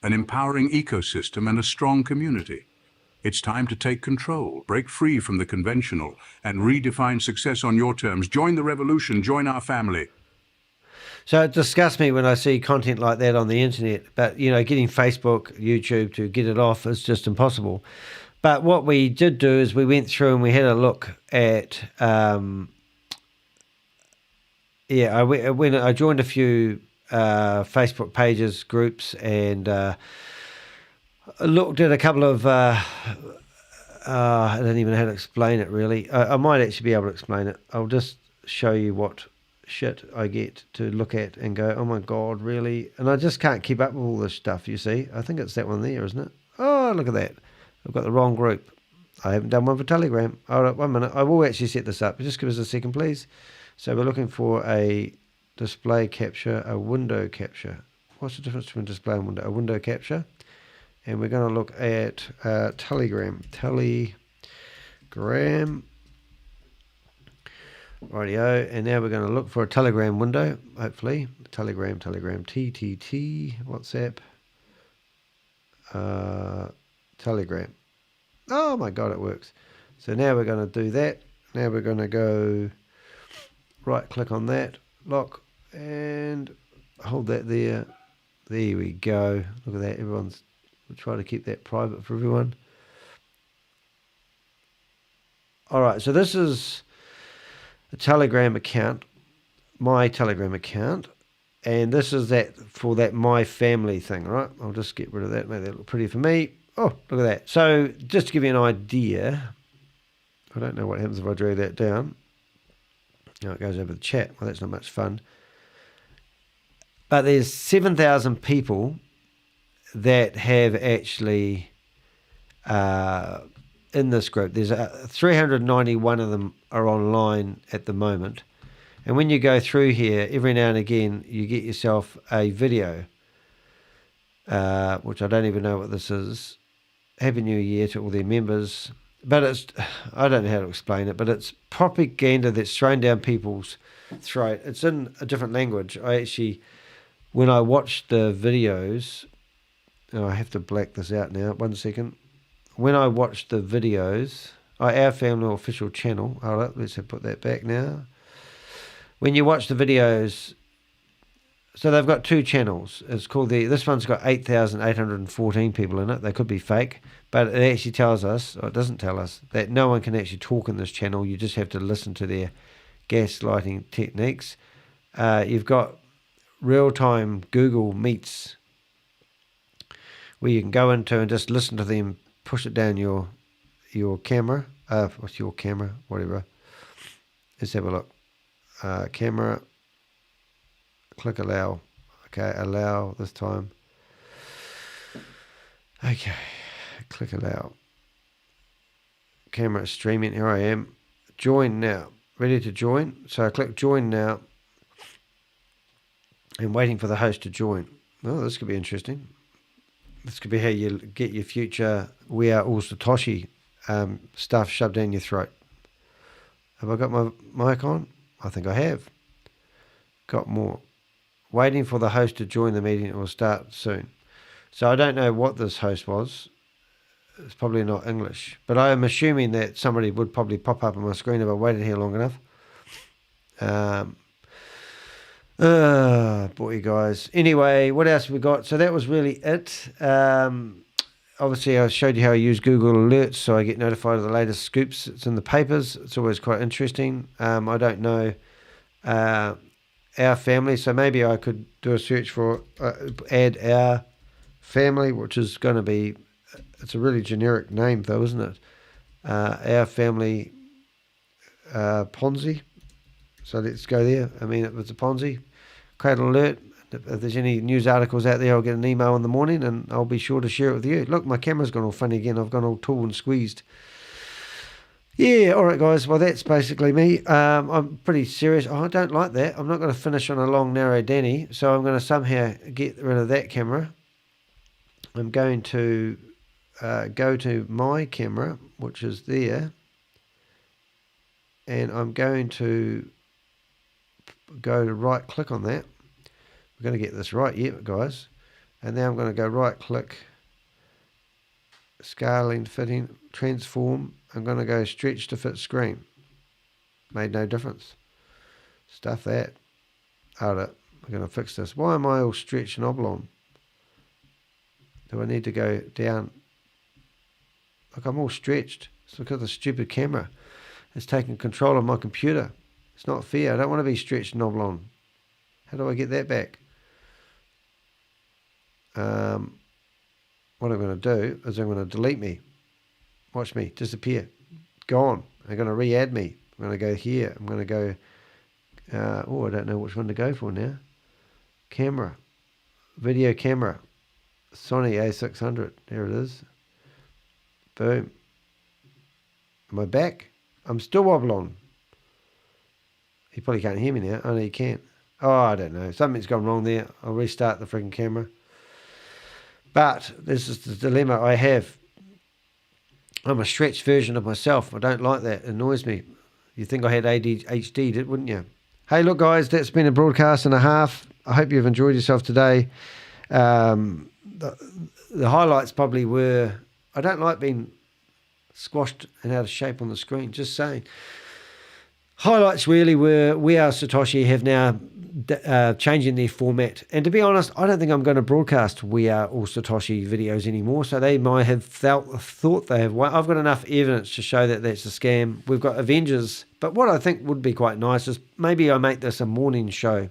Speaker 16: an empowering ecosystem, and a strong community. It's time to take control, break free from the conventional, and redefine success on your terms. Join the revolution, join our family.
Speaker 6: So it disgusts me when I see content like that on the internet, but getting Facebook, YouTube to get it off is just impossible. But what we did do is we went through and we had a look at, I joined a few Facebook pages, groups, and looked at a couple of, I don't even know how to explain it really. I might actually be able to explain it. I'll just show you what shit I get to look at and go, oh my God, really? And I just can't keep up with all this stuff, you see. I think it's that one there, isn't it? Oh, look at that. I've got the wrong group. I haven't done one for Telegram. All right, 1 minute. I will actually set this up. Just give us a second, please. So we're looking for a display capture, a window capture. What's the difference between display and window? A window capture. And we're going to look at Telegram. Telegram. Rightio. And now we're going to look for a Telegram window, hopefully. Telegram, TTT, WhatsApp. Telegram. Oh my God, it works. So now we're going to do that. Now we're going to go right click on that, lock, and hold that there. There we go. Look at that. We'll try to keep that private for everyone. All right, so this is a Telegram account, my Telegram account, and this is that for that my family thing, right? I'll just get rid of that, make that look pretty for me. Oh, look at that. So just to give you an idea, I don't know what happens if I drag that down. Now it goes over the chat. Well, that's not much fun. But there's 7,000 people that have actually in this group. There's 391 of them are online at the moment. And when you go through here, every now and again, you get yourself a video, which I don't even know what this is. Happy New Year to all their members. But it's, I don't know how to explain it, but it's propaganda that's thrown down people's throat. It's in a different language. I actually, when I watched the videos, oh, I have to black this out now, 1 second. When I watched the videos, our family official channel, all right, let's put that back now. When you watch the videos, so they've got 2 channels. It's called this one's got 8,814 people in it. They could be fake, but it actually tells us, or it doesn't tell us, that no one can actually talk in this channel. You just have to listen to their gaslighting techniques. You've got real-time Google Meets, where you can go into and just listen to them, push it down your camera. What's your camera? Whatever. Let's have a look.
Speaker 1: Camera. Click allow. Okay, allow this time. Okay, click allow. Camera streaming. Here I am. Join now. Ready to join. So I click join now. And waiting for the host to join. Oh, this could be interesting. This could be how you get your future We Are All Satoshi stuff shoved down your throat. Have I got my mic on? I think I have. Got more. Waiting for the host to join the meeting. It will start soon. So I don't know what this host was. It's probably not English. But I am assuming that somebody would probably pop up on my screen if I waited here long enough. Boy, guys. Anyway, what else we got? So that was really it. Obviously, I showed you how I use Google Alerts so I get notified of the latest scoops. It's in the papers. It's always quite interesting. I don't know our family, so maybe I could do a search for add our family, which is going to be, it's a really generic name though, isn't it? Our family Ponzi. So let's go there. I mean, if it's a Ponzi, create an alert. If there's any news articles out there, I'll get an email in the morning and I'll be sure to share it with you. Look, my camera's gone all funny again. I've gone all tall and squeezed. Yeah, all right, guys. Well, that's basically me. I'm pretty serious. Oh, I don't like that. I'm not going to finish on a long, narrow Danny. So I'm going to somehow get rid of that camera. I'm going to go to my camera, which is there. And I'm going to go to right click on that. We're going to get this right, yeah, guys. And now I'm going to go right click, scaling, fitting, transform. I'm going to go stretch to fit screen. Made no difference. Stuff that. Hold it. We're going to fix this. Why am I all stretched and oblong? Do I need to go down? Look, I'm all stretched. It's because of the stupid camera. It's taking control of my computer. It's not fair. I don't want to be stretched and oblong. How do I get that back? What I'm going to do is I'm going to delete me. Watch me disappear. Gone. I'm going to re-add me. I'm going to go here. I'm going to go... I don't know which one to go for now. Camera. Video camera. Sony A600. There it is. Boom. Am I back? I'm still oblong. You probably can't hear me now. Oh, no, you can't. Oh, I don't know. Something's gone wrong there. I'll restart the freaking camera. But this is the dilemma I have. I'm a stretched version of myself. I don't like that. It annoys me. You think I had ADHD, wouldn't you? Hey, look, guys, that's been a broadcast and a half. I hope you've enjoyed yourself today. The highlights probably were, I don't like being squashed and out of shape on the screen, just saying. Highlights really were We Are Satoshi have now changing their format. And to be honest, I don't think I'm going to broadcast We Are All Satoshi videos anymore. So they might have thought they have. I've got enough evidence to show that that's a scam. We've got Avengers. But what I think would be quite nice is maybe I make this a morning show.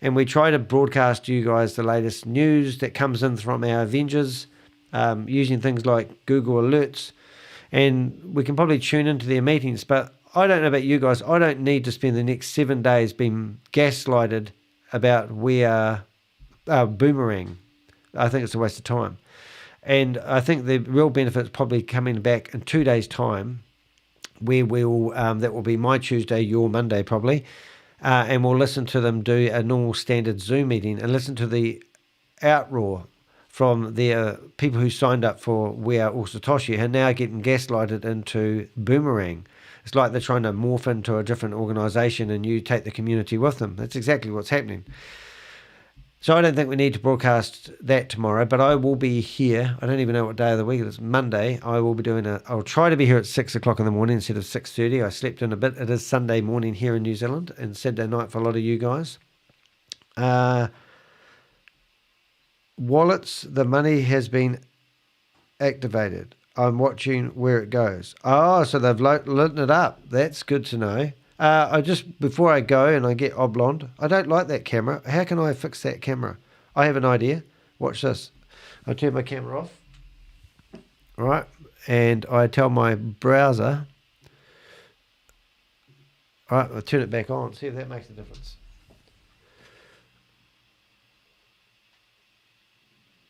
Speaker 1: And we try to broadcast to you guys the latest news that comes in from our Avengers using things like Google Alerts. And we can probably tune into their meetings. But I don't know about you guys. I don't need to spend the next 7 days being gaslighted about We Are Boomerang. I think it's a waste of time. And I think the real benefit is probably coming back in 2 days' time, where we'll that will be my Tuesday, your Monday probably, and we'll listen to them do a normal standard Zoom meeting and listen to the outroar from the people who signed up for We Are All Satoshi and now getting gaslighted into Boomerang. It's like they're trying to morph into a different organization and you take the community with them. That's exactly what's happening. So I don't think we need to broadcast that tomorrow, but I will be here. I don't even know what day of the week it is. Monday. I will be doing I'll try to be here at 6 o'clock in the morning instead of 6:30. I slept in a bit. It is Sunday morning here in New Zealand and Saturday night for a lot of you guys. Wallets, the money has been activated. I'm watching where it goes. Oh, so they've lit it up. That's good to know. Before I go and I get oblong, I don't like that camera. How can I fix that camera? I have an idea. Watch this. I turn my camera off. All right. And I tell my browser, All right, I'll turn it back on. See if that makes a difference.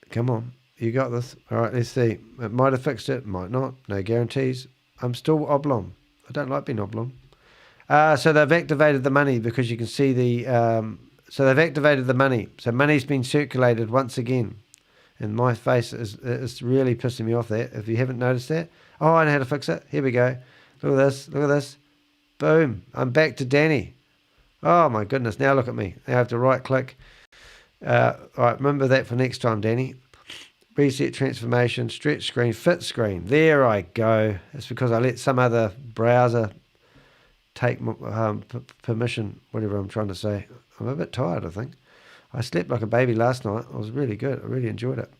Speaker 1: Come on. You got this. All right, let's see. It might have fixed it, might not. No guarantees. I'm still oblong. I don't like being oblong. So they've activated the money because you can see the... so they've activated the money. So money's been circulated once again. And my face is really pissing me off that. If you haven't noticed that. Oh, I know how to fix it. Here we go. Look at this. Look at this. Boom. I'm back to Danny. Oh, my goodness. Now look at me. Now I have to right-click. All right, remember that for next time, Danny. Reset transformation, stretch screen, fit screen. There I go. It's because I let some other browser take permission, whatever I'm trying to say. I'm a bit tired, I think. I slept like a baby last night. It was really good. I really enjoyed it.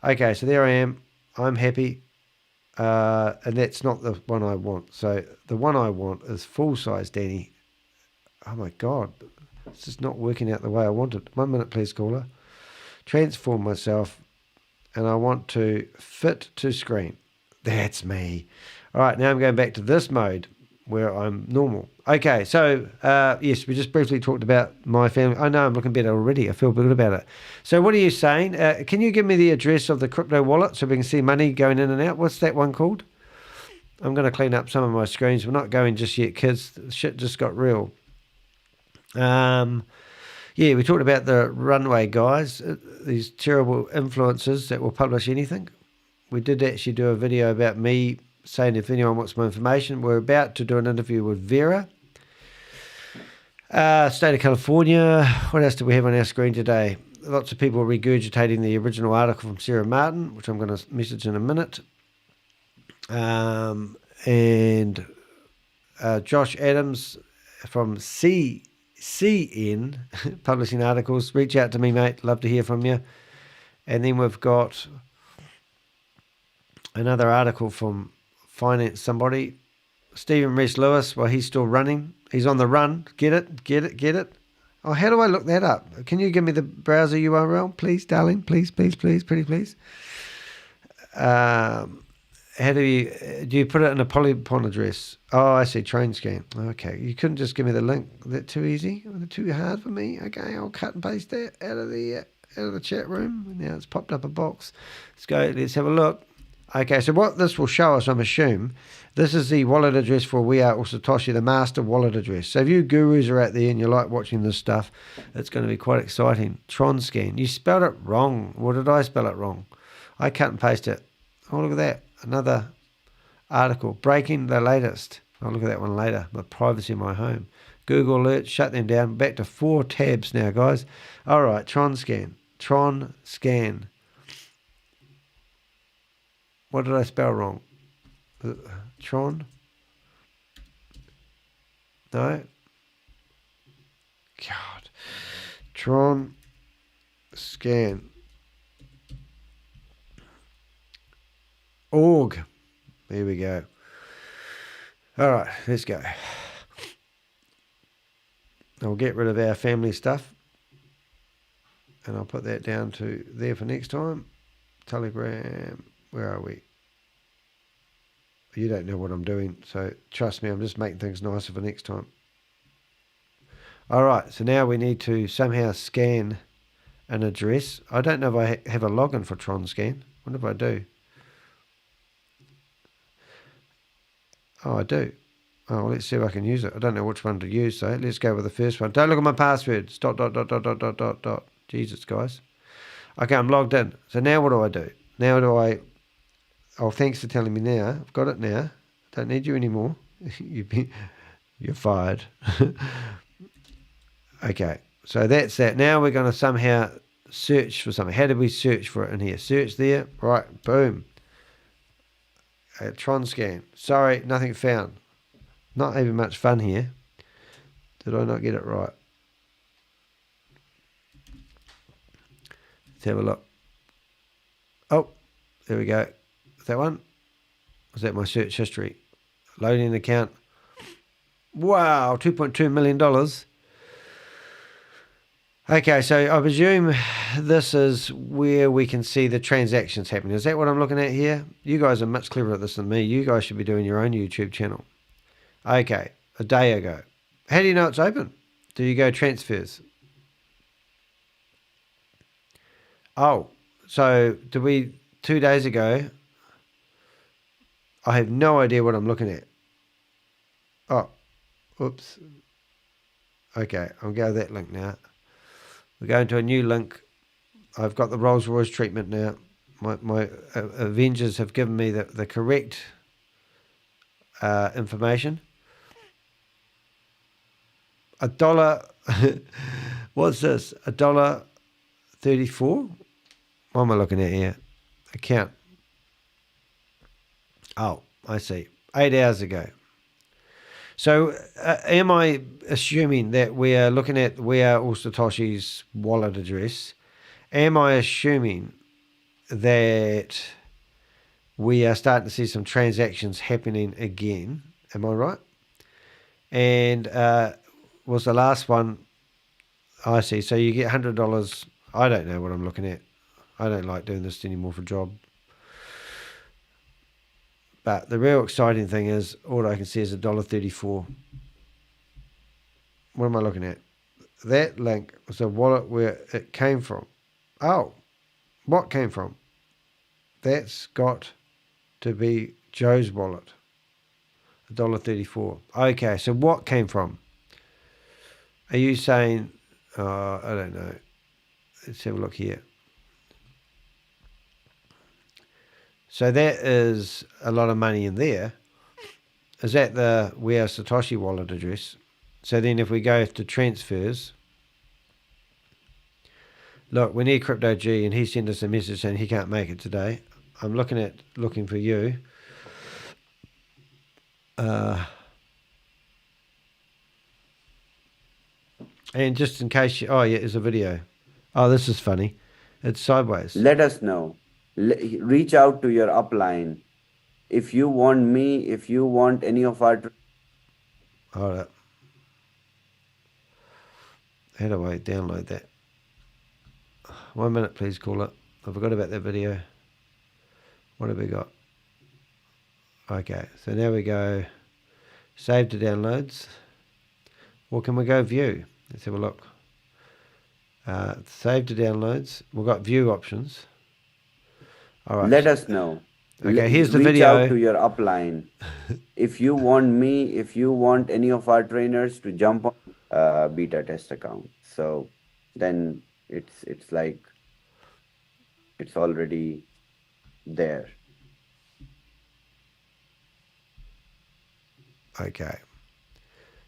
Speaker 1: Okay, so there I am. I'm happy. And that's not the one I want. So the one I want is full-size Danny. Oh, my God. It's just not working out the way I want it. 1 minute, please, caller. Transform myself. And I want to fit to screen. That's me. All right, now I'm going back to this mode where I'm normal. Okay, so yes, we just briefly talked about my family. I know I'm looking better already. I feel good about it. So what are you saying? Can you give me the address of the crypto wallet so we can see money going in and out? What's that one called? I'm going to clean up some of my screens. We're not going just yet, kids. Shit just got real. Yeah, we talked about the runway guys, these terrible influencers that will publish anything. We did actually do a video about me saying if anyone wants more information. We're about to do an interview with Vera. State of California. What else do we have on our screen today? Lots of people regurgitating the original article from Sarah Martin, which I'm going to message in a minute. And Josh Adams from CN publishing articles. Reach out to me, mate. Love to hear from you. And then we've got another article from Finance Somebody. Stephen Reese Lewis. Well, he's still running. He's on the run. Get it? Get it? Get it? Oh, how do I look that up? Can you give me the browser URL, please, darling? Please, please, please, pretty please. How do you put it in a Polypon address? Oh, I see, train scan. Okay, you couldn't just give me the link. Was that too easy? Was it too hard for me? Okay, I'll cut and paste that out of the chat room. Now it's popped up a box. Let's go. Let's have a look. Okay, so what this will show us, I'm assuming, this is the wallet address for We Are All Satoshi, the master wallet address. So if you gurus are out there and you like watching this stuff, it's going to be quite exciting. Tron scan. You spelled it wrong. Or did I spell it wrong? I cut and paste it. Oh, look at that. Another article. Breaking the latest. I'll look at that one later. The privacy of my home. Google alerts. Shut them down. Back to 4 tabs now, guys. All right. Tron scan. Tron scan. What did I spell wrong? Tron? No? God. Tron scan. Org. There we go. All right, let's go. I'll get rid of our family stuff. And I'll put that down to there for next time. Telegram. Where are we? You don't know what I'm doing, so trust me, I'm just making things nicer for next time. All right, so now we need to somehow scan an address. I don't know if I have a login for Tron Scan. What if I do? Oh, I do. Oh, let's see if I can use it. I don't know which one to use, so let's go with the first one. Don't look at my password. Dot. Jesus, guys. Okay, I'm logged in. So now what do I do? Now do I... Oh, thanks for telling me now. I've got it now. Don't need you anymore. You're fired. Okay, so that's that. Now we're going to somehow search for something. How do we search for it in here? Search there. Right, boom. Tron scan. Sorry, nothing found. Not even much fun here. Did I not get it right? Let's have a look. Oh, there we go. Is that one? Was that my search history? Loading account. Wow, $2.2 million. Okay, so I presume this is where we can see the transactions happening. Is that what I'm looking at here? You guys are much cleverer at this than me. You guys should be doing your own YouTube channel. Okay, a day ago. How do you know it's open? Do you go transfers? Oh, so 2 days ago, I have no idea what I'm looking at. Oh, oops. Okay, I'll go to that link now. We're going to a new link. I've got the Rolls Royce treatment now. My Avengers have given me the correct information. $1. What's this? $1.34? What am I looking at here? Account. Oh, I see. 8 hours ago. So am I assuming that we are looking at Are All Satoshi's wallet address? Am I assuming that we are starting to see some transactions happening again? Am I right? And was the last one, I see. So you get $100. I don't know what I'm looking at. I don't like doing this anymore for a job. But the real exciting thing is, all I can see is $1.34. What am I looking at? That link was a wallet where it came from. Oh, what came from? That's got to be Joe's wallet. $1.34. Okay, so what came from? Are you saying, I don't know. Let's have a look here. So that is a lot of money in there. Is that the Are Satoshi wallet address? So then if we go to transfers, look, we're near Crypto G and he sent us a message saying he can't make it today. I'm looking for you. And just in case oh yeah, there's a video. Oh, this is funny. It's sideways.
Speaker 13: Let us know. Reach out to your upline. If you want me, if you want any of our...
Speaker 1: Hold up. How do I download that? 1 minute, please, caller. I forgot about that video. What have we got? Okay, so now we go save to downloads. Or can we go view? Let's have a look. Save to downloads. We've got view options. All right.
Speaker 13: Let us know.
Speaker 1: Okay, here's the
Speaker 13: Reach
Speaker 1: video.
Speaker 13: out to your upline. If you want me, if you want any of our trainers to jump on beta test account. So then it's like it's already there.
Speaker 1: Okay.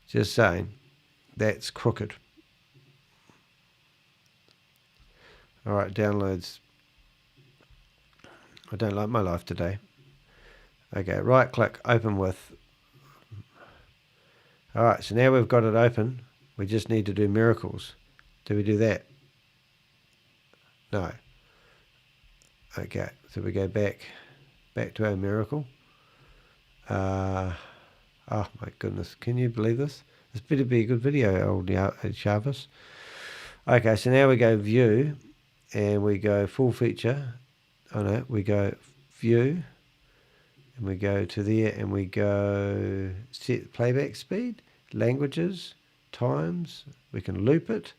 Speaker 1: Just saying, that's crooked. All right, downloads. I don't like my life today. Okay, right click, open with. All right, so now we've got it open. We just need to do miracles. Do we do that? No. Okay, so we go back to our miracle. Oh my goodness, can you believe this? This better be a good video, old Jarvis. Okay, so now we go view, and we go full feature. Oh no, we go view, and we go to there, and we go set playback speed, languages, times. We can loop it,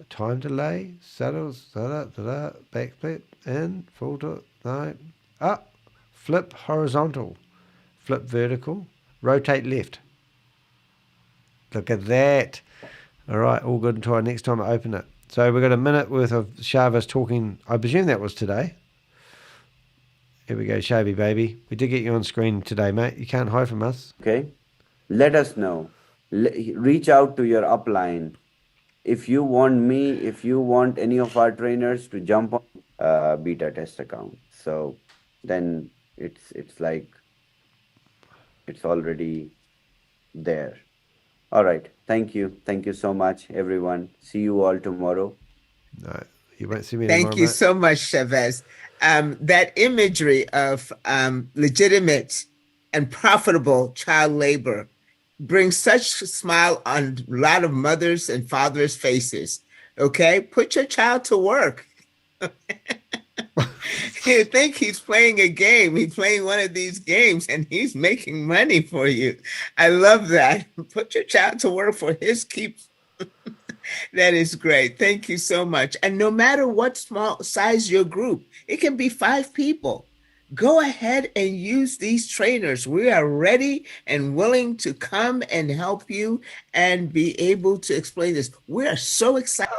Speaker 1: time delay, settles, backflip, in, full to, no, up, flip horizontal, flip vertical, rotate left. Look at that. All right, all good until next time I open it. So we've got a minute worth of Jarvis talking. I presume that was today. Here we go, Shavy baby. We did get you on screen today, mate. You can't hide from us.
Speaker 13: Okay. Let us know. Reach out to your upline. If you want me, if you want any of our trainers to jump on beta test account. So then it's like it's already there. All right. Thank you. Thank you so much, everyone. See you all tomorrow.
Speaker 1: No, you won't see me
Speaker 9: Thank
Speaker 1: tomorrow,
Speaker 9: you
Speaker 1: mate.
Speaker 9: so much, Chavez. That imagery of legitimate and profitable child labor brings such a smile on a lot of mothers and fathers' faces. Okay, put your child to work. You think he's playing a game. He's playing one of these games and he's making money for you. I love that. Put your child to work for his keeps. That is great. Thank you so much. And no matter what small size your group, it can be 5 people. Go ahead and use these trainers. We are ready and willing to come and help you and be able to explain this. We are so excited.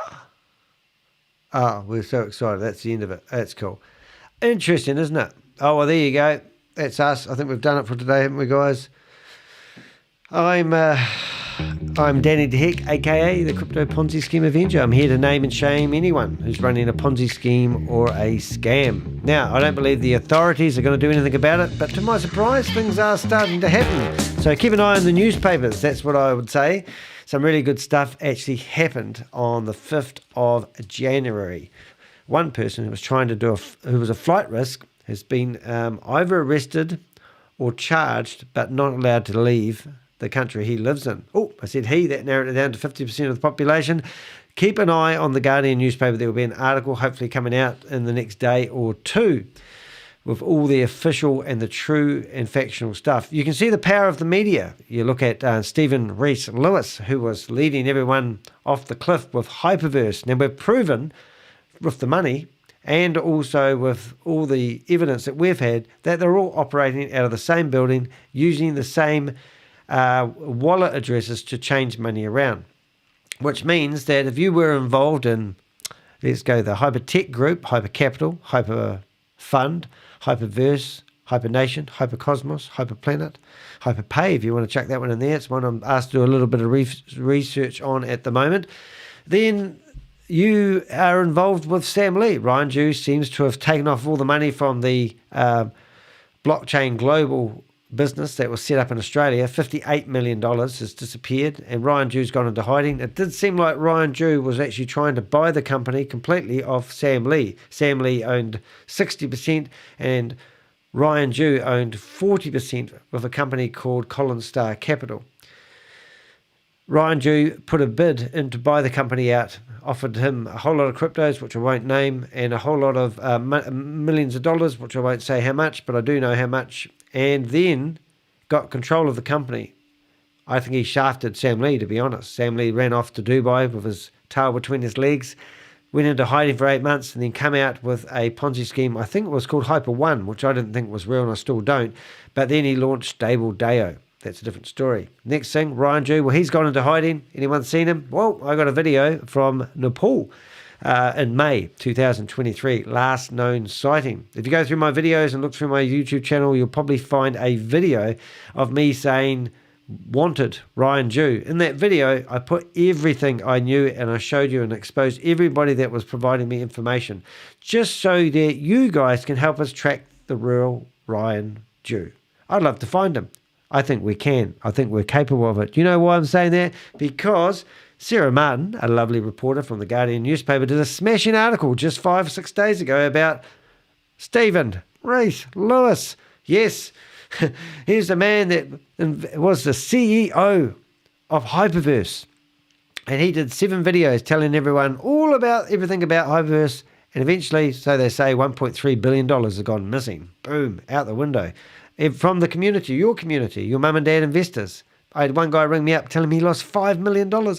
Speaker 1: Oh, we're so excited. That's the end of it. That's cool. Interesting, isn't it? Oh, well, there you go. That's us. I think we've done it for today, haven't we, guys? I'm Danny de Hek, aka the Crypto Ponzi Scheme Avenger. I'm here to name and shame anyone who's running a Ponzi scheme or a scam. Now, I don't believe the authorities are going to do anything about it, but to my surprise, things are starting to happen. So keep an eye on the newspapers. That's what I would say. Some really good stuff actually happened on the 5th of January. One person who was trying to do who was a flight risk has been either arrested or charged, but not allowed to leave the country he lives in. Oh, I said he, that narrowed it down to 50% of the population. Keep an eye on the Guardian newspaper. There will be an article hopefully coming out in the next day or two with all the official and the true and factual stuff. You can see the power of the media. You look at Stephen Reese Lewis, who was leading everyone off the cliff with Hyperverse. Now, we've proven with the money and also with all the evidence that we've had that they're all operating out of the same building, using the same wallet addresses to change money around, which means that if you were involved in, let's go, the Hypertech Group, Hypercapital, Hyperfund, Hyperverse, Hypernation, Hypercosmos, Hyperplanet, Hyperpay, if you want to chuck that one in there, it's one I'm asked to do a little bit of research on at the moment, then you are involved with Sam Lee. Ryan Jew seems to have taken off all the money from the blockchain global business that was set up in Australia. $58 million has disappeared, and Ryan Jew's gone into hiding. It did seem like Ryan Jew was actually trying to buy the company completely off Sam Lee. Sam Lee owned 60%, and Ryan Jew owned 40% with a company called Collins Star Capital. Ryan Jew put a bid in to buy the company out, offered him a whole lot of cryptos, which I won't name, and a whole lot of millions of dollars, which I won't say how much, but I do know how much, and then got control of the company. I think he shafted Sam Lee, to be honest. Sam Lee ran off to Dubai with his tail between his legs, went into hiding for 8 months, and then come out with a Ponzi scheme. I think it was called Hyper One, which I didn't think was real, and I still don't. But then he launched StableDAO. That's a different story. Next thing, Ryan Jew, well, he's gone into hiding. Anyone seen him? Well, I got a video from Nepal in May 2023, last known sighting. If you go through my videos and look through my YouTube channel, you'll probably find a video of me saying, wanted Ryan Jew. In that video, I put everything I knew and I showed you and exposed everybody that was providing me information, just so that you guys can help us track the real Ryan Jew. I'd love to find him. I think we can. I think we're capable of it. Do you know why I'm saying that? Because Sarah Martin, a lovely reporter from the Guardian newspaper, did a smashing article just 5 or 6 days ago about Stephen Reese Lewis. Yes, he's the man that was the CEO of Hyperverse. And he did 7 videos telling everyone all about everything about Hyperverse. And eventually, so they say, $1.3 billion has gone missing. Boom, out the window. From the community, your mum and dad investors. I had one guy ring me up telling me he lost $5 million. I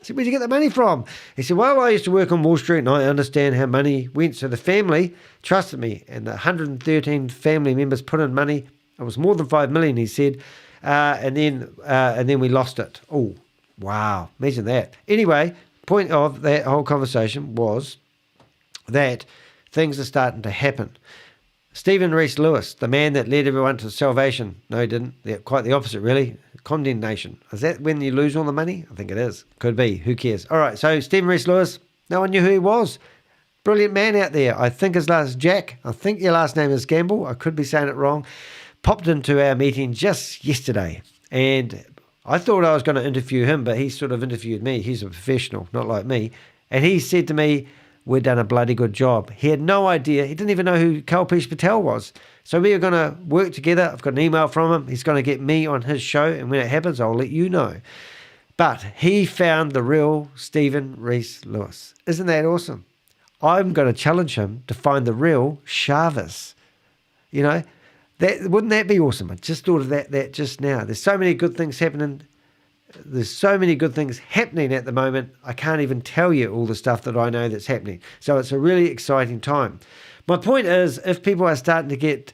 Speaker 1: said, where'd you get the money from? He said, well, I used to work on Wall Street and I understand how money went. So the family trusted me, and the 113 family members put in money. It was more than 5 million, he said. And then we lost it. Oh, wow. Imagine that. Anyway, point of that whole conversation was that things are starting to happen. Stephen Reese Lewis, the man that led everyone to salvation. No, he didn't. Quite the opposite, really. Condemnation. Is that when you lose all the money? I think it is. Could be. Who cares? All right, so Stephen Reese Lewis, no one knew who he was. Brilliant man out there. I think his last Jack. I think your last name is Gamble. I could be saying it wrong. Popped into our meeting just yesterday. And I thought I was going to interview him, but he sort of interviewed me. He's a professional, not like me. And he said to me, we've done a bloody good job. He had no idea. He didn't even know who Kalpesh Patel was. So we are going to work together. I've got an email from him. He's going to get me on his show. And when it happens, I'll let you know. But he found the real Stephen Reese Lewis. Isn't that awesome?
Speaker 6: I'm going to challenge him to find the real Chavis. You know, wouldn't that be awesome? I just thought of that just now. There's so many good things happening. There's so many good things happening at the moment. I can't even tell you all the stuff that I know that's happening. So it's a really exciting time. My point is, if people are starting to get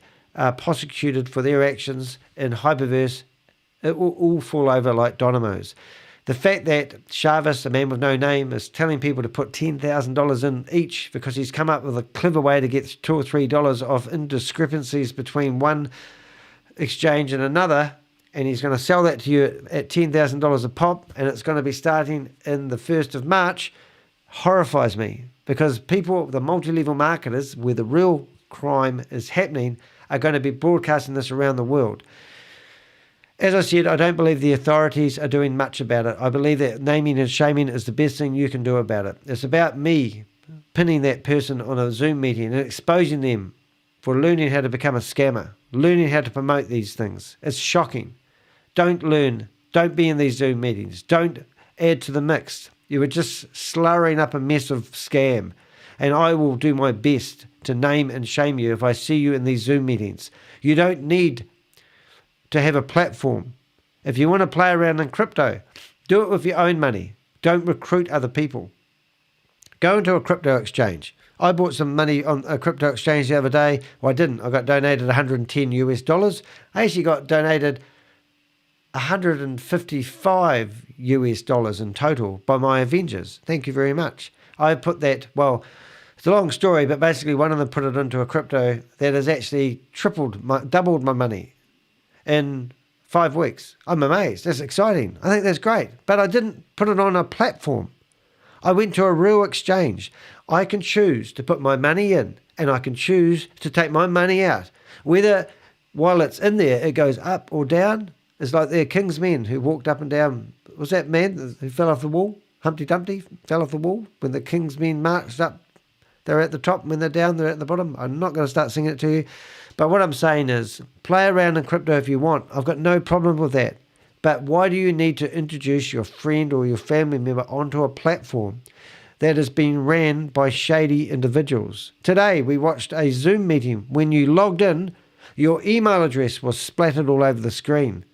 Speaker 6: prosecuted for their actions in Hyperverse, it will all fall over like dominoes. The fact that Chavis, a man with no name, is telling people to put $10,000 in each because he's come up with a clever way to get $2 or $3 of indiscrepancies between one exchange and another, and he's going to sell that to you at $10,000 a pop, and it's going to be starting in the 1st of March, horrifies me, because people, the multi-level marketers, where the real crime is happening, are going to be broadcasting this around the world. As I said, I don't believe the authorities are doing much about it. I believe that naming and shaming is the best thing you can do about it. It's about me pinning that person on a Zoom meeting and exposing them for learning how to become a scammer, learning how to promote these things. It's shocking. Don't learn. Don't be in these Zoom meetings. Don't add to the mix. You are just slurring up a mess of scam. And I will do my best to name and shame you if I see you in these Zoom meetings. You don't need to have a platform. If you want to play around in crypto, do it with your own money. Don't recruit other people. Go into a crypto exchange. I bought some money on a crypto exchange the other day. Well, I didn't. I got donated $110. I actually got donated $155 in total by my Avengers. Thank you very much. I put that, well, it's a long story, but basically one of them put it into a crypto that has actually doubled my money in 5 weeks. I'm amazed. That's exciting. I think that's great. But I didn't put it on a platform. I went to a real exchange. I can choose to put my money in, and I can choose to take my money out. Whether while it's in there, it goes up or down. It's like they're king's men who walked up and down. Was that man who fell off the wall? Humpty Dumpty fell off the wall. When the king's men marched up, they're at the top. When they're down, they're at the bottom. I'm not going to start singing it to you. But what I'm saying is, play around in crypto if you want. I've got no problem with that. But why do you need to introduce your friend or your family member onto a platform that is being ran by shady individuals? Today, we watched a Zoom meeting. When you logged in, your email address was splattered all over the screen.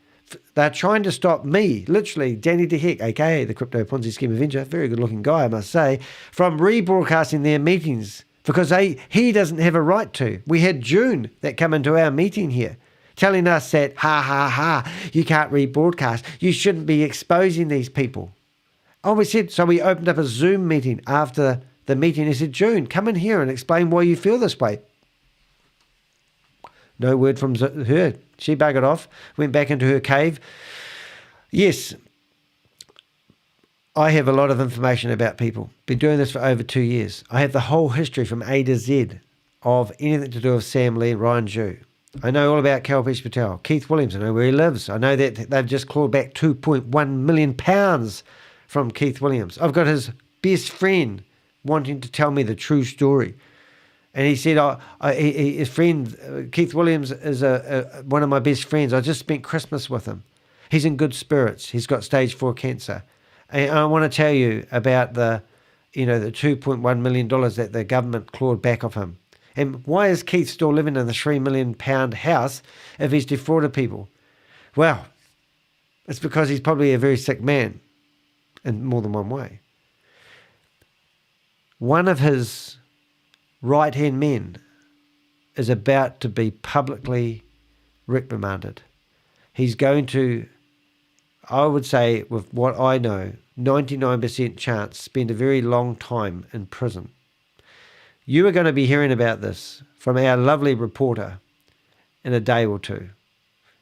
Speaker 6: They're trying to stop me, literally, Danny de Hek, aka the Crypto Ponzi Scheme Avenger, very good looking guy, I must say, from rebroadcasting their meetings because he doesn't have a right to. We had June that come into our meeting here telling us that, you can't rebroadcast. You shouldn't be exposing these people. Oh, we said, so we opened up a Zoom meeting after the meeting. He said, June, come in here and explain why you feel this way. No word from her. She buggered off, went back into her cave. Yes, I have a lot of information about people. Been doing this for over 2 years. I have the whole history from A to Z of anything to do with Sam Lee and Ryan Zhu. I know all about Kalpesh Patel. Keith Williams, I know where he lives. I know that they've just clawed back £2.1 million from Keith Williams. I've got his best friend wanting to tell me the true story. And he said, his friend, Keith Williams, is one of my best friends. I just spent Christmas with him. He's in good spirits. He's got stage 4 cancer. And I want to tell you about the $2.1 million that the government clawed back off him. And why is Keith still living in the £3 million house if he's defrauded people? Well, it's because he's probably a very sick man in more than one way. One of his right-hand men is about to be publicly reprimanded. He's going to, I would say, with what I know, 99% chance spend a very long time in prison. You are going to be hearing about this from our lovely reporter in a day or two.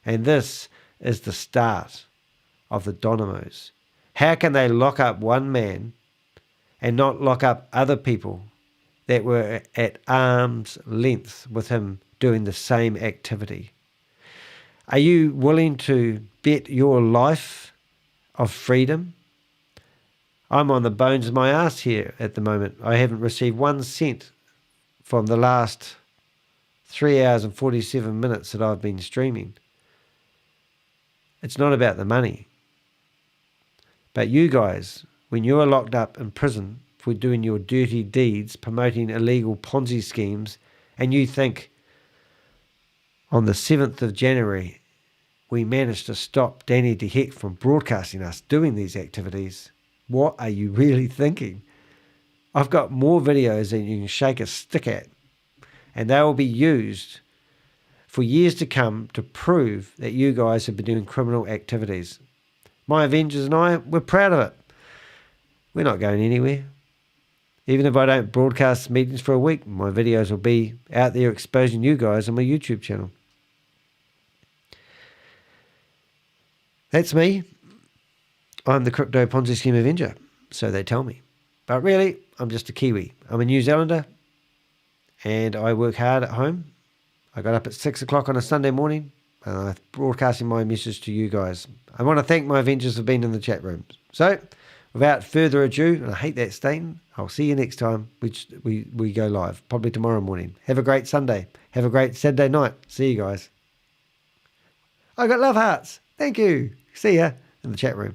Speaker 6: And this is the start of the dominoes. How can they lock up one man and not lock up other people that were at arm's length with him doing the same activity? Are you willing to bet your life of freedom? I'm on the bones of my ass here at the moment. I haven't received 1 cent from the last 3 hours and 47 minutes that I've been streaming. It's not about the money. But you guys, when you are locked up in prison for doing your dirty deeds, promoting illegal Ponzi schemes, and you think on the 7th of January we managed to stop Danny de Hek from broadcasting us doing these activities, what are you really thinking? I've got more videos than you can shake a stick at, and they will be used for years to come to prove that you guys have been doing criminal activities. My Avengers and I, we're proud of it. We're not going anywhere. Even if I don't broadcast meetings for a week, my videos will be out there exposing you guys on my YouTube channel. That's me. I'm the Crypto Ponzi Scheme Avenger, so they tell me. But really, I'm just a Kiwi. I'm a New Zealander, and I work hard at home. I got up at 6 o'clock on a Sunday morning, and I'm broadcasting my message to you guys. I want to thank my Avengers for being in the chat room. So, without further ado, and I hate that statement, I'll see you next time we go live, probably tomorrow morning. Have a great Sunday. Have a great Saturday night. See you guys. I got love hearts. Thank you. See ya in the chat room.